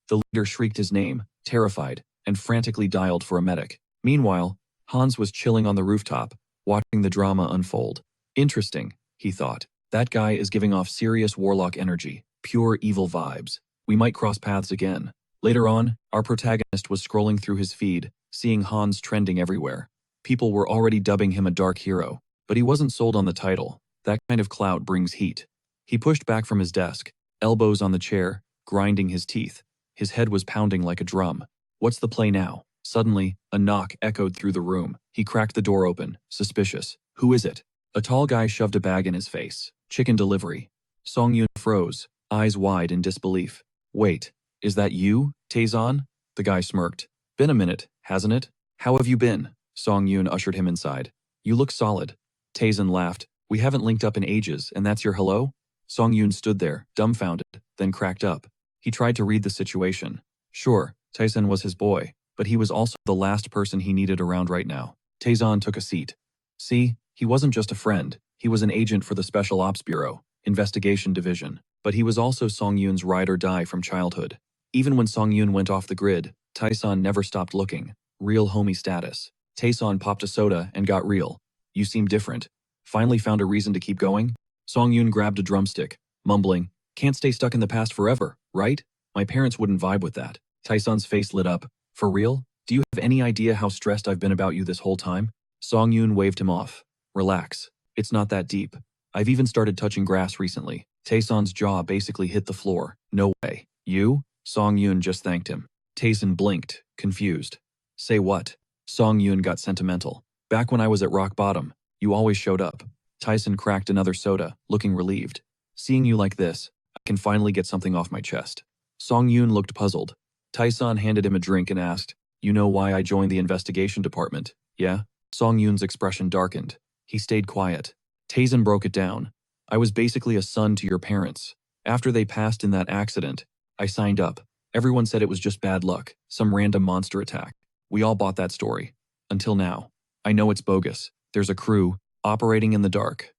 The leader shrieked his name, terrified, and frantically dialed for a medic. Meanwhile, Hans was chilling on the rooftop, watching the drama unfold. Interesting, he thought. That guy is giving off serious warlock energy, pure evil vibes. We might cross paths again. Later on, our protagonist was scrolling through his feed, seeing Hans trending everywhere. People were already dubbing him a dark hero, but he wasn't sold on the title. That kind of clout brings heat. He pushed back from his desk, elbows on the chair, grinding his teeth. His head was pounding like a drum. What's the play now? Suddenly, a knock echoed through the room. He cracked the door open, suspicious. Who is it? A tall guy shoved a bag in his face. Chicken delivery. Song Yoon froze, eyes wide in disbelief. Wait, is that you, Taezon? The guy smirked. Been a minute, hasn't it? How have you been? Song Yoon ushered him inside. You look solid. Taezon laughed. We haven't linked up in ages, and that's your hello? Song Yoon stood there, dumbfounded, then cracked up. He tried to read the situation. Sure, Taezon was his boy, but he was also the last person he needed around right now. Taezon took a seat. See, he wasn't just a friend. He was an agent for the Special Ops Bureau, Investigation Division. But he was also Song Yoon's ride or die from childhood. Even when Song Yoon went off the grid, Taezon never stopped looking. Real homie status. Taezon popped a soda and got real. You seem different. Finally found a reason to keep going? Song Yoon grabbed a drumstick, mumbling, Can't stay stuck in the past forever, right? My parents wouldn't vibe with that. Taeson's face lit up. For real? Do you have any idea how stressed I've been about you this whole time? Song Yoon waved him off. Relax. It's not that deep. I've even started touching grass recently. Taeson's jaw basically hit the floor. No way. You? Song Yoon just thanked him. Taeson blinked, confused. Say what? Song Yoon got sentimental. Back when I was at rock bottom, you always showed up. Tyson cracked another soda, looking relieved. Seeing you like this, I can finally get something off my chest. Song Yoon looked puzzled. Tyson handed him a drink and asked, You know why I joined the investigation department, yeah? Song Yoon's expression darkened. He stayed quiet. Taeson broke it down. I was basically a son to your parents. After they passed in that accident, I signed up. Everyone said it was just bad luck, some random monster attack. We all bought that story. Until now. I know it's bogus. There's a crew, operating in the dark.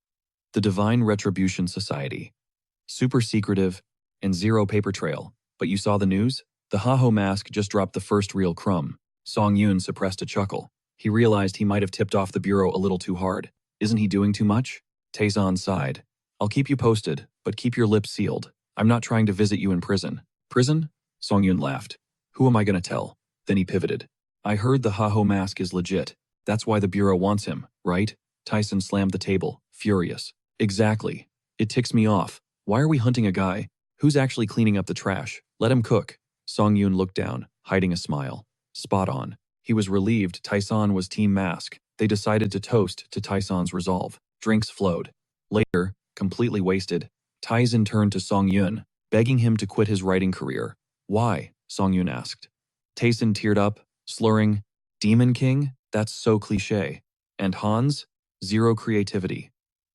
The Divine Retribution Society. Super secretive, and 0 paper trail. But you saw the news? The Ha-Ho mask just dropped the first real crumb. Song Yoon suppressed a chuckle. He realized he might have tipped off the Bureau a little too hard. Isn't he doing too much? Taesan sighed. I'll keep you posted, but keep your lips sealed. I'm not trying to visit you in prison. Prison? Songyun laughed. Who am I gonna tell? Then he pivoted. I heard the Haho mask is legit. That's why the Bureau wants him, right? Tyson slammed the table, furious. Exactly. It ticks me off. Why are we hunting a guy? Who's actually cleaning up the trash? Let him cook. Songyun looked down, hiding a smile. Spot on. He was relieved Tyson was Team Mask. They decided to toast to Tyson's resolve. Drinks flowed. Later, completely wasted, Tyson turned to Songyun, begging him to quit his writing career. Why? Songyun asked. Tyson teared up, slurring, Demon King? That's so cliché. And Hans? Zero creativity.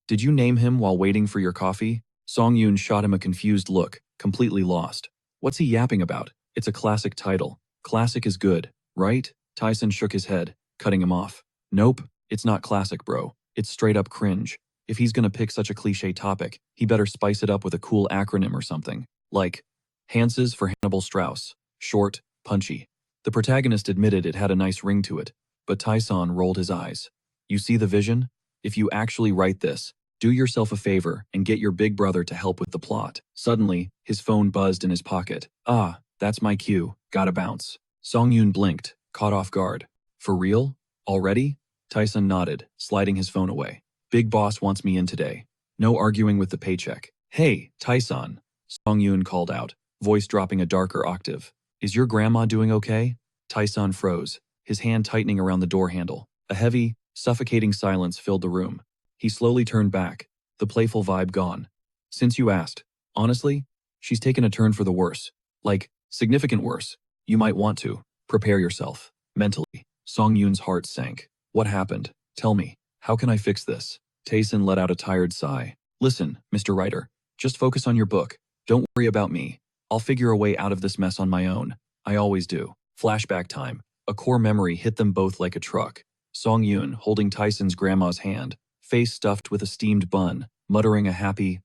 Did you name him while waiting for your coffee? Songyun shot him a confused look, completely lost. What's he yapping about? It's a classic title. Classic is good, right? Tyson shook his head, cutting him off. Nope, it's not classic, bro. It's straight up cringe. If he's gonna pick such a cliché topic, he better spice it up with a cool acronym or something. Like, Hanses for Hannibal Strauss. Short, punchy. The protagonist admitted it had a nice ring to it, but Tyson rolled his eyes. You see the vision? If you actually write this, do yourself a favor and get your big brother to help with the plot. Suddenly, his phone buzzed in his pocket. Ah, that's my cue. Gotta bounce. Songyun blinked, caught off guard. For real? Already? Tyson nodded, sliding his phone away. Big boss wants me in today. No arguing with the paycheck. Hey, Tyson. Songyun called out, voice dropping a darker octave. Is your grandma doing okay? Tyson froze, his hand tightening around the door handle. A heavy, suffocating silence filled the room. He slowly turned back, the playful vibe gone. Since you asked, honestly, she's taken a turn for the worse. Like, significant worse. You might want to prepare yourself, mentally. Songyun's heart sank. What happened? Tell me. How can I fix this? Tyson let out a tired sigh. Listen, Mr. Writer, just focus on your book. Don't worry about me. I'll figure a way out of this mess on my own. I always do. Flashback time. A core memory hit them both like a truck. Songyun, holding Tyson's grandma's hand, face stuffed with a steamed bun, muttering a happy,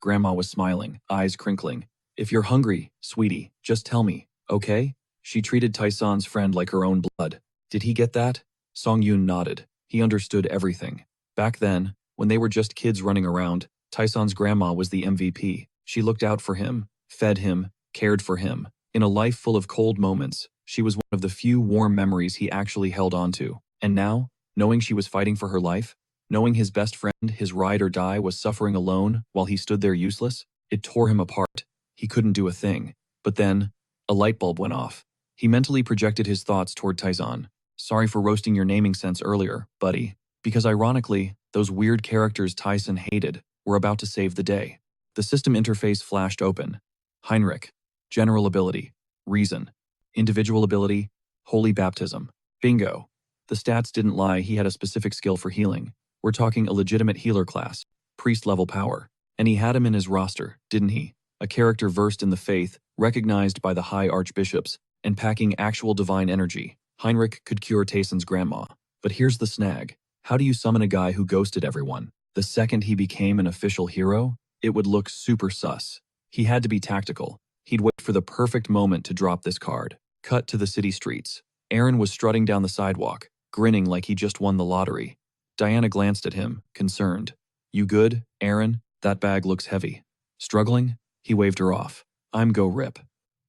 Grandma was smiling, eyes crinkling. If you're hungry, sweetie, just tell me, okay? She treated Tyson's friend like her own blood. Did he get that? Songyun nodded. He understood everything. Back then, when they were just kids running around, Tyson's grandma was the MVP. She looked out for him, fed him, cared for him. In a life full of cold moments, she was one of the few warm memories he actually held onto. And now, knowing she was fighting for her life, knowing his best friend, his ride or die, was suffering alone while he stood there useless, it tore him apart. He couldn't do a thing. But then, a light bulb went off. He mentally projected his thoughts toward Tyson. Sorry for roasting your naming sense earlier, buddy. Because ironically, those weird characters Tyson hated were about to save the day. The system interface flashed open. Heinrich. General ability. Reason. Individual ability. Holy baptism. Bingo. The stats didn't lie, he had a specific skill for healing. We're talking a legitimate healer class. Priest-level power. And he had him in his roster, didn't he? A character versed in the faith, recognized by the high archbishops, and packing actual divine energy. Heinrich could cure Tayson's grandma. But here's the snag. How do you summon a guy who ghosted everyone? The second he became an official hero, it would look super sus. He had to be tactical. He'd wait for the perfect moment to drop this card. Cut to the city streets. Aaron was strutting down the sidewalk, grinning like he just won the lottery. Diana glanced at him, concerned. You good, Aaron? That bag looks heavy. Struggling? He waved her off. I'm go rip.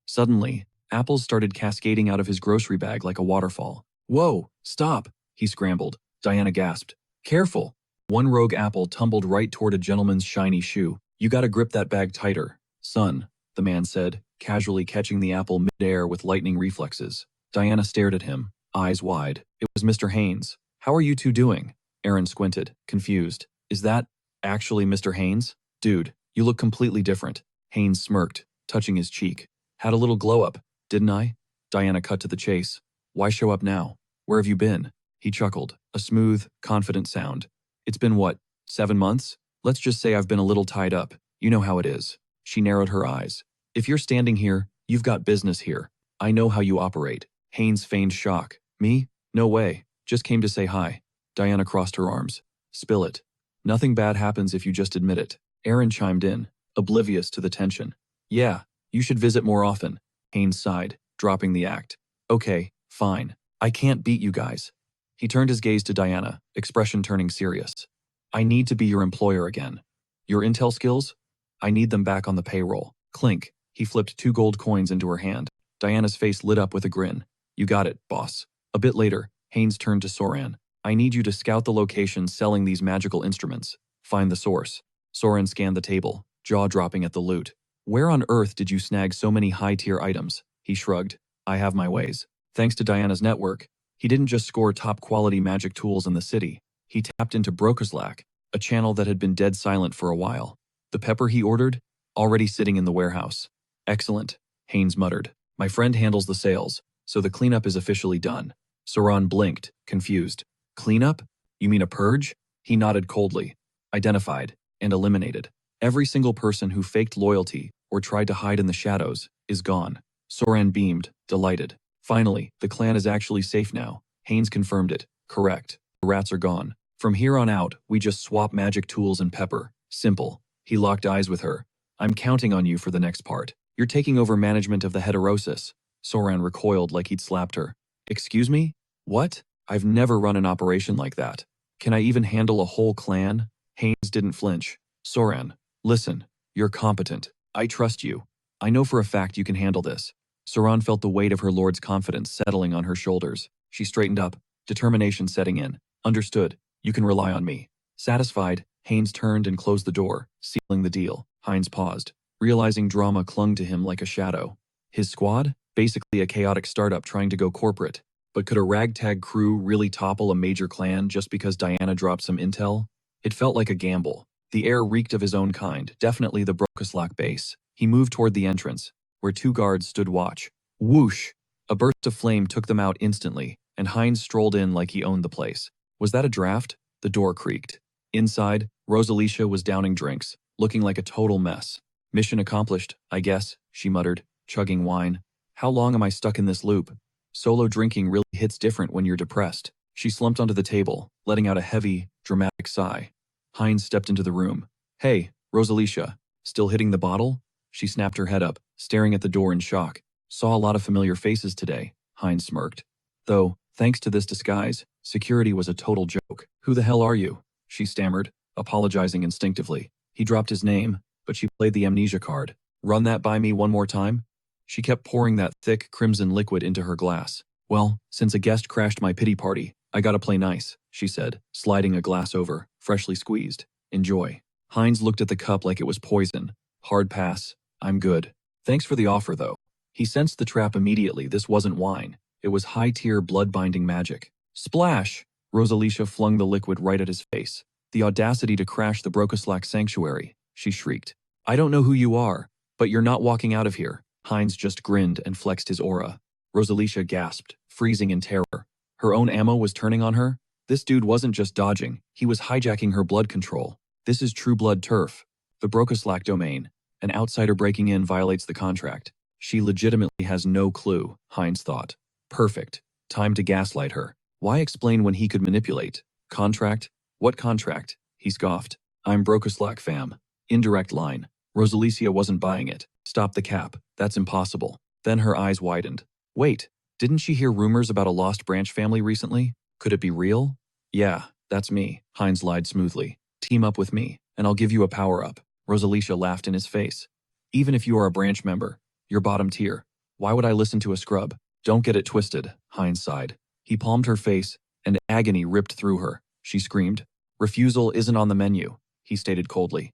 Suddenly, apples started cascading out of his grocery bag like a waterfall. Whoa, stop, he scrambled. Diana gasped. Careful. One rogue apple tumbled right toward a gentleman's shiny shoe. You gotta grip that bag tighter. Son, the man said, casually catching the apple mid-air with lightning reflexes. Diana stared at him, eyes wide. It was Mr. Haynes. How are you two doing? Aaron squinted, confused. Is that actually Mr. Haynes? Dude, you look completely different. Haynes smirked, touching his cheek. Had a little glow-up, didn't I? Diana cut to the chase. Why show up now? Where have you been? He chuckled, a smooth, confident sound. It's been what, 7 months? Let's just say I've been a little tied up. You know how it is. She narrowed her eyes. If you're standing here, you've got business here. I know how you operate. Haynes feigned shock. Me? No way. Just came to say hi. Diana crossed her arms. Spill it. Nothing bad happens if you just admit it. Aaron chimed in, oblivious to the tension. Yeah, you should visit more often. Haynes sighed, dropping the act. Okay, fine. I can't beat you guys. He turned his gaze to Diana, expression turning serious. I need to be your employer again. Your intel skills? I need them back on the payroll. Clink. He flipped 2 gold coins into her hand. Diana's face lit up with a grin. You got it, boss. A bit later, Haynes turned to Soran. I need you to scout the locations selling these magical instruments. Find the source. Soran scanned the table, jaw-dropping at the loot. Where on earth did you snag so many high-tier items? He shrugged. I have my ways. Thanks to Diana's network, he didn't just score top-quality magic tools in the city. He tapped into Brokerslack, a channel that had been dead silent for a while. The pepper he ordered? Already sitting in the warehouse. Excellent, Haynes muttered. My friend handles the sales, so the cleanup is officially done. Soran blinked, confused. Cleanup? You mean a purge? He nodded coldly. Identified and eliminated. Every single person who faked loyalty or tried to hide in the shadows is gone. Soran beamed, delighted. Finally, the clan is actually safe now. Haynes confirmed it. Correct. The rats are gone. From here on out, we just swap magic tools and pepper. Simple. He locked eyes with her. I'm counting on you for the next part. You're taking over management of the heterosis. Soran recoiled like he'd slapped her. Excuse me? What? I've never run an operation like that. Can I even handle a whole clan? Haynes didn't flinch. Soran, listen. You're competent. I trust you. I know for a fact you can handle this. Soran felt the weight of her lord's confidence settling on her shoulders. She straightened up, determination setting in. Understood. You can rely on me. Satisfied, Haynes turned and closed the door, sealing the deal. Haynes paused, realizing drama clung to him like a shadow. His squad? Basically a chaotic startup trying to go corporate. But could a ragtag crew really topple a major clan just because Diana dropped some intel? It felt like a gamble. The air reeked of his own kind, definitely the Brokeslack base. He moved toward the entrance, where 2 guards stood watch. Whoosh! A burst of flame took them out instantly, and Haynes strolled in like he owned the place. Was that a draft? The door creaked. Inside, Rosalicia was downing drinks, looking like a total mess. Mission accomplished, I guess, she muttered, chugging wine. How long am I stuck in this loop? Solo drinking really hits different when you're depressed. She slumped onto the table, letting out a heavy, dramatic sigh. Haynes stepped into the room. Hey, Rosalicia, still hitting the bottle? She snapped her head up, staring at the door in shock. Saw a lot of familiar faces today, Haynes smirked. Though, thanks to this disguise, security was a total joke. Who the hell are you? She stammered, apologizing instinctively. He dropped his name, but she played the amnesia card. Run that by me one more time? She kept pouring that thick, crimson liquid into her glass. Well, since a guest crashed my pity party, I gotta play nice, she said, sliding a glass over, freshly squeezed. Enjoy. Haynes looked at the cup like it was poison. Hard pass. I'm good. Thanks for the offer, though. He sensed the trap immediately. This wasn't wine. It was high-tier blood-binding magic. Splash! Rosalicia flung the liquid right at his face. The audacity to crash the Brokeslack sanctuary, she shrieked. I don't know who you are, but you're not walking out of here. Haynes just grinned and flexed his aura. Rosalicia gasped, freezing in terror. Her own ammo was turning on her? This dude wasn't just dodging, he was hijacking her blood control. This is true blood turf. The Brokeslack domain. An outsider breaking in violates the contract. She legitimately has no clue, Haynes thought. Perfect. Time to gaslight her. Why explain when he could manipulate? Contract? What contract? He scoffed. I'm Brokeslack fam. Indirect line. Rosalicia wasn't buying it. Stop the cap. That's impossible. Then her eyes widened. Wait, didn't she hear rumors about a lost branch family recently? Could it be real? Yeah, that's me, Haynes lied smoothly. Team up with me, and I'll give you a power-up. Rosalicia laughed in his face. Even if you are a branch member, you're bottom tier. Why would I listen to a scrub? Don't get it twisted, Haynes sighed. He palmed her face, and agony ripped through her. She screamed. Refusal isn't on the menu, he stated coldly.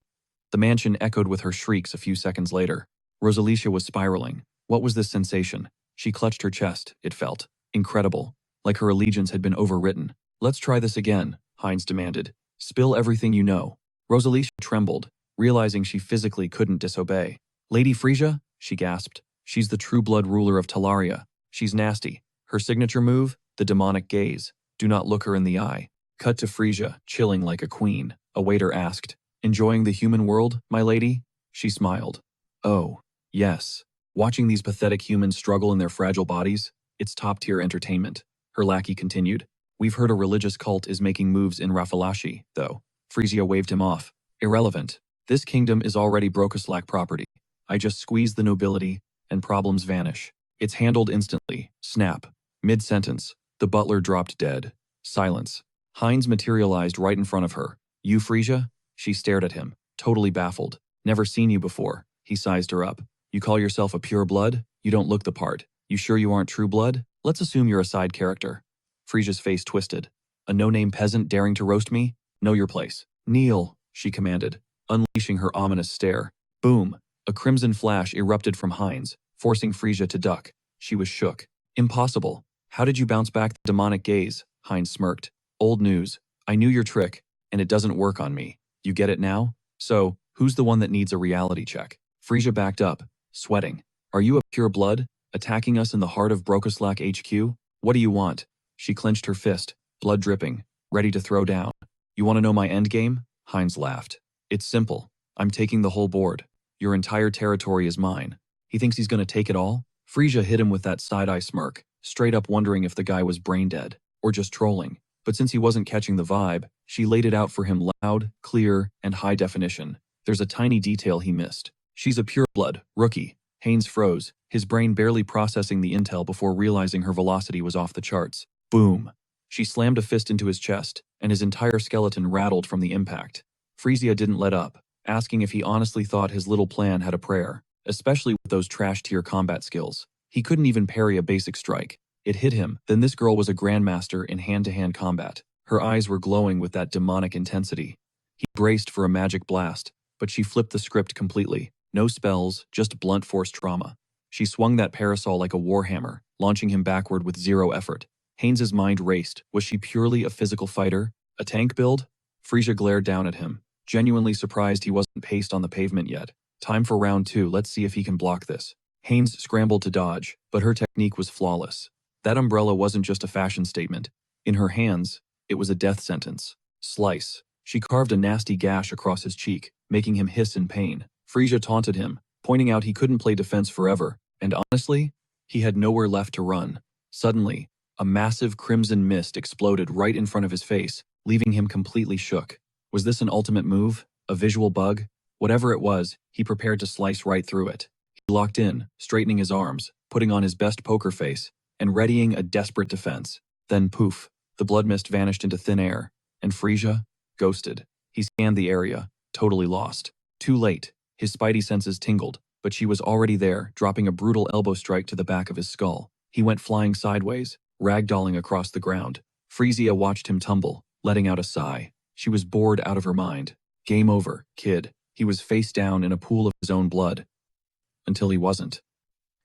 The mansion echoed with her shrieks a few seconds later. Rosalicia was spiraling. What was this sensation? She clutched her chest, it felt. Incredible. Like her allegiance had been overwritten. Let's try this again, Haynes demanded. Spill everything you know. Rosalicia trembled, realizing she physically couldn't disobey. Lady Frisia? She gasped. She's the true blood ruler of Talaria. She's nasty. Her signature move? The demonic gaze. Do not look her in the eye. Cut to Frisia, chilling like a queen. A waiter asked, enjoying the human world, my lady? She smiled. Oh, yes. Watching these pathetic humans struggle in their fragile bodies, it's top-tier entertainment. Her lackey continued. We've heard a religious cult is making moves in Rafalashi, though. Frisia waved him off. Irrelevant. This kingdom is already Brokeslack property. I just squeeze the nobility, and problems vanish. It's handled instantly. Snap. Mid-sentence, the butler dropped dead. Silence. Haynes materialized right in front of her. You, Frisia? She stared at him, totally baffled. Never seen you before. He sized her up. You call yourself a pure blood? You don't look the part. You sure you aren't true blood? Let's assume you're a side character. Frisia's face twisted. A no-name peasant daring to roast me? Know your place. Kneel, she commanded, unleashing her ominous stare. Boom! A crimson flash erupted from Heinz, forcing Frisia to duck. She was shook. Impossible. How did you bounce back the demonic gaze? Heinz smirked. Old news. I knew your trick, and it doesn't work on me. You get it now? So, who's the one that needs a reality check? Frisia backed up, sweating. Are you a pure blood, attacking us in the heart of Brokoslak HQ? What do you want? She clenched her fist, blood dripping, ready to throw down. You want to know my endgame? Heinz laughed. It's simple. I'm taking the whole board. Your entire territory is mine. He thinks he's going to take it all? Frisia hit him with that side-eye smirk, straight up wondering if the guy was brain-dead, or just trolling. But since he wasn't catching the vibe, she laid it out for him loud, clear, and high definition. There's a tiny detail he missed. She's a pure-blood, rookie. Haynes froze, his brain barely processing the intel before realizing her velocity was off the charts. Boom! She slammed a fist into his chest, and his entire skeleton rattled from the impact. Frisia didn't let up, asking if he honestly thought his little plan had a prayer, especially with those trash-tier combat skills. He couldn't even parry a basic strike. It hit him, then this girl was a grandmaster in hand-to-hand combat. Her eyes were glowing with that demonic intensity. He braced for a magic blast, but she flipped the script completely. No spells, just blunt force trauma. She swung that parasol like a warhammer, launching him backward with zero effort. Haynes's mind raced. Was she purely a physical fighter? A tank build? Frisia glared down at him, genuinely surprised he wasn't paced on the pavement yet. Time for round 2, let's see if he can block this. Haynes scrambled to dodge, but her technique was flawless. That umbrella wasn't just a fashion statement. In her hands, it was a death sentence. Slice. She carved a nasty gash across his cheek, making him hiss in pain. Frisia taunted him, pointing out he couldn't play defense forever, and honestly, he had nowhere left to run. Suddenly, a massive crimson mist exploded right in front of his face, leaving him completely shook. Was this an ultimate move? A visual bug? Whatever it was, he prepared to slice right through it. He locked in, straightening his arms, putting on his best poker face, and readying a desperate defense. Then poof, the blood mist vanished into thin air, and Frisia, ghosted. He scanned the area, totally lost. Too late. His spidey senses tingled, but she was already there, dropping a brutal elbow strike to the back of his skull. He went flying sideways, ragdolling across the ground. Frisia watched him tumble, letting out a sigh. She was bored out of her mind. Game over, kid. He was face down in a pool of his own blood. Until he wasn't.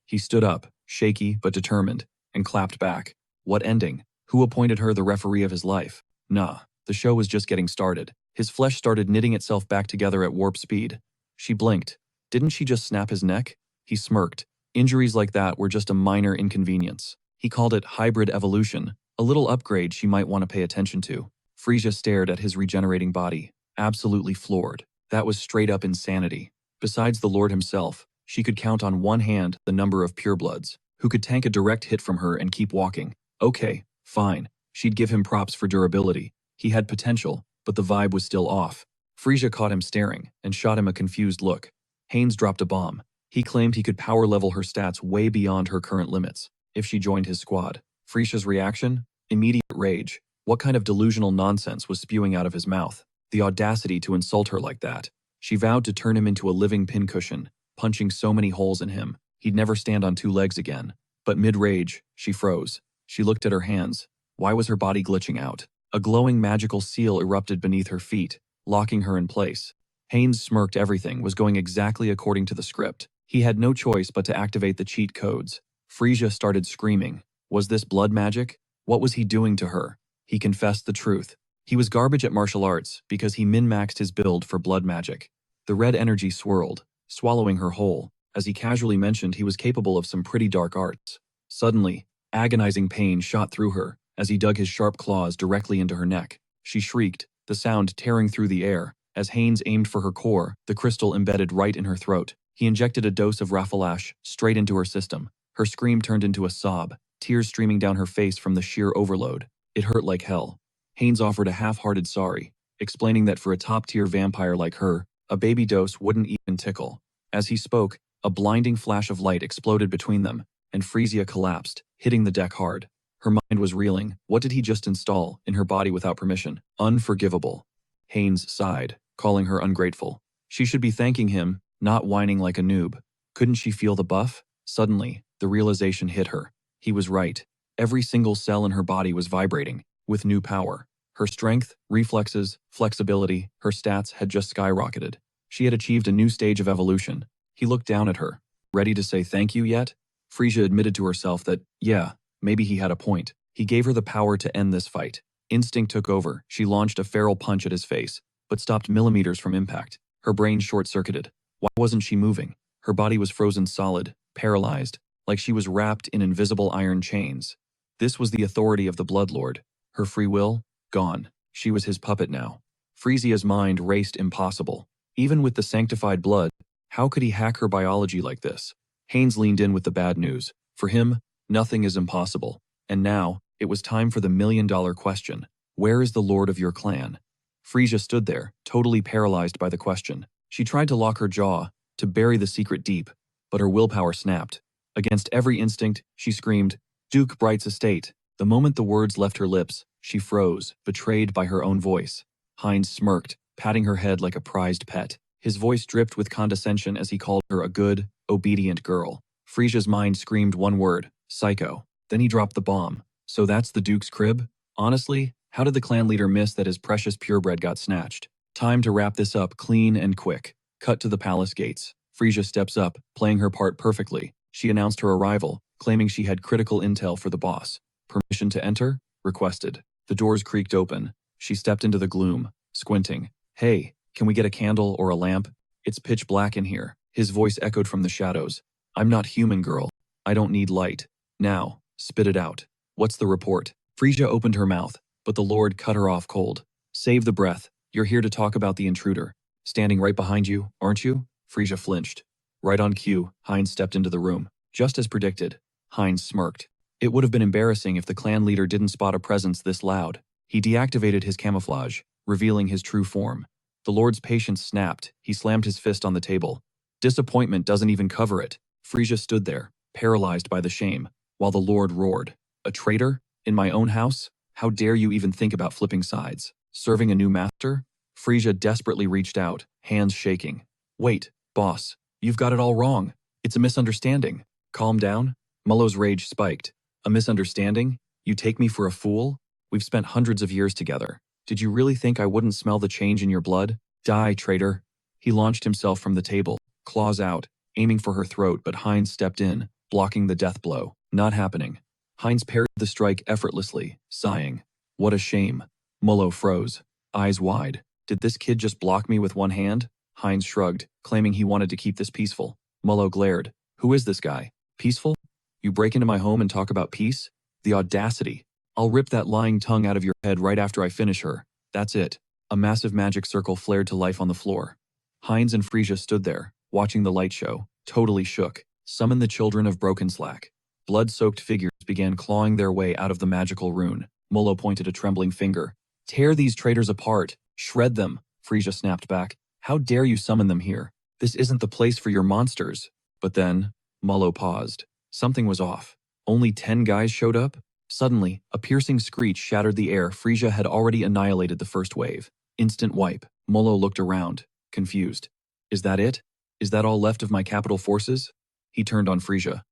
He stood up, shaky but determined, and clapped back. What ending? Who appointed her the referee of his life? Nah, the show was just getting started. His flesh started knitting itself back together at warp speed. She blinked. Didn't she just snap his neck? He smirked. Injuries like that were just a minor inconvenience. He called it hybrid evolution, a little upgrade she might want to pay attention to. Frisia stared at his regenerating body, absolutely floored. That was straight up insanity. Besides the Lord himself, she could count on one hand the number of purebloods who could tank a direct hit from her and keep walking. Okay, fine. She'd give him props for durability. He had potential, but the vibe was still off. Frisia caught him staring and shot him a confused look. Haynes dropped a bomb. He claimed he could power level her stats way beyond her current limits if she joined his squad. Frisia's reaction? Immediate rage. What kind of delusional nonsense was spewing out of his mouth? The audacity to insult her like that. She vowed to turn him into a living pincushion, punching so many holes in him, he'd never stand on 2 legs again. But mid-rage, she froze. She looked at her hands. Why was her body glitching out? A glowing magical seal erupted beneath her feet, locking her in place. Haynes smirked. Everything was going exactly according to the script. He had no choice but to activate the cheat codes. Frisia started screaming. Was this blood magic? What was he doing to her? He confessed the truth. He was garbage at martial arts because he min-maxed his build for blood magic. The red energy swirled, swallowing her whole, as he casually mentioned he was capable of some pretty dark arts. Suddenly, agonizing pain shot through her as he dug his sharp claws directly into her neck. She shrieked, the sound tearing through the air. As Haynes aimed for her core, the crystal embedded right in her throat. He injected a dose of Rafalash straight into her system. Her scream turned into a sob, tears streaming down her face from the sheer overload. It hurt like hell. Haynes offered a half-hearted sorry, explaining that for a top-tier vampire like her, a baby dose wouldn't even tickle. As he spoke, a blinding flash of light exploded between them, and Frisia collapsed, hitting the deck hard. Her mind was reeling. What did he just install in her body without permission? Unforgivable. Haynes sighed, calling her ungrateful. She should be thanking him, not whining like a noob. Couldn't she feel the buff? Suddenly, the realization hit her. He was right. Every single cell in her body was vibrating, with new power. Her strength, reflexes, flexibility, her stats had just skyrocketed. She had achieved a new stage of evolution. He looked down at her. Ready to say thank you yet? Frisia admitted to herself that, yeah, maybe he had a point. He gave her the power to end this fight. Instinct took over. She launched a feral punch at his face, but stopped millimeters from impact. Her brain short-circuited. Why wasn't she moving? Her body was frozen solid, paralyzed, like she was wrapped in invisible iron chains. This was the authority of the Bloodlord. Her free will? Gone. She was his puppet now. Frisia's mind raced impossible. Even with the sanctified blood, how could he hack her biology like this? Haynes leaned in with the bad news. For him, nothing is impossible. And now, it was time for the million-dollar question. Where is the lord of your clan? Frisia stood there, totally paralyzed by the question. She tried to lock her jaw, to bury the secret deep, but her willpower snapped. Against every instinct, she screamed, Duke Bright's estate. The moment the words left her lips, she froze, betrayed by her own voice. Hines smirked, patting her head like a prized pet. His voice dripped with condescension as he called her a good, obedient girl. Frisia's mind screamed one word, psycho. Then he dropped the bomb. So that's the Duke's crib? Honestly, how did the clan leader miss that his precious purebred got snatched? Time to wrap this up clean and quick. Cut to the palace gates. Frisia steps up, playing her part perfectly. She announced her arrival, claiming she had critical intel for the boss. Permission to enter? Requested. The doors creaked open. She stepped into the gloom, squinting. Hey, can we get a candle or a lamp? It's pitch black in here. His voice echoed from the shadows. I'm not human, girl. I don't need light. Now, spit it out. What's the report? Frisia opened her mouth, but the Lord cut her off cold. Save the breath. You're here to talk about the intruder. Standing right behind you, aren't you? Frisia flinched. Right on cue, Hines stepped into the room. Just as predicted. Hines smirked. It would have been embarrassing if the clan leader didn't spot a presence this loud. He deactivated his camouflage, revealing his true form. The Lord's patience snapped. He slammed his fist on the table. Disappointment doesn't even cover it. Frisia stood there, paralyzed by the shame, while the Lord roared. A traitor? In my own house? How dare you even think about flipping sides? Serving a new master? Frisia desperately reached out, hands shaking. Wait, boss, you've got it all wrong. It's a misunderstanding. Calm down. Mullo's rage spiked. A misunderstanding? You take me for a fool? We've spent hundreds of years together. Did you really think I wouldn't smell the change in your blood? Die, traitor. He launched himself from the table, claws out, aiming for her throat, but Hines stepped in, blocking the death blow. Not happening. Hines parried the strike effortlessly, sighing. What a shame. Mullo froze, eyes wide. Did this kid just block me with one hand? Hines shrugged, claiming he wanted to keep this peaceful. Mullo glared. Who is this guy? Peaceful? You break into my home and talk about peace? The audacity. I'll rip that lying tongue out of your head right after I finish her. That's it. A massive magic circle flared to life on the floor. Hines and Frisia stood there, watching the light show, totally shook. Summon the children of Broken Slack. Blood-soaked figures began clawing their way out of the magical rune. Mullo pointed a trembling finger. Tear these traitors apart. Shred them. Frisia snapped back. How dare you summon them here? This isn't the place for your monsters. But then, Mullo paused. Something was off. Only 10 guys showed up? Suddenly, a piercing screech shattered the air. Frisia had already annihilated the first wave. Instant wipe. Mullo looked around, confused. Is that it? Is that all left of my capital forces? He turned on Frisia.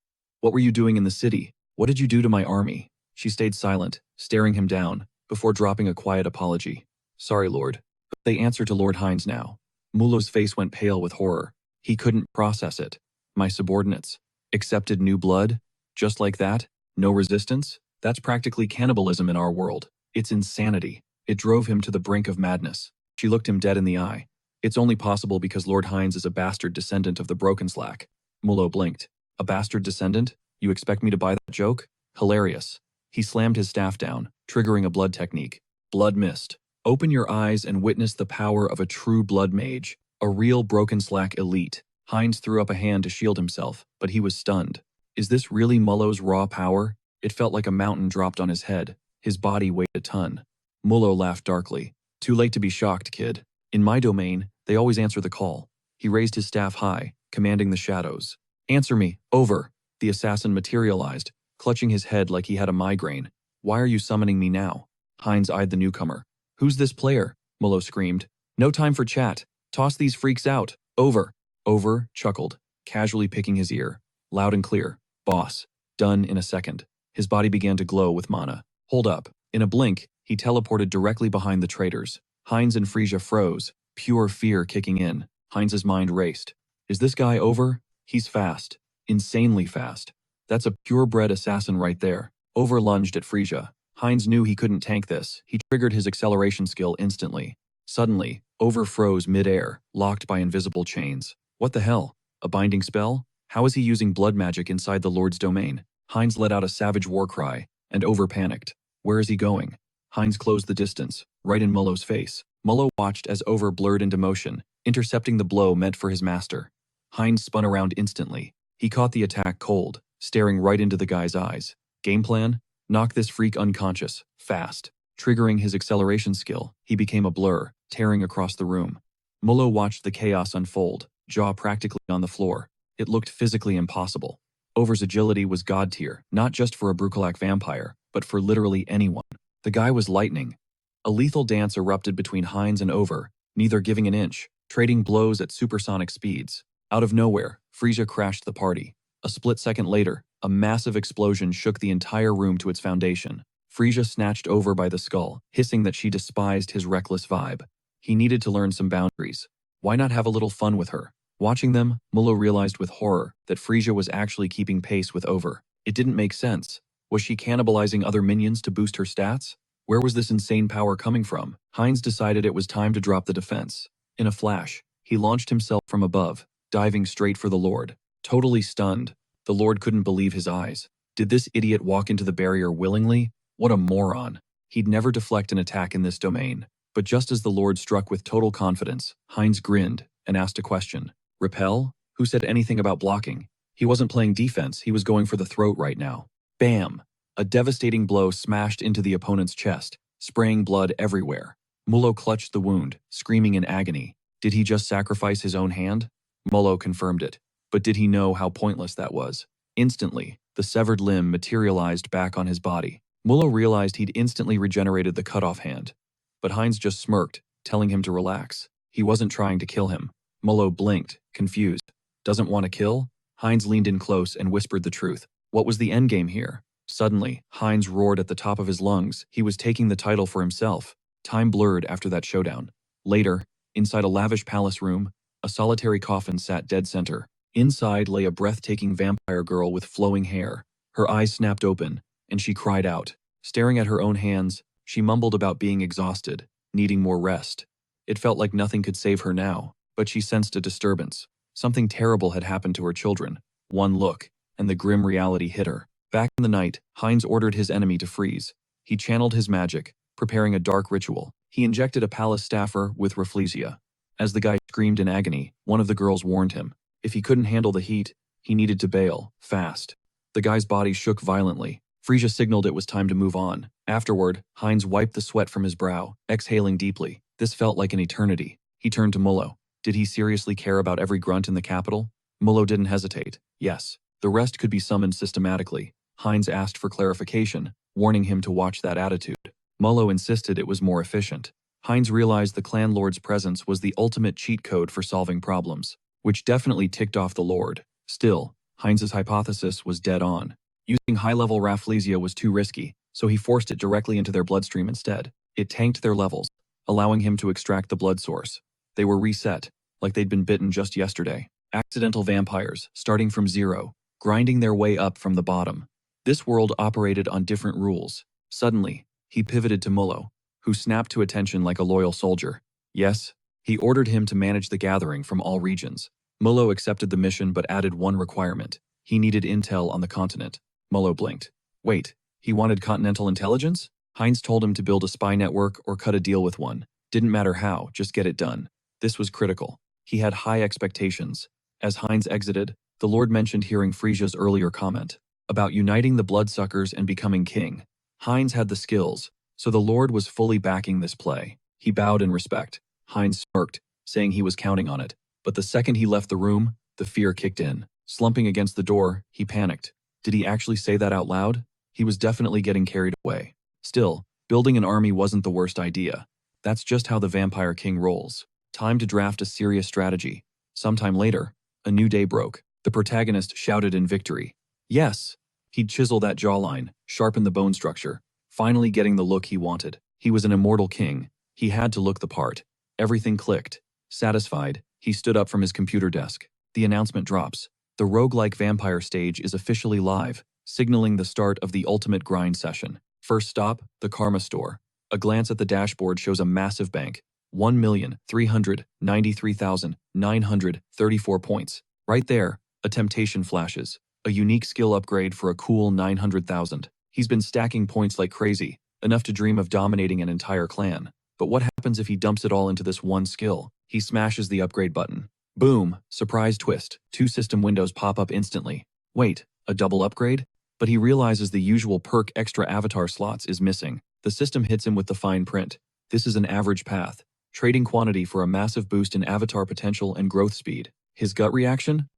What were you doing in the city? What did you do to my army? She stayed silent, staring him down, before dropping a quiet apology. Sorry, Lord. They answer to Lord Hines now. Mullo's face went pale with horror. He couldn't process it. My subordinates. Accepted new blood? Just like that? No resistance? That's practically cannibalism in our world. It's insanity. It drove him to the brink of madness. She looked him dead in the eye. It's only possible because Lord Hines is a bastard descendant of the Broken Slack. Mullo blinked. A bastard descendant? You expect me to buy that joke? Hilarious. He slammed his staff down, triggering a blood technique. Blood mist. Open your eyes and witness the power of a true blood mage, a real Broken Slack elite. Hines threw up a hand to shield himself, but he was stunned. Is this really Mullo's raw power? It felt like a mountain dropped on his head. His body weighed a ton. Mullo laughed darkly. Too late to be shocked, kid. In my domain, they always answer the call. He raised his staff high, commanding the shadows. Answer me, over. The assassin materialized, clutching his head like he had a migraine. Why are you summoning me now? Hines eyed the newcomer. Who's this player? Mullo screamed. No time for chat. Toss these freaks out. Over. Over chuckled, casually picking his ear. Loud and clear. Boss. Done in a second. His body began to glow with mana. Hold up. In a blink, he teleported directly behind the traitors. Heinz and Frisia froze, pure fear kicking in. Heinz's mind raced. Is this guy over? He's fast. Insanely fast. That's a purebred assassin right there. Over lunged at Frisia. Heinz knew he couldn't tank this. He triggered his acceleration skill instantly. Suddenly, Over froze mid-air, locked by invisible chains. What the hell? A binding spell? How is he using blood magic inside the Lord's domain? Heinz let out a savage war cry, and Over panicked. Where is he going? Heinz closed the distance, right in Mullo's face. Mullo watched as Over blurred into motion, intercepting the blow meant for his master. Heinz spun around instantly. He caught the attack cold, staring right into the guy's eyes. Game plan? Knock this freak unconscious, fast. Triggering his acceleration skill, he became a blur, tearing across the room. Mullo watched the chaos unfold, jaw practically on the floor. It looked physically impossible. Over's agility was god tier, not just for a Brucolac vampire, but for literally anyone. The guy was lightning. A lethal dance erupted between Heinz and Over, neither giving an inch, trading blows at supersonic speeds. Out of nowhere, Frisia crashed the party. A split second later, a massive explosion shook the entire room to its foundation. Frisia snatched Over by the skull, hissing that she despised his reckless vibe. He needed to learn some boundaries. Why not have a little fun with her? Watching them, Mullo realized with horror that Frisia was actually keeping pace with Over. It didn't make sense. Was she cannibalizing other minions to boost her stats? Where was this insane power coming from? Heinz decided it was time to drop the defense. In a flash, he launched himself from above, diving straight for the Lord. Totally stunned, the Lord couldn't believe his eyes. Did this idiot walk into the barrier willingly? What a moron. He'd never deflect an attack in this domain. But just as the Lord struck with total confidence, Heinz grinned and asked a question. Repel? Who said anything about blocking? He wasn't playing defense, he was going for the throat right now. Bam! A devastating blow smashed into the opponent's chest, spraying blood everywhere. Mullo clutched the wound, screaming in agony. Did he just sacrifice his own hand? Mullo confirmed it. But did he know how pointless that was? Instantly, the severed limb materialized back on his body. Mullo realized he'd instantly regenerated the cut-off hand. But Heinz just smirked, telling him to relax. He wasn't trying to kill him. Mullo blinked, confused. Doesn't want to kill? Heinz leaned in close and whispered the truth. What was the endgame here? Suddenly, Heinz roared at the top of his lungs. He was taking the title for himself. Time blurred after that showdown. Later, inside a lavish palace room, a solitary coffin sat dead center. Inside lay a breathtaking vampire girl with flowing hair. Her eyes snapped open, and she cried out. Staring at her own hands, she mumbled about being exhausted, needing more rest. It felt like nothing could save her now, but she sensed a disturbance. Something terrible had happened to her children. One look, and the grim reality hit her. Back in the night, Heinz ordered his enemy to freeze. He channeled his magic, preparing a dark ritual. He injected a palace staffer with Rafflesia. As the guy screamed in agony, one of the girls warned him. If he couldn't handle the heat, he needed to bail, fast. The guy's body shook violently. Frisia signaled it was time to move on. Afterward, Heinz wiped the sweat from his brow, exhaling deeply. This felt like an eternity. He turned to Mullo. Did he seriously care about every grunt in the capital? Mullo didn't hesitate. Yes. The rest could be summoned systematically. Heinz asked for clarification, warning him to watch that attitude. Mullo insisted it was more efficient. Heinz realized the clan lord's presence was the ultimate cheat code for solving problems, which definitely ticked off the Lord. Still, Heinz's hypothesis was dead on. Using high-level Rafflesia was too risky, so he forced it directly into their bloodstream instead. It tanked their levels, allowing him to extract the blood source. They were reset, like they'd been bitten just yesterday. Accidental vampires, starting from zero, grinding their way up from the bottom. This world operated on different rules. Suddenly, he pivoted to Mullo, who snapped to attention like a loyal soldier. Yes, he ordered him to manage the gathering from all regions. Mullo accepted the mission but added one requirement. He needed intel on the continent. Mullo blinked. Wait, he wanted continental intelligence? Heinz told him to build a spy network or cut a deal with one. Didn't matter how, just get it done. This was critical. He had high expectations. As Heinz exited, the Lord mentioned hearing Frisia's earlier comment about uniting the bloodsuckers and becoming king. Heinz had the skills, so the Lord was fully backing this play. He bowed in respect. Heinz smirked, saying he was counting on it. But the second he left the room, the fear kicked in. Slumping against the door, he panicked. Did he actually say that out loud? He was definitely getting carried away. Still, building an army wasn't the worst idea. That's just how the Vampire King rolls. Time to draft a serious strategy. Sometime later, a new day broke. The protagonist shouted in victory. Yes! He'd chisel that jawline, sharpen the bone structure, finally getting the look he wanted. He was an immortal king. He had to look the part. Everything clicked. Satisfied, he stood up from his computer desk. The announcement drops. The roguelike vampire stage is officially live, signaling the start of the ultimate grind session. First stop, the Karma store. A glance at the dashboard shows a massive bank. 1,393,934 points. Right there, a temptation flashes. A unique skill upgrade for a cool 900,000. He's been stacking points like crazy, enough to dream of dominating an entire clan. But what happens if he dumps it all into this one skill? He smashes the upgrade button. Boom, surprise twist. 2 system windows pop up instantly. Wait, a double upgrade? But he realizes the usual perk extra avatar slots is missing. The system hits him with the fine print. This is an average path. Trading quantity for a massive boost in avatar potential and growth speed. His gut reaction?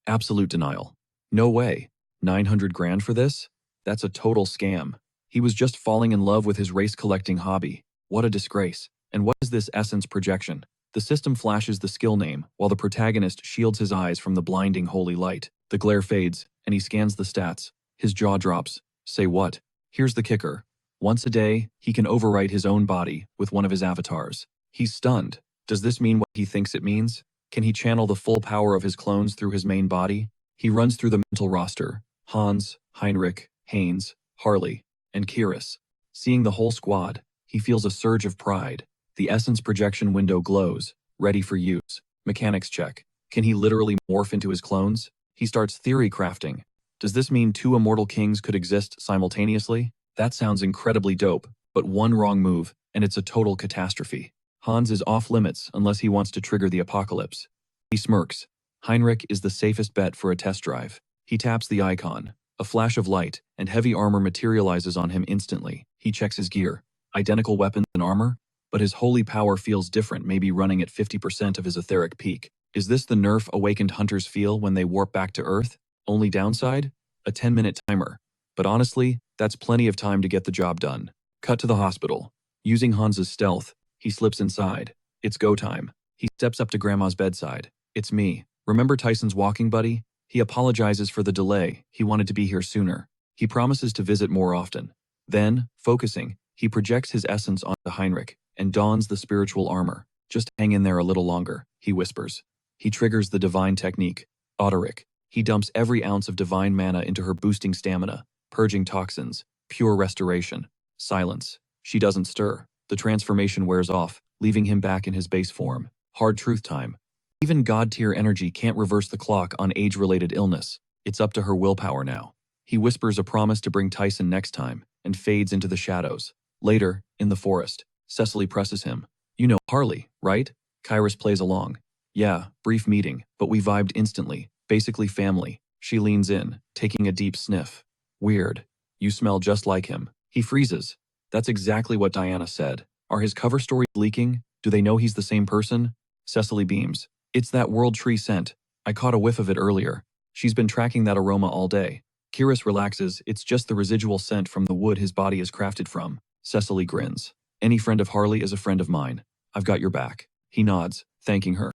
Absolute denial. No way. 900 grand for this? That's a total scam. He was just falling in love with his race collecting hobby. What a disgrace. And what is this essence projection? The system flashes the skill name, while the protagonist shields his eyes from the blinding holy light. The glare fades, and he scans the stats. His jaw drops. Say what? Here's the kicker. Once a day, he can overwrite his own body with one of his avatars. He's stunned. Does this mean what he thinks it means? Can he channel the full power of his clones through his main body? He runs through the mental roster. Hans, Heinrich, Haynes, Harley, and Kiris. Seeing the whole squad, he feels a surge of pride. The essence projection window glows, ready for use. Mechanics check. Can he literally morph into his clones? He starts theory crafting. Does this mean 2 immortal kings could exist simultaneously? That sounds incredibly dope, but one wrong move, and it's a total catastrophe. Hans is off limits unless he wants to trigger the apocalypse. He smirks. Heinrich is the safest bet for a test drive. He taps the icon. A flash of light, and heavy armor materializes on him instantly. He checks his gear. Identical weapons and armor? But his holy power feels different, maybe running at 50% of his etheric peak. Is this the nerf awakened hunters feel when they warp back to Earth? Only downside? A 10-minute timer. But honestly, that's plenty of time to get the job done. Cut to the hospital. Using Hans's stealth, he slips inside. It's go time. He steps up to Grandma's bedside. It's me. Remember Tyson's walking buddy? He apologizes for the delay. He wanted to be here sooner. He promises to visit more often. Then, focusing, he projects his essence onto Heinrich and dons the spiritual armor. Just hang in there a little longer, he whispers. He triggers the divine technique. Otteric. He dumps every ounce of divine mana into her, boosting stamina, purging toxins, pure restoration. Silence. She doesn't stir. The transformation wears off, leaving him back in his base form. Hard truth time. Even god-tier energy can't reverse the clock on age-related illness. It's up to her willpower now. He whispers a promise to bring Tyson next time, and fades into the shadows. Later, in the forest, Cecily presses him. You know Harley, right? Kairos plays along. Yeah, brief meeting, but we vibed instantly. Basically family. She leans in, taking a deep sniff. Weird. You smell just like him. He freezes. That's exactly what Diana said. Are his cover stories leaking? Do they know he's the same person? Cecily beams. It's that world tree scent. I caught a whiff of it earlier. She's been tracking that aroma all day. Kiris relaxes. It's just the residual scent from the wood his body is crafted from. Cecily grins. Any friend of Harley is a friend of mine. I've got your back. He nods, thanking her.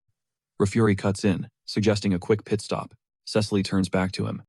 Rafuri cuts in, suggesting a quick pit stop. Cecily turns back to him.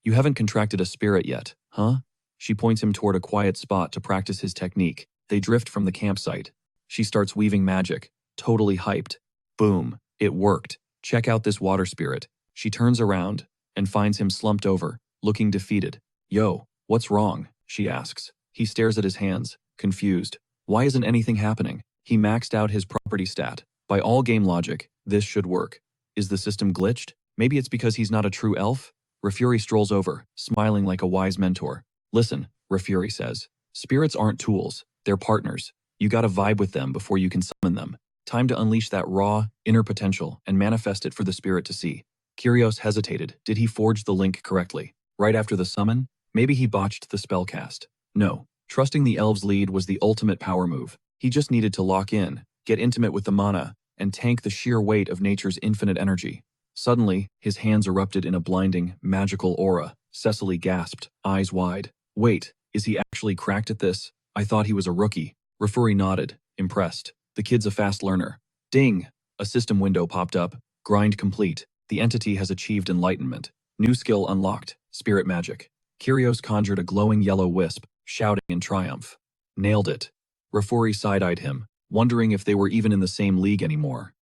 You haven't contracted a spirit yet, huh? She points him toward a quiet spot to practice his technique. They drift from the campsite. She starts weaving magic, totally hyped. Boom, it worked. Check out this water spirit. She turns around and finds him slumped over, looking defeated. Yo, what's wrong? She asks. He stares at his hands, confused. Why isn't anything happening? He maxed out his property stat. By all game logic, this should work. Is the system glitched? Maybe it's because he's not a true elf? Rafuri strolls over, smiling like a wise mentor. Listen, Rafuri says. Spirits aren't tools, they're partners. You gotta vibe with them before you can summon them. Time to unleash that raw, inner potential and manifest it for the spirit to see. Kyrios hesitated. Did he forge the link correctly? Right after the summon? Maybe he botched the spell cast. No. Trusting the elf's lead was the ultimate power move. He just needed to lock in, get intimate with the mana, and tank the sheer weight of nature's infinite energy. Suddenly, his hands erupted in a blinding, magical aura. Cecily gasped, eyes wide. Wait, is he actually cracked at this? I thought he was a rookie. Rafuri nodded, impressed. The kid's a fast learner. Ding! A system window popped up. Grind complete. The entity has achieved enlightenment. New skill unlocked. Spirit magic. Kyrios conjured a glowing yellow wisp, shouting in triumph. Nailed it. Rafuri side-eyed him, wondering if they were even in the same league anymore.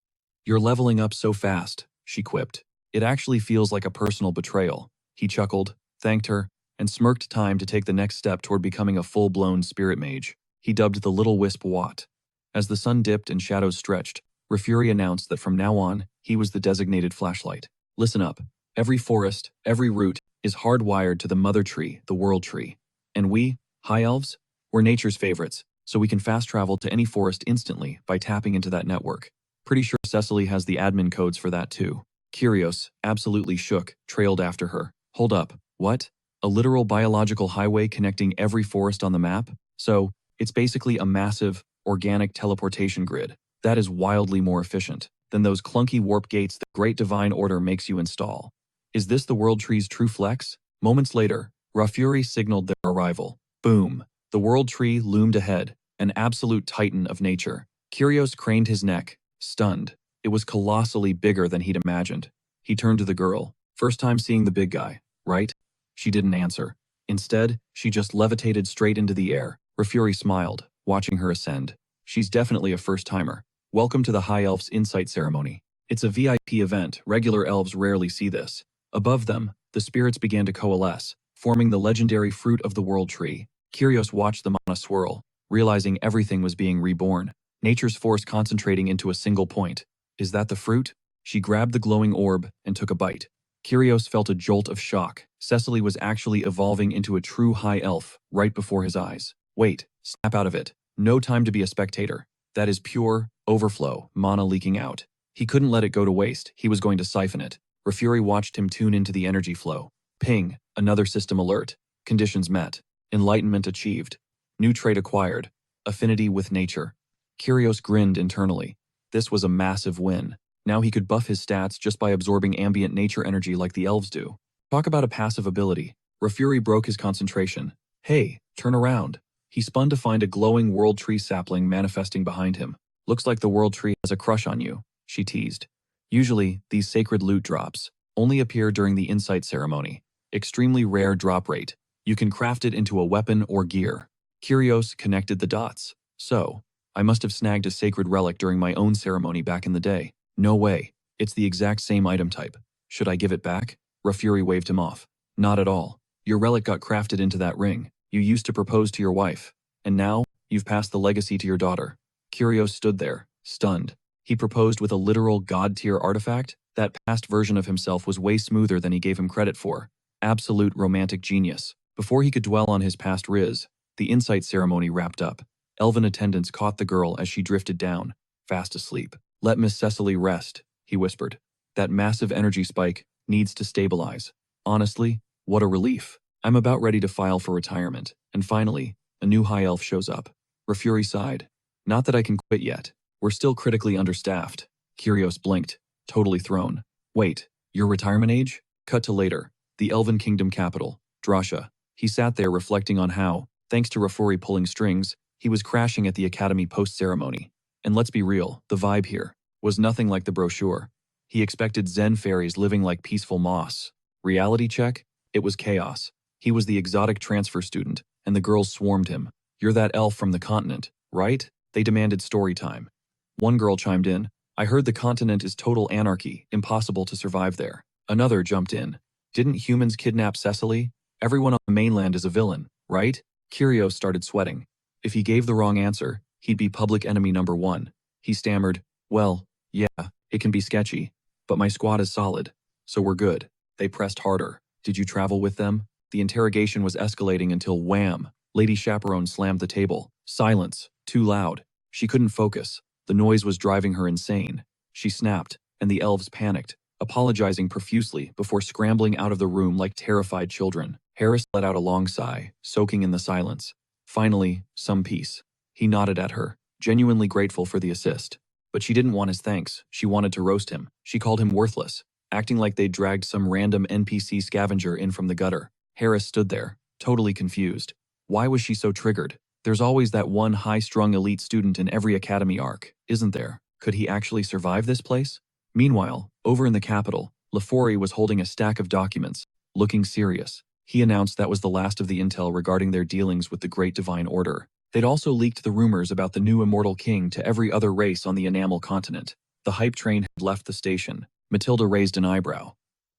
You're leveling up so fast, she quipped. It actually feels like a personal betrayal. He chuckled, thanked her, and smirked time to take the next step toward becoming a full-blown spirit mage. He dubbed the little wisp Watt. As the sun dipped and shadows stretched, Rafuri announced that from now on, he was the designated flashlight. Listen up. Every forest, every root, is hardwired to the mother tree, the world tree. And we, high elves, we're nature's favorites, so we can fast travel to any forest instantly by tapping into that network. Pretty sure Cecily has the admin codes for that too. Kyrios, absolutely shook, trailed after her. Hold up, what? A literal biological highway connecting every forest on the map? So, it's basically a massive, organic teleportation grid. That is wildly more efficient than those clunky warp gates the Great Divine Order makes you install. Is this the World Tree's true flex? Moments later, Rafuri signaled their arrival. Boom! The World Tree loomed ahead, an absolute titan of nature. Kyrios craned his neck, stunned. It was colossally bigger than he'd imagined. He turned to the girl. First time seeing the big guy, right? She didn't answer. Instead, she just levitated straight into the air. Rafuri smiled, watching her ascend. She's definitely a first-timer. Welcome to the High Elf's Insight Ceremony. It's a VIP event. Regular elves rarely see this. Above them, the spirits began to coalesce, forming the legendary fruit of the World Tree. Kyrios watched them on a swirl, realizing everything was being reborn. Nature's force concentrating into a single point. Is that the fruit? She grabbed the glowing orb and took a bite. Kyrios felt a jolt of shock. Cecily was actually evolving into a true high elf right before his eyes. Wait, snap out of it. No time to be a spectator. That is pure overflow, mana leaking out. He couldn't let it go to waste. He was going to siphon it. Rafuri watched him tune into the energy flow. Ping, another system alert. Conditions met. Enlightenment achieved. New trait acquired. Affinity with nature. Kyrios grinned internally. This was a massive win. Now he could buff his stats just by absorbing ambient nature energy like the elves do. Talk about a passive ability. Rafuri broke his concentration. Hey, turn around. He spun to find a glowing World Tree sapling manifesting behind him. Looks like the World Tree has a crush on you, she teased. Usually, these sacred loot drops only appear during the Insight Ceremony. Extremely rare drop rate. You can craft it into a weapon or gear. Kyrios connected the dots. So, I must have snagged a sacred relic during my own ceremony back in the day. No way. It's the exact same item type. Should I give it back? Rafuri waved him off. Not at all. Your relic got crafted into that ring. You used to propose to your wife. And now, you've passed the legacy to your daughter. Kyrios stood there, stunned. He proposed with a literal god-tier artifact? That past version of himself was way smoother than he gave him credit for. Absolute romantic genius. Before he could dwell on his past riz, the Insight Ceremony wrapped up. Elven attendants caught the girl as she drifted down, fast asleep. Let Miss Cecily rest, he whispered. That massive energy spike needs to stabilize. Honestly, what a relief. I'm about ready to file for retirement. And finally, a new high elf shows up. Rafuri sighed. Not that I can quit yet. We're still critically understaffed. Kyrios blinked, totally thrown. Wait, your retirement age? Cut to later. The Elven Kingdom capital, Drasha. He sat there reflecting on how, thanks to Rafuri pulling strings, he was crashing at the academy post-ceremony. And let's be real, the vibe here was nothing like the brochure. He expected Zen fairies living like peaceful moss. Reality check? It was chaos. He was the exotic transfer student, and the girls swarmed him. You're that elf from the continent, right? They demanded story time. One girl chimed in. I heard the continent is total anarchy, impossible to survive there. Another jumped in. Didn't humans kidnap Cecily? Everyone on the mainland is a villain, right? Kyrios started sweating. If he gave the wrong answer, he'd be public enemy number one. He stammered, well, yeah, it can be sketchy, but my squad is solid, so we're good. They pressed harder. Did you travel with them? The interrogation was escalating until wham! Lady Chaperone slammed the table. Silence. Too loud. She couldn't focus. The noise was driving her insane. She snapped, and the elves panicked, apologizing profusely before scrambling out of the room like terrified children. Harris let out a long sigh, soaking in the silence. Finally, some peace. He nodded at her, genuinely grateful for the assist. But she didn't want his thanks. She wanted to roast him. She called him worthless, acting like they'd dragged some random NPC scavenger in from the gutter. Harris stood there, totally confused. Why was she so triggered? There's always that one high-strung elite student in every academy arc, isn't there? Could he actually survive this place? Meanwhile, over in the capital, Lafori was holding a stack of documents, looking serious. He announced that was the last of the intel regarding their dealings with the Great Divine Order. They'd also leaked the rumors about the new immortal king to every other race on the Enamel continent. The hype train had left the station. Matilda raised an eyebrow.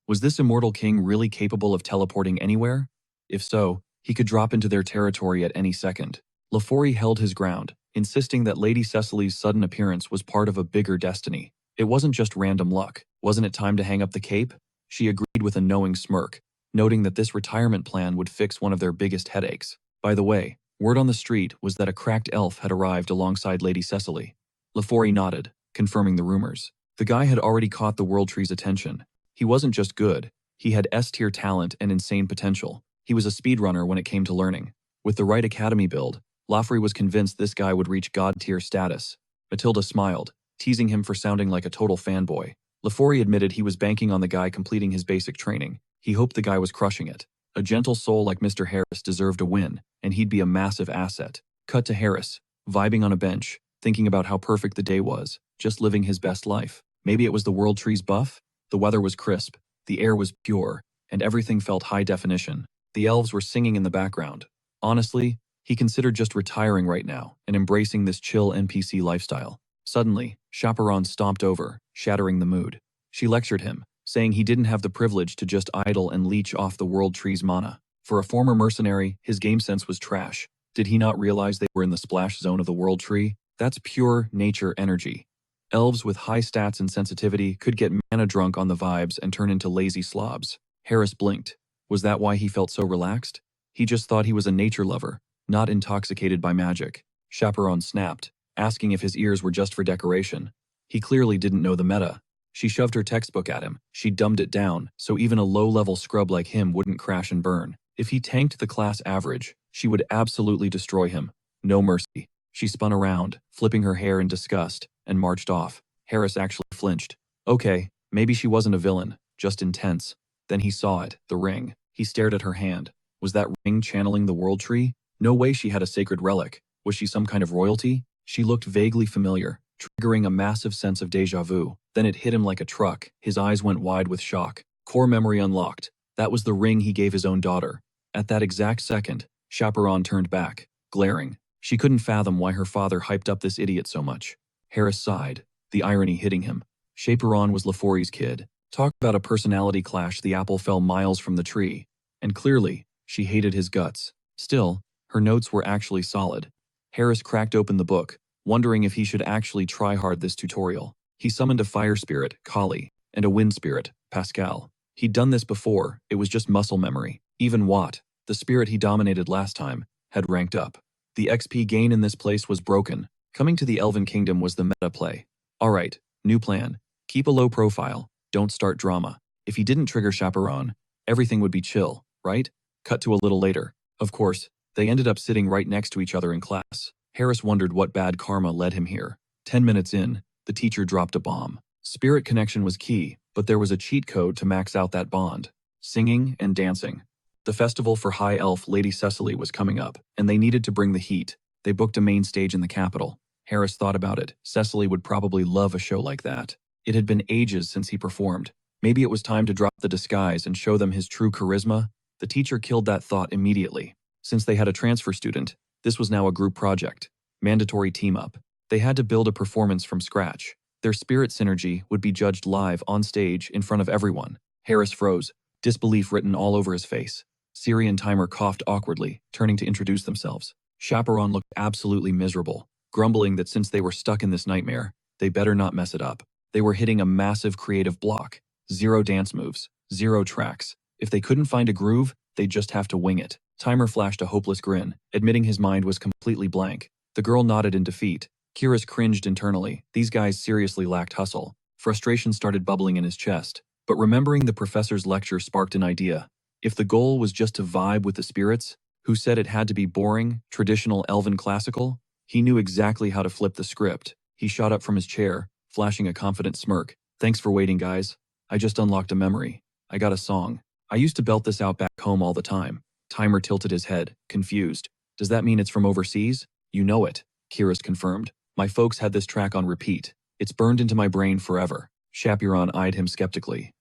Was this immortal king really capable of teleporting anywhere? If so, he could drop into their territory at any second. Lafori held his ground, insisting that Lady Cecily's sudden appearance was part of a bigger destiny. It wasn't just random luck. Wasn't it time to hang up the cape? She agreed with a knowing smirk, noting that this retirement plan would fix one of their biggest headaches. By the way, word on the street was that a cracked elf had arrived alongside Lady Cecily. Lafori nodded, confirming the rumors. The guy had already caught the World Tree's attention. He wasn't just good, he had S-tier talent and insane potential. He was a speedrunner when it came to learning. With the right academy build, Lafori was convinced this guy would reach god-tier status. Matilda smiled, teasing him for sounding like a total fanboy. Lafori admitted he was banking on the guy completing his basic training. He hoped the guy was crushing it. A gentle soul like Mr. Harris deserved a win, and he'd be a massive asset. Cut to Harris, vibing on a bench, thinking about how perfect the day was, just living his best life. Maybe it was the World Tree's buff? The weather was crisp, the air was pure, and everything felt high definition. The elves were singing in the background. Honestly, he considered just retiring right now and embracing this chill NPC lifestyle. Suddenly, Chaperon stomped over, shattering the mood. She lectured him, saying he didn't have the privilege to just idle and leech off the World Tree's mana. For a former mercenary, his game sense was trash. Did he not realize they were in the splash zone of the World Tree? That's pure nature energy. Elves with high stats and sensitivity could get mana drunk on the vibes and turn into lazy slobs. Harris blinked. Was that why he felt so relaxed? He just thought he was a nature lover, not intoxicated by magic. Chaperon snapped, asking if his ears were just for decoration. He clearly didn't know the meta. She shoved her textbook at him. She dumbed it down, so even a low-level scrub like him wouldn't crash and burn. If he tanked the class average, she would absolutely destroy him. No mercy. She spun around, flipping her hair in disgust, and marched off. Harris actually flinched. Okay, maybe she wasn't a villain, just intense. Then he saw it, the ring. He stared at her hand. Was that ring channeling the World Tree? No way she had a sacred relic. Was she some kind of royalty? She looked vaguely familiar, triggering a massive sense of déjà vu. Then it hit him like a truck. His eyes went wide with shock. Core memory unlocked. That was the ring he gave his own daughter. At that exact second, Chaperon turned back, glaring. She couldn't fathom why her father hyped up this idiot so much. Harris sighed, the irony hitting him. Chaperon was Lafori's kid. Talk about a personality clash. The apple fell miles from the tree. And clearly, she hated his guts. Still, her notes were actually solid. Harris cracked open the book, wondering if he should actually try hard this tutorial. He summoned a fire spirit, Kali, and a wind spirit, Pascal. He'd done this before, it was just muscle memory. Even Watt, the spirit he dominated last time, had ranked up. The XP gain in this place was broken. Coming to the Elven Kingdom was the meta play. Alright, new plan. Keep a low profile, don't start drama. If he didn't trigger Chaperon, everything would be chill, right? Cut to a little later. Of course, they ended up sitting right next to each other in class. Harris wondered what bad karma led him here. 10 minutes in, the teacher dropped a bomb. Spirit connection was key, but there was a cheat code to max out that bond. Singing and dancing. The festival for High Elf Lady Cecily was coming up, and they needed to bring the heat. They booked a main stage in the capital. Harris thought about it. Cecily would probably love a show like that. It had been ages since he performed. Maybe it was time to drop the disguise and show them his true charisma. The teacher killed that thought immediately. Since they had a transfer student, this was now a group project. Mandatory team-up. They had to build a performance from scratch. Their spirit synergy would be judged live on stage in front of everyone. Harris froze, disbelief written all over his face. Siri and Timer coughed awkwardly, turning to introduce themselves. Chaperon looked absolutely miserable, grumbling that since they were stuck in this nightmare, they better not mess it up. They were hitting a massive creative block. 0 dance moves, 0 tracks. If they couldn't find a groove, they'd just have to wing it. Timer flashed a hopeless grin, admitting his mind was completely blank. The girl nodded in defeat. Kyrus cringed internally. These guys seriously lacked hustle. Frustration started bubbling in his chest. But remembering the professor's lecture sparked an idea. If the goal was just to vibe with the spirits, who said it had to be boring, traditional elven classical? He knew exactly how to flip the script. He shot up from his chair, flashing a confident smirk. Thanks for waiting, guys. I just unlocked a memory. I got a song. I used to belt this out back home all the time. Timer tilted his head, confused. Does that mean it's from overseas? You know it, Kyrus confirmed. My folks had this track on repeat. It's burned into my brain forever. Chaperon eyed him skeptically.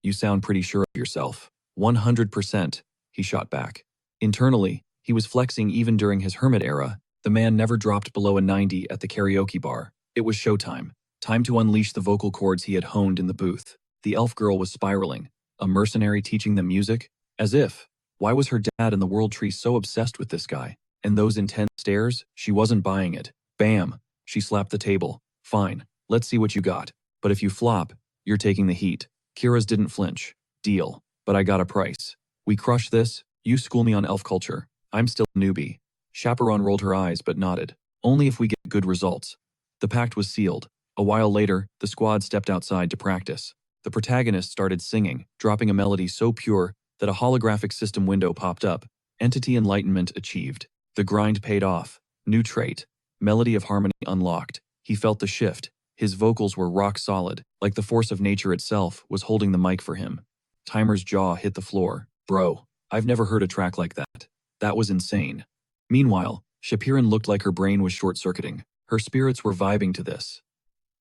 You sound pretty sure of yourself. 100%, he shot back. Internally, he was flexing even during his hermit era. The man never dropped below a 90 at the karaoke bar. It was showtime. Time to unleash the vocal cords he had honed in the booth. The elf girl was spiraling. A mercenary teaching them music? As if. Why was her dad and the world tree so obsessed with this guy? And those intense stares? She wasn't buying it. Bam! She slapped the table. Fine, let's see what you got. But if you flop, you're taking the heat. Kira's didn't flinch. Deal. But I got a price. We crush this, you school me on elf culture. I'm still a newbie. Chaperon rolled her eyes but nodded. Only if we get good results. The pact was sealed. A while later, the squad stepped outside to practice. The protagonist started singing, dropping a melody so pure that a holographic system window popped up. Entity enlightenment achieved. The grind paid off. New trait. Melody of harmony unlocked. He felt the shift. His vocals were rock solid, like the force of nature itself was holding the mic for him. Timer's jaw hit the floor. Bro, I've never heard a track like that. That was insane. Meanwhile, Shapiran looked like her brain was short-circuiting. Her spirits were vibing to this.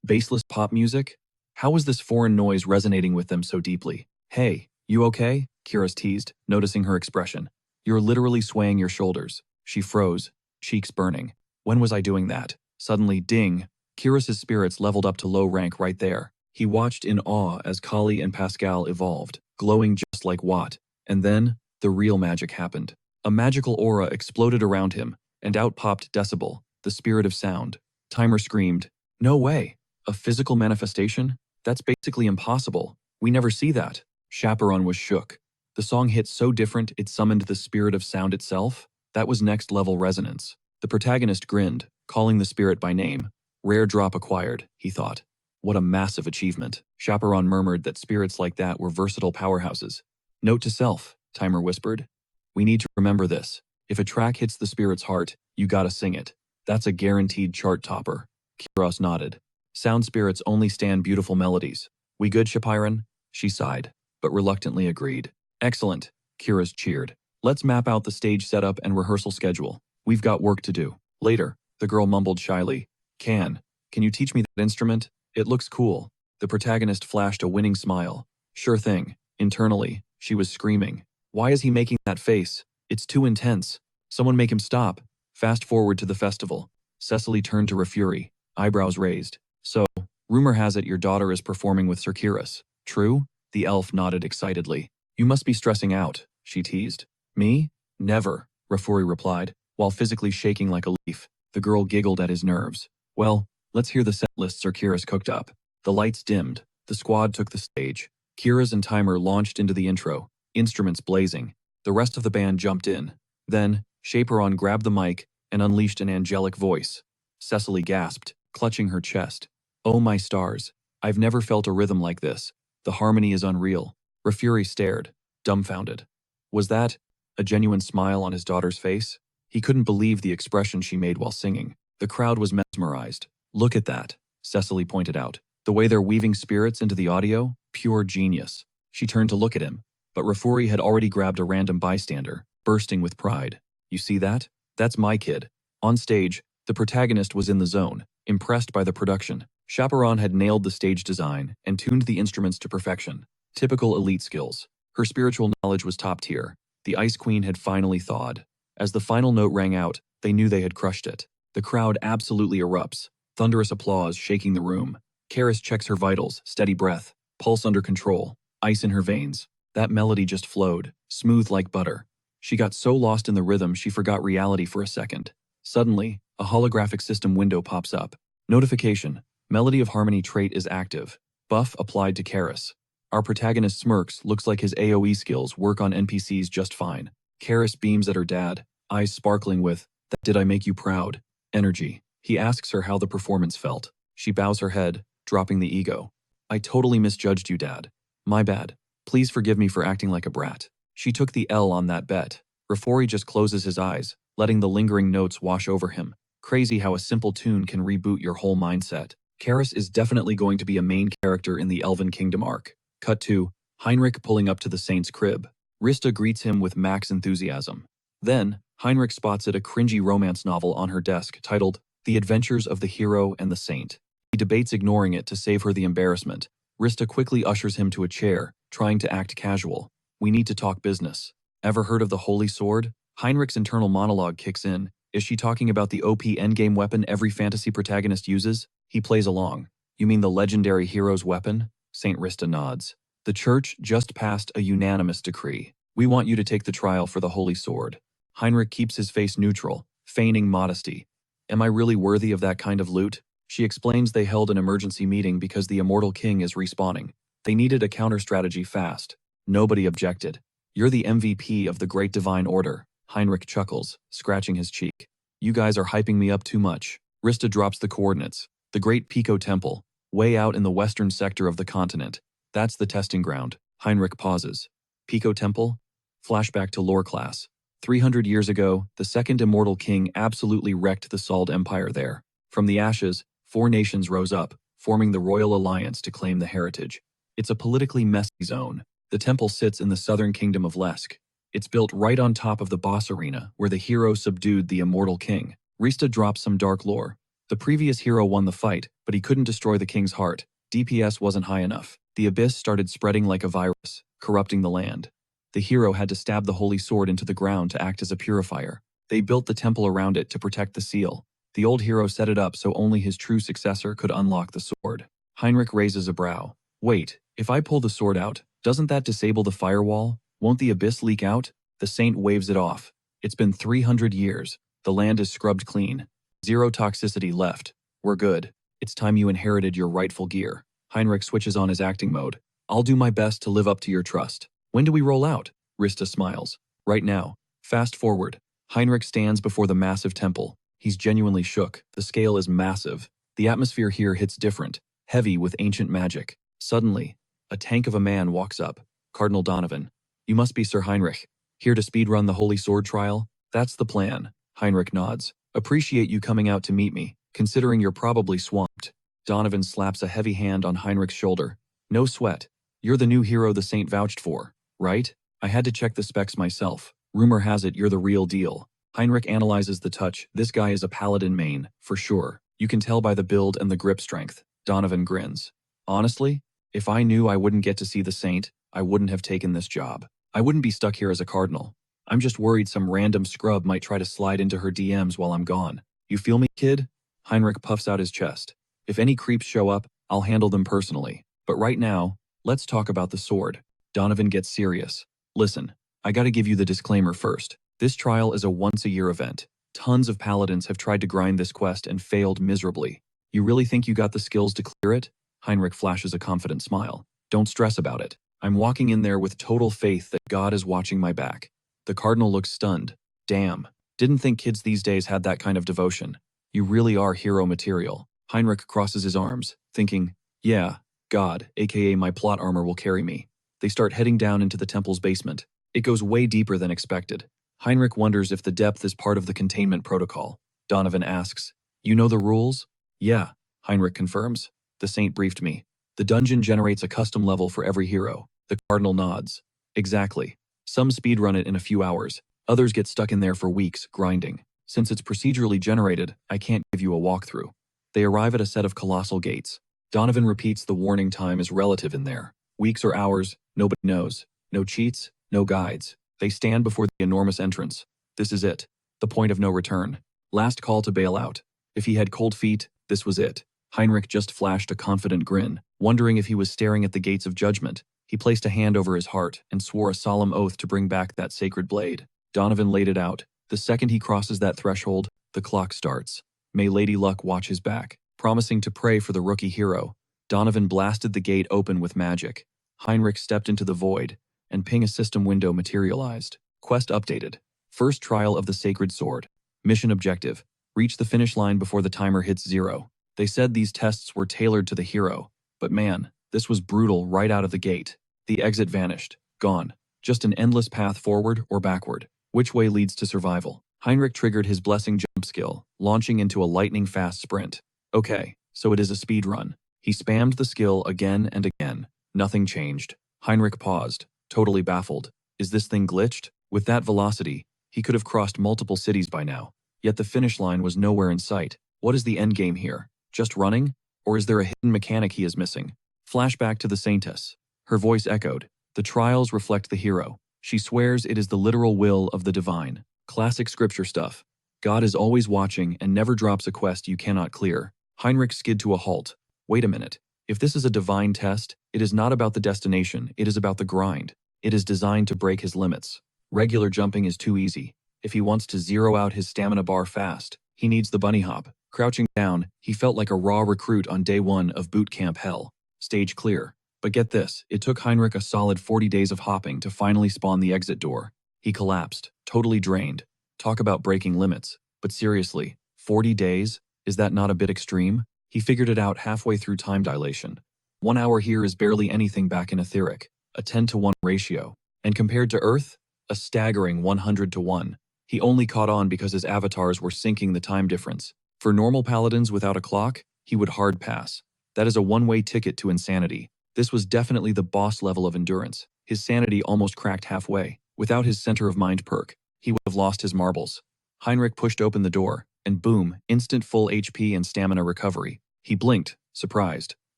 Baseless pop music? How was this foreign noise resonating with them so deeply? Hey, you okay? Kira's teased, noticing her expression. You're literally swaying your shoulders. She froze, cheeks burning. When was I doing that? Suddenly, ding! Kira's spirits leveled up to low rank right there. He watched in awe as Kali and Pascal evolved, glowing just like Watt. And then, the real magic happened. A magical aura exploded around him, and out popped Decibel, the spirit of sound. Timer screamed, "No way! A physical manifestation? That's basically impossible. We never see that." Chaperon was shook. The song hit so different it summoned the spirit of sound itself? That was next-level resonance. The protagonist grinned, calling the spirit by name. Rare drop acquired, he thought. What a massive achievement. Chaperon murmured that spirits like that were versatile powerhouses. Note to self, Timer whispered. We need to remember this. If a track hits the spirit's heart, you gotta sing it. That's a guaranteed chart topper. Kiros nodded. Sound spirits only stand beautiful melodies. We good, Shapiran? She sighed, but reluctantly agreed. Excellent, Kiros cheered. Let's map out the stage setup and rehearsal schedule. We've got work to do. Later, the girl mumbled shyly. Can you teach me that instrument? It looks cool. The protagonist flashed a winning smile. Sure thing. Internally, she was screaming. Why is he making that face? It's too intense. Someone make him stop. Fast forward to the festival. Cecily turned to Refuri, eyebrows raised. So, rumor has it your daughter is performing with Sir Kiris. True? The elf nodded excitedly. You must be stressing out, she teased. Me? Never, Refuri replied, while physically shaking like a leaf. The girl giggled at his nerves. Well, let's hear the set list Sir Kiris cooked up. The lights dimmed. The squad took the stage. Kiris and Timer launched into the intro, instruments blazing. The rest of the band jumped in. Then, Chaperon grabbed the mic and unleashed an angelic voice. Cecily gasped, clutching her chest. Oh my stars. I've never felt a rhythm like this. The harmony is unreal. Refuri stared, dumbfounded. Was that a genuine smile on his daughter's face? He couldn't believe the expression she made while singing. The crowd was mesmerized. Look at that, Cecily pointed out. The way they're weaving spirits into the audio, pure genius. She turned to look at him, but Refuri had already grabbed a random bystander, bursting with pride. You see that? That's my kid. On stage, the protagonist was in the zone, impressed by the production. Chaperon had nailed the stage design and tuned the instruments to perfection. Typical elite skills. Her spiritual knowledge was top tier. The Ice Queen had finally thawed. As the final note rang out, they knew they had crushed it. The crowd absolutely erupts. Thunderous applause shaking the room. Karis checks her vitals, steady breath, pulse under control, ice in her veins. That melody just flowed, smooth like butter. She got so lost in the rhythm she forgot reality for a second. Suddenly, a holographic system window pops up. Notification. Melody of Harmony trait is active. Buff applied to Karis. Our protagonist smirks, looks like his AoE skills work on NPCs just fine. Karis beams at her dad, eyes sparkling with, "That did I make you proud?" energy. He asks her how the performance felt. She bows her head, dropping the ego. "I totally misjudged you, Dad. My bad. Please forgive me for acting like a brat." She took the L on that bet. Refori just closes his eyes, letting the lingering notes wash over him. Crazy how a simple tune can reboot your whole mindset. Karis is definitely going to be a main character in the Elven Kingdom arc. Cut to Heinrich pulling up to the Saint's crib. Rista greets him with max enthusiasm. Then, Heinrich spots a cringy romance novel on her desk titled The Adventures of the Hero and the Saint. He debates ignoring it to save her the embarrassment. Rista quickly ushers him to a chair, trying to act casual. We need to talk business. Ever heard of the Holy Sword? Heinrich's internal monologue kicks in. Is she talking about the OP endgame weapon every fantasy protagonist uses? He plays along. You mean the legendary hero's weapon? Saint Rista nods. The church just passed a unanimous decree. We want you to take the trial for the Holy Sword. Heinrich keeps his face neutral, feigning modesty. Am I really worthy of that kind of loot? She explains they held an emergency meeting because the immortal king is respawning. They needed a counter-strategy fast. Nobody objected. You're the MVP of the Great Divine Order. Heinrich chuckles, scratching his cheek. You guys are hyping me up too much. Rista drops the coordinates. The Great Pico Temple, way out in the western sector of the continent. That's the testing ground. Heinrich pauses. Pico Temple? Flashback to lore class. 300 years ago, the second immortal king absolutely wrecked the Sald Empire there. From the ashes, 4 nations rose up, forming the Royal Alliance to claim the heritage. It's a politically messy zone. The temple sits in the southern kingdom of Lesk. It's built right on top of the boss arena, where the hero subdued the immortal king. Rista drops some dark lore. The previous hero won the fight, but he couldn't destroy the king's heart. DPS wasn't high enough. The abyss started spreading like a virus, corrupting the land. The hero had to stab the holy sword into the ground to act as a purifier. They built the temple around it to protect the seal. The old hero set it up so only his true successor could unlock the sword. Heinrich raises a brow. Wait, if I pull the sword out, doesn't that disable the firewall? Won't the abyss leak out? The saint waves it off. It's been 300 years. The land is scrubbed clean. 0 toxicity left. We're good. It's time you inherited your rightful gear. Heinrich switches on his acting mode. I'll do my best to live up to your trust. When do we roll out? Rista smiles. Right now. Fast forward. Heinrich stands before the massive temple. He's genuinely shook. The scale is massive. The atmosphere here hits different, heavy with ancient magic. Suddenly, a tank of a man walks up. Cardinal Donovan. You must be Sir Heinrich. Here to speedrun the Holy Sword trial? That's the plan. Heinrich nods. Appreciate you coming out to meet me, considering you're probably swamped. Donovan slaps a heavy hand on Heinrich's shoulder. No sweat. You're the new hero the saint vouched for, right? I had to check the specs myself. Rumor has it you're the real deal. Heinrich analyzes the touch. This guy is a paladin main, for sure. You can tell by the build and the grip strength. Donovan grins. Honestly, if I knew I wouldn't get to see the saint, I wouldn't have taken this job. I wouldn't be stuck here as a cardinal. I'm just worried some random scrub might try to slide into her DMs while I'm gone. You feel me, kid? Heinrich puffs out his chest. If any creeps show up, I'll handle them personally. But right now, let's talk about the sword. Donovan gets serious. Listen, I gotta give you the disclaimer first. This trial is a once-a-year event. Tons of paladins have tried to grind this quest and failed miserably. You really think you got the skills to clear it? Heinrich flashes a confident smile. Don't stress about it. I'm walking in there with total faith that God is watching my back. The cardinal looks stunned. Damn. Didn't think kids these days had that kind of devotion. You really are hero material. Heinrich crosses his arms, thinking, yeah, God, aka my plot armor will carry me. They start heading down into the temple's basement. It goes way deeper than expected. Heinrich wonders if the depth is part of the containment protocol. Donovan asks, you know the rules? Yeah, Heinrich confirms. The saint briefed me. The dungeon generates a custom level for every hero. The cardinal nods. Exactly. Some speedrun it in a few hours. Others get stuck in there for weeks, grinding. Since it's procedurally generated, I can't give you a walkthrough. They arrive at a set of colossal gates. Donovan repeats the warning time is relative in there. Weeks or hours, nobody knows. No cheats, no guides. They stand before the enormous entrance. This is it. The point of no return. Last call to bail out. If he had cold feet, this was it. Heinrich just flashed a confident grin, wondering if he was staring at the gates of judgment. He placed a hand over his heart and swore a solemn oath to bring back that sacred blade. Donovan laid it out. The second he crosses that threshold, the clock starts. May Lady Luck watch his back. Promising to pray for the rookie hero, Donovan blasted the gate open with magic. Heinrich stepped into the void, and ping a system window materialized. Quest updated. First trial of the sacred sword. Mission objective. Reach the finish line before the timer hits 0. They said these tests were tailored to the hero, but man, this was brutal right out of the gate. The exit vanished. Gone. Just an endless path forward or backward. Which way leads to survival? Heinrich triggered his blessing jump skill, launching into a lightning-fast sprint. Okay, so it is a speed run. He spammed the skill again and again. Nothing changed. Heinrich paused, totally baffled. Is this thing glitched? With that velocity, he could have crossed multiple cities by now. Yet the finish line was nowhere in sight. What is the endgame here? Just running? Or is there a hidden mechanic he is missing? Flashback to the Saintess. Her voice echoed. The trials reflect the hero. She swears it is the literal will of the divine. Classic scripture stuff. God is always watching and never drops a quest you cannot clear. Heinrich skid to a halt. Wait a minute. If this is a divine test, it is not about the destination, it is about the grind. It is designed to break his limits. Regular jumping is too easy. If he wants to zero out his stamina bar fast, he needs the bunny hop. Crouching down, he felt like a raw recruit on day 1 of boot camp hell. Stage clear. But get this, it took Heinrich a solid 40 days of hopping to finally spawn the exit door. He collapsed, totally drained. Talk about breaking limits. But seriously, 40 days? Is that not a bit extreme? He figured it out halfway through time dilation. 1 hour here is barely anything back in etheric, a 10-to-1 ratio. And compared to Earth, a staggering 100-to-1. He only caught on because his avatars were syncing the time difference. For normal paladins without a clock, he would hard pass. That is a one-way ticket to insanity. This was definitely the boss level of endurance. His sanity almost cracked halfway. Without his center of mind perk, he would have lost his marbles. Heinrich pushed open the door, and boom, instant full HP and stamina recovery. He blinked, surprised.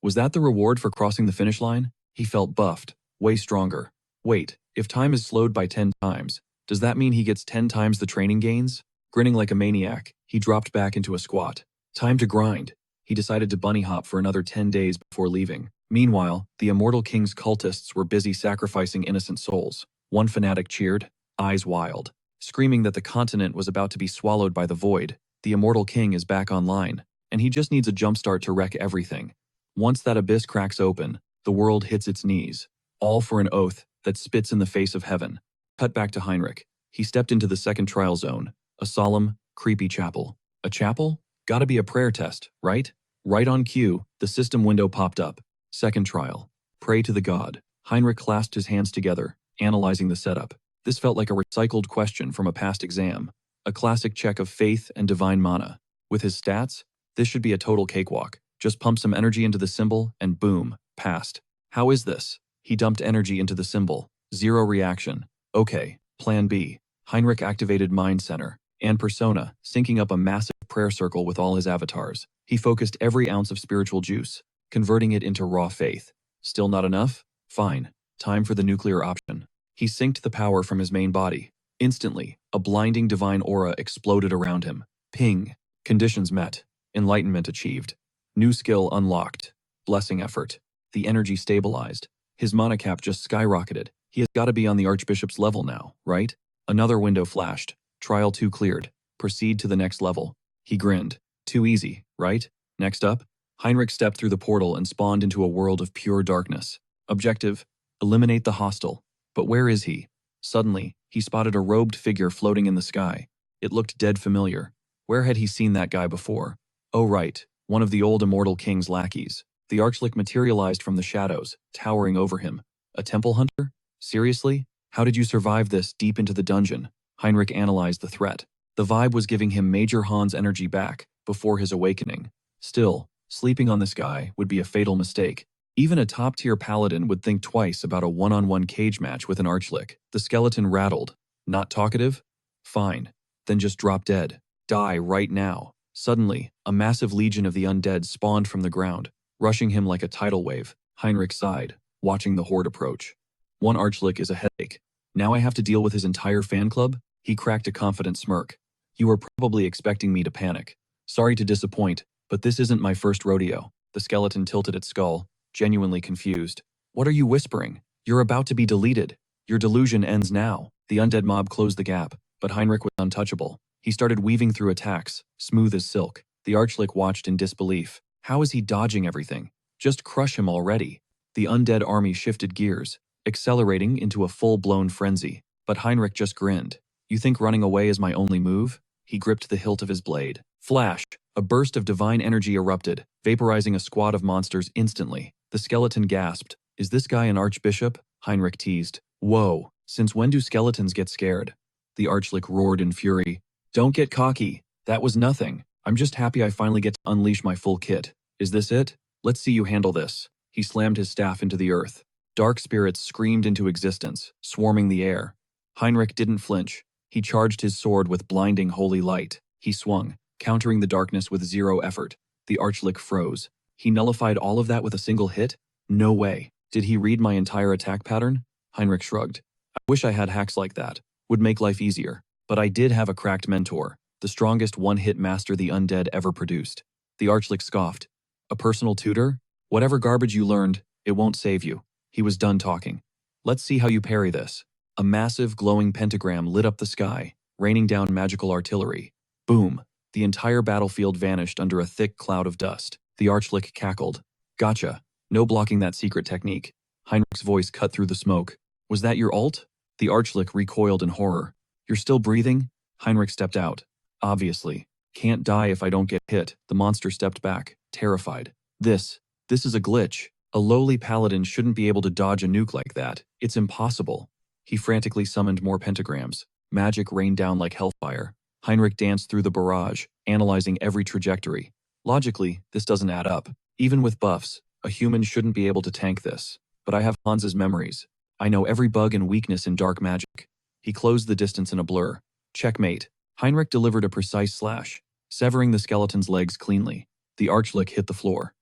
Was that the reward for crossing the finish line? He felt buffed, way stronger. Wait, if time is slowed by 10 times, does that mean he gets 10 times the training gains? Grinning like a maniac, he dropped back into a squat. Time to grind. He decided to bunny hop for another 10 days before leaving. Meanwhile, the Immortal King's cultists were busy sacrificing innocent souls. One fanatic cheered, eyes wild, screaming that the continent was about to be swallowed by the void. The Immortal King is back online, and he just needs a jumpstart to wreck everything. Once that abyss cracks open, the world hits its knees, all for an oath that spits in the face of heaven. Cut back to Heinrich. He stepped into the second trial zone, a solemn, creepy chapel. A chapel? Gotta be a prayer test, right? Right on cue, the system window popped up. Second trial. Pray to the god. Heinrich clasped his hands together, analyzing the setup. This felt like a recycled question from a past exam. A classic check of faith and divine mana. With his stats, this should be a total cakewalk. Just pump some energy into the symbol, and boom, passed. How is this? He dumped energy into the symbol. Zero reaction. Okay, plan B. Heinrich activated Mind Center and Persona, syncing up a massive prayer circle with all his avatars. He focused every ounce of spiritual juice, converting it into raw faith. Still not enough? Fine. Time for the nuclear option. He synced the power from his main body. Instantly, a blinding divine aura exploded around him. Ping. Conditions met. Enlightenment achieved. New skill unlocked. Blessing effort. The energy stabilized. His mana cap just skyrocketed. He has got to be on the Archbishop's level now, right? Another window flashed. Trial 2 cleared. Proceed to the next level. He grinned. Too easy, right? Next up, Heinrich stepped through the portal and spawned into a world of pure darkness. Objective: eliminate the hostile. But where is he? Suddenly, he spotted a robed figure floating in the sky. It looked dead familiar. Where had he seen that guy before? Oh right, one of the old Immortal King's lackeys. The Archlich materialized from the shadows, towering over him. A temple hunter? Seriously? How did you survive this deep into the dungeon? Heinrich analyzed the threat. The vibe was giving him Major Han's energy back before his awakening. Still, sleeping on this guy would be a fatal mistake. Even a top-tier paladin would think twice about a one-on-one cage match with an Archlich. The skeleton rattled. Not talkative? Fine. Then just drop dead. Die right now. Suddenly, a massive legion of the undead spawned from the ground, rushing him like a tidal wave. Heinrich sighed, watching the horde approach. One Archlich is a headache. Now I have to deal with his entire fan club? He cracked a confident smirk. You were probably expecting me to panic. Sorry to disappoint, but this isn't my first rodeo. The skeleton tilted its skull, genuinely confused. What are you whispering? You're about to be deleted. Your delusion ends now. The undead mob closed the gap, but Heinrich was untouchable. He started weaving through attacks, smooth as silk. The Archlich watched in disbelief. How is he dodging everything? Just crush him already. The undead army shifted gears, accelerating into a full-blown frenzy. But Heinrich just grinned. You think running away is my only move? He gripped the hilt of his blade. Flash! A burst of divine energy erupted, vaporizing a squad of monsters instantly. The skeleton gasped. Is this guy an archbishop? Heinrich teased. Whoa, since when do skeletons get scared? The Archlich roared in fury. Don't get cocky. That was nothing. I'm just happy I finally get to unleash my full kit. Is this it? Let's see you handle this. He slammed his staff into the earth. Dark spirits screamed into existence, swarming the air. Heinrich didn't flinch. He charged his sword with blinding holy light. He swung, countering the darkness with zero effort. The Archlich froze. He nullified all of that with a single hit? No way. Did he read my entire attack pattern? Heinrich shrugged. I wish I had hacks like that. Would make life easier. But I did have a cracked mentor, the strongest one-hit master the undead ever produced. The Archlich scoffed. A personal tutor? Whatever garbage you learned, it won't save you. He was done talking. Let's see how you parry this. A massive, glowing pentagram lit up the sky, raining down magical artillery. Boom! The entire battlefield vanished under a thick cloud of dust. The Archlich cackled. Gotcha. No blocking that secret technique. Heinrich's voice cut through the smoke. Was that your ult? The Archlich recoiled in horror. You're still breathing? Heinrich stepped out. Obviously. Can't die if I don't get hit. The monster stepped back, terrified. This is a glitch. A lowly paladin shouldn't be able to dodge a nuke like that. It's impossible. He frantically summoned more pentagrams. Magic rained down like hellfire. Heinrich danced through the barrage, analyzing every trajectory. Logically, this doesn't add up. Even with buffs, a human shouldn't be able to tank this. But I have Hans's memories. I know every bug and weakness in dark magic. He closed the distance in a blur. Checkmate. Heinrich delivered a precise slash, severing the skeleton's legs cleanly. The Archlich hit the floor.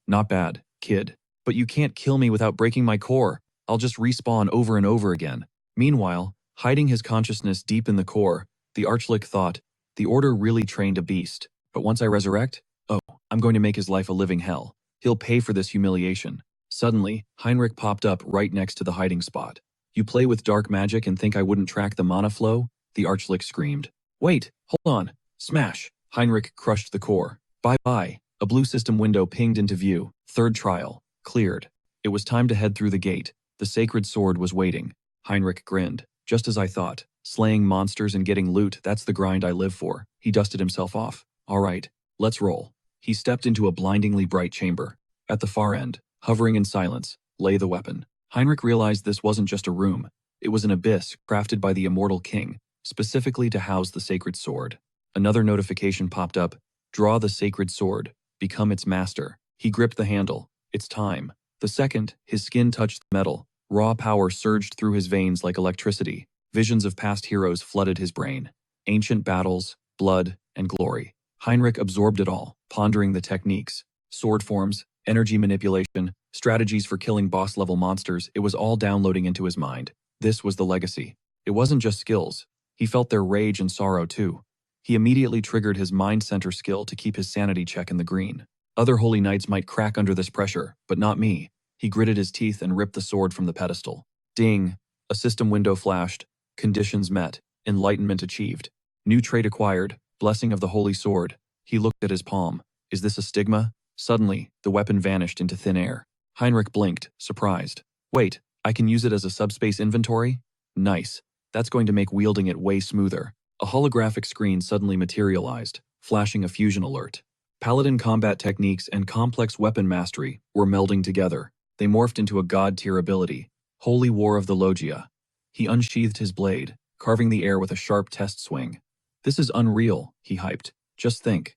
Not bad, kid. But you can't kill me without breaking my core. I'll just respawn over and over again. Meanwhile, hiding his consciousness deep in the core, the Archlich thought, the Order really trained a beast. But once I resurrect, oh, I'm going to make his life a living hell. He'll pay for this humiliation. Suddenly, Heinrich popped up right next to the hiding spot. You play with dark magic and think I wouldn't track the mana flow? The Archlich screamed. Wait, hold on. Smash. Heinrich crushed the core. Bye-bye. A blue system window pinged into view. Third trial. Cleared. It was time to head through the gate. The sacred sword was waiting. Heinrich grinned. Just as I thought. Slaying monsters and getting loot, that's the grind I live for. He dusted himself off. All right, let's roll. He stepped into a blindingly bright chamber. At the far end, hovering in silence, lay the weapon. Heinrich realized this wasn't just a room. It was an abyss crafted by the immortal king, specifically to house the sacred sword. Another notification popped up. Draw the sacred sword. Become its master. He gripped the handle. It's time. The second, his skin touched the metal. Raw power surged through his veins like electricity. Visions of past heroes flooded his brain. Ancient battles, blood, and glory. Heinrich absorbed it all, pondering the techniques. Sword forms, energy manipulation, strategies for killing boss-level monsters. It was all downloading into his mind. This was the legacy. It wasn't just skills. He felt their rage and sorrow too. He immediately triggered his mind center skill to keep his sanity check in the green. Other holy knights might crack under this pressure, but not me. He gritted his teeth and ripped the sword from the pedestal. Ding! A system window flashed. Conditions met. Enlightenment achieved. New trait acquired. Blessing of the holy sword. He looked at his palm. Is this a stigma? Suddenly, the weapon vanished into thin air. Heinrich blinked, surprised. Wait, I can use it as a subspace inventory? Nice. That's going to make wielding it way smoother. A holographic screen suddenly materialized, flashing a fusion alert. Paladin combat techniques and complex weapon mastery were melding together. They morphed into a god-tier ability. Holy War of the Logia. He unsheathed his blade, carving the air with a sharp test swing. This is unreal, he hyped. Just think.